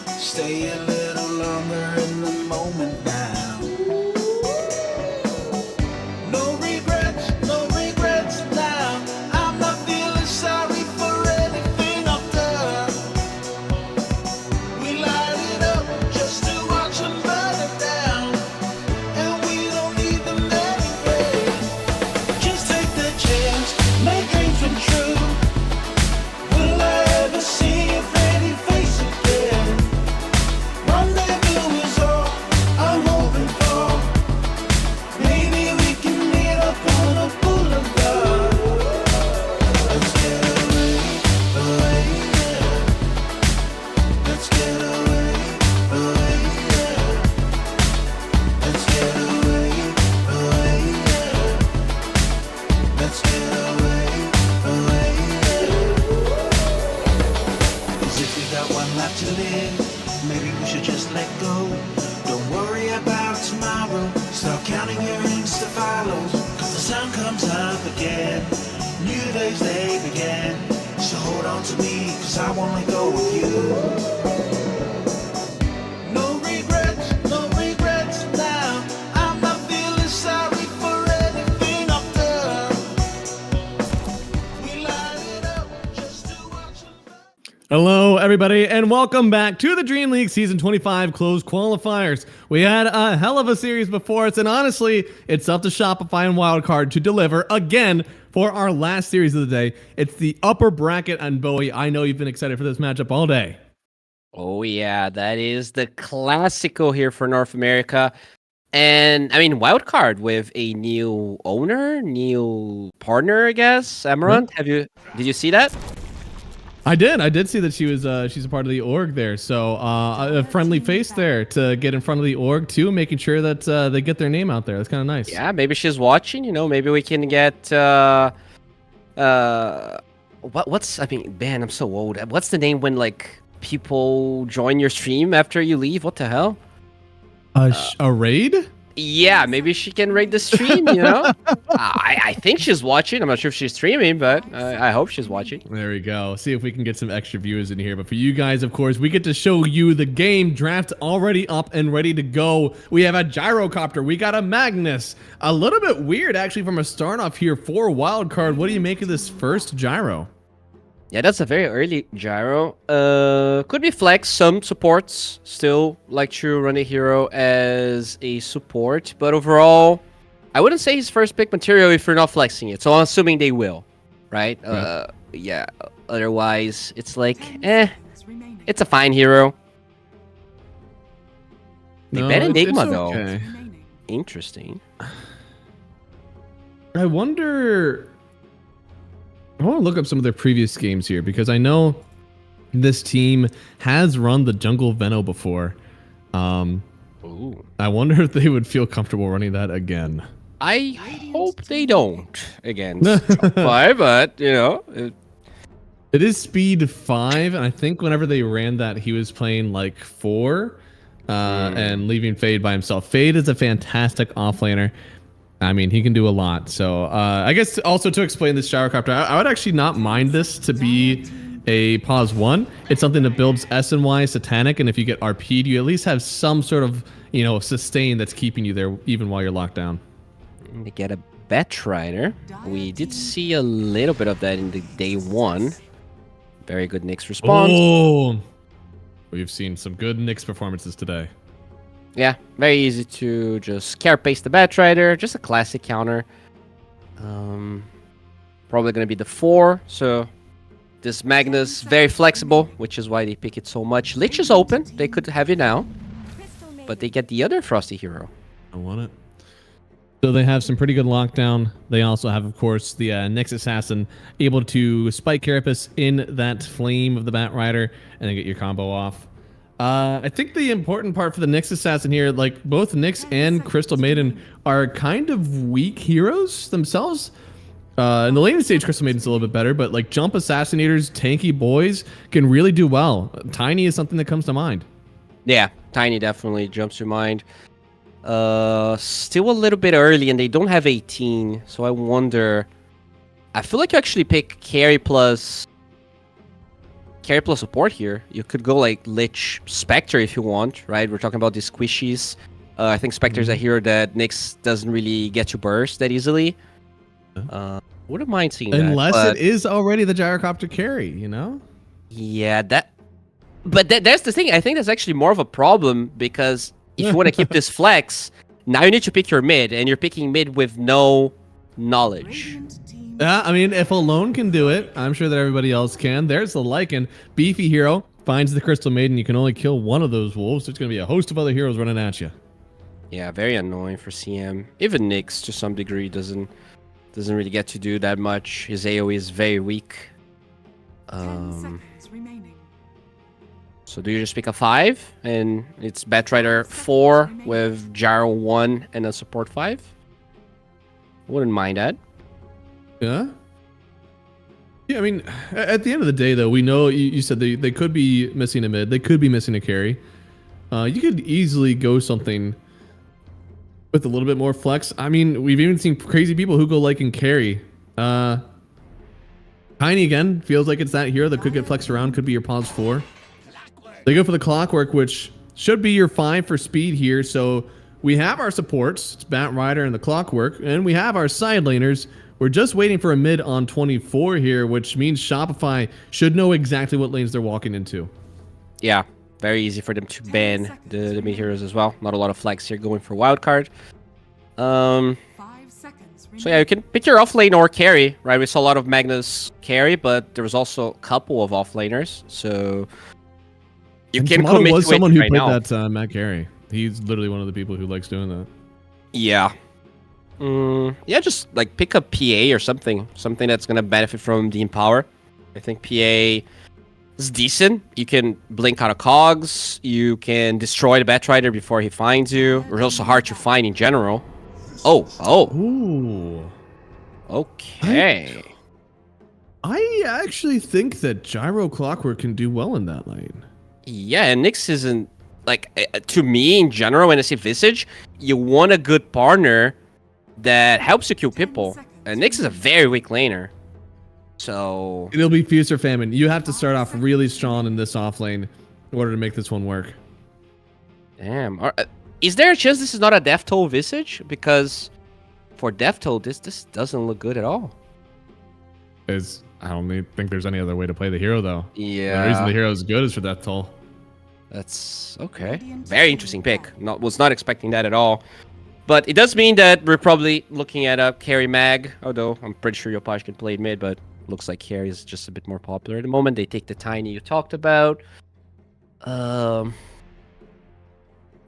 Stay a little longer in the moment now. No regrets now. I'm not feeling sorry for anything I've done. We light it up just to watch them burn it down. And we don't need them anyway. Just take the chance, make dreams come true. Will I ever see your pretty face again? Rendezvous is all I'm hoping for. Maybe we can meet up on a boulevard. Let's get away, yeah. Let's get away, yeah. Let's get away, yeah. Let's get away, yeah. 'Cause if we got one life to live, maybe we should just let go. Don't worry about tomorrow. Start counting your Insta follows. 'Cause the sun comes up again. New days they begin. So hold on to me, 'cause I won't let go of you. No regrets now. I'm not feeling sorry for anything I've done. We light it up just to watch them burn. Hello, everybody, and welcome back to the Dream League Season 25 Closed Qualifiers. We had a hell of a series before us, and honestly, it's up to Shopify and Wildcard to deliver again for our last series of the day. It's the upper bracket, and Bowie, I know you've been excited for this matchup all day. Oh yeah, that is the classical here for North America. And I mean, Wildcard with a new owner, new partner, I guess. Amaranth, did you see that? I did see that she's a part of the org there, so a friendly face there to get in front of the org too, making sure that they get their name out there. That's kind of nice. Yeah, maybe she's watching, maybe we can get what's I mean, man, I'm so old. What's the name when like people join your stream after you leave? What the hell? A raid? Yeah, maybe she can raid the stream, I think she's watching. I'm not sure if she's streaming, but I hope she's watching. There we go. See if we can get some extra viewers in here. But for you guys, of course, we get to show you the game draft already up and ready to go. We have a gyrocopter. We got a Magnus. A little bit weird, actually, from a start off here for Wildcard. What do you make of this first gyro? Yeah, that's a very early gyro. Could be flex. Some supports still like to run a hero as a support, but overall, I wouldn't say his first pick material if you're not flexing it. So I'm assuming they will, right? Yeah. Otherwise, it's like, it's a fine hero. They bet Enigma though. Okay. Interesting. I wonder. I want to look up some of their previous games here because I know this team has run the Jungle Veno before. Ooh. I wonder if they would feel comfortable running that again. I hope they don't against Shopify, but It is speed 5, and I think whenever they ran that, he was playing like 4 and leaving Fade by himself. Fade is a fantastic offlaner. I mean, he can do a lot. So I guess also to explain this gyrocopter, I would actually not mind this to be a pause 1. It's something that builds SNY Satanic, and if you get RP'd, you at least have some sort of, sustain that's keeping you there even while you're locked down. To get a Batrider. We did see a little bit of that in the day 1. Very good Nyx response. Oh, we've seen some good Nyx performances today. Yeah, very easy to just carapace the Batrider. Just a classic counter. Probably going to be the 4. So this Magnus, very flexible, which is why they pick it so much. Lich is open. They could have it now. But they get the other Frosty hero. I want it. So they have some pretty good lockdown. They also have, of course, the Nyx Assassin able to spike Carapace in that flame of the Batrider and then get your combo off. I think the important part for the Nyx assassin here, like both Nyx and Crystal Maiden are kind of weak heroes themselves. In the later stage, Crystal Maiden's a little bit better, but like jump assassinators, tanky boys can really do well. Tiny is something that comes to mind. Yeah, Tiny definitely jumps to mind. Still a little bit early, and they don't have 18, so I wonder. I feel like you actually pick carry plus support here. You could go like Lich Spectre if you want, right? We're talking about these squishies. I think Spectre's a hero that Nyx doesn't really get to burst that easily. Wouldn't mind seeing that. Unless it is already the gyrocopter carry, you know? Yeah, that's the thing. I think that's actually more of a problem because if you want to keep this flex, now you need to pick your mid, and you're picking mid with no knowledge. Radiant team Yeah, I mean, if Alone can do it, I'm sure that everybody else can. There's the Lycan. Beefy hero finds the Crystal Maiden. You can only kill one of those wolves. There's going to be a host of other heroes running at you. Yeah, very annoying for CM. Even Nyx, to some degree, doesn't really get to do that much. His AoE is very weak. 10 seconds remaining. So do you just pick a 5 and it's Batrider 4 with Gyro 1 and a support 5? Wouldn't mind that. Yeah. Yeah, I mean, at the end of the day, though, we know you said they could be missing a mid. They could be missing a carry. You could easily go something with a little bit more flex. I mean, we've even seen crazy people who go like and carry. Tiny again feels like it's that hero that could get flexed around. Could be your pause 4. They go for the Clockwork, which should be your 5 for speed here. So we have our supports. It's Bat Rider and the Clockwork, and we have our side laners. We're just waiting for a mid on 24 here, which means Shopify should know exactly what lanes they're walking into. Yeah, very easy for them to ban the mid heroes as well. Not a lot of flags here going for wildcard. 5 seconds remaining. So yeah, you can pick your off lane or carry, right? We saw a lot of Magnus carry, but there was also a couple of off laners, so you can Tomato commit was to it someone who right played now. that Matt Carey. He's literally one of the people who likes doing that. Yeah. Yeah, just like pick a PA or something that's gonna benefit from the Empower. I think PA is decent. You can blink out of cogs. You can destroy the Batrider before he finds you. It's also hard to find in general. Oh, Ooh. okay. I actually think that Gyro Clockwork can do well in that lane. Yeah, and Nyx isn't like to me in general. When I say Visage, you want a good partner that helps you kill people. And Nyx is a very weak laner. So It'll be Feast or Famine. You have to start off really strong in this off lane in order to make this one work. damn. Is there a chance this is not a Death Toll Visage? Because for Death Toll, this doesn't look good at all. I don't think there's any other way to play the hero, though. Yeah. The reason the hero is good is for Death Toll. That's okay. Very interesting pick. Was not expecting that at all. But it does mean that we're probably looking at a carry mag. Although I'm pretty sure Yopaj can play mid, but looks like carry is just a bit more popular at the moment. They take the Tiny you talked about.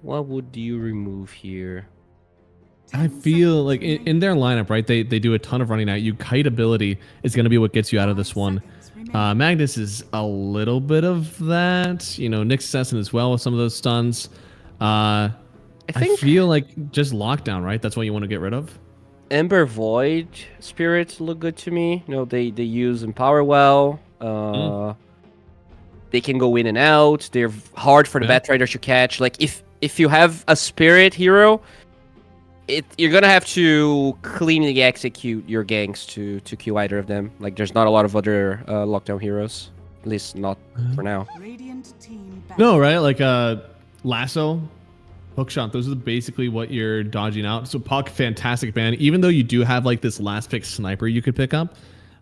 What would you remove here? I feel like in their lineup, right, they do a ton of running at you. Kite ability is going to be what gets you out of this one. Magnus is a little bit of that. You know, Nyx Assassin as well with some of those stuns. I feel like just Lockdown, right? That's what you want to get rid of. Ember Void spirits look good to me. You know, they use Empower well. They can go in and out. They're hard for the Batrider to catch. Like if you have a spirit hero, you're gonna have to cleanly execute your ganks to kill either of them. Like there's not a lot of other lockdown heroes, at least not for now. Radiant team No, right? Like Lasso, Hookshot, those are basically what you're dodging out. So Puck, fantastic ban. Even though you do have like this last pick sniper you could pick up,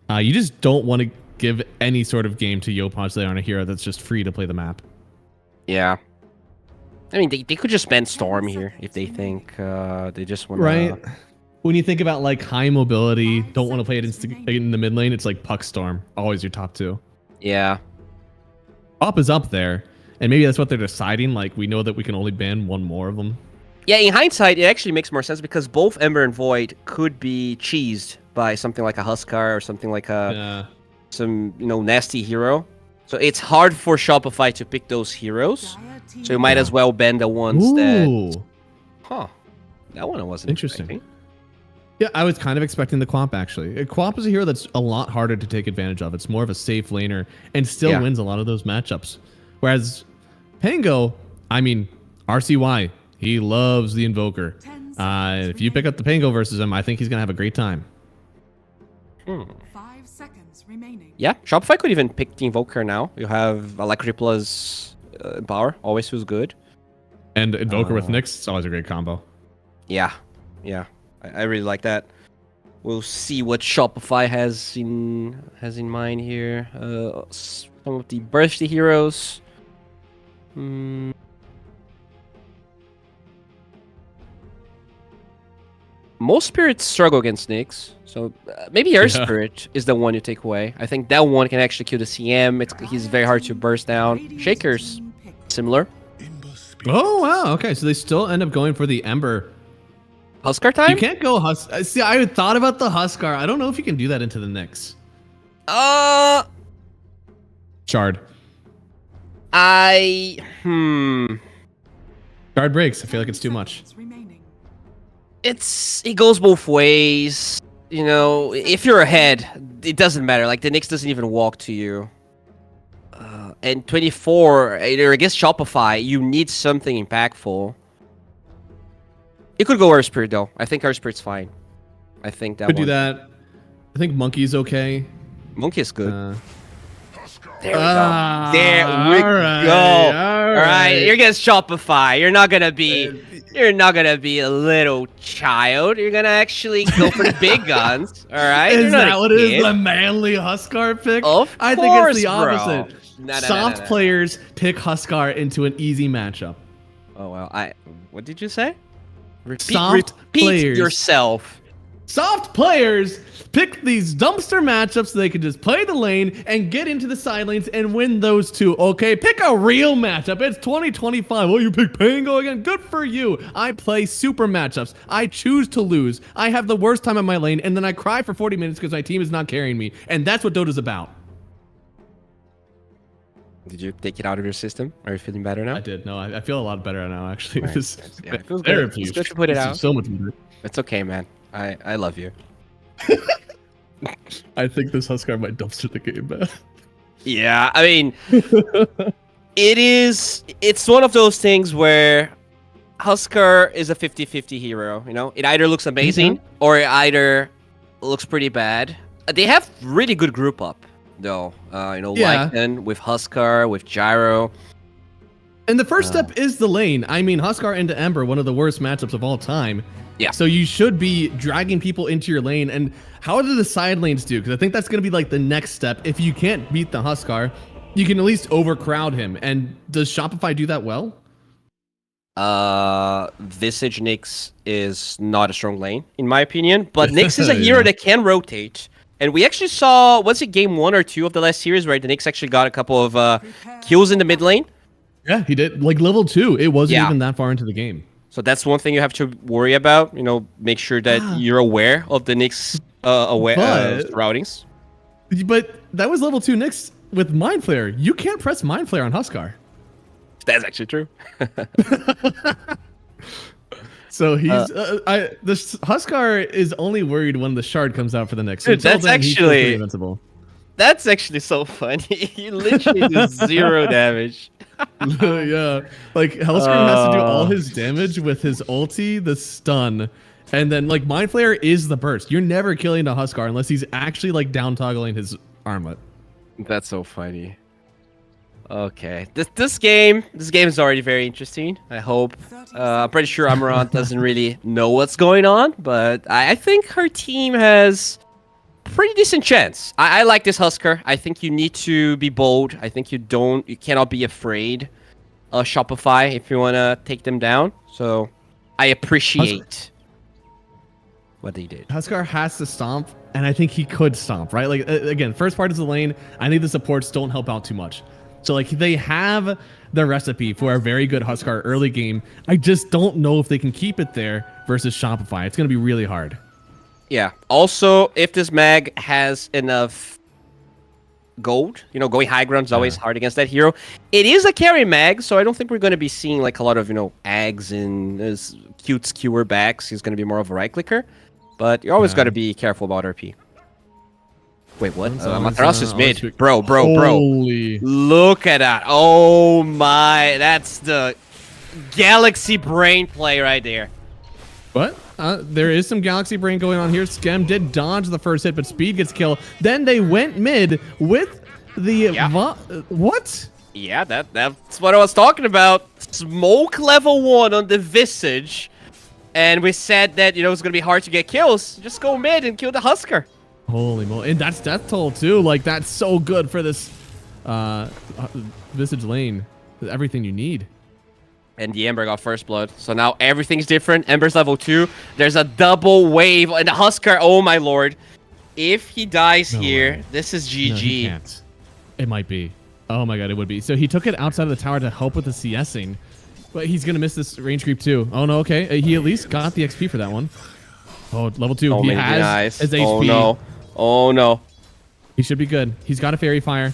you just don't want to give any sort of game to Yopaj there on a hero that's just free to play the map. Yeah. I mean, they could just ban Storm here if they think they just want Right. When you think about like high mobility, don't want to play it in the mid lane, it's like Puck Storm, always your top 2. Yeah. Pop is up there, and maybe that's what they're deciding. Like, we know that we can only ban one more of them. Yeah, in hindsight, it actually makes more sense because both Ember and Void could be cheesed by something like a Huskar or something like some nasty hero. So it's hard for Shopify to pick those heroes. So you might as well ban the ones that... Ooh. Huh. That one I wasn't Interesting. expecting. Yeah, I was kind of expecting the Quamp, actually. Quamp is a hero that's a lot harder to take advantage of. It's more of a safe laner and still Yeah. wins a lot of those matchups. Whereas Pango, I mean, RCY, he loves the Invoker. If you pick up the Pango versus him, I think he's going to have a great time. 5 seconds remaining. Yeah, Shopify could even pick the Invoker now. You have Alacrity plus power, always feels good. And Invoker with Nyx, it's always a great combo. Yeah, yeah, I really like that. We'll see what Shopify has in mind here. Some of the birthday heroes. Most spirits struggle against Nyx, so maybe Earth Spirit is the one you take away. I think that one can actually kill the CM. He's very hard to burst down. Shakers, similar. Oh, wow. Okay, so they still end up going for the Ember. Huskar time? You can't go Huskar. See, I thought about the Huskar. I don't know if you can do that into the Nyx. Shard. Shard breaks. I feel like it's too much. Remaining. It goes both ways. You know, if you're ahead, it doesn't matter. Like, the Nyx doesn't even walk to you. And 24, against Shopify, you need something impactful. You could go Earth Spirit, though. I think Earth Spirit's fine. I think that Could one. do that. I think Monkey's okay. Monkey is good. There we go. Ah, There we alright, go. All alright. right, you're against Shopify. You're not gonna be a little child. You're gonna actually go for the big guns. All right. Is You're not that a what it is? kid. The manly Huskar pick? Of I think it's the course, bro. opposite. No. Soft players pick Huskar into an easy matchup. Oh well. What did you say? Repeat players. yourself. Soft players pick these dumpster matchups so they can just play the lane and get into the side lanes and win those two. Okay, pick a real matchup. It's 2025. Oh, you pick Pango again? Good for you. I play super matchups. I choose to lose. I have the worst time in my lane, and then I cry for 40 minutes because my team is not carrying me. And that's what Dota's about. Did you take it out of your system? Are you feeling better now? I did. No, I feel a lot better now, actually. Right. This Yeah, it feels good. therapy. It's good to put it This is out. so much better. It's okay, man. I love you. I think this Huskar might dumpster the game, man. Yeah, I mean, it's one of those things where Huskar is a 50-50 hero, you know? It either looks amazing or it either looks pretty bad. They have really good group up, though. Yeah. Lycan with Huskar, with Gyro. And the first step is the lane. I mean, Huskar into Ember, one of the worst matchups of all time. Yeah. So you should be dragging people into your lane. And how do the side lanes do? Because I think that's going to be like the next step. If you can't beat the Huskar, you can at least overcrowd him. And does Shopify do that well? Visage Nyx is not a strong lane, in my opinion. But Nyx is a hero that can rotate. And we actually saw, was it game 1 or 2 of the last series, where the Nyx actually got a couple of kills in the mid lane? Yeah, he did. Like level 2. It wasn't Yeah. even that far into the game. So that's one thing you have to worry about. You know, make sure that you're aware of the Nyx surroundings. But that was level 2 Nyx with Mind Flayer. You can't press Mind Flayer on Huskar. That's actually true. So he's this Huskar is only worried when the shard comes out for the Nyx. Dude, Until that's then, he's still actually- pretty invincible. That's actually so funny. He literally does 0 damage. Yeah, like Hellscream has to do all his damage with his ulti, the stun, and then like Mind Flayer is the burst. You're never killing a Huskar unless he's actually like down toggling his armlet. That's so funny. Okay, this game is already very interesting. I hope. I'm pretty sure Amaranth doesn't really know what's going on, but I think her team has pretty decent chance. I like this Huskar. I think you need to be bold. I think you cannot be afraid of Shopify if you want to take them down. So I appreciate what they did. Huskar has to stomp, and I think he could stomp, right? Like again, first part is the lane. I think the supports don't help out too much. So like they have the recipe for a very good Huskar early game. I just don't know if they can keep it there versus Shopify. It's going to be really hard. Yeah. Also, if this mag has enough gold. You know, going high ground is always hard against that hero. It is a carry mag, so I don't think we're going to be seeing like a lot of, you know, Ags and cute skewer backs. He's going to be more of a right clicker. But you always got to be careful about RP. Wait, what? Matarasu's mid. Bro. Holy. Look at that. Oh my. That's the Galaxy brain play right there. What? There is some Galaxy Brain going on here. Skem did dodge the first hit, but Speed gets killed. Then they went mid with the... what? Yeah, that's what I was talking about. Smoke level 1 on the Visage. And we said that, you know, it's going to be hard to get kills. Just go mid and kill the Husker. Holy moly. And that's Death Toll, too. Like, that's so good for this Visage lane. Everything you need. And the Ember got first blood. So now everything's different. Ember's level 2. There's a double wave. And the Husker, oh my lord. If he dies here, this is GG. No, he can't. It might be. Oh my god, it would be. So he took it outside of the tower to help with the CSing. But he's going to miss this range creep too. Oh no, okay. He at least got the XP for that one. Oh, level 2. Oh, he has his HP. Oh no. Oh no. He should be good. He's got a Fairy Fire.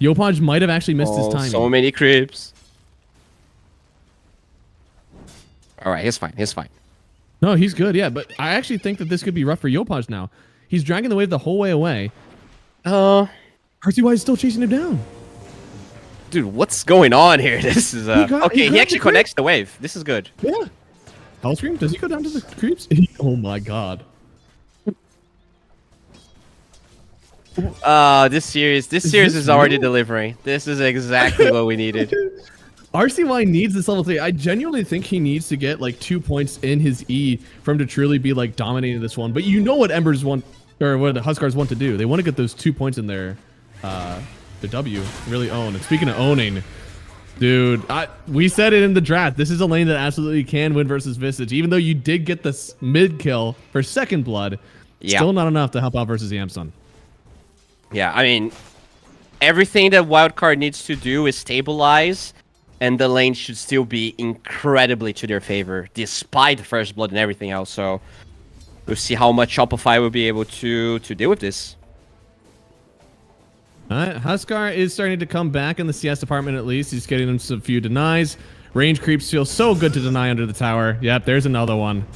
Yopaj might have actually missed his timing. So many creeps. Alright, he's fine. He's fine. No, he's good, yeah. But I actually think that this could be rough for Yopaj now. He's dragging the wave the whole way away. RCY is still chasing him down. Dude, what's going on here? This is okay. He actually the connects the wave. This is good. Yeah. Hellscream, does he go down to the creeps? Oh my god. This series is already delivering. This is exactly what we needed. RCY needs this level 3. I genuinely think he needs to get like 2 points in his E for him to truly be like dominating this one. But you know what Embers want, or what the Huskars want to do. They want to get those 2 points in their W, really own. And speaking of owning, dude, we said it in the draft. This is a lane that absolutely can win versus Visage. Even though you did get this mid kill for second blood, still not enough to help out versus Yamsun. Yeah, I mean, everything that Wildcard needs to do is stabilize, and the lane should still be incredibly to their favor, despite the first blood and everything else. So we'll see how much Shopify will be able to deal with this. Huskar is starting to come back in the CS department at least. He's getting them some few denies. Range creeps feel so good to deny under the tower. Yep, there's another one.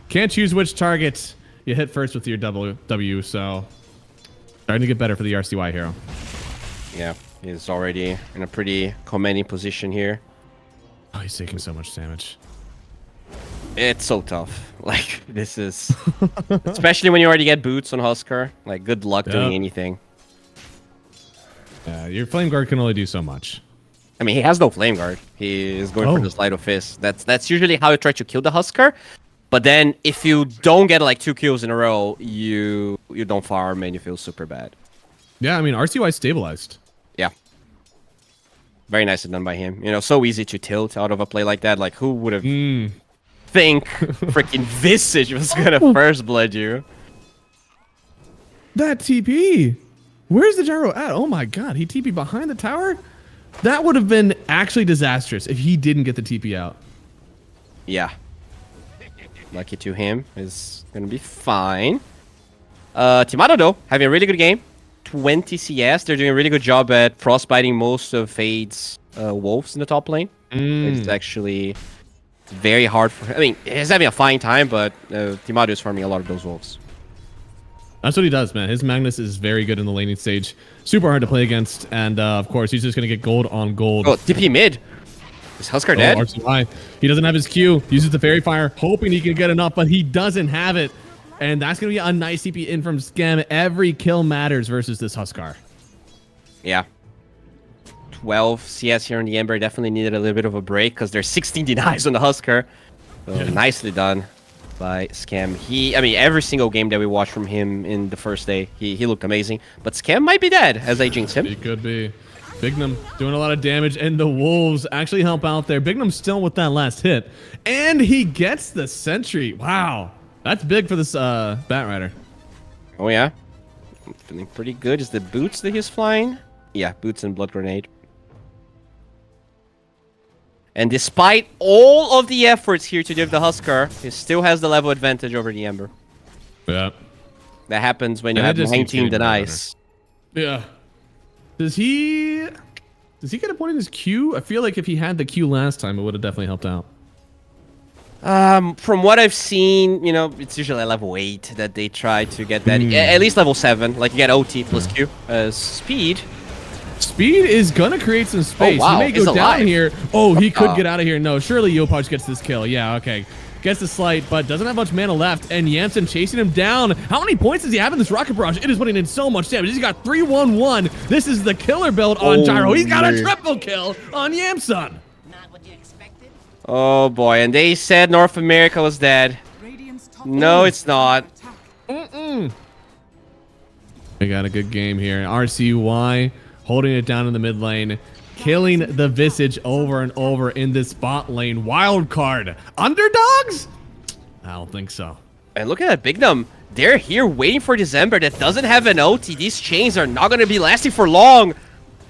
Can't choose which target you hit first with your W, so starting to get better for the RCY hero. Yeah, he's already in a pretty commanding position here. Oh, he's taking so much damage. It's so tough. Like, this is... especially when you already get boots on Huskar. Like, good luck doing anything. Yeah, your Flame Guard can only do so much. I mean, he has no Flame Guard. He is going for the Sleight of Fist. That's usually how you try to kill the Huskar. But then, if you don't get like 2 kills in a row, you don't farm and you feel super bad. Yeah, I mean, RCY stabilized. Yeah. Very nicely done by him. You know, so easy to tilt out of a play like that. Like, who would have think freaking Visage was gonna first blood you? That TP! Where's the gyro at? Oh my god, he TP behind the tower? That would have been actually disastrous if he didn't get the TP out. Yeah. Lucky to him. Is gonna be fine. Timado, though, having a really good game. 20 CS. They're doing a really good job at frostbiting most of Fade's wolves in the top lane. It's actually very hard for him. I mean, he's having a fine time, but Timado is farming a lot of those wolves. That's what he does, man. His Magnus is very good in the laning stage. Super hard to play against. And, of course, he's just going to get gold on gold. Oh, TP mid. Is Huskar dead? RCY. He doesn't have his Q. Uses the Fairy Fire, hoping he can get enough, but he doesn't have it. And that's going to be a nice TP in from Skem. Every kill matters versus this Huskar. Yeah. 12 CS here on the Ember. Definitely needed a little bit of a break because there's 16 denies on the Huskar. So nicely done by Skem. I mean, every single game that we watched from him in the first day, he looked amazing. But Skem might be dead as I jinx him. He could be. Bignum doing a lot of damage, and the Wolves actually help out there. Bignum still with that last hit. And he gets the Sentry. Wow. That's big for this Bat Rider. Oh, yeah. I'm feeling pretty good. Is the boots that he's flying? Yeah, boots and Blood Grenade. And despite all of the efforts here to give the Huskar, he still has the level advantage over the Ember. Yeah. That happens when you have 19 denies. Yeah. Does he get a point in his Q? I feel like if he had the Q last time, it would have definitely helped out. From what I've seen, you know, it's usually at level 8 that they try to get that. At least level 7, like you get OT plus Q. Speed. Speed is gonna create some space. wow, He may he's go alive. down here. Oh, he could get out of here. No, surely Yopaj gets this kill. Yeah, okay. Gets the slight, but doesn't have much mana left. And Yamsen chasing him down. How many points does he have in this rocket barrage? It is putting in so much damage. He's got 3-1-1. This is the killer build on Gyro. He's got a triple kill on Yamsen. Oh boy, and they said North America was dead. Radiant's top No, it's not. attack. We got a good game here. RCY holding it down in the mid lane, killing the Visage over and over in this bot lane. Wild card. Underdogs? I don't think so. And look at that Bignum. They're here waiting for December that doesn't have an OT. These chains are not going to be lasting for long.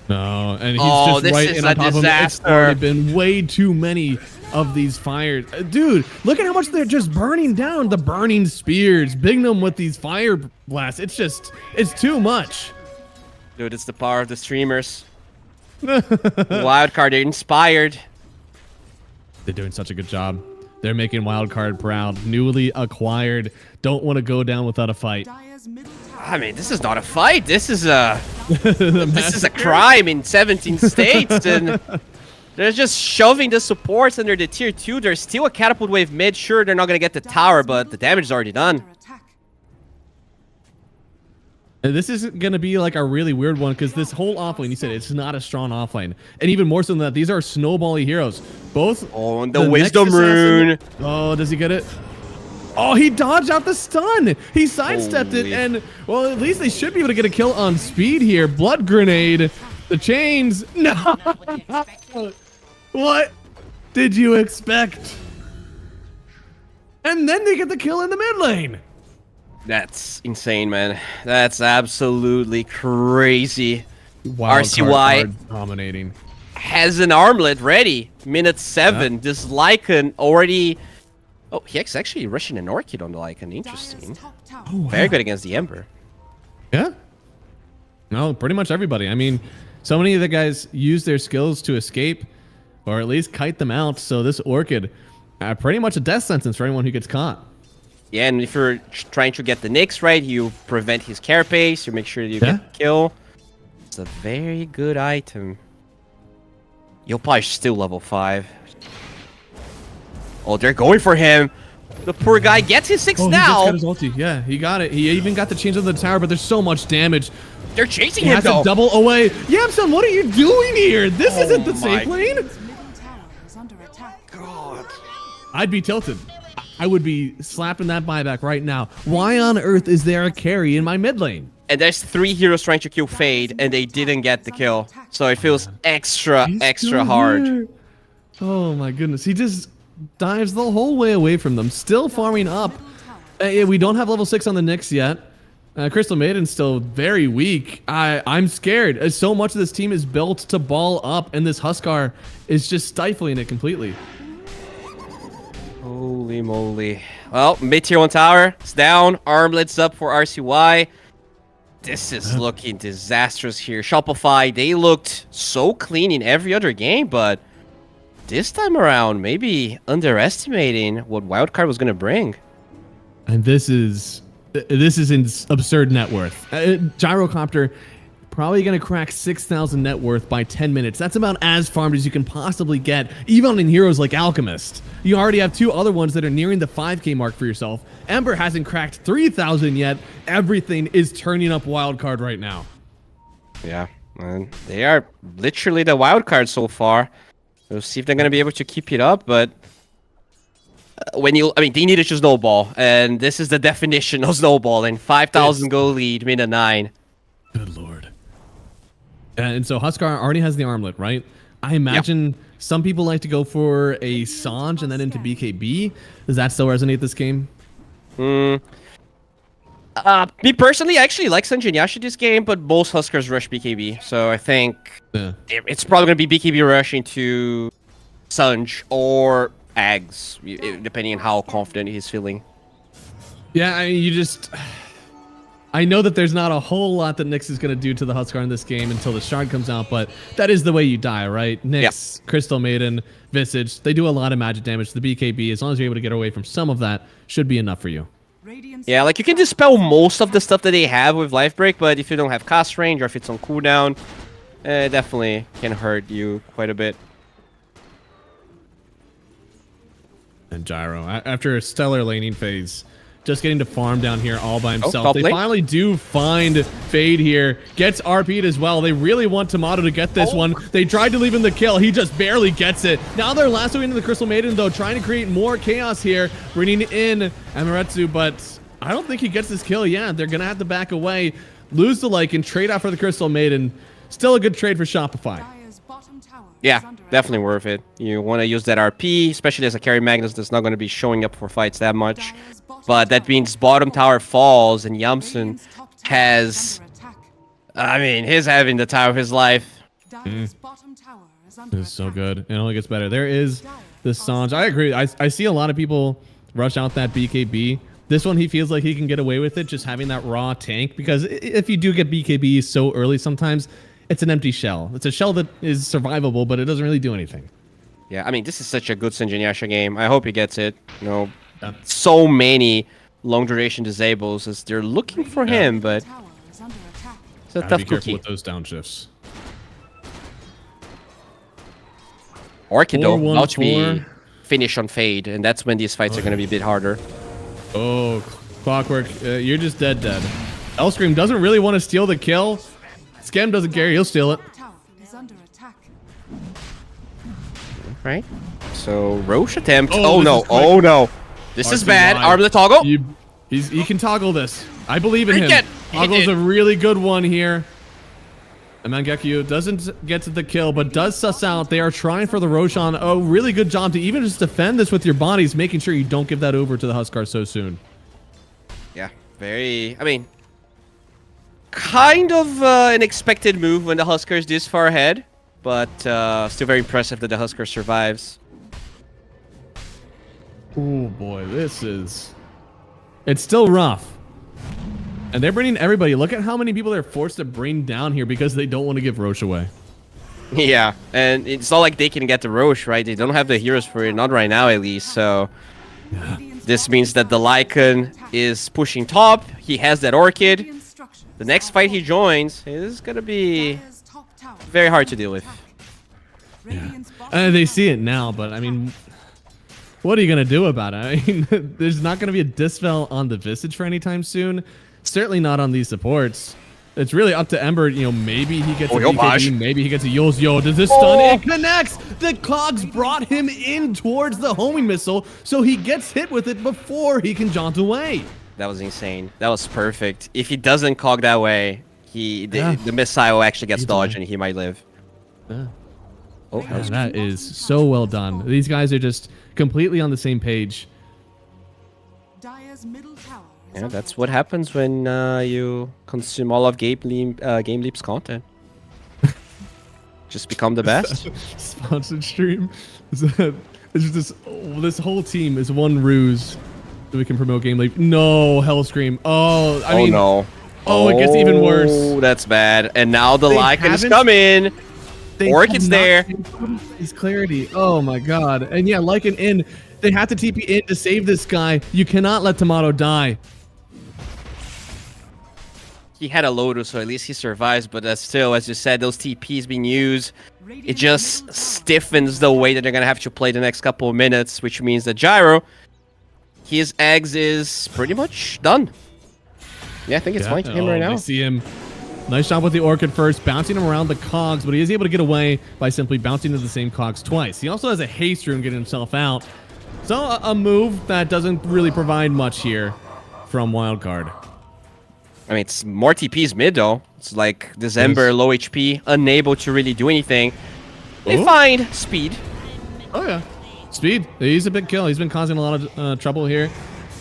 No, and he's Oh, just this right is in a on top of him. It's disaster. already been way too many of these fires. Dude, look at how much they're just burning down. The burning spears. Bignum with these fire blasts. It's too much. Dude, it's the power of the streamers. Wildcard, they're inspired. They're doing such a good job. They're making Wildcard proud. Newly acquired. Don't want to go down without a fight. Dire's middle tower. I mean, this is not a fight. This is a this is a crime in 17 states, and they're just shoving the supports under the tier 2. There's still a catapult wave mid. Sure, they're not gonna get the tower, but the damage is already done. Under attack. And this is going to be like a really weird one because this whole offlane, you said it's not a strong offlane. And even more so than that, these are snowbally heroes. Both. Oh, and the next Wisdom assassin- Rune. Oh, does he get it? Oh, he dodged out the stun. He sidestepped Holy. it. And, well, at least they should be able to get a kill on speed here. Blood grenade. The chains. No. What did you expect? And then they get the kill in the mid lane. That's insane, man. That's absolutely crazy. Wild RCY. card dominating. Has an armlet ready. Minute 7. This Lycan already... Oh, he's actually rushing an Orchid on the Lycan. Interesting. Dire's top tower. Very good against the Ember. Yeah. No, pretty much everybody. I mean, so many of the guys use their skills to escape or at least kite them out. So this Orchid, pretty much a death sentence for anyone who gets caught. Yeah, and if you're trying to get the Nyx right, you prevent his carapace, you make sure you Yeah. get the kill. It's a very good item. Yopaj still level 5. Oh, they're going for him. The poor guy gets his 6 Oh, he now. just got his ulti. Yeah, he got it. He even got the change on the tower, but there's so much damage. They're chasing He him has though. to double away. Yamsen, what are you doing here? This isn't the my safe lane. Middle tower is under attack. I'd be tilted. I would be slapping that buyback right now. Why on earth is there a carry in my mid lane? And there's 3 heroes trying to kill Fade, and they didn't get the kill. So it feels extra Still hard. here. Oh my goodness. He just dives the whole way away from them. Still farming up. Yeah, we don't have level 6 on the Nyx yet. Crystal Maiden's still very weak. I'm scared. So much of this team is built to ball up, and this Huskar is just stifling it completely. Holy moly. Well, mid tier 1 tower. It's down. Armlets up for RCY. This is looking disastrous here. Shopify, they looked so clean in every other game, but this time around, maybe underestimating what Wildcard was going to bring. And this is absurd net worth. Gyrocopter probably going to crack 6,000 net worth by 10 minutes. That's about as farmed as you can possibly get, even in heroes like Alchemist. You already have 2 other ones that are nearing the 5k mark for yourself. Ember hasn't cracked 3,000 yet. Everything is turning up Wildcard right now. Yeah, and they are literally the Wildcard so far. We'll see if they're going to be able to keep it up, but they needed to snowball, and this is the definition of snowballing. 5,000 goal lead, minute 9. Good lord. And so Huskar already has the armlet, right? I imagine some people like to go for a Sange and then into BKB. Does that still resonate this game? Me personally, I actually like Sanjin Yashi this game, but most Huskers rush BKB, so I think Yeah. it's probably going to be BKB rushing to Sanj or Ags, depending on how confident he's feeling. Yeah, I mean, I know that there's not a whole lot that Nyx is going to do to the Huskar in this game until the shard comes out, but that is the way you die, right? Nyx, Crystal Maiden, Visage, they do a lot of magic damage to the BKB. As long as you're able to get away from some of that, should be enough for you. Yeah, like you can dispel most of the stuff that they have with life break, but if you don't have cast range or if it's on cooldown, it definitely can hurt you quite a bit. And Gyro, after a stellar laning phase, just getting to farm down here all by himself. They play. finally do find Fade here. Gets RP'd as well. They really want Tomato to get this one. They tried to leave him the kill. He just barely gets it. Now they're lassoing into the Crystal Maiden, though, trying to create more chaos here, bringing in Amaretsu, but I don't think he gets this kill. Yeah, they're going to have to back away, lose the Lycan, trade out for the Crystal Maiden. Still a good trade for Shopify. Yeah, definitely worth it. You want to use that RP, especially as a carry Magnus that's not going to be showing up for fights that much. But that means bottom tower falls, and Yamsun has... I mean, he's having the time of his life. This is so good. It only gets better. There is the Sanj. I agree. I see a lot of people rush out that BKB. This one, he feels like he can get away with it, just having that raw tank. Because if you do get BKB so early sometimes, it's an empty shell. It's a shell that is survivable, but it doesn't really do anything. Yeah, I mean, this is such a good Sinjin game. I hope he gets it. You know, so many long duration disables as they're looking for him, but it's a Gotta tough be careful cookie. with those downshifts. Orchid, though, 4-1-4. about to be finish on Fade, and that's when these fights are going to be a bit harder. Oh, Clockwork, you're just dead. Hellscream doesn't really want to steal the kill. Skem doesn't care. He'll steal it. Right? So, Roche attempts. Oh, Oh, no. this is quick. Oh, no. This is bad. RCY. Arm the toggle. He can toggle this. I believe in He him. can. He Toggle's did. a really good one here. And Mangekyu doesn't get to the kill, but does suss out. They are trying for the Roshan. Oh, really good job to even just defend this with your bodies, making sure you don't give that over to the Huskar so soon. Yeah, very... I mean, kind of an expected move when the Huskers this far ahead, but still very impressive that the Huskar survives. Oh boy, this is... It's still rough. And they're bringing everybody. Look at how many people they're forced to bring down here because they don't want to give Roche away. Yeah, and it's not like they can get the Roche, right? They don't have the heroes for it, not right now at least, so... This means that the Lycan is pushing top. He has that Orchid. The next fight he joins is going to be very hard to deal with. And they see it now, but I mean... What are you going to do about it? I mean, there's not going to be a dispel on the Visage for any time soon. Certainly not on these supports. It's really up to Ember. You know, maybe he gets a BKB, maybe he gets a Yules. Yo, does this stun? It connects! The Cogs brought him in towards the homing missile, so he gets hit with it before he can jaunt away. That was insane. That was perfect. If he doesn't cog that way, the missile actually gets dodged and he might live. Yeah. Oh, Yeah, that is so well done. These guys are just completely on the same page. yeah, that's what happens when you consume all of Game Leap's content. Just become the best. Sponsored stream. It's just this whole team is one ruse that we can promote Game Leap. No, Hellscream. Oh, I mean, no. Oh, it gets even worse. Oh, that's bad. And now the They Lycan is haven't- coming. They Orchid's have not there. His clarity. Oh my god. And yeah, Lycan in. They have to TP in to save this guy. You cannot let Tomato die. He had a Lotus, so at least he survives, but still, as you said, those TPs being used, it just stiffens the way that they're going to have to play the next couple of minutes, which means that Gyro, his eggs is pretty much done. Yeah, I think it's fine to him right now. I see him. Nice job with the Orchid first, bouncing him around the cogs, but he is able to get away by simply bouncing into the same cogs twice. He also has a haste rune getting himself out. So a move that doesn't really provide much here from Wildcard. I mean, it's more TPs mid, though. It's like December, low HP, unable to really do anything. They find speed. Oh, yeah. Speed. He's a big kill. He's been causing a lot of trouble here.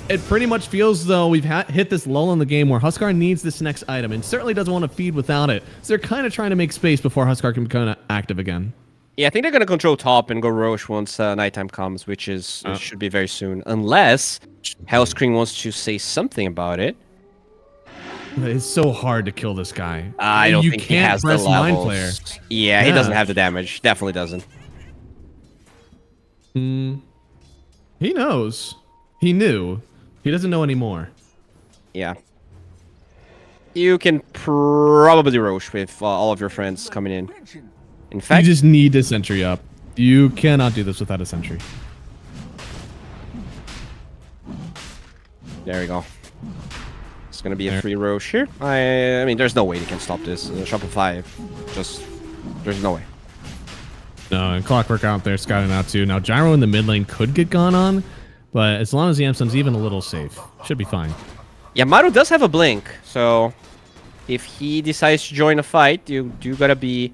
It pretty much feels though we've hit this lull in the game where Huskar needs this next item and certainly doesn't want to feed without it. So they're kind of trying to make space before Huskar can become active again. Yeah, I think they're going to control top and go Roche once nighttime comes, which should be very soon. Unless Hellscream wants to say something about it. It's so hard to kill this guy. I don't you think he can't has the press Mind levels. Flayer. Yeah, he doesn't have the damage. Definitely doesn't. He knows. He knew. He doesn't know anymore. Yeah. You can probably Roche with all of your friends coming in. In You fact, just need a sentry up. You cannot do this without a sentry. there we go. It's gonna be a free Roche here. I mean, there's no way they can stop this. Shopify, just there's no way. No, and Clockwork out there scouting out too. Now Gyro in the mid lane could get gone on, but as long as Yamsun's even a little safe, should be fine. Yeah, Maru does have a blink, so if he decides to join a fight, you do gotta be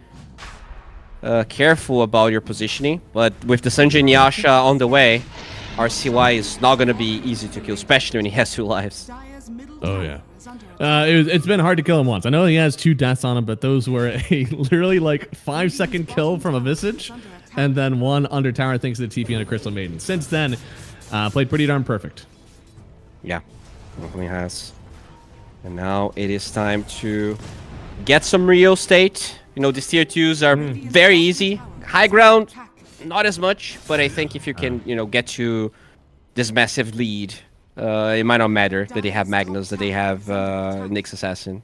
careful about your positioning. But with the Sanjay and Yasha on the way, RCY is not gonna be easy to kill, especially when he has 2 lives. Dire's middle Oh, tower yeah. is under attack. It's been hard to kill him once. I know he has 2 deaths on him, but those were a literally like 5-second kill from a Visage, and then 1 under tower thanks to the TP on a Crystal Maiden. Since then, played pretty darn perfect. Yeah, definitely has. And now it is time to get some real estate. You know, these tier 2s are very easy. High ground, not as much, but I think if you can, you know, get to this massive lead, it might not matter that they have Magnus, that they have Nyx Assassin.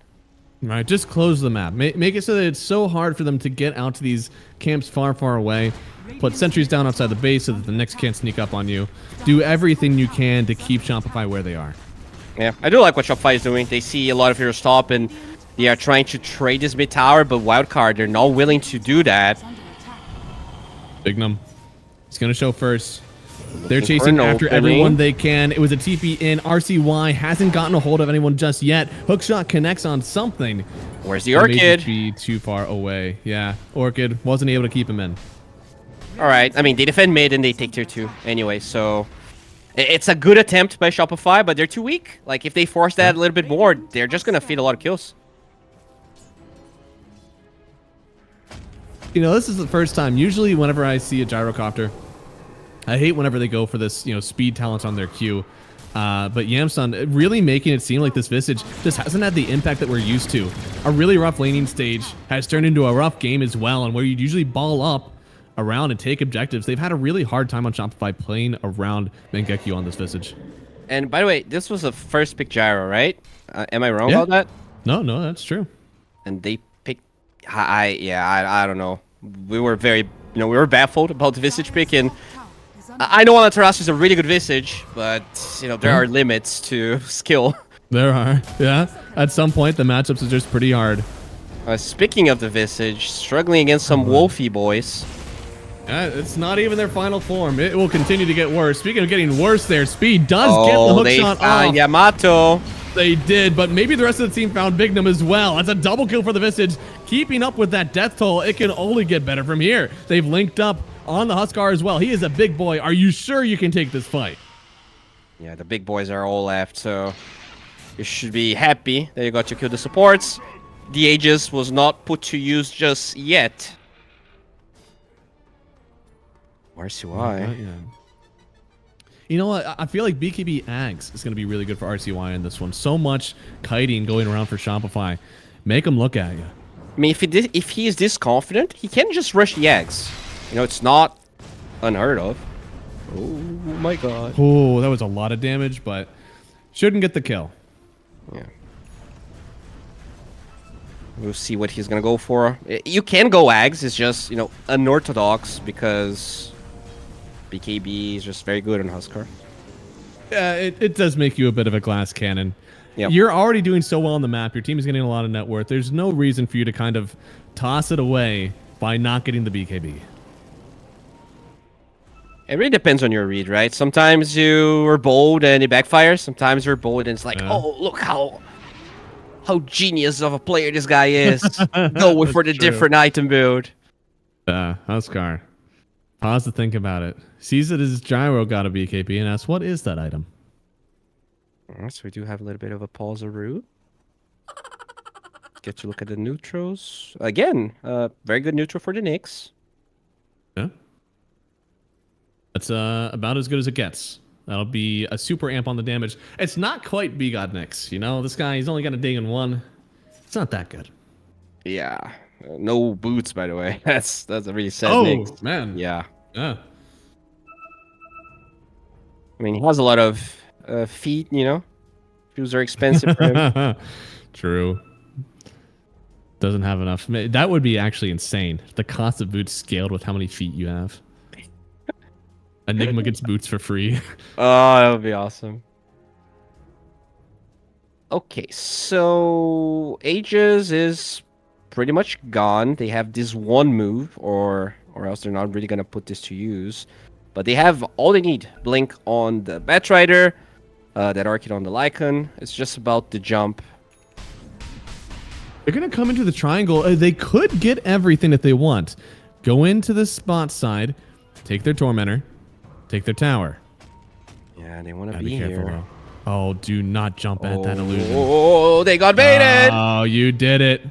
All right, just close the map. Make it so that it's so hard for them to get out to these camps far, far away. Put sentries down outside the base so that the Nyx can't sneak up on you. Do everything you can to keep Shopify where they are. Yeah, I do like what Shopify is doing. They see a lot of heroes top and they are trying to trade this mid tower, but wildcard, they're not willing to do that. Bignum. He's going to show first. They're Looking for chasing an after opening. everyone they can. It was a TP in. RCY hasn't gotten a hold of anyone just yet. Hookshot connects on something. Where's the It may Orchid? just be too far away. Yeah, Orchid wasn't able to keep him in. Alright, I mean, they defend mid and they take tier 2 anyway, so... It's a good attempt by Shopify, but they're too weak. Like, if they force that a little bit more, they're just gonna feed a lot of kills. You know, this is the first time. Usually, whenever I see a gyrocopter, I hate whenever they go for this, you know, speed talent on their Q. But Yamsun really making it seem like this Visage just hasn't had the impact that we're used to. A really rough laning stage has turned into a rough game as well, and where you'd usually ball up around and take objectives, they've had a really hard time on Shopify playing around Mangekyo on this Visage. And by the way, this was the first pick gyro, right? Am I wrong Yeah. about that? No, that's true. And they picked... I don't know. We were very... You know, we were baffled about the Visage pick, and... I know Amaterasu is a really good Visage, but, you know, there are limits to skill. There are. Yeah. At some point, the matchups are just pretty hard. Speaking of the Visage, struggling against some Wolfie boys. It's not even their final form. It will continue to get worse. Speaking of getting worse there, Speed does Oh, get the hook they shot found off. Yamato. They did, but maybe the rest of the team found Bignum as well. That's a double kill for the Visage. Keeping up with that death toll, it can only get better from here. They've linked up on the Huskar as well. He is a big boy. Are you sure you can take this fight? Yeah, the big boys are all left, so you should be happy that you got to kill the supports. The Aegis was not put to use just yet. RCY. Yeah. You know what? I feel like BKB Ags is going to be really good for RCY in this one. So much kiting going around for Shopify. Make them look at you. I mean, if he is this confident, he can just rush the eggs. You know, it's not unheard of. Oh my god. Oh, that was a lot of damage, but shouldn't get the kill. Yeah. We'll see what he's gonna go for. You can go Ags, it's just, you know, unorthodox because BKB is just very good on Huskar. Yeah, it does make you a bit of a glass cannon. Yep. You're already doing so well on the map. Your team is getting a lot of net worth. There's no reason for you to kind of toss it away by not getting the BKB. It really depends on your read, right? Sometimes you are bold and it backfires. Sometimes you're bold and it's like, oh, look how genius of a player this guy is. Go for the true. different item build. Huskar. Pause to think about it. Sees it as Gyro got a BKB and asks, what is that item? So we do have a little bit of a pause route. Get to look at the neutrals. Again, very good neutral for the Nyx. Yeah. That's about as good as it gets That'll be a super amp on the damage. It's not quite B-God Nyx, you know? This guy, he's only got a ding in 1. It's not that good. Yeah. No boots, by the way. That's a really sad Oh, Nyx. man. Yeah. Yeah. I mean, he has a lot of feet, you know? Shoes are expensive for him. True. Doesn't have enough. That would be actually insane. If the cost of boots scaled with how many feet you have. Enigma gets boots for free. Oh, that would be awesome. Okay, so Aegis is pretty much gone. They have this one move, or else they're not really gonna put this to use. But they have all they need. Blink on the Batrider, that Arcade on the Lycan. It's just about the jump. They're going to come into the triangle. They could get everything that they want. Go into the spot side, take their Tormentor, take their tower. Yeah, they want to Gotta be careful, here. though. Oh, do not jump at that illusion. Oh, they got baited! Oh, you did it.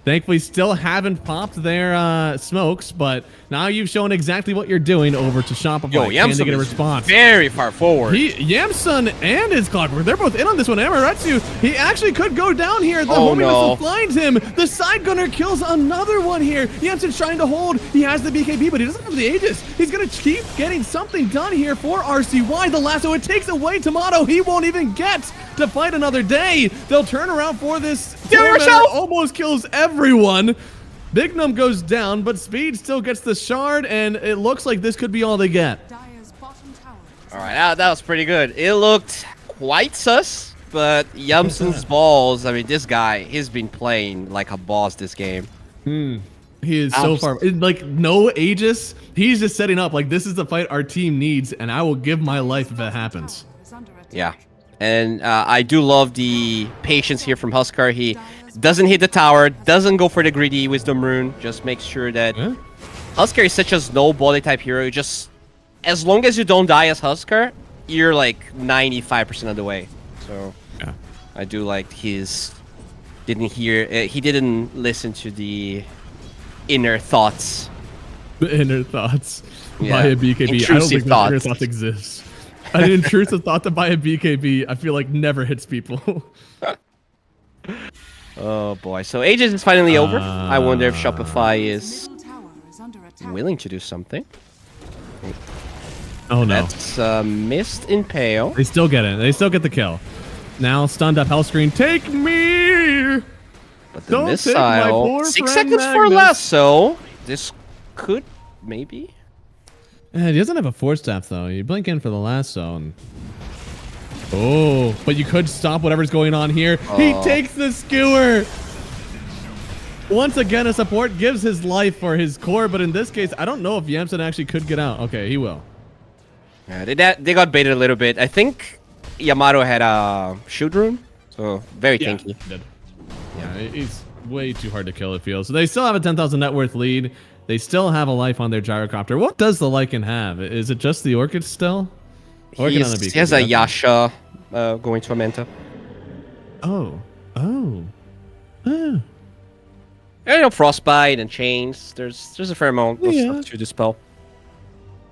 Thankfully, still haven't popped their smokes, but now you've shown exactly what you're doing over to Shopify. Yo, Can they Yamsun get a is response? very far forward. Yamsun and his Clockwork, they're both in on this one. Amaretsu, he actually could go down here. The homie missile finds him. The side gunner kills another one here. Yamsun's trying to hold. He has the BKB, but he doesn't have the Aegis. He's going to keep getting something done here for RCY. The lasso, it takes away Tomato. He won't even get to fight another day. They'll turn around for this. Almost kills everyone. Bignum goes down, but Speed still gets the shard, and it looks like this could be all they get. Dire's bottom tower is All right, that was pretty good. It looked quite sus, but Yamsun's balls, I mean, this guy, he's been playing like a boss this game. He is so far. Like, no Aegis. He's just setting up, like, this is the fight our team needs, and I will give my life if it happens. under attack. Yeah. And I do love the patience here from Huskar. He doesn't hit the tower, doesn't go for the greedy Wisdom Rune, just makes sure that Huskar is such a snowbally type hero. You just, as long as you don't die as Huskar, you're like 95% of the way. So Yeah. I do like his he didn't listen to the inner thoughts. The inner thoughts. Yeah. Buy a BKB. I don't Intrusive think the inner thoughts. thoughts exist. An intrusive thought to buy a BKB, I feel like never hits people. Oh boy. So Aegis is finally over. I wonder if Shopify is Middle tower is under attack. willing to do something. Oh no. That's missed impale. They still get it. They still get the kill. Now stunned up hell screen. Take me! But the Don't take my missile. poor 6 friend seconds for Magnus. lasso. This could maybe. He doesn't have a force staff though. You blink in for the lasso. And... Oh, but you could stop whatever's going on here. He takes the skewer. Once again, a support gives his life for his core, but in this case, I don't know if Yamsun actually could get out. Okay, he will. Yeah, they got baited a little bit. I think Yamato had a shoot rune, so very tanky. he did. Yeah, he's way too hard to kill, it feels. So they still have a 10,000 net worth lead. They still have a life on their gyrocopter. What does the Lycan have? Is it just the Orchid still? Orchid on the He has a Yasha going to a Manta. Oh. You know, Frostbite and Chains. There's a fair amount of stuff to dispel.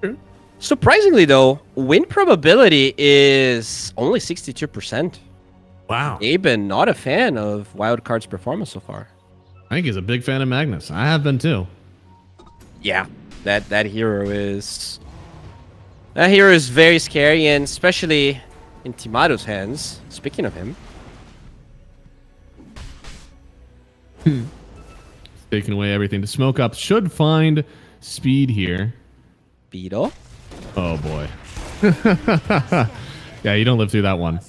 True. Surprisingly, though, win probability is only 62%. Wow. Aben, not a fan of Wildcard's performance so far. I think he's a big fan of Magnus. I have been too. Yeah, that hero is very scary, and especially in Timato's hands. Speaking of him, Taking away everything to smoke up. Should find speed here. Beetle. Oh boy. Yeah, you don't live through that one.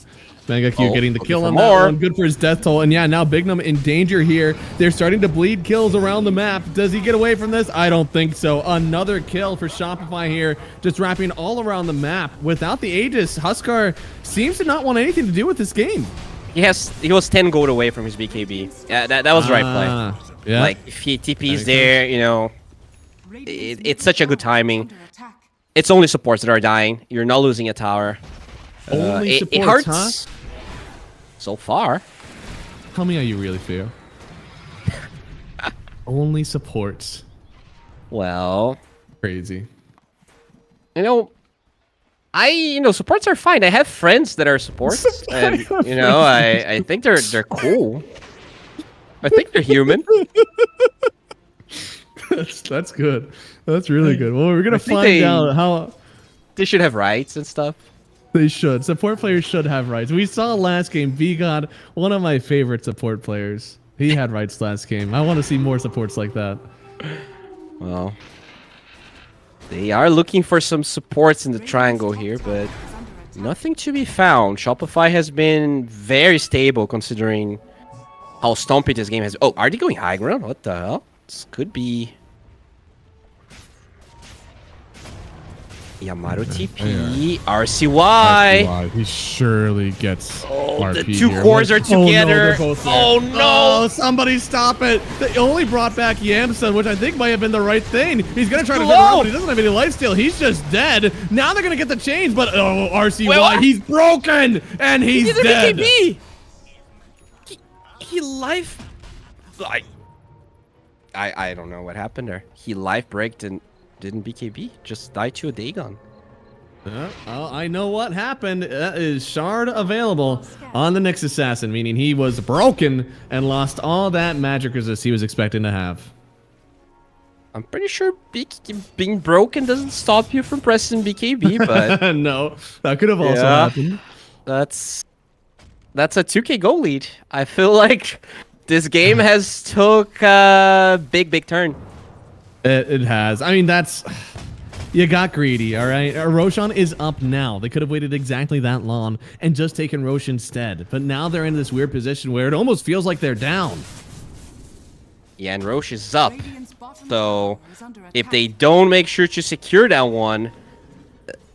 Mega Q getting the looking kill for on more. that one. Good for his death toll. And yeah, now Bignum in danger here. They're starting to bleed kills around the map. Does he get away from this? I don't think so. Another kill for Shopify here. Just wrapping all around the map. Without the Aegis, Huskar seems to not want anything to do with this game. He was 10 gold away from his BKB. Yeah, that was the right play. Yeah. Like if he TP's there, you know, it's such a good timing. Under attack. It's only supports that are dying. You're not losing a tower. Only It supports, hurts. huh? So far. Tell me how you really feel. Only supports. Well, Crazy. you know, supports are fine. I have friends that are supports, and I think they're cool. I think they're human. That's good. That's really good. Well, we're gonna I think find out how They should have rights and stuff. they should. Support players should have rights. We saw last game, Vigod, one of my favorite support players. He had rights last game. I want to see more supports like that. Well, they are looking for some supports in the triangle here, but nothing to be found. Shopify has been very stable considering how stompy this game has. Oh, are they going high ground? What the hell? This could be Yamato TP, RCY. He surely gets RP The two here. cores are together. Oh no! Somebody stop it! They only brought back Yamson, which I think might have been the right thing. He's gonna try to turn around, but he doesn't have any lifesteal. He's just dead. Now they're gonna get the chains, but RCY, he's broken and he's dead. BKB. He life. I don't know what happened there. He life braked and didn't BKB. Just died to a Dagon. I know what happened. That is shard available on the Nyx Assassin, meaning he was broken and lost all that magic resist he was expecting to have. I'm pretty sure being broken doesn't stop you from pressing BKB, but no, that could have also happened. That's a 2K goal lead. I feel like this game has took a big turn. It has. I mean, you got greedy, all right? Roshan is up now. They could have waited exactly that long and just taken Rosh instead. But now they're in this weird position where it almost feels like they're down. Yeah, and Rosh is up. So if they don't make sure to secure that one,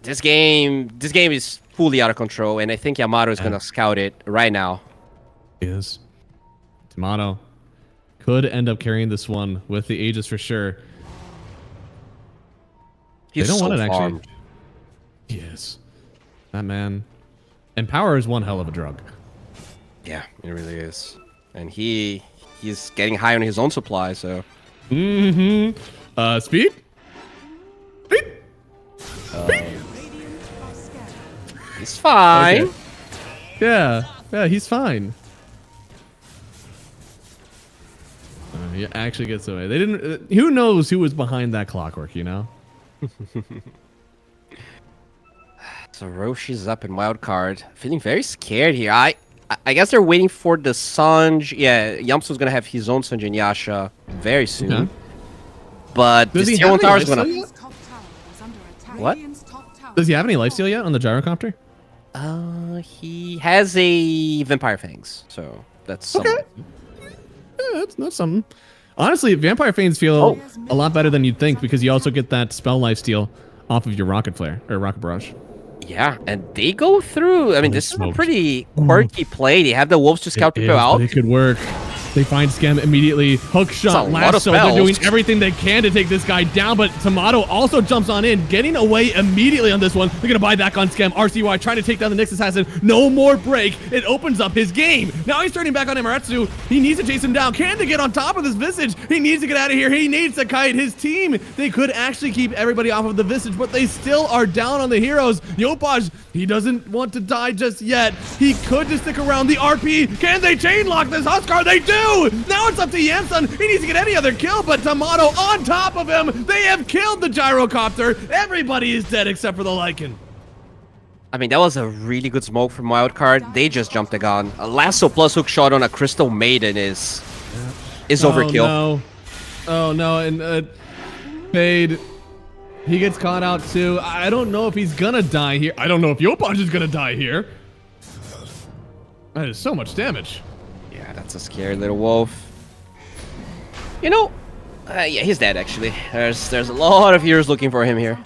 this game is fully out of control, and I think Yamato is gonna scout it right now. Yes. Tomato could end up carrying this one with the Aegis for sure. They don't want it actually. Yes. That man. And power is one hell of a drug. Yeah, it really is. And he's getting high on his own supply, so. Speed? Speed? He's fine. Okay. Yeah, he's fine. He actually gets away. They didn't. Who knows who was behind that clockwork? You know. So Rosh is up in wild card, feeling very scared here. I guess they're waiting for the Sanj. Yeah, Yamso's gonna have his own Sanj and Yasha very soon. Okay. But Does this he tier 1 have tower any is gonna. lifesteal yet? Top tower is under attack. What? Radiant's top tower Does he have any lifesteal yet on the gyrocopter? He has a Vampire Fangs, so that's something. Yeah, that's something. Honestly, Vampire Fangs feel a lot better than you'd think because you also get that spell lifesteal off of your Rocket Flare or Rocket Barrage. Yeah, and they go through. I mean, this is a smoked. pretty quirky play. They have the wolves to scout people out. It could work. They find Scam immediately. Hook shot, a lot of lasso. They're spells. doing everything they can to take this guy down, but Tomato also jumps on in, getting away immediately on this one. They're going to buy back on Scam. RCY trying to take down the Nyx Assassin. No more break. It opens up his game. Now he's turning back on Amaretsu. He needs to chase him down. Can they get on top of this Visage? He needs to get out of here. He needs to kite his team. They could actually keep everybody off of the Visage, but they still are down on the heroes. Yopaj, he doesn't want to die just yet. He could just stick around. The RP, can they chain lock this Huskar? They do! Now it's up to Yamson. He needs to get any other kill, but Tomato on top of him. They have killed the gyrocopter. Everybody is dead except for the Lycan. I mean, that was a really good smoke from Wildcard. They just jumped the gun. A lasso plus hook shot on a Crystal Maiden is overkill. No. Oh no, and Fade, he gets caught out too. I don't know if he's gonna die here. I don't know if Yopaj is gonna die here. That is so much damage. Yeah, that's a scary little wolf. You know, yeah, he's dead actually. There's a lot of heroes looking for him here.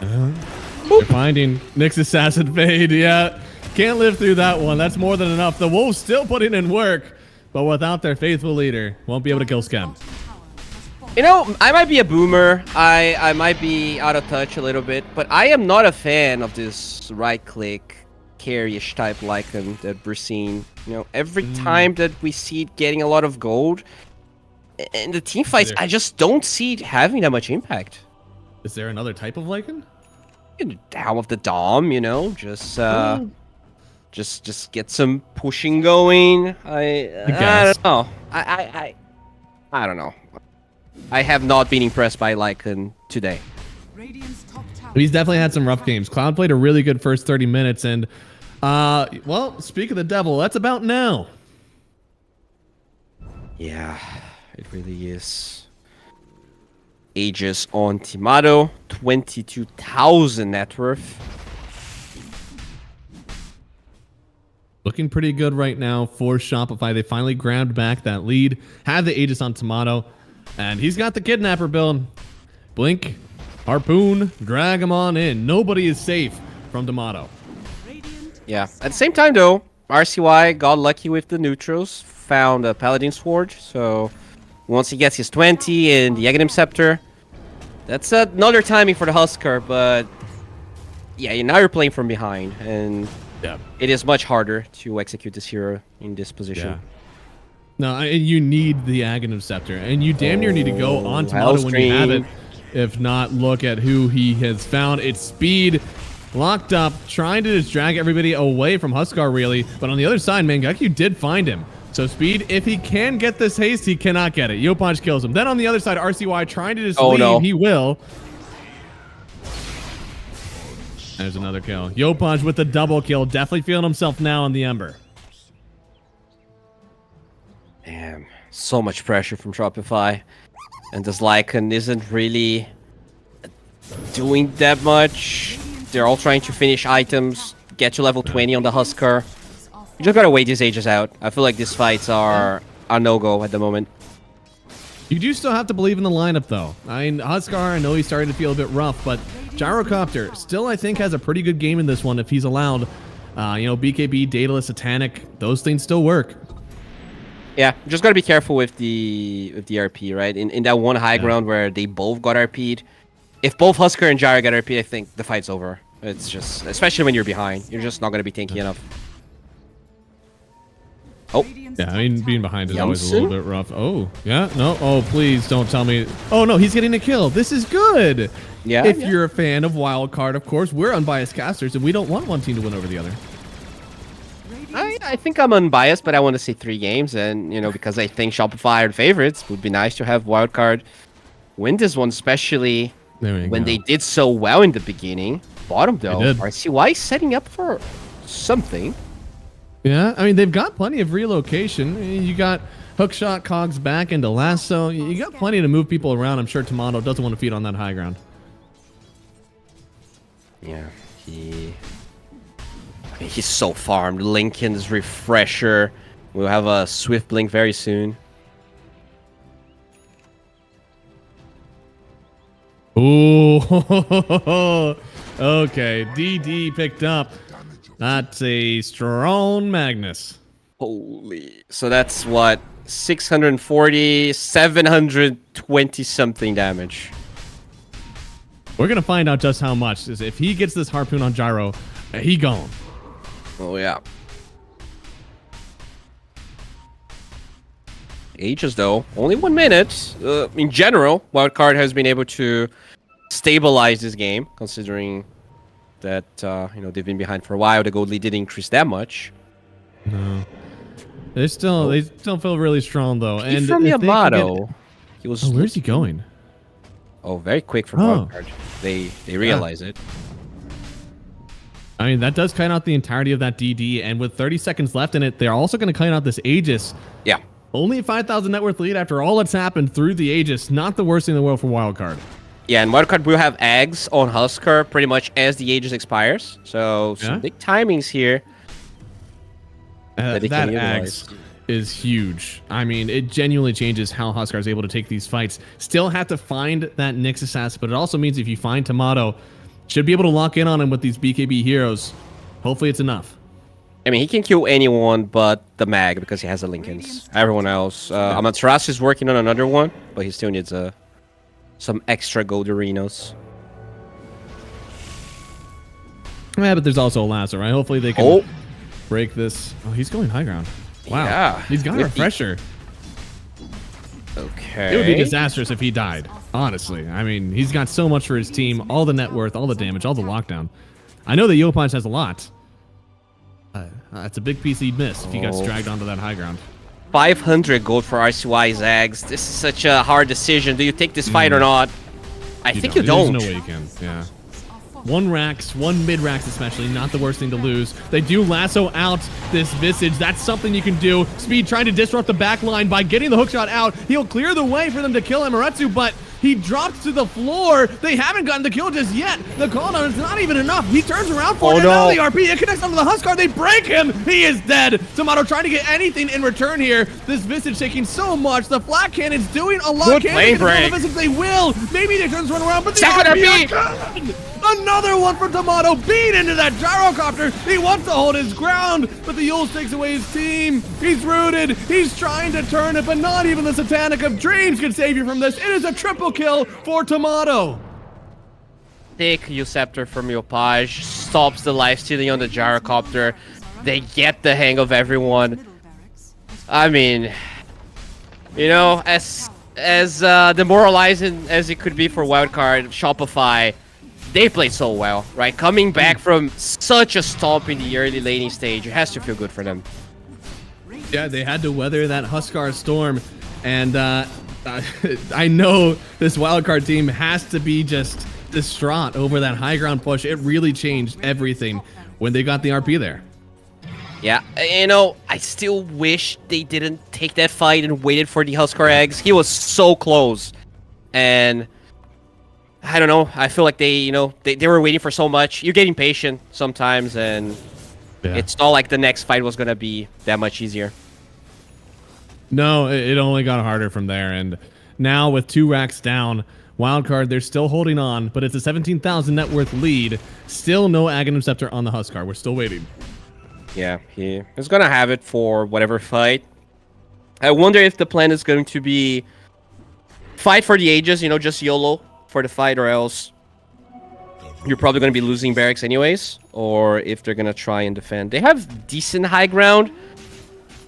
They're finding Nyx Assassin Fade. Yeah, can't live through that one. That's more than enough. The Wolves still putting in work, but without their faithful leader, won't be able to kill Scam. You know, I might be a boomer. I might be out of touch a little bit, but I am not a fan of this right-click carry-ish type Lycan that we're seeing. You know, every time that we see it getting a lot of gold, in the team fights, I just don't see it having that much impact. Is there another type of Lycan? Down of the Dom, you know, just get some pushing going. I guess. don't know. I don't know. I have not been impressed by Lycan today. Radiant's top tower. He's definitely had some rough games. Cloud played a really good first 30 minutes, and well, speak of the devil, that's about now. Yeah, it really is. Aegis on Timado, 22,000 net worth. Looking pretty good right now for Shopify. They finally grabbed back that lead, have the Aegis on Tomato, and he's got the Kidnapper build. Blink, Harpoon, drag him on in. Nobody is safe from Tomato. Radiant Yeah. At the same time, though, RCY got lucky with the neutrals, found a Paladin's Forge, so once he gets his 20 and the Aghanim Scepter, that's another timing for the Husker, but yeah, now you're playing from behind, and Yeah. it is much harder to execute this hero in this position. Yeah. No, you need the Aghanim Scepter, and you damn near need to go on Tomato when you have it. If not, look at who he has found. It's Speed, locked up, trying to just drag everybody away from Huskar, really. But on the other side, Mangekyou did find him. So Speed, if he can get this haste, he cannot get it. Yopaj kills him. Then on the other side, RCY trying to just leave. No. He will. There's another kill. Yopaj with the double kill. Definitely feeling himself now on the Ember. Damn, so much pressure from Shopify. And this Lycan isn't really doing that much. They're all trying to finish items, get to level 20 on the Husker. You just gotta wait these ages out. I feel like these fights are a no-go at the moment. You do still have to believe in the lineup, though. I mean, Huskar, I know he's starting to feel a bit rough, but Gyrocopter still, I think, has a pretty good game in this one if he's allowed. BKB, Daedalus, Satanic, those things still work. Yeah, just gotta be careful with the RP, right? In that one high ground where they both got RP'd. If both Husker and Gyro get RP'd, I think the fight's over. It's just, especially when you're behind, you're just not gonna be tanky enough. Oh, Yeah, I mean, being behind is always a little bit rough. Oh, yeah, no, oh, please don't tell me. Oh, no, he's getting a kill. This is good. Yeah. If you're a fan of Wildcard, of course, we're unbiased casters, and we don't want one team to win over the other. I think I'm unbiased, but I want to see 3 games, and because I think Shopify are the favorites, it would be nice to have Wildcard win this one, especially when they did so well in the beginning. Bottom though, RCY setting up for something. Yeah, I mean, they've got plenty of relocation. You got Hookshot, Cogs back into Lasso. You got plenty to move people around. I'm sure Tomato doesn't want to feed on that high ground. Yeah, he's so farmed. Lincoln's Refresher. We'll have a Swift Blink very soon. Ooh, okay. DD picked up. That's a strong Magnus. Holy. So that's what? 640, 720 something damage. We're going to find out just how much. If he gets this Harpoon on Gyro, he gone. Oh, yeah. Ages, though. Only 1 minute. In general, Wildcard has been able to stabilize this game, considering that, they've been behind for a while. The gold lead didn't increase that much. No. They still feel really strong, though. He's And from if they can Yamato. He was. Oh, where's he going? Oh, very quick from Oh. Wildcard. They realize it. I mean, that does cut out the entirety of that DD, and with 30 seconds left in it, they're also going to cut out this Aegis. Yeah. Only a 5,000 net worth lead after all that's happened through the Aegis. Not the worst thing in the world for Wildcard. Yeah, and Wildcard will have eggs on Husker pretty much as the Aegis expires. So some big timings here. That they can Axe utilize. is huge. I mean, it genuinely changes how Huskar is able to take these fights. Still have to find that Nyx assassin, but it also means if you find Tomato, should be able to lock in on him with these BKB heroes. Hopefully it's enough. I mean, he can kill anyone but the Mag because he has the Lincolns. Everyone else. Amaterasu is working on another one, but he still needs some extra gold arenas. Yeah, but there's also a Lasso, right? Hopefully they can break this. Oh, he's going high ground. Wow. Yeah. He's got a refresher. Okay. Okay. It would be disastrous if he died, honestly. I mean, he's got so much for his team, all the net worth, all the damage, all the lockdown. I know that Yopaj has a lot. It's a big piece he'd miss if he got dragged onto that high ground. 500 gold for RCY Zags. This is such a hard decision. Do you take this fight or not? I think you don't. There's no way you can. Yeah. One Rax, one mid Rax especially, not the worst thing to lose. They do lasso out this Visage. That's something you can do. Speed trying to disrupt the back line by getting the hookshot out. He'll clear the way for them to kill Amaretsu, but he drops to the floor. They haven't gotten the kill just yet. The call down is not even enough. He turns around for it. Now the RP. It connects onto the Huskar. They break him. He is dead. Tomato trying to get anything in return here. This Visage taking so much. The flat cannon's doing a lot. Good lane break. The Visage, they will. Maybe they turn this run around, but the Second RP RP. are gone. Another one for Tomato, beat into that gyrocopter. He wants to hold his ground, but the Yules takes away his team. He's rooted. He's trying to turn it, but not even the Satanic of Dreams can save you from this. It is a triple kill for Tomato. Take Uceptor from Yopaj, stops the life stealing on the gyrocopter. They get the hang of everyone. I mean, you know, as demoralizing as it could be for Wildcard, Shopify, they played so well, right? Coming back from such a stomp in the early laning stage, it has to feel good for them. Yeah, they had to weather that Huskar storm, and I know this wildcard team has to be just distraught over that high ground push. It really changed everything when they got the RP there. Yeah, you know, I still wish they didn't take that fight and waited for the Huskar eggs. He was so close, and I don't know. I feel like they were waiting for so much. You're getting patient sometimes, and it's not like the next fight was gonna be that much easier. No, it only got harder from there, and now with 2 racks down, Wildcard, they're still holding on, but it's a 17,000 net worth lead. Still no Aghanim Scepter on the Huskar. We're still waiting. Yeah, he is gonna have it for whatever fight. I wonder if the plan is going to be fight for the ages, you know, just YOLO for the fight, or else you're probably going to be losing barracks anyways, or if they're going to try and defend. They have decent high ground,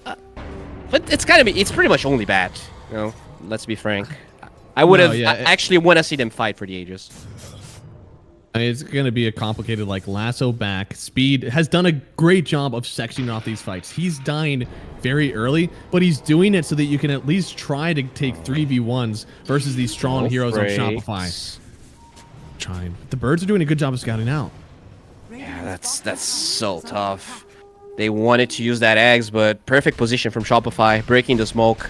but it's pretty much only bad, you know, let's be frank. I actually want to see them fight for the ages. I mean, it's going to be a complicated, like, lasso back. Speed has done a great job of sectioning off these fights. He's dying very early, but he's doing it so that you can at least try to take 3v1s versus these strong heroes on Shopify. Trying. The birds are doing a good job of scouting out. Yeah, that's so tough. They wanted to use that eggs, but perfect position from Shopify, breaking the smoke.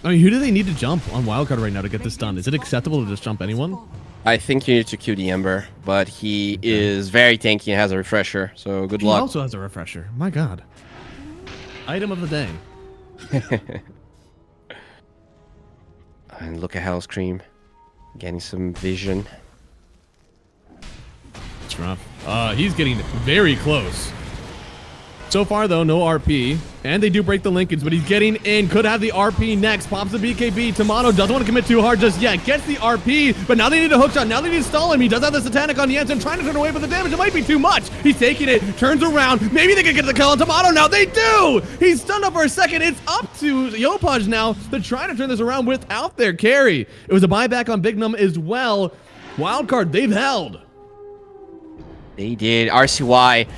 I mean, who do they need to jump on Wildcard right now to get this done? Is it acceptable to just jump anyone? I think you need to queue the Ember, but he is very tanky and has a refresher, so good luck. He also has a refresher. My god. Item of the day. And look at Hell's Cream. Getting some vision. It's rough. He's getting very close. So far, though, no RP. And they do break the linkage, but he's getting in. Could have the RP next. Pops the BKB. Tomato doesn't want to commit too hard just yet. Gets the RP, but now they need a hookshot. Now they need to stall him. He does have the Satanic on Jensen, trying to turn away, but the damage, it might be too much. He's taking it, turns around. Maybe they can get the kill on Tomato now. They do! He's stunned up for a second. It's up to Yopaj now. They're trying to turn this around without their carry. It was a buyback on Big Num as well. Wildcard, they've held. They did. RCY.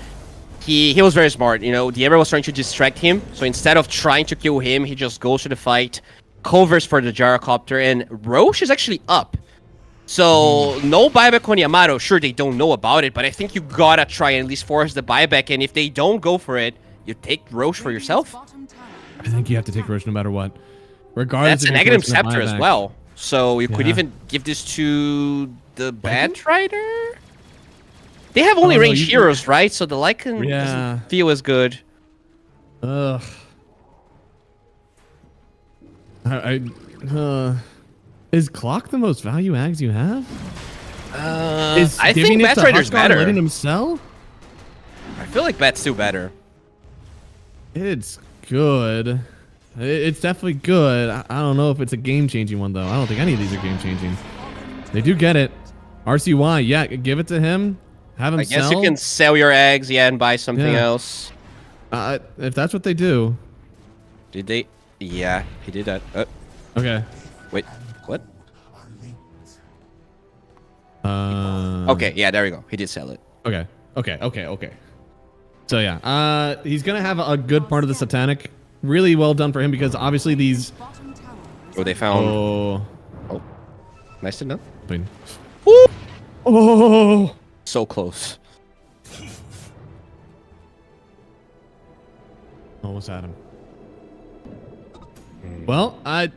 He was very smart, you know. The Ember was trying to distract him, so instead of trying to kill him, he just goes to the fight, covers for the gyrocopter, and Roche is actually up. So no buyback on Yamato. Sure, they don't know about it, but I think you gotta try and at least force the buyback, and if they don't go for it, you take Roche for yourself. I think you have to take Roche no matter what. Regardless. That's a negative scepter as well. So you could even give this to the Batrider? They have only ranged heroes, right? So the Lycan doesn't feel as good. Ugh. Is Clock the most value ags you have? I think Batrider's better. Letting him sell? I feel like Bat's still better. It's good. It's definitely good. I don't know if it's a game-changing one, though. I don't think any of these are game-changing. They do get it. RCY, yeah, give it to him. Have him sell. I guess you can sell your eggs, and buy something else. If that's what they do. Did they? Yeah, he did that. Okay. Wait, what? Uh, Okay, yeah, there we go. He did sell it. Okay. So yeah, he's gonna have a good part of the Satanic. Really well done for him because obviously these. Bottom tower is Oh, they found. Oh. Oh, nice to know. Wait. Oh. So close. Almost had him. Well, I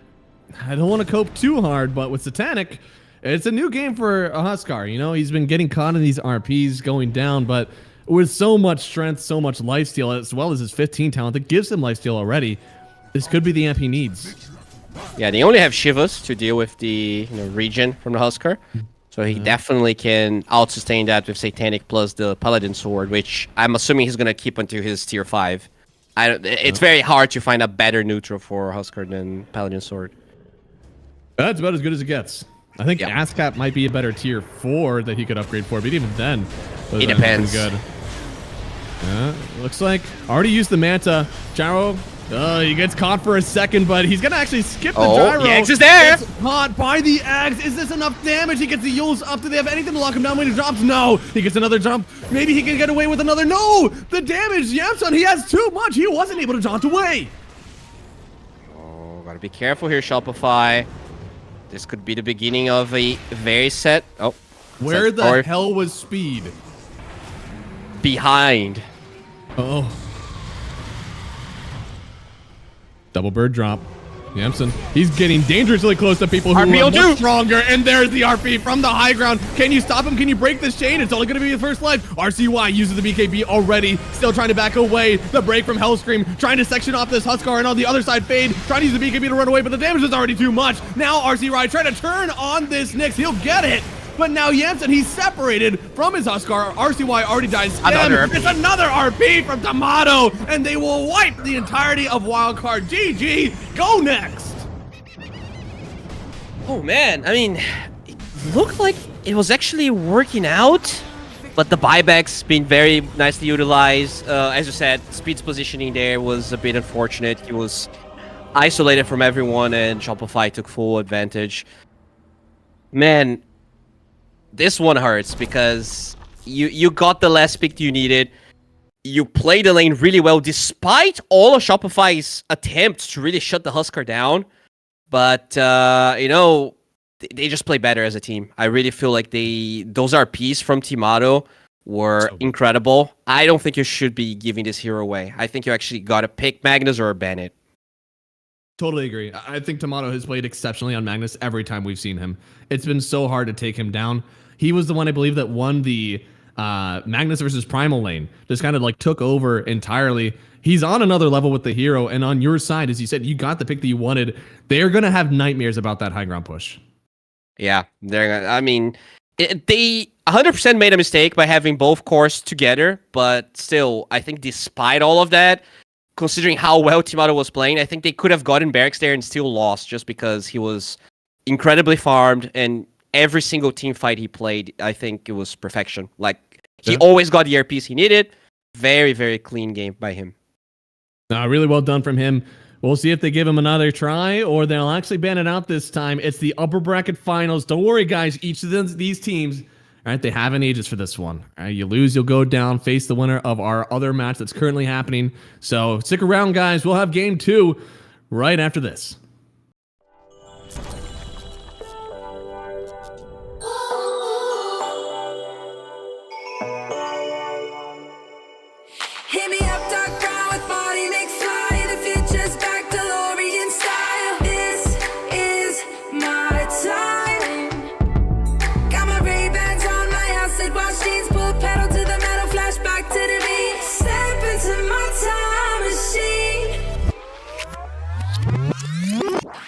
don't want to cope too hard, but with Satanic, it's a new game for a Huskar. You know, he's been getting caught in these RPs going down, but with so much strength, so much lifesteal, as well as his 15 talent that gives him lifesteal already, this could be the amp he needs. Yeah, they only have Shivas to deal with the regen from the Huskar. So he definitely can out-sustain that with Satanic plus the Paladin Sword, which I'm assuming he's going to keep until his tier 5. It's very hard to find a better neutral for Huskar than Paladin Sword. That's about as good as it gets. I think ASCAP might be a better tier 4 that he could upgrade for, but even then, It depends. Good. Looks like already used the Manta. Gyro, he gets caught for a second, but he's gonna actually skip the gyro. The Eggs is there! Gets caught by the Eggs. Is this enough damage? He gets the Yules up. Do they have anything to lock him down when he drops? No. He gets another jump. Maybe he can get away with another. No! The damage, Yamson, he has too much. He wasn't able to jaunt away. Oh, gotta be careful here, Shopify. This could be the beginning of a very set. Oh. Where the hell was Speed? Behind. Oh. Double bird drop. Yamson, he's getting dangerously close to people who are much stronger, and there's the RP from the high ground. Can you stop him? Can you break this chain? It's only going to be the first life. RCY uses the BKB already, still trying to back away. The break from Hellscream, trying to section off this Huskar, and on the other side, Fade, trying to use the BKB to run away, but the damage is already too much. Now RCY trying to turn on this Nyx. He'll get it. But now Yamson, he's separated from his Huskar. RCY already dies. It's another RP from Tomato, and they will wipe the entirety of Wildcard. GG, go next. Oh man, I mean, it looked like it was actually working out, but the buyback's been very nicely utilized. As you said, Speed's positioning there was a bit unfortunate. He was isolated from everyone, and Shopify took full advantage. Man, this one hurts because you got the last pick you needed. You played the lane really well despite all of Shopify's attempts to really shut the Huskar down. But, you know, they just play better as a team. I really feel like those RPs from Tomato were incredible. I don't think you should be giving this hero away. I think you actually got to pick Magnus or ban it. Totally agree. I think Tomato has played exceptionally on Magnus every time we've seen him. It's been so hard to take him down. He was the one, I believe, that won the Magnus versus Primal lane. Just kind of like took over entirely. He's on another level with the hero, and on your side, as you said, you got the pick that you wanted. They're going to have nightmares about that high ground push. Yeah, I mean, they 100% made a mistake by having both cores together, but still, I think despite all of that, considering how well Tomato was playing, I think they could have gotten Barracks there and still lost just because he was incredibly farmed, and every single team fight he played, I think it was perfection. Like, he always got the RPs he needed. Very, very clean game by him. Really well done from him. We'll see if they give him another try or they'll actually ban it out this time. It's the upper bracket finals. Don't worry, guys. Each of these teams, all right, they have an Aegis for this one. All right, you lose, you'll go down, face the winner of our other match that's currently happening. So stick around, guys. We'll have game 2 right after this. Hit me up, dark brown with body make fly. The future's back, DeLorean style. This is my time. Got my Ray-Bans on, my acid wash jeans, pull pedal to the metal, flash back to the beat. Step into my time machine.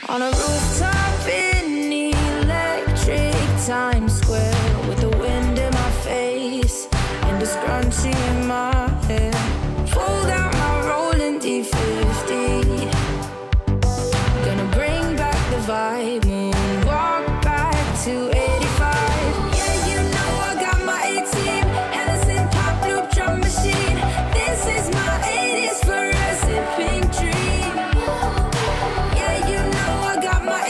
On a rooftop in electric Times Square, with the wind in my face and a scrunchie in my hair. Fold out my rolling D50. Gonna bring back the vibe, moonwalk back to 85. Yeah, you know I got my A-team, Ellison pop loop drum machine. This is my 80s fluorescent pink dream. Yeah, you know I got my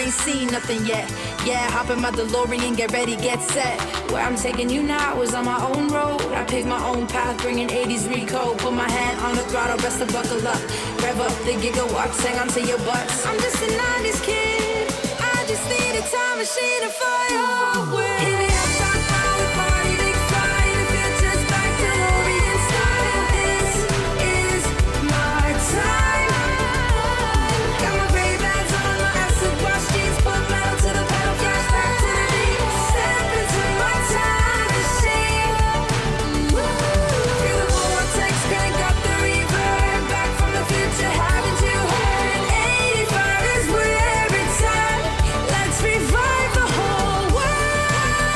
ain't seen nothing yet. Yeah, hop in my DeLorean, get ready, get set. Where I'm taking you now is on my own road. I picked my own path, bringing 80s recode. Put my hand on the throttle, best to buckle up. Rev up the gigawatts, hang on to your butts. I'm just a 90s kid. I just need a time machine to fly away. Hit me up, top down with party, big fly. The future's back, DeLorean style. This is my time. Got my Ray-Bans on, my acid wash jeans, put metal to the pedal, flash back to the beat. Step into my time machine. Feel the vortex, crank up the reverb. Back from the future, haven't you heard? 85 is where it's at. Let's revive the whole world.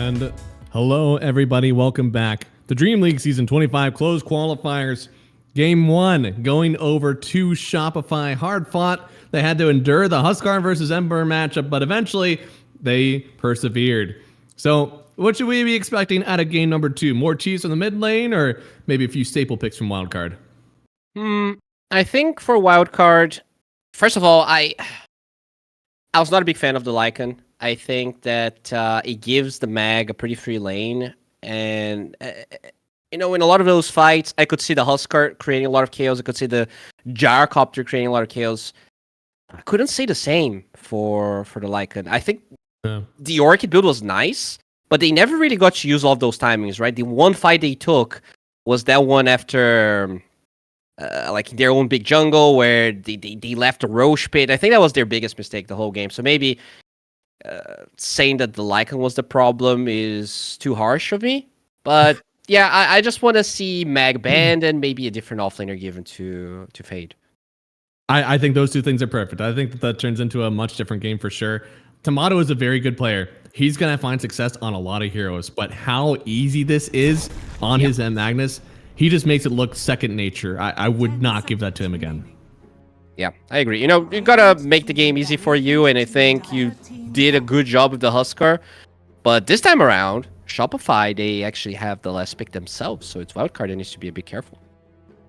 And hello, everybody. Welcome back. The Dream League Season 25 closed qualifiers. Game 1 going over to Shopify. Hard fought. They had to endure the Huskar versus Ember matchup, but eventually they persevered. So what should we be expecting out of game number 2? More cheese from the mid lane, or maybe a few staple picks from Wildcard? I think for wildcard, first of all, I was not a big fan of the Lycan. I think that it gives the mag a pretty free lane, and in a lot of those fights, I could see the Huskar creating a lot of chaos. I could see the Gyrocopter creating a lot of chaos. I couldn't say the same for the Lycan. I think the Orchid build was nice, but they never really got to use all of those timings, right? The one fight they took was that one after like their own big jungle where they left a Roche pit. I think that was their biggest mistake the whole game. So maybe saying that the Lycan was the problem is too harsh of me. But yeah, I just want to see mag banned and maybe a different offlaner given to Fade. I think those two things are perfect. I think that turns into a much different game for sure. Tomato is a very good player. He's going to find success on a lot of heroes, but how easy this is on his M Magnus, he just makes it look second nature. I would not give that to him again. Yeah, I agree. You gotta make the game easy for you, and I think you did a good job with the Huskar. But this time around, Shopify, they actually have the last pick themselves, so it's wildcard and needs to be a bit careful.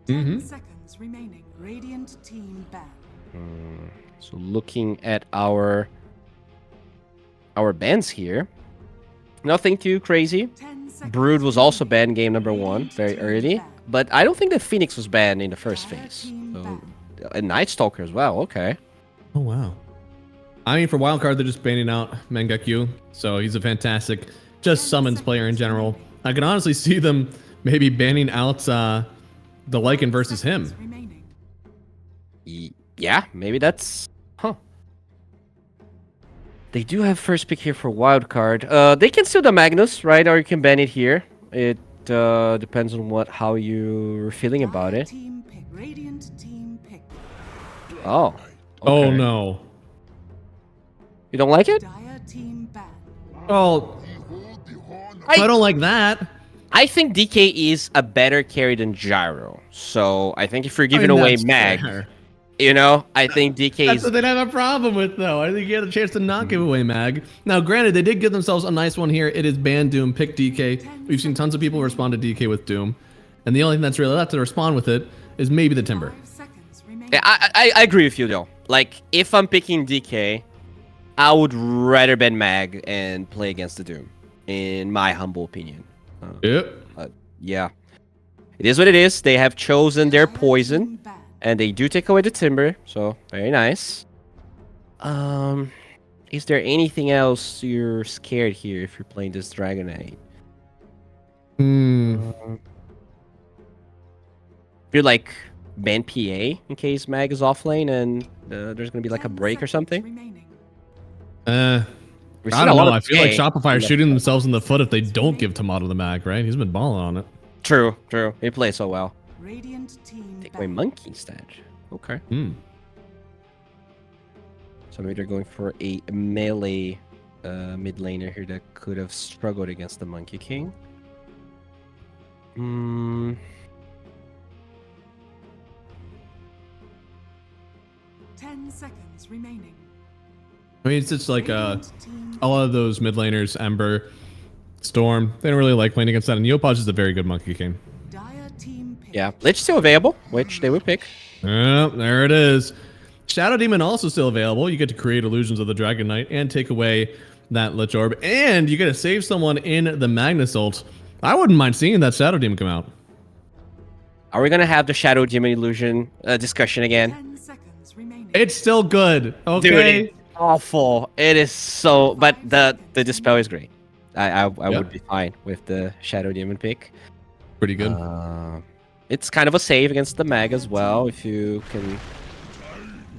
10 seconds remaining. Radiant team ban. So looking at our bans here, nothing too crazy. Brood was also banned game number 1 very early, but I don't think that Phoenix was banned in the first phase. So, a Night Stalker as well. Okay. Oh wow. I mean, for wildcard, they're just banning out Mangekyu, so he's a fantastic just summons player in general. I can honestly see them maybe banning out the Lycan versus him. Yeah, maybe that's... They do have first pick here for wildcard. They can steal the Magnus, right? Or you can ban it here. It depends on how you're feeling about it. Oh. Okay. Oh no. You don't like it? Oh. I don't like that. I think DK is a better carry than Gyro. So I think if you're giving away mag, fair. I think DK That's is... what they'd have a problem with, though. I think you had a chance to not give away mag. Now, granted, they did give themselves a nice one here. It is ban Doom, pick DK. We've seen tons of people respond to DK with Doom. And the only thing that's really left to respond with it is maybe the Timber. Yeah, I agree with you, though. Like, if I'm picking DK, I would rather ban mag and play against the Doom, in my humble opinion. Yep. Yeah. It is what it is. They have chosen their poison. And they do take away the Timber, so very nice. Is there anything else you're scared here if you're playing this Dragonite? You're like ban PA in case Mag is off lane and there's gonna be like a break or something. I don't know. I feel like Shopify are shooting themselves in the foot if they don't give Tomato the mag, right? He's been balling on it. True. He plays so well. Radiant team Take away Monkey instead. Okay. So maybe they're going for a melee mid laner here that could have struggled against the Monkey King. 10 seconds remaining. I mean, it's just like a lot of those mid laners, Ember, Storm, they don't really like playing against that. And Yopaj is a very good Monkey King. Yeah, Lich still available, which they would pick. Yeah, there it is. Shadow Demon also still available. You get to create illusions of the Dragon Knight and take away that Lich Orb. And you get to save someone in the Magnus ult. I wouldn't mind seeing that Shadow Demon come out. Are we going to have the Shadow Demon illusion discussion again? 10 seconds remaining. It's still good. Okay. Dude, it's awful. It is so... But the Dispel is great. I would be fine with the Shadow Demon pick. Pretty good. It's kind of a save against the mag as well, if you can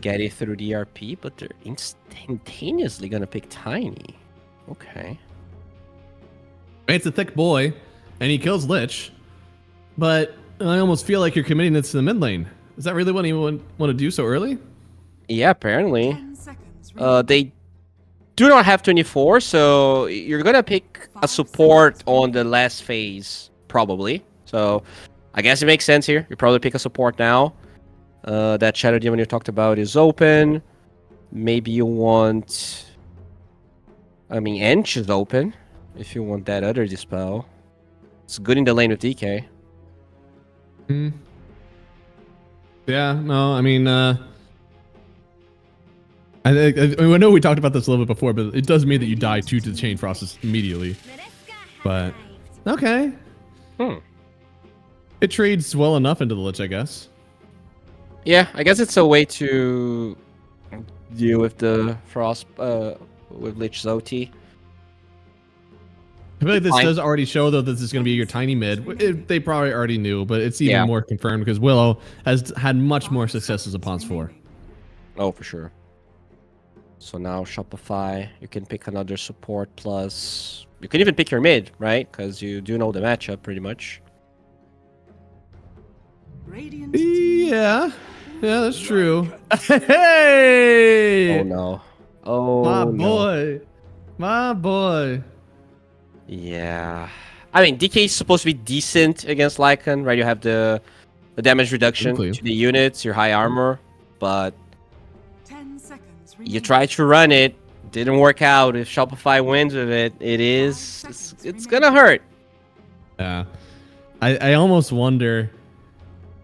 get it through the RP, but they're instantaneously gonna pick Tiny. Okay. It's a thick boy, and he kills Lich, but I almost feel like you're committing this to the mid lane. Is that really what you want to do so early? Yeah, apparently. 10 seconds remaining. They do not have 24, so you're gonna pick a support on the last phase, probably. So I guess it makes sense here. You probably pick a support now. That Shadow Demon you talked about is open. Maybe you want... I mean, Ench is open, if you want that other Dispel. It's good in the lane with DK. Yeah, no, I mean, I know we talked about this a little bit before, but it does mean that you die 2 to the Chain Frost immediately. But, okay. It trades well enough into the Lich, I guess. Yeah, I guess it's a way to deal with the Frost, with Lich Zoti. I feel like this Fine. does already show, though, that this is going to be your tiny mid. They probably already knew, but it's even more confirmed because Willow has had much more success as a Pons 4. Oh, for sure. So now Shopify, you can pick another support plus... You can even pick your mid, right? Because you do know the matchup pretty much. Radiant team Yeah, that's true. Hey! Oh no. Oh My no. boy. My boy. Yeah. I mean, DK is supposed to be decent against Lycan, right? You have the damage reduction Exactly. to the units, your high armor, but 10 seconds you remaining. tried to run it, didn't work out. If Shopify wins with it, it's gonna hurt. Yeah. I almost wonder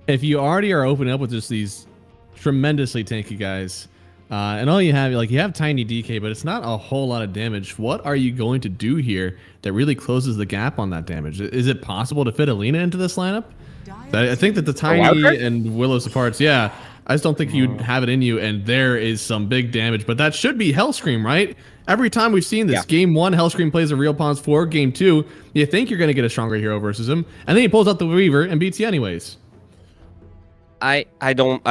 if you already are opening up with just these tremendously tanky guys, and all you have, like, you have tiny DK, but it's not a whole lot of damage. What are you going to do here that really closes the gap on that damage? Is it possible to fit Alina into this lineup? I think that the tiny wildcard? and Willow supports, yeah. I just don't think you'd have it in you, and there is some big damage. But that should be Hellscream, right? Every time we've seen this, Game 1, Hellscream plays a real Pons 4. Game 2, you think you're going to get a stronger hero versus him, and then he pulls out the Weaver and beats you anyways. I don't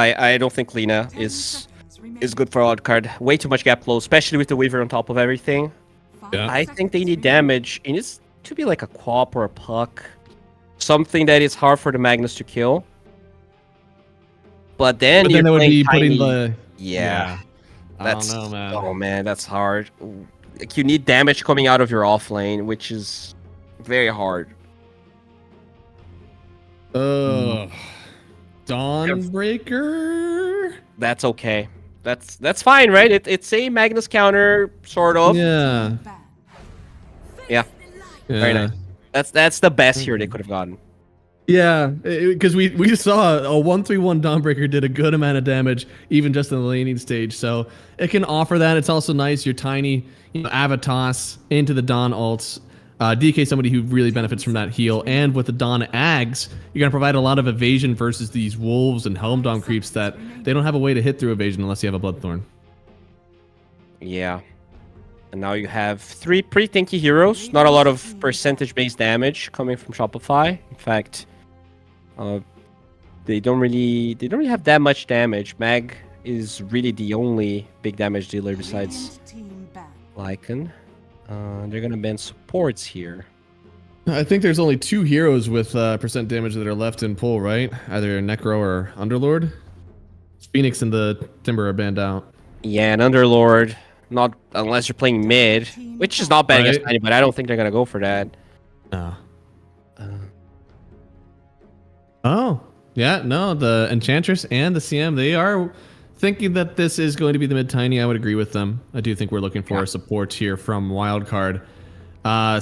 think Lina 10 is seconds remaining. good for a card. Way too much gap close, especially with the Weaver on top of everything. 5 Yeah. I think they seconds need remaining. damage. It needs to be like a Quap or a Puck. Something that is hard for the Magnus to kill. But then But you're then that would playing be tiny. putting the... Yeah. I don't know, man. Oh man, that's hard. Like, you need damage coming out of your off lane, which is very hard. Dawnbreaker? That's okay. That's fine, right? It's a Magnus counter, sort of. Yeah. Bad. Yeah, very nice. That's the best here they could have gotten. Yeah, because we saw a 1/3/1 Dawnbreaker did a good amount of damage, even just in the laning stage. So it can offer that. It's also nice. You're tiny, Avatos into the Dawn ults. DK, somebody who really benefits from that heal. And with the Dawn Ags, you're going to provide a lot of evasion versus these Wolves and Helmdom creeps that they don't have a way to hit through evasion unless you have a Bloodthorn. Yeah. And now you have 3 pretty tanky heroes. Not a lot of percentage-based damage coming from Shopify. In fact, they don't really have that much damage. Mag is really the only big damage dealer besides Radiant team bad. Lycan. They're gonna ban supports here. I think there's only 2 heroes with percent damage that are left in pull, right? Either Necro or Underlord. Phoenix and the Timber are banned out. Yeah, and Underlord, not unless you're playing mid, which is not bad against Right. Tiny, but I don't think they're gonna go for that. Oh. Oh. Yeah, no, the Enchantress and the CM, they are thinking that this is going to be the mid-tiny. I would agree with them. I do think we're looking for a support here from Wildcard.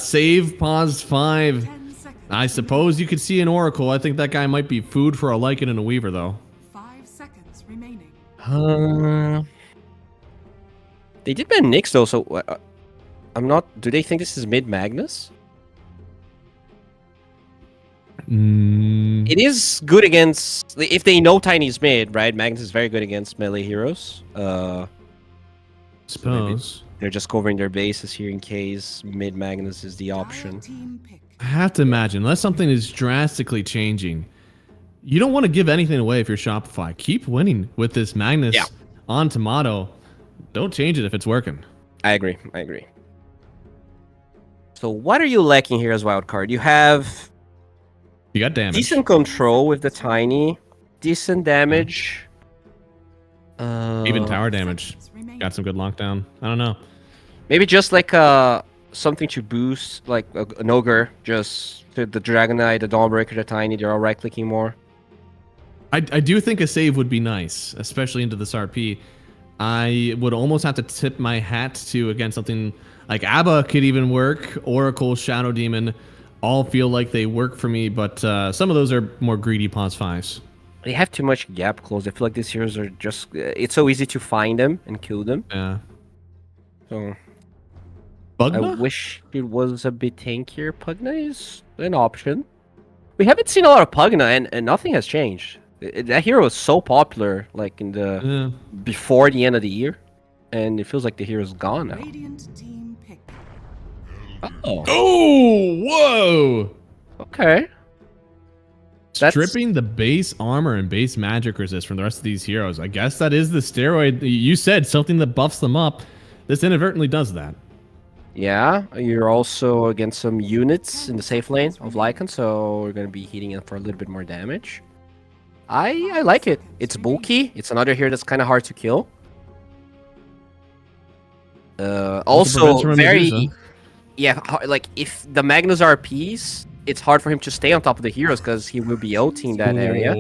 Save, pause 5. 10 seconds. I suppose you could see an Oracle. I think that guy might be food for a Lycan and a Weaver, though. 5 seconds remaining. They did ban Nyx though, so I'm not. Do they think this is mid Magnus? It is good against if they know Tiny's mid, right? Magnus is very good against melee heroes. Suppose. They're just covering their bases here in case mid Magnus is the option. Dire team pick. I have to imagine, unless something is drastically changing, you don't want to give anything away if you're Shopify. Keep winning with this Magnus on Tomato. Don't change it if it's working. I agree. So what are you lacking here as wildcard? You have You got damage. decent control with the Tiny, decent damage. Even tower damage. Seconds remaining. Got some good lockdown. I don't know. Maybe just like something to boost, like an ogre, just to the Dragon Knight, the Dawnbreaker, the Tiny. They're all right clicking more. I do think a save would be nice, especially into this RP. I would almost have to tip my hat to, again, something like Abba could even work. Oracle, Shadow Demon, all feel like they work for me, but some of those are more greedy pause 5s. They have too much gap close. I feel like these heroes are just... it's so easy to find them and kill them. Yeah. So... Pugna? I wish it was a bit tankier. Pugna is an option. We haven't seen a lot of Pugna, and nothing has changed. That hero was so popular, like in the before the end of the year, and it feels like the hero's gone now. Radiant team pick. Oh, Oh, whoa! okay. That's- Stripping the base armor and base magic resist from the rest of these heroes. I guess that is the steroid. You said something that buffs them up. This inadvertently does that. Yeah, you're also against some units in the safe lane of Lycan, so we're gonna be hitting it for a little bit more damage. I like it. It's bulky. It's another hero that's kind of hard to kill. Also prevents from very, Medusa. yeah. Like if the Magnus RPs, it's hard for him to stay on top of the heroes because he will be ulting that area.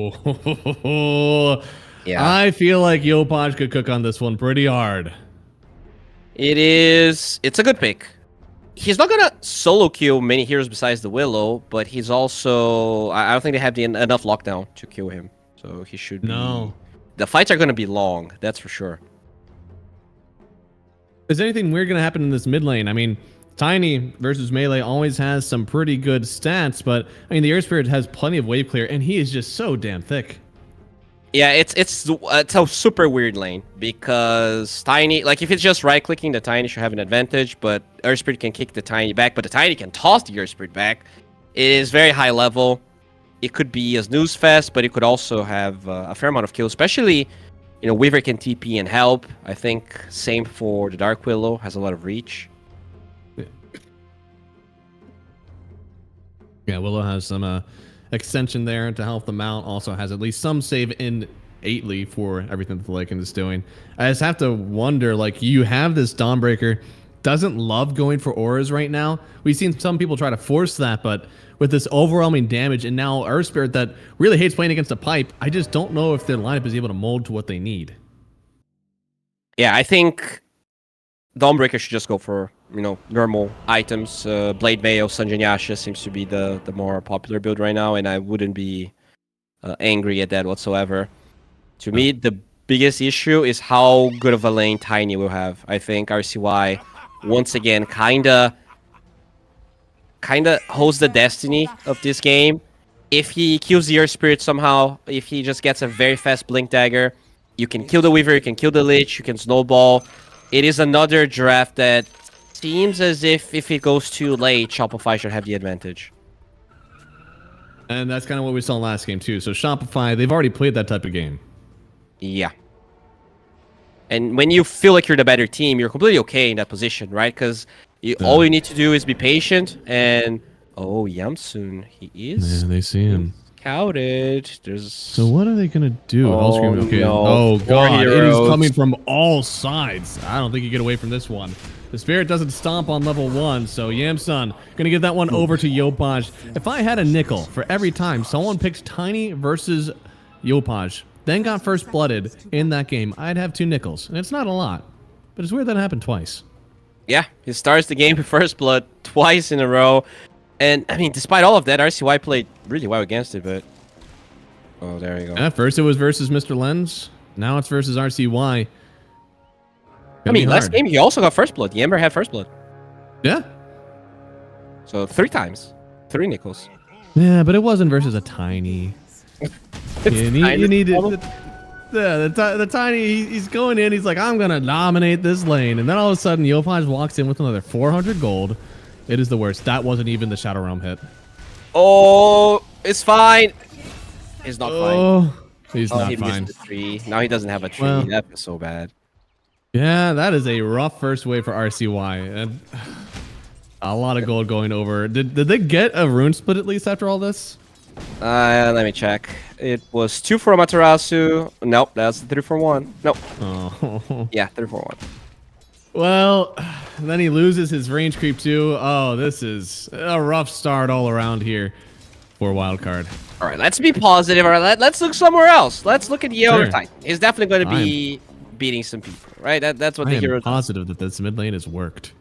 Yeah, I feel like Yopaj could cook on this one pretty hard. it is. It's a good pick. He's not gonna solo kill many heroes besides the Willow, but he's also... I don't think they have enough lockdown to kill him. So he should be... No. The fights are gonna be long, that's for sure. Is anything weird going to happen in this mid lane? I mean, Tiny versus Melee always has some pretty good stats, but I mean, the Air Spirit has plenty of wave clear, and he is just so damn thick. Yeah, it's a super weird lane because Tiny, like if it's just right clicking, the Tiny should have an advantage, but Earth Spirit can kick the Tiny back, but the Tiny can toss the Earth Spirit back. It is very high level. It could be a snooze fest, but it could also have a fair amount of kills, especially, you know, Weaver can TP and help. I think same for the Dark Willow, has a lot of reach. Yeah, Willow has some extension there to help them out. Also has at least some save innately for everything that the Lycan is doing. I just have to wonder, like, you have this Dawnbreaker, doesn't love going for auras right now. We've seen some people try to force that, but with this overwhelming damage and now Earth Spirit that really hates playing against a pipe, I just don't know if their lineup is able to mold to what they need. Yeah, I think Dawnbreaker should just go for, you know, normal items. Blade Mayo, Sanjin Yasha seems to be the more popular build right now, and I wouldn't be angry at that whatsoever. To me, the biggest issue is how good of a lane Tiny will have. I think RCY, once again, kinda holds the destiny of this game. If he kills the Earth Spirit somehow, if he just gets a very fast Blink Dagger, you can kill the Weaver, you can kill the Lich, you can snowball. It is another draft that seems as if it goes too late, Shopify should have the advantage. And that's kind of what we saw last game too. So Shopify, they've already played that type of game. Yeah. And when you feel like you're the better team, you're completely okay in that position, right? Because all you need to do is be patient and... Oh, Yamsoon, he is Yeah, they see him. scouted. There's... So what are they gonna do? Oh, Okay. no. Oh Four god, it is heroes. coming from all sides. I don't think you get away from this one. The Spirit doesn't stomp on level 1, so Yamsun gonna give that one over to Yopaj. If I had a nickel for every time someone picked Tiny versus Yopaj, then got first blooded in that game, I'd have 2 nickels. And it's not a lot, but it's weird that it happened twice. Yeah, he starts the game with First Blood twice in a row. And, I mean, despite all of that, RCY played really well against it, but... Oh, there you go. At first it was versus Mr. Lens, now it's versus RCY. I mean, last game he also got First Blood. The Ember had First Blood. Yeah. So 3 times. 3 nickels. Yeah, but it wasn't versus a Tiny. You need it. The Tiny, he's going in, he's like, I'm going to dominate this lane. And then all of a sudden, Yopaj walks in with another 400 gold. It is the worst. That wasn't even the Shadow Realm hit. Oh, it's fine. He's not fine. Oh, he's Oh, not he fine. missed the tree. Now he doesn't have a tree. Well. That was so bad. Yeah, that is a rough first wave for RCY. And a lot of gold going over. Did they get a rune split at least after all this? Let me check. It was 2 for Amaterasu. Nope, that's 3 for 1. Nope. Oh. Yeah, 3 for 1. Well, And then he loses his range creep too. Oh, this is a rough start all around here for wildcard. All right, let's be positive. All right, let's look somewhere else. Let's look at the other Sure. Titan. He's definitely going to be beating some people, right? That's what I the am hero does. positive that this mid lane has worked.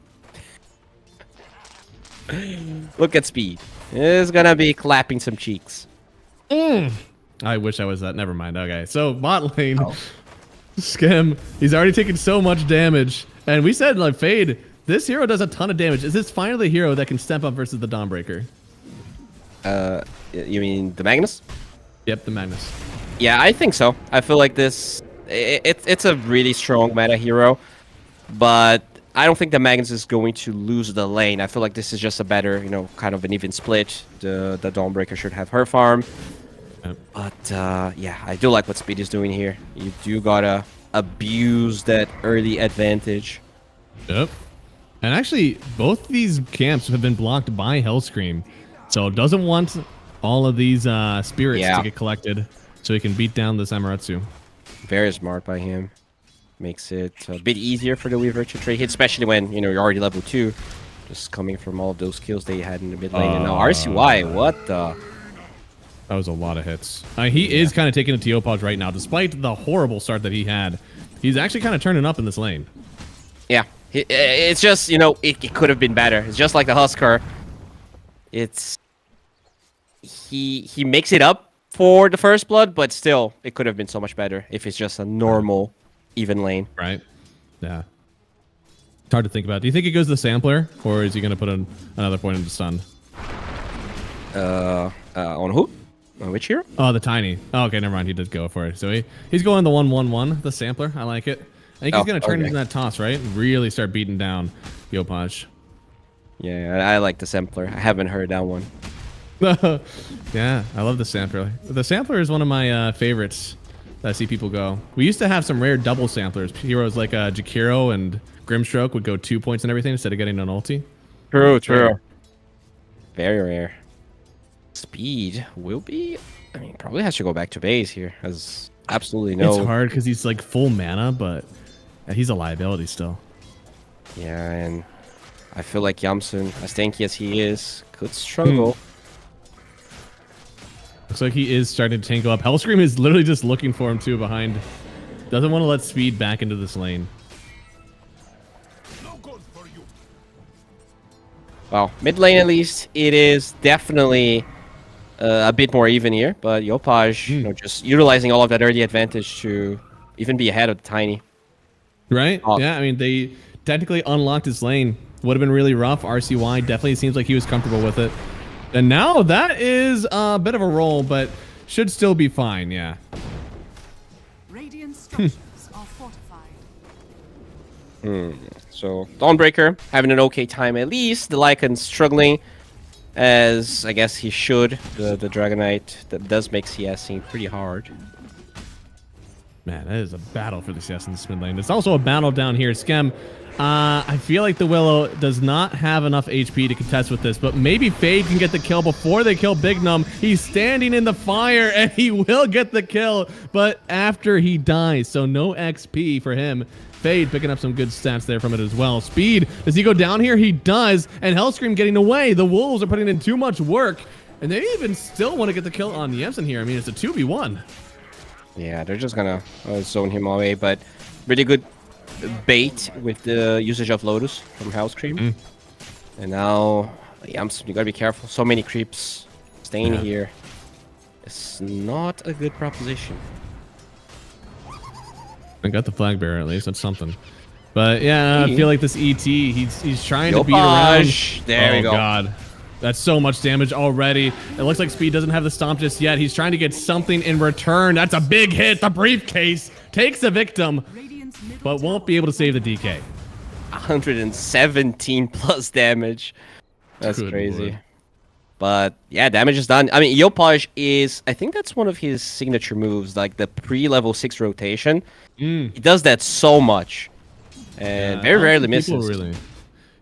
Look at Speed. He's going to be clapping some cheeks. I wish I was that. Never mind. Okay, so bot lane, Skim. He's already taken so much damage, and we said like Fade. This hero does a ton of damage. Is this finally the hero that can step up versus the Dawnbreaker? You mean the Magnus? Yep, the Magnus. Yeah, I think so. I feel like this. It's a really strong meta hero, but I don't think the Magnus is going to lose the lane. I feel like this is just a better, kind of an even split. The Dawnbreaker should have her farm. Yep. But yeah, I do like what Speed is doing here. You do gotta abuse that early advantage. Yep. And actually, both these camps have been blocked by Hellscream, so doesn't want all of these spirits to get collected, so he can beat down this Amaterasu. Very smart by him. Makes it a bit easier for the Weaver to trade hit, especially when you're already level 2, just coming from all of those kills they had in the mid lane. And now RCY, what the? That was a lot of hits. He is kind of taking it to Teopaj right now, despite the horrible start that he had. He's actually kind of turning up in this lane. Yeah, it's just it could have been better. It's just like the Huskar. It's he makes it up for the first blood, but still, it could have been so much better if it's just a normal, even lane. Right. Yeah. It's hard to think about. Do you think he goes to the sampler, or is he going to put another point into stun? On who? On which hero? Oh, the tiny. Oh, okay, never mind. He did go for it. So he's going the 1-1-1, the sampler. I like it. I think he's going to turn into that toss, right? Really start beating down Teopaj. Yeah, I like the sampler. I haven't heard that one. Yeah, I love the sampler. The sampler is one of my favorites that I see people go. We used to have some rare double samplers. Heroes like Jakiro and Grimstroke would go 2 points and everything instead of getting an ulti. True. Very rare. Speed will be... I mean, probably has to go back to base here. Has absolutely no... It's hard because he's like full mana, but he's a liability still. Yeah, and I feel like Yamsun, as tanky as he is, could struggle. Looks like he is starting to tango up. Hellscream is literally just looking for him too behind. Doesn't want to let Speed back into this lane. Well, mid lane at least, it is definitely a bit more even here. But Teopaj, just utilizing all of that early advantage to even be ahead of the Tiny. Right? Yeah, I mean, they technically unlocked his lane. Would have been really rough. RCY definitely seems like he was comfortable with it. And now that is a bit of a roll, but should still be fine, yeah. Radiant structures are fortified. So Dawnbreaker having an okay time at least. The Lycan struggling as I guess he should. The Dragonite that does make CS seem pretty hard. Man, that is a battle for the CS in this mid lane. It's also a battle down here. Skem, I feel like the Willow does not have enough HP to contest with this, but maybe Fade can get the kill before they kill Big Num. He's standing in the fire, and he will get the kill, but after he dies, so no XP for him. Fade picking up some good stats there from it as well. Speed, does he go down here? He does, and Hellscream getting away. The Wolves are putting in too much work, and they even still want to get the kill on Yemsen here. I mean, it's a 2v1. Yeah, they're just gonna zone him away, but really good bait with the usage of Lotus from Hellscream. And now, Yamsun, you gotta be careful. So many creeps staying here. It's not a good proposition. I got the flag bearer at least. That's something. But yeah, I feel like this ET, he's trying to beat around. There we go. Oh god. That's so much damage already. It looks like Speed doesn't have the stomp just yet. He's trying to get something in return. That's a big hit. The briefcase takes a victim, but won't be able to save the DK. 117 plus damage. That's Good crazy. Lord. But yeah, damage is done. I mean, Teopaj is, I think that's one of his signature moves, like the pre-level 6 rotation. He does that so much, and very rarely misses.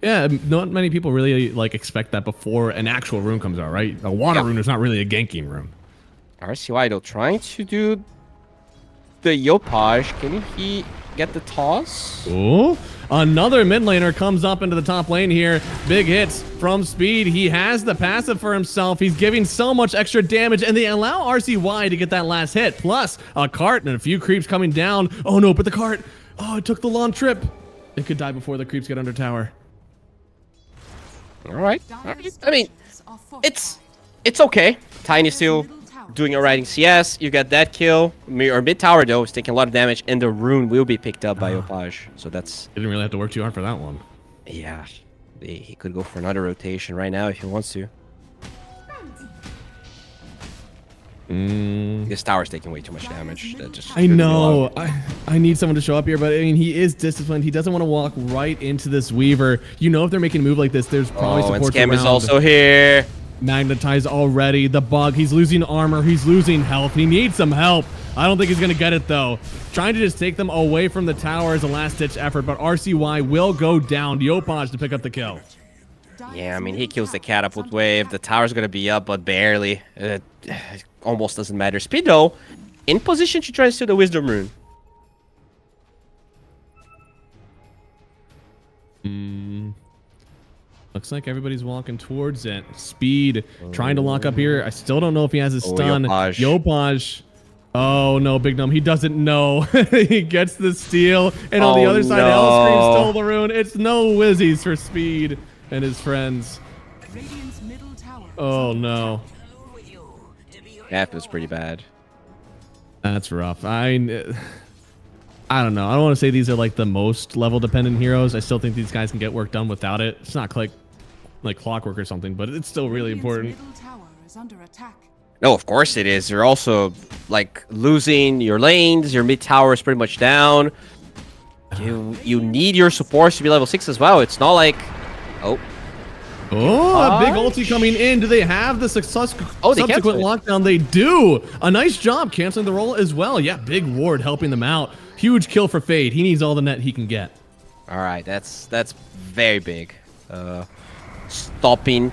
Yeah, not many people really like expect that before an actual rune comes out, right? A water rune is not really a ganking rune. RCY though trying to do the Teopaj. Can he get the toss? Oh, Another mid laner comes up into the top lane here. Big hits from Speed. He has the passive for himself. He's giving so much extra damage, and they allow RCY to get that last hit. Plus, a cart and a few creeps coming down. Oh no, but the cart, oh, it took the long trip. It could die before the creeps get under tower. All right. I mean, it's okay. Tiny's still doing alright in CS. You got that kill. Or mid tower though is taking a lot of damage, and the rune will be picked up by Opage. So that's Didn't really have to work too hard for that one. yeah. He could go for another rotation right now if he wants to. This tower's taking way too much damage. That just I know. I need someone to show up here, but I mean, he is disciplined. He doesn't want to walk right into this Weaver. You know, if they're making a move like this, there's probably and support Scam around. is also here. Magnetized already. The bug. He's losing armor. He's losing health. He needs some help. I don't think he's going to get it, though. Trying to just take them away from the tower is a last-ditch effort, but RCY will go down. Yopaj to pick up the kill. Yeah, I mean, he kills the catapult wave. The tower's going to be up, but barely. It almost doesn't matter. Speed, though, in position to try to steal the Wisdom Rune. Looks like everybody's walking towards it. Speed trying to lock up here. I still don't know if he has his stun. Yopaj. Oh no, Big Num. He doesn't know. He gets the steal. And on the other side, Hellscream stole the rune. It's no whizzies for Speed and his friends. Radiant's middle tower is Oh no. That was pretty bad. That's rough. I don't know. I don't want to say these are like the most level dependent heroes. I still think these guys can get work done without it. It's not like clockwork or something, but it's still really important. Radiant's middle tower is under attack. No, of course it is. You're also, like, losing your lanes. Your mid tower is pretty much down. You need your supports to be level 6 as well. It's not like... Oh. Oh, a big ulti coming in. Do they have the subsequent lockdown? They do. A nice job canceling the roll as well. Yeah, big ward helping them out. Huge kill for Fade. He needs all the net he can get. All right, that's very big. Stopping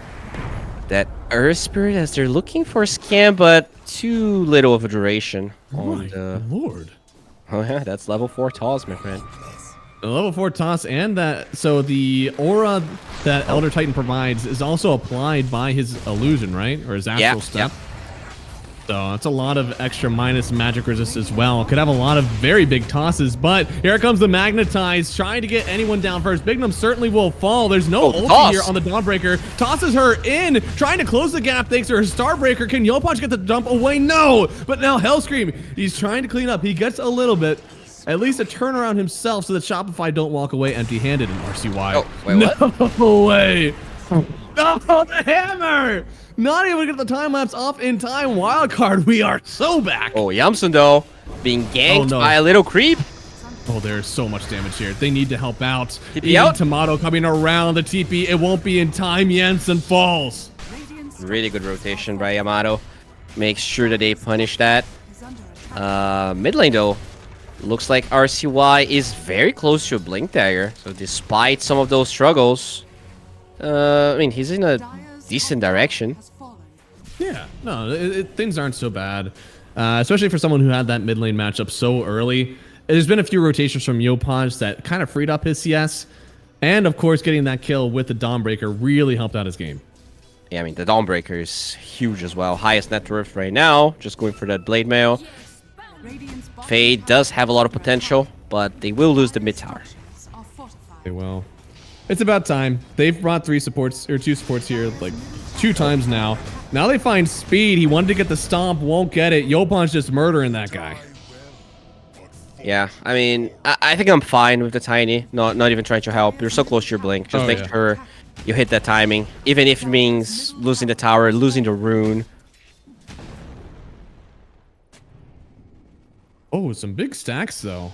that Earth Spirit as they're looking for a scam, but too little of a duration. On the... Lord. Oh yeah, that's level 4 toss, my friend. The level 4 toss and that, so the aura that Elder Titan provides is also applied by his illusion, right? Or his astral step. So that's a lot of extra minus magic resist as well. Could have a lot of very big tosses, but here comes the Magnetize, trying to get anyone down first. Bignum certainly will fall. There's no ulti here on the Dawnbreaker. Tosses her in, trying to close the gap thanks to her Starbreaker. Can Yopaj get the dump away? No! But now Hellscream, he's trying to clean up. He gets a little bit. At least a turnaround himself so that Shopify don't walk away empty-handed in RCY. Oh, wait, what? No way. No, the hammer! Not able to get the time lapse off in time. Wildcard, we are so back. Oh, Yamsun though, being ganked by a little creep. Oh, there's so much damage here. They need to help out. TP out. Tomato coming around the TP. It won't be in time. Jensen falls. Really good rotation by Yamato. Makes sure that they punish that. Mid lane though. Looks like RCY is very close to a Blink Dagger. So despite some of those struggles, I mean, he's in a decent direction. Yeah, no, things aren't so bad. Especially for someone who had that mid lane matchup so early. There's been a few rotations from Yopaj that kind of freed up his CS. And of course, getting that kill with the Dawnbreaker really helped out his game. Yeah, I mean, the Dawnbreaker is huge as well. Highest net worth right now. Just going for that Blade Mail. Fade does have a lot of potential, but they will lose the mid tower. They will. It's about time. They've brought two supports here like 2 times now. Now they find Speed. He wanted to get the stomp, won't get it. Yopan's just murdering that guy. Yeah, I mean, I think I'm fine with the Tiny. Not even trying to help. You're so close to your blink. Just make sure you hit that timing, even if it means losing the tower, losing the rune. Oh, some big stacks though.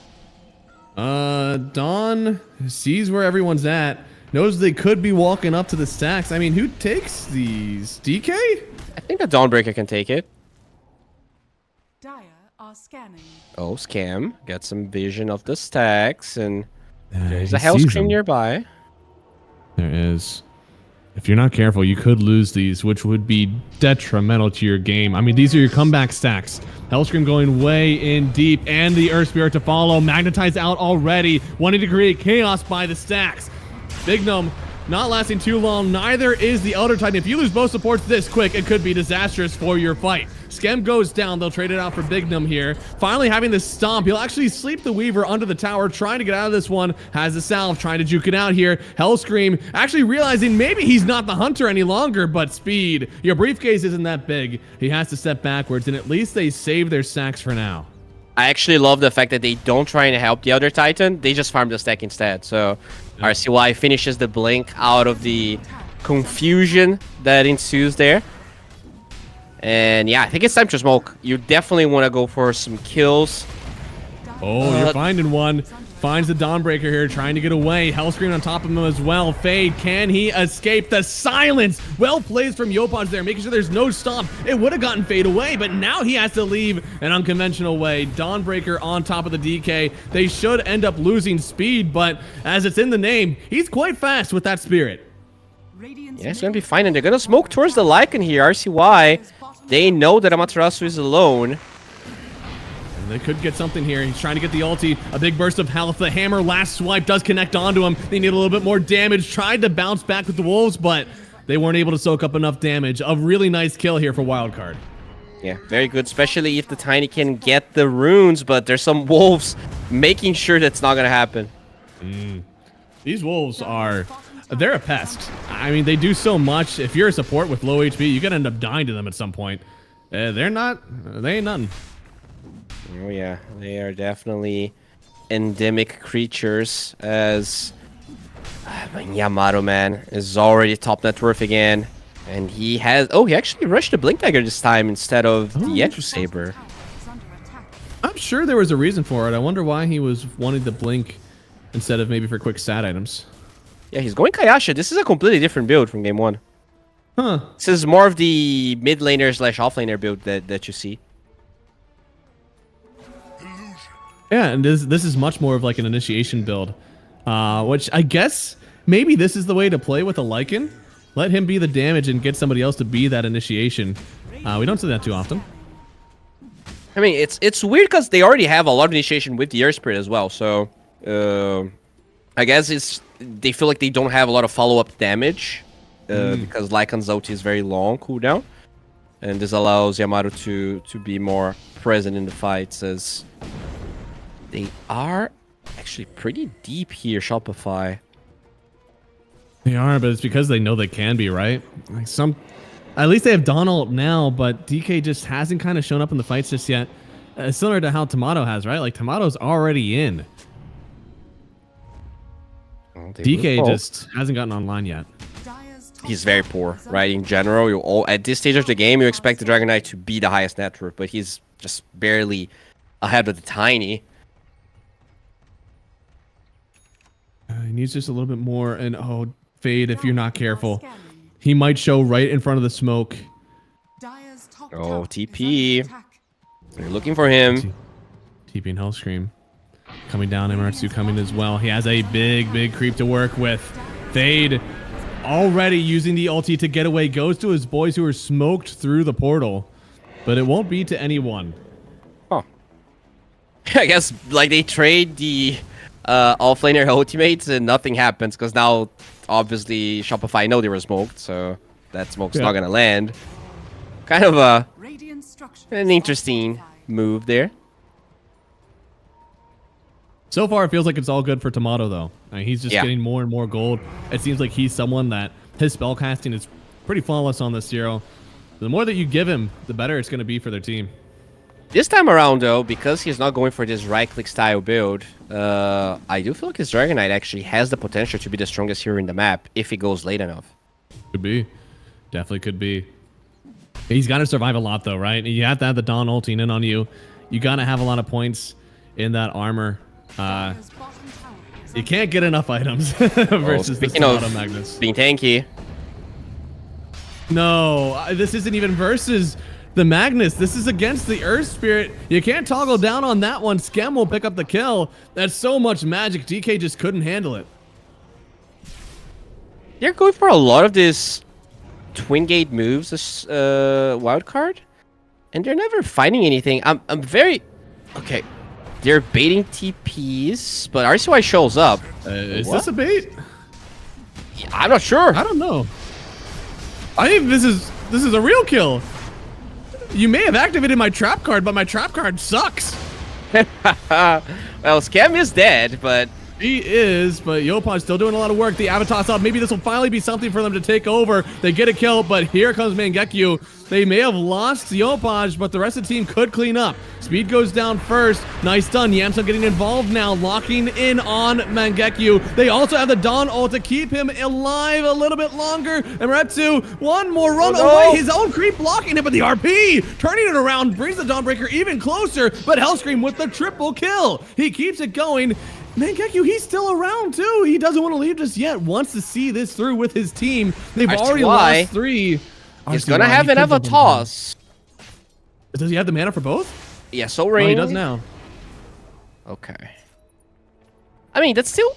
Dawn sees where everyone's at, knows they could be walking up to the stacks. I mean, who takes these? DK? I think the Dawnbreaker can take it. Dire are scanning. Oh, Scam. Got some vision of the stacks, and there's he a sees Hellscream them. nearby. There is. If you're not careful, you could lose these, which would be detrimental to your game. I mean, these are your comeback stacks. Hellscream going way in deep, and the Earth Spirit to follow. Magnetized out already, wanting to create chaos by the stacks. Big Gnome not lasting too long. Neither is the Elder Titan. If you lose both supports this quick, it could be disastrous for your fight. Skem goes down. They'll trade it out for Big Gnome here. Finally having the stomp. He'll actually sleep the Weaver under the tower, trying to get out of this one. Has the salve, trying to juke it out here. Hellscream actually realizing maybe he's not the hunter any longer, but speed. Your briefcase isn't that big. He has to step backwards, and at least they save their sacks for now. I actually love the fact that they don't try and help the other Titan. They just farm the stack instead. So RCY finishes the blink out of the confusion that ensues there. And yeah, I think it's time to smoke. You definitely want to go for some kills. Oh, you're finding one. Finds the Dawnbreaker here, trying to get away. Hellscream on top of him as well. Fade, can he escape? The silence! Well played from Yopaj there, making sure there's no stomp. It would have gotten Fade away, but now he has to leave an unconventional way. Dawnbreaker on top of the DK. They should end up losing speed, but as it's in the name, he's quite fast with that spirit. Yeah, it's going to be fine, and they're going to smoke towards the Lycan here. RCY, they know that Amaterasu is alone. And they could get something here. He's trying to get the ulti. A big burst of health. The hammer last swipe does connect onto him. They need a little bit more damage. Tried to bounce back with the wolves, but they weren't able to soak up enough damage. A really nice kill here for Wildcard. Yeah, very good, especially if the Tiny can get the runes, but there's some wolves making sure that's not going to happen. These wolves they're a pest. I mean, they do so much. If you're a support with low HP, you could end up dying to them at some point. They ain't nothing. Oh yeah, they are definitely endemic creatures, as Yamato, man, is already top net worth again. And he actually rushed the Blink Dagger this time instead of the Echo Saber. I'm sure there was a reason for it. I wonder why he was wanting to blink instead of maybe for quick stat items. Yeah, he's going Kayasha. This is a completely different build from game 1. Huh. This is more of the mid laner / off laner build that you see. Yeah, and this is much more of like an initiation build, which I guess maybe this is the way to play with a Lycan. Let him be the damage and get somebody else to be that initiation. We don't see that too often. I mean, it's weird because they already have a lot of initiation with the Earth Spirit as well. So I guess they feel like they don't have a lot of follow-up damage because Lycan's ulti is very long cooldown, and this allows Yamato to be more present in the fights, as they are actually pretty deep here, Shopify. They are, but it's because they know they can be, right? Like at least they have Donald now, but DK just hasn't kind of shown up in the fights just yet. Similar to how Tomato has, right? Like Tomato's already in. DK just hasn't gotten online yet. He's very poor, right? In general, at this stage of the game, you expect the Dragon Knight to be the highest net worth, but he's just barely ahead of the Tiny. He needs just a little bit more, and Fade, if you're not careful. He might show right in front of the smoke. Oh, TP. They're looking for him. TP and Hellscream. Coming down, Emeritsu coming as well. He has a big creep to work with. Fade already using the ulti to get away. Goes to his boys who are smoked through the portal. But it won't be to anyone. Oh. I guess like they trade the offlaner ultimates and nothing happens, because now obviously Shopify know they were smoked, so that smoke's not gonna land. Kind of an interesting move there. So far, it feels like it's all good for Tomato, though. I mean, he's just getting more and more gold. It seems like he's someone that his spellcasting is pretty flawless on this hero. The more that you give him, the better it's going to be for their team. This time around, though, because he's not going for this right-click style build, I do feel like his Dragon Knight actually has the potential to be the strongest hero in the map if he goes late enough. Could be. Definitely could be. He's got to survive a lot, though, right? You have to have the Dawn ulting in on you. You got to have a lot of points in that armor. You can't get enough items versus the Tomato Magnus. Being tanky. No, this isn't even versus the Magnus. This is against the Earth Spirit. You can't toggle down on that one. Skem will pick up the kill. That's so much magic. DK just couldn't handle it. they're going for a lot of these twin gate moves as wild card, and they're never finding anything. I'm very okay. They're baiting TPs, but RCY shows up. Is What? this a bait? I'm not sure. I don't know. I think this is a real kill. You may have activated my trap card, but my trap card sucks. Well, Scam is dead, but He is, but Yopaj still doing a lot of work. The Avatar's up. Maybe this will finally be something for them to take over. They get a kill, but here comes Mangekyo. They may have lost Yopaj, but the rest of the team could clean up. Speed goes down first. Nice stun. Yamsa getting involved now, locking in on Mangekyo. They also have the Dawn ult to keep him alive a little bit longer. And Retsu, one more run away. His own creep blocking it, but the RP turning it around brings the Dawnbreaker even closer. But Hellscream with the triple kill. He keeps it going. Mangekyo, he's still around too. He doesn't want to leave just yet. Wants to see this through with his team. They've already lost 3. He's gonna have another toss. Does he have the mana for both? Yeah, so Oh, Rain. he does now. Okay. I mean, that's still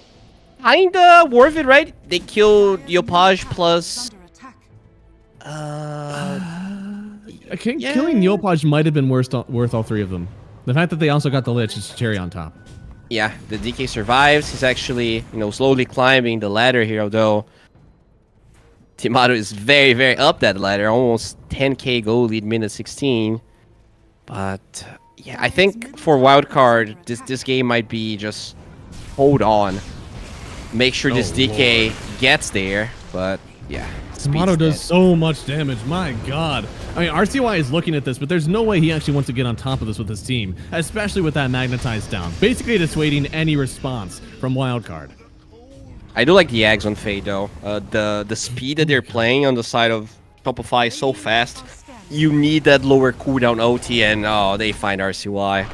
kinda worth it, right? They killed Yopaj plus. Under attack. I think killing Yopaj might have been worth all 3 of them. The fact that they also got the Lich is cherry on top. Yeah, the DK survives. He's actually, slowly climbing the ladder here, although Timato is very, very up that ladder. Almost 10k gold lead, minute 16. But, yeah, I think for wildcard, this game might be just hold on. Make sure this DK gets there. But, yeah. Timato does so much damage. My God. I mean, RCY is looking at this, but there's no way he actually wants to get on top of this with his team, especially with that magnetized down. Basically dissuading any response from Wildcard. I do like the Ags on Fade, though. The speed that they're playing on the side of Shopify is so fast. You need that lower cooldown OT, and they find RCY.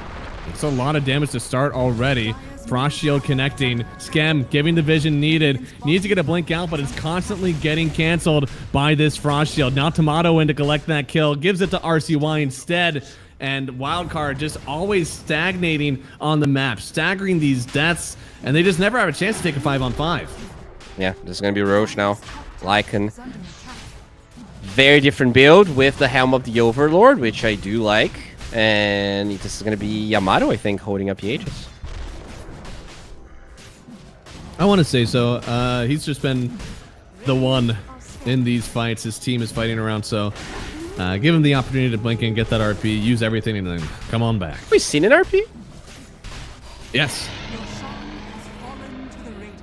It's a lot of damage to start already. Frost Shield connecting. Scam giving the vision needed. Needs to get a blink out, but it's constantly getting canceled by this Frost Shield. Now Tomato in to collect that kill. Gives it to RCY instead. And Wildcard just always stagnating on the map. Staggering these deaths. And they just never have a chance to take a 5-on-5. Yeah, this is going to be Roche now. Lycan. Very different build with the Helm of the Overlord, which I do like. And this is going to be Yamato, I think, holding up the Aegis. I want to say so. He's just been the one in these fights. His team is fighting around, so give him the opportunity to blink and get that RP, use everything, and then come on back. Have we seen an RP? Yes. Your song has fallen to the radiant.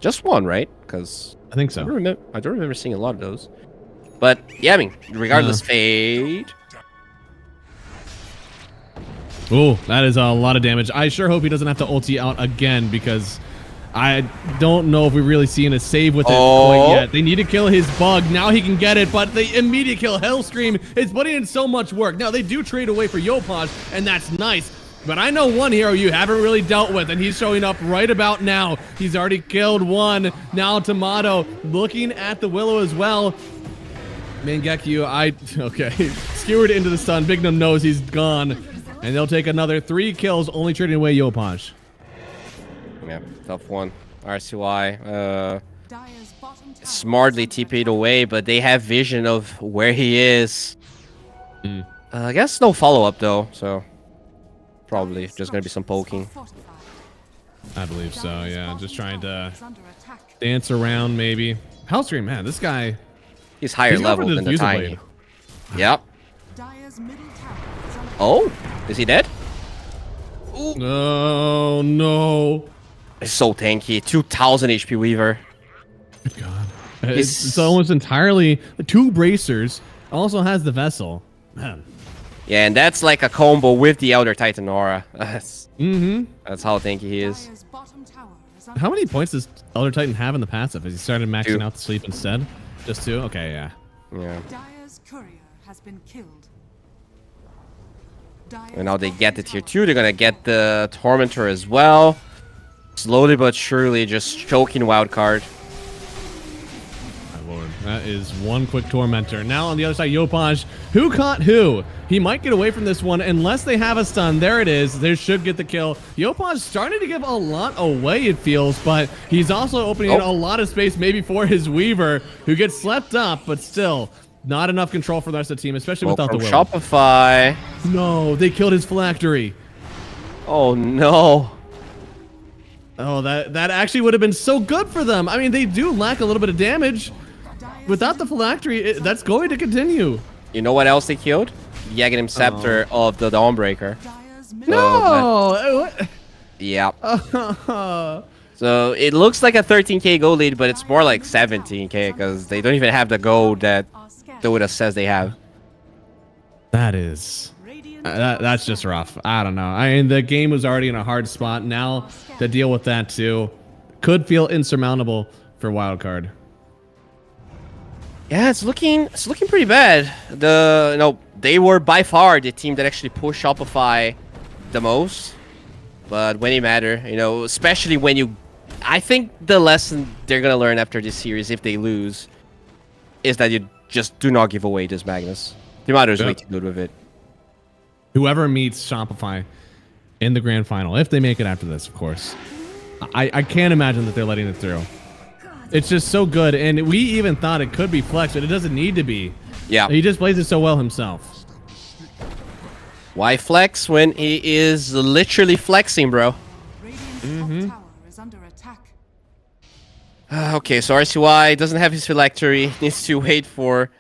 Just one, right? Because I think I so. don't remember seeing a lot of those. But, yeah, I mean, regardless, Fade. Oh, that is a lot of damage. I sure hope he doesn't have to ulti out again, because I don't know if we're really seeing a save with it quite yet. They need to kill his bug. Now he can get it, but the immediate kill, Hellscream, is putting in so much work. Now, they do trade away for Yopaj, and that's nice. But I know one hero you haven't really dealt with, and he's showing up right about now. He's already killed one. Now Tomato looking at the Willow as well. Mangekyo, okay. Skewered into the stun. Bignum knows he's gone. And they'll take another 3 kills, only trading away Yopaj. Yeah, tough one. RCY. Dire's bottom tower Smartly is under TP'd attack. away, but they have vision of where he is. I guess no follow-up, though, so probably just going to be some poking. Fortified. I believe so, yeah. Just trying to Is under attack. dance around, maybe. Hellstream, man, this guy... He's higher He's going for level than the diffuser Tiny. blade. Yep. Dire's middle tower is under Oh, is he dead? Oh, no. It's so tanky. 2,000 HP Weaver. Good God. It's almost entirely... 2 bracers. Also has the vessel. Man. Yeah, and that's like a combo with the Elder Titan Aura. That's how tanky he is. Dire's bottom tower is under How many points does Elder Titan have in the passive? Has he started maxing 2. out the sleep instead? Just 2? Okay, yeah. Yeah. Dire's courier has been killed. Dire's And now they bottom get the tier tower 2. They're gonna get the Tormentor as well. Slowly but surely just choking Wildcard. My lord. That is one quick tormentor. Now on the other side, Yopaj. Who caught who? He might get away from this one unless they have a stun. There it is. They should get the kill. Yopaj starting to give a lot away, it feels, but he's also opening a lot of space maybe for his Weaver, who gets slept up, but still not enough control for the rest of the team, especially without the will. Shopify. No, they killed his phylactery. Oh no. Oh, that actually would have been so good for them. I mean, they do lack a little bit of damage. Without the phylactery, that's going to continue. You know what else they killed? The Aghanim Scepter of the Dawnbreaker. Dire's middle No! Yeah. So it looks like a 13k gold lead, but it's more like 17k because they don't even have the gold that are scattered. Dota says they have. That is... that's just rough. I don't know. I mean, the game was already in a hard spot. Now to deal with that too could feel insurmountable for Wildcard. Yeah, it's looking pretty bad. They were by far the team that actually pushed Shopify the most. But when it mattered, especially when you, I think the lesson they're gonna learn after this series, if they lose, is that you just do not give away this Magnus. Timato is way too good with it. Whoever meets Shopify in the grand final, if they make it after this, of course, I can't imagine that they're letting it through. It's just so good, and we even thought it could be Flex, but it doesn't need to be. Yeah. He just plays it so well himself. Why flex when he is literally flexing, bro? Radiant's top tower is under attack. Okay, so RCY doesn't have his phylactery. Needs to wait for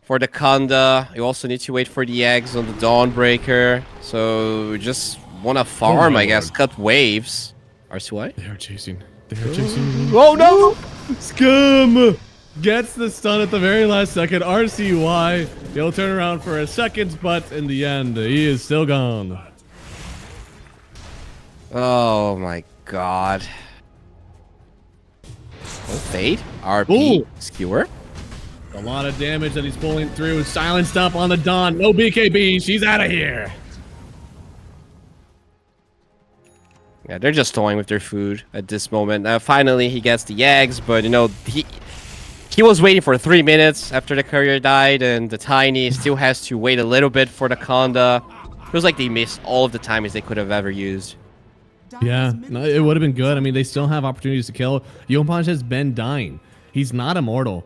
the Kanda. You also need to wait for the eggs on the Dawnbreaker. So just want to farm, I guess. Cut waves. RCY? They are chasing. They are chasing. Oh no! Scum gets the stun at the very last second. RCY. He'll turn around for a second, but in the end, he is still gone. Oh my god. Oh, Fade. RP. Ooh. Skewer. A lot of damage that he's pulling through. Silent stop on the Dawn. No BKB. She's out of here. Yeah, they're just toying with their food at this moment. Finally, he gets the eggs, but he was waiting for 3 minutes after the courier died, and the Tiny still has to wait a little bit for the Conda. Feels like they missed all of the timings they could have ever used. Yeah, no, it would have been good. I mean, they still have opportunities to kill. Yopaj has been dying. He's not immortal.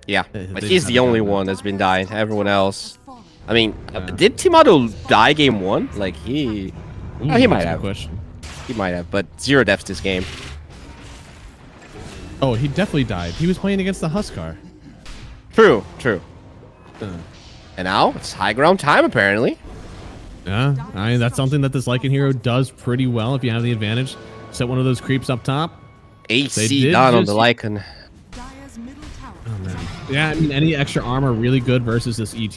Yeah, but they he's just the haven't only done that. one that's been dying. Everyone else, I mean, did Timato die game 1? Like he might That's a have. question. He might have, but 0 deaths this game. Oh, he definitely died. He was playing against the Huskar. True. Uh, And now it's high ground time apparently. Yeah, I mean, that's something that this Lycan hero does pretty well if you have the advantage. Set one of those creeps up top. They AC did done on just- the Lycan. Dire's middle tower. Oh, man. Yeah, I mean, any extra armor really good versus this ET.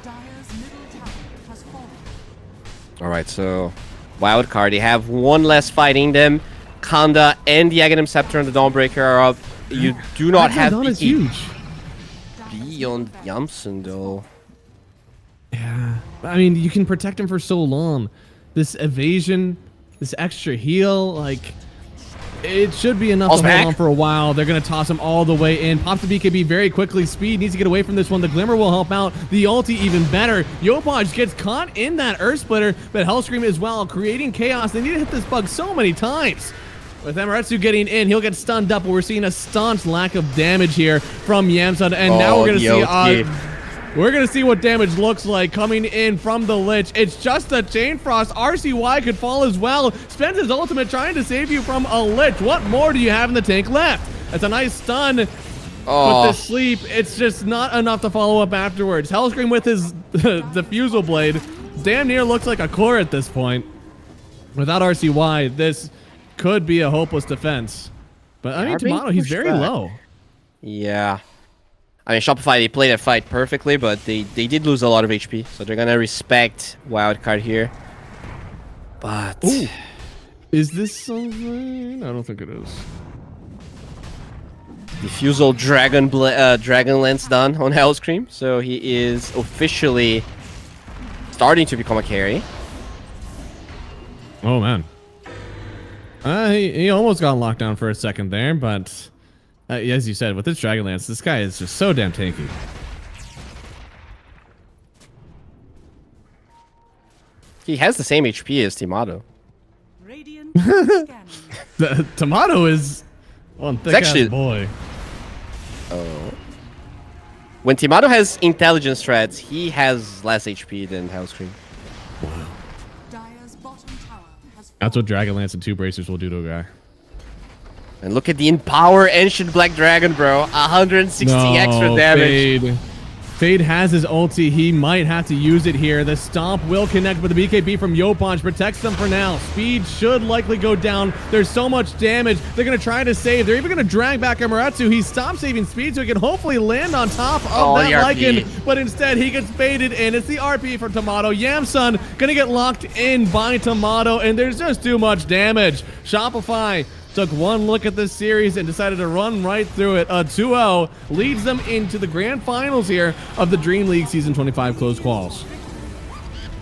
Dire's middle tower has fallen. All right, so wild card. They have one less fight in them. Kanda and the Aghanim Scepter and the Dawnbreaker are up. You do not have Dawn is the huge. beyond Yamsen though. Yeah, I mean, you can protect him for so long. This evasion, this extra heal, like, it should be enough All's to hold back. on for a while. They're going to toss him all the way in. Pops the BKB very quickly. Speed needs to get away from this one. The Glimmer will help out. The ulti even better. Yopaj gets caught in that Earth Splitter, but Hellscream as well, creating chaos. They need to hit this bug so many times. With Amaretsu getting in, he'll get stunned up, but we're seeing a staunch lack of damage here from Yamsud. And now we're going to see... We're going to see what damage looks like coming in from the Lich. It's just a Chain Frost. RCY could fall as well. Spends his ultimate trying to save you from a Lich. What more do you have in the tank left? That's a nice stun. Oh. With this sleep, it's just not enough to follow up afterwards. Hellscream with his Diffusal Blade damn near looks like a core at this point. Without RCY, this could be a hopeless defense. But I mean, being Tomato, he's pushed very back. low. Yeah. I mean, Shopify, they played that fight perfectly, but they did lose a lot of HP, so they're gonna respect Wildcard here. But... Ooh. Is this something? I don't think it is. Diffusal Dragon Lance done on Hellscream, so he is officially starting to become a carry. Oh, man. He almost got locked down for a second there, but as you said, with this Dragonlance, this guy is just so damn tanky. He has the same HP as Timado. Radiant are scanning. The Tomato is one thick actually- ass boy. When Timado has intelligence threats, he has less HP than Hellscream. Dire's bottom tower has That's what Dragonlance and two bracers will do to a guy. And look at the Empower Ancient Black Dragon, bro. 160 extra damage. Fade has his ulti. He might have to use it here. The stomp will connect, but the BKB from Yopunch protects them for now. Speed should likely go down. There's so much damage. They're going to try to save. They're even going to drag back Amaretsu. He stopped saving speed so he can hopefully land on top of that Lycan, but instead he gets baited in. It's the RP for Tomato. Yamsun going to get locked in by Tomato, and there's just too much damage. Shopify took one look at this series and decided to run right through it. A 2-0 leads them into the grand finals here of the Dream League Season 25 closed quals.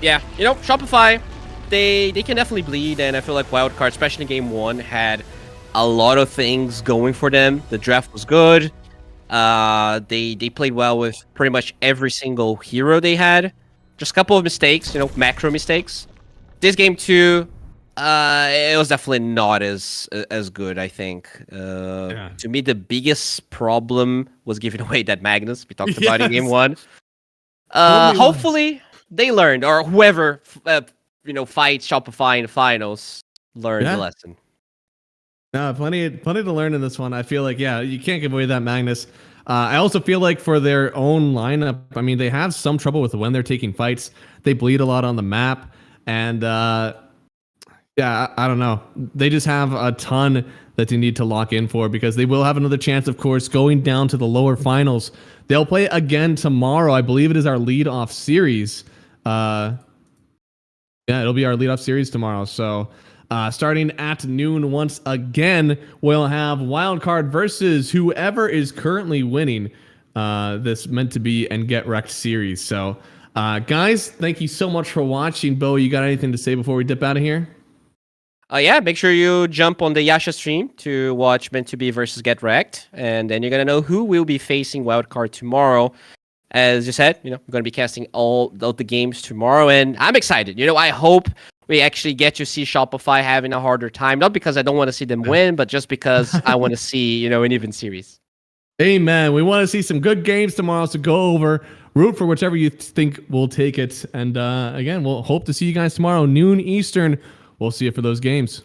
Yeah, you know, Shopify, they can definitely bleed, and I feel like Wildcard, especially in Game 1, had a lot of things going for them. The draft was good. They played well with pretty much every single hero they had. Just a couple of mistakes, you know, macro mistakes. This Game 2, it was definitely not as good, I think. To me, the biggest problem was giving away that Magnus we talked about in Game 1. Hopefully, they learned, or whoever fights Shopify in the finals learned the lesson. No, plenty to learn in this one. I feel like, you can't give away that Magnus. I also feel like for their own lineup, I mean, they have some trouble with when they're taking fights. They bleed a lot on the map, and I don't know. They just have a ton that they need to lock in for, because they will have another chance, of course, going down to the lower finals. They'll play again tomorrow. I believe it is our lead-off series. It'll be our lead-off series tomorrow. So starting at noon once again, we'll have Wildcard versus whoever is currently winning this meant to be and get wrecked series. So guys, thank you so much for watching. Bo, you got anything to say before we dip out of here? Make sure you jump on the Yasha stream to watch Meant to Be versus Get Wrecked, and then you're gonna know who will be facing Wildcard tomorrow. As you said, we're gonna be casting all the games tomorrow, and I'm excited. I hope we actually get to see Shopify having a harder time, not because I don't want to see them win, but just because I want to see an even series. Amen. We want to see some good games tomorrow, so go over, root for whichever you think will take it, and again, we'll hope to see you guys tomorrow, noon Eastern. We'll see you for those games.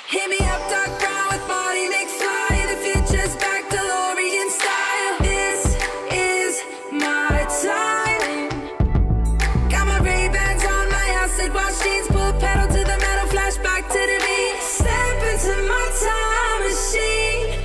Hit me up, dark brown with body mix fly. The future's back, DeLorean style. This is my time. Got my Ray-Bans on, my acid wash jeans, pull pedal to the metal, flash back to the beat. Step into my time machine.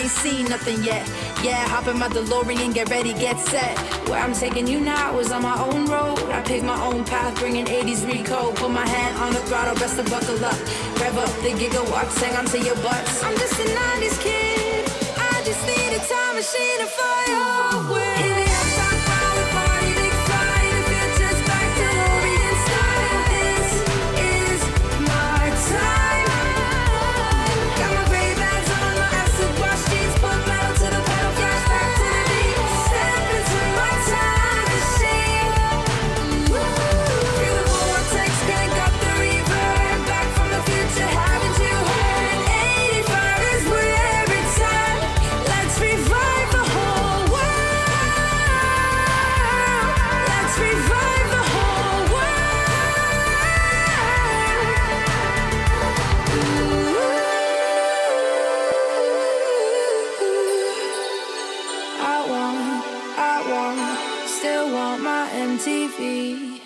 haven't seen nothing yet. Yeah, hop in my DeLorean, get ready, get set. Where I'm taking you now is on my own road. I pick my own path, bringing 80s recode. Put my hand on the throttle, best to buckle up. Rev up the gigawatts, hang on to your butts. I'm just a 90s kid. I just need a time machine to fly away. Hit it up, top power, party, big fly. The future's back to DeLorean style. This is my time. Got my Ray-Bans on, my acid wash jeans, put metal to the pedal, flash back to the beat. Step into my time machine. Through the vortex, crank up the reverb. Back from the future, haven't you heard? 85 is where it's at. Let's revive the whole world. Let's revive the whole world. I want, still want my MTV.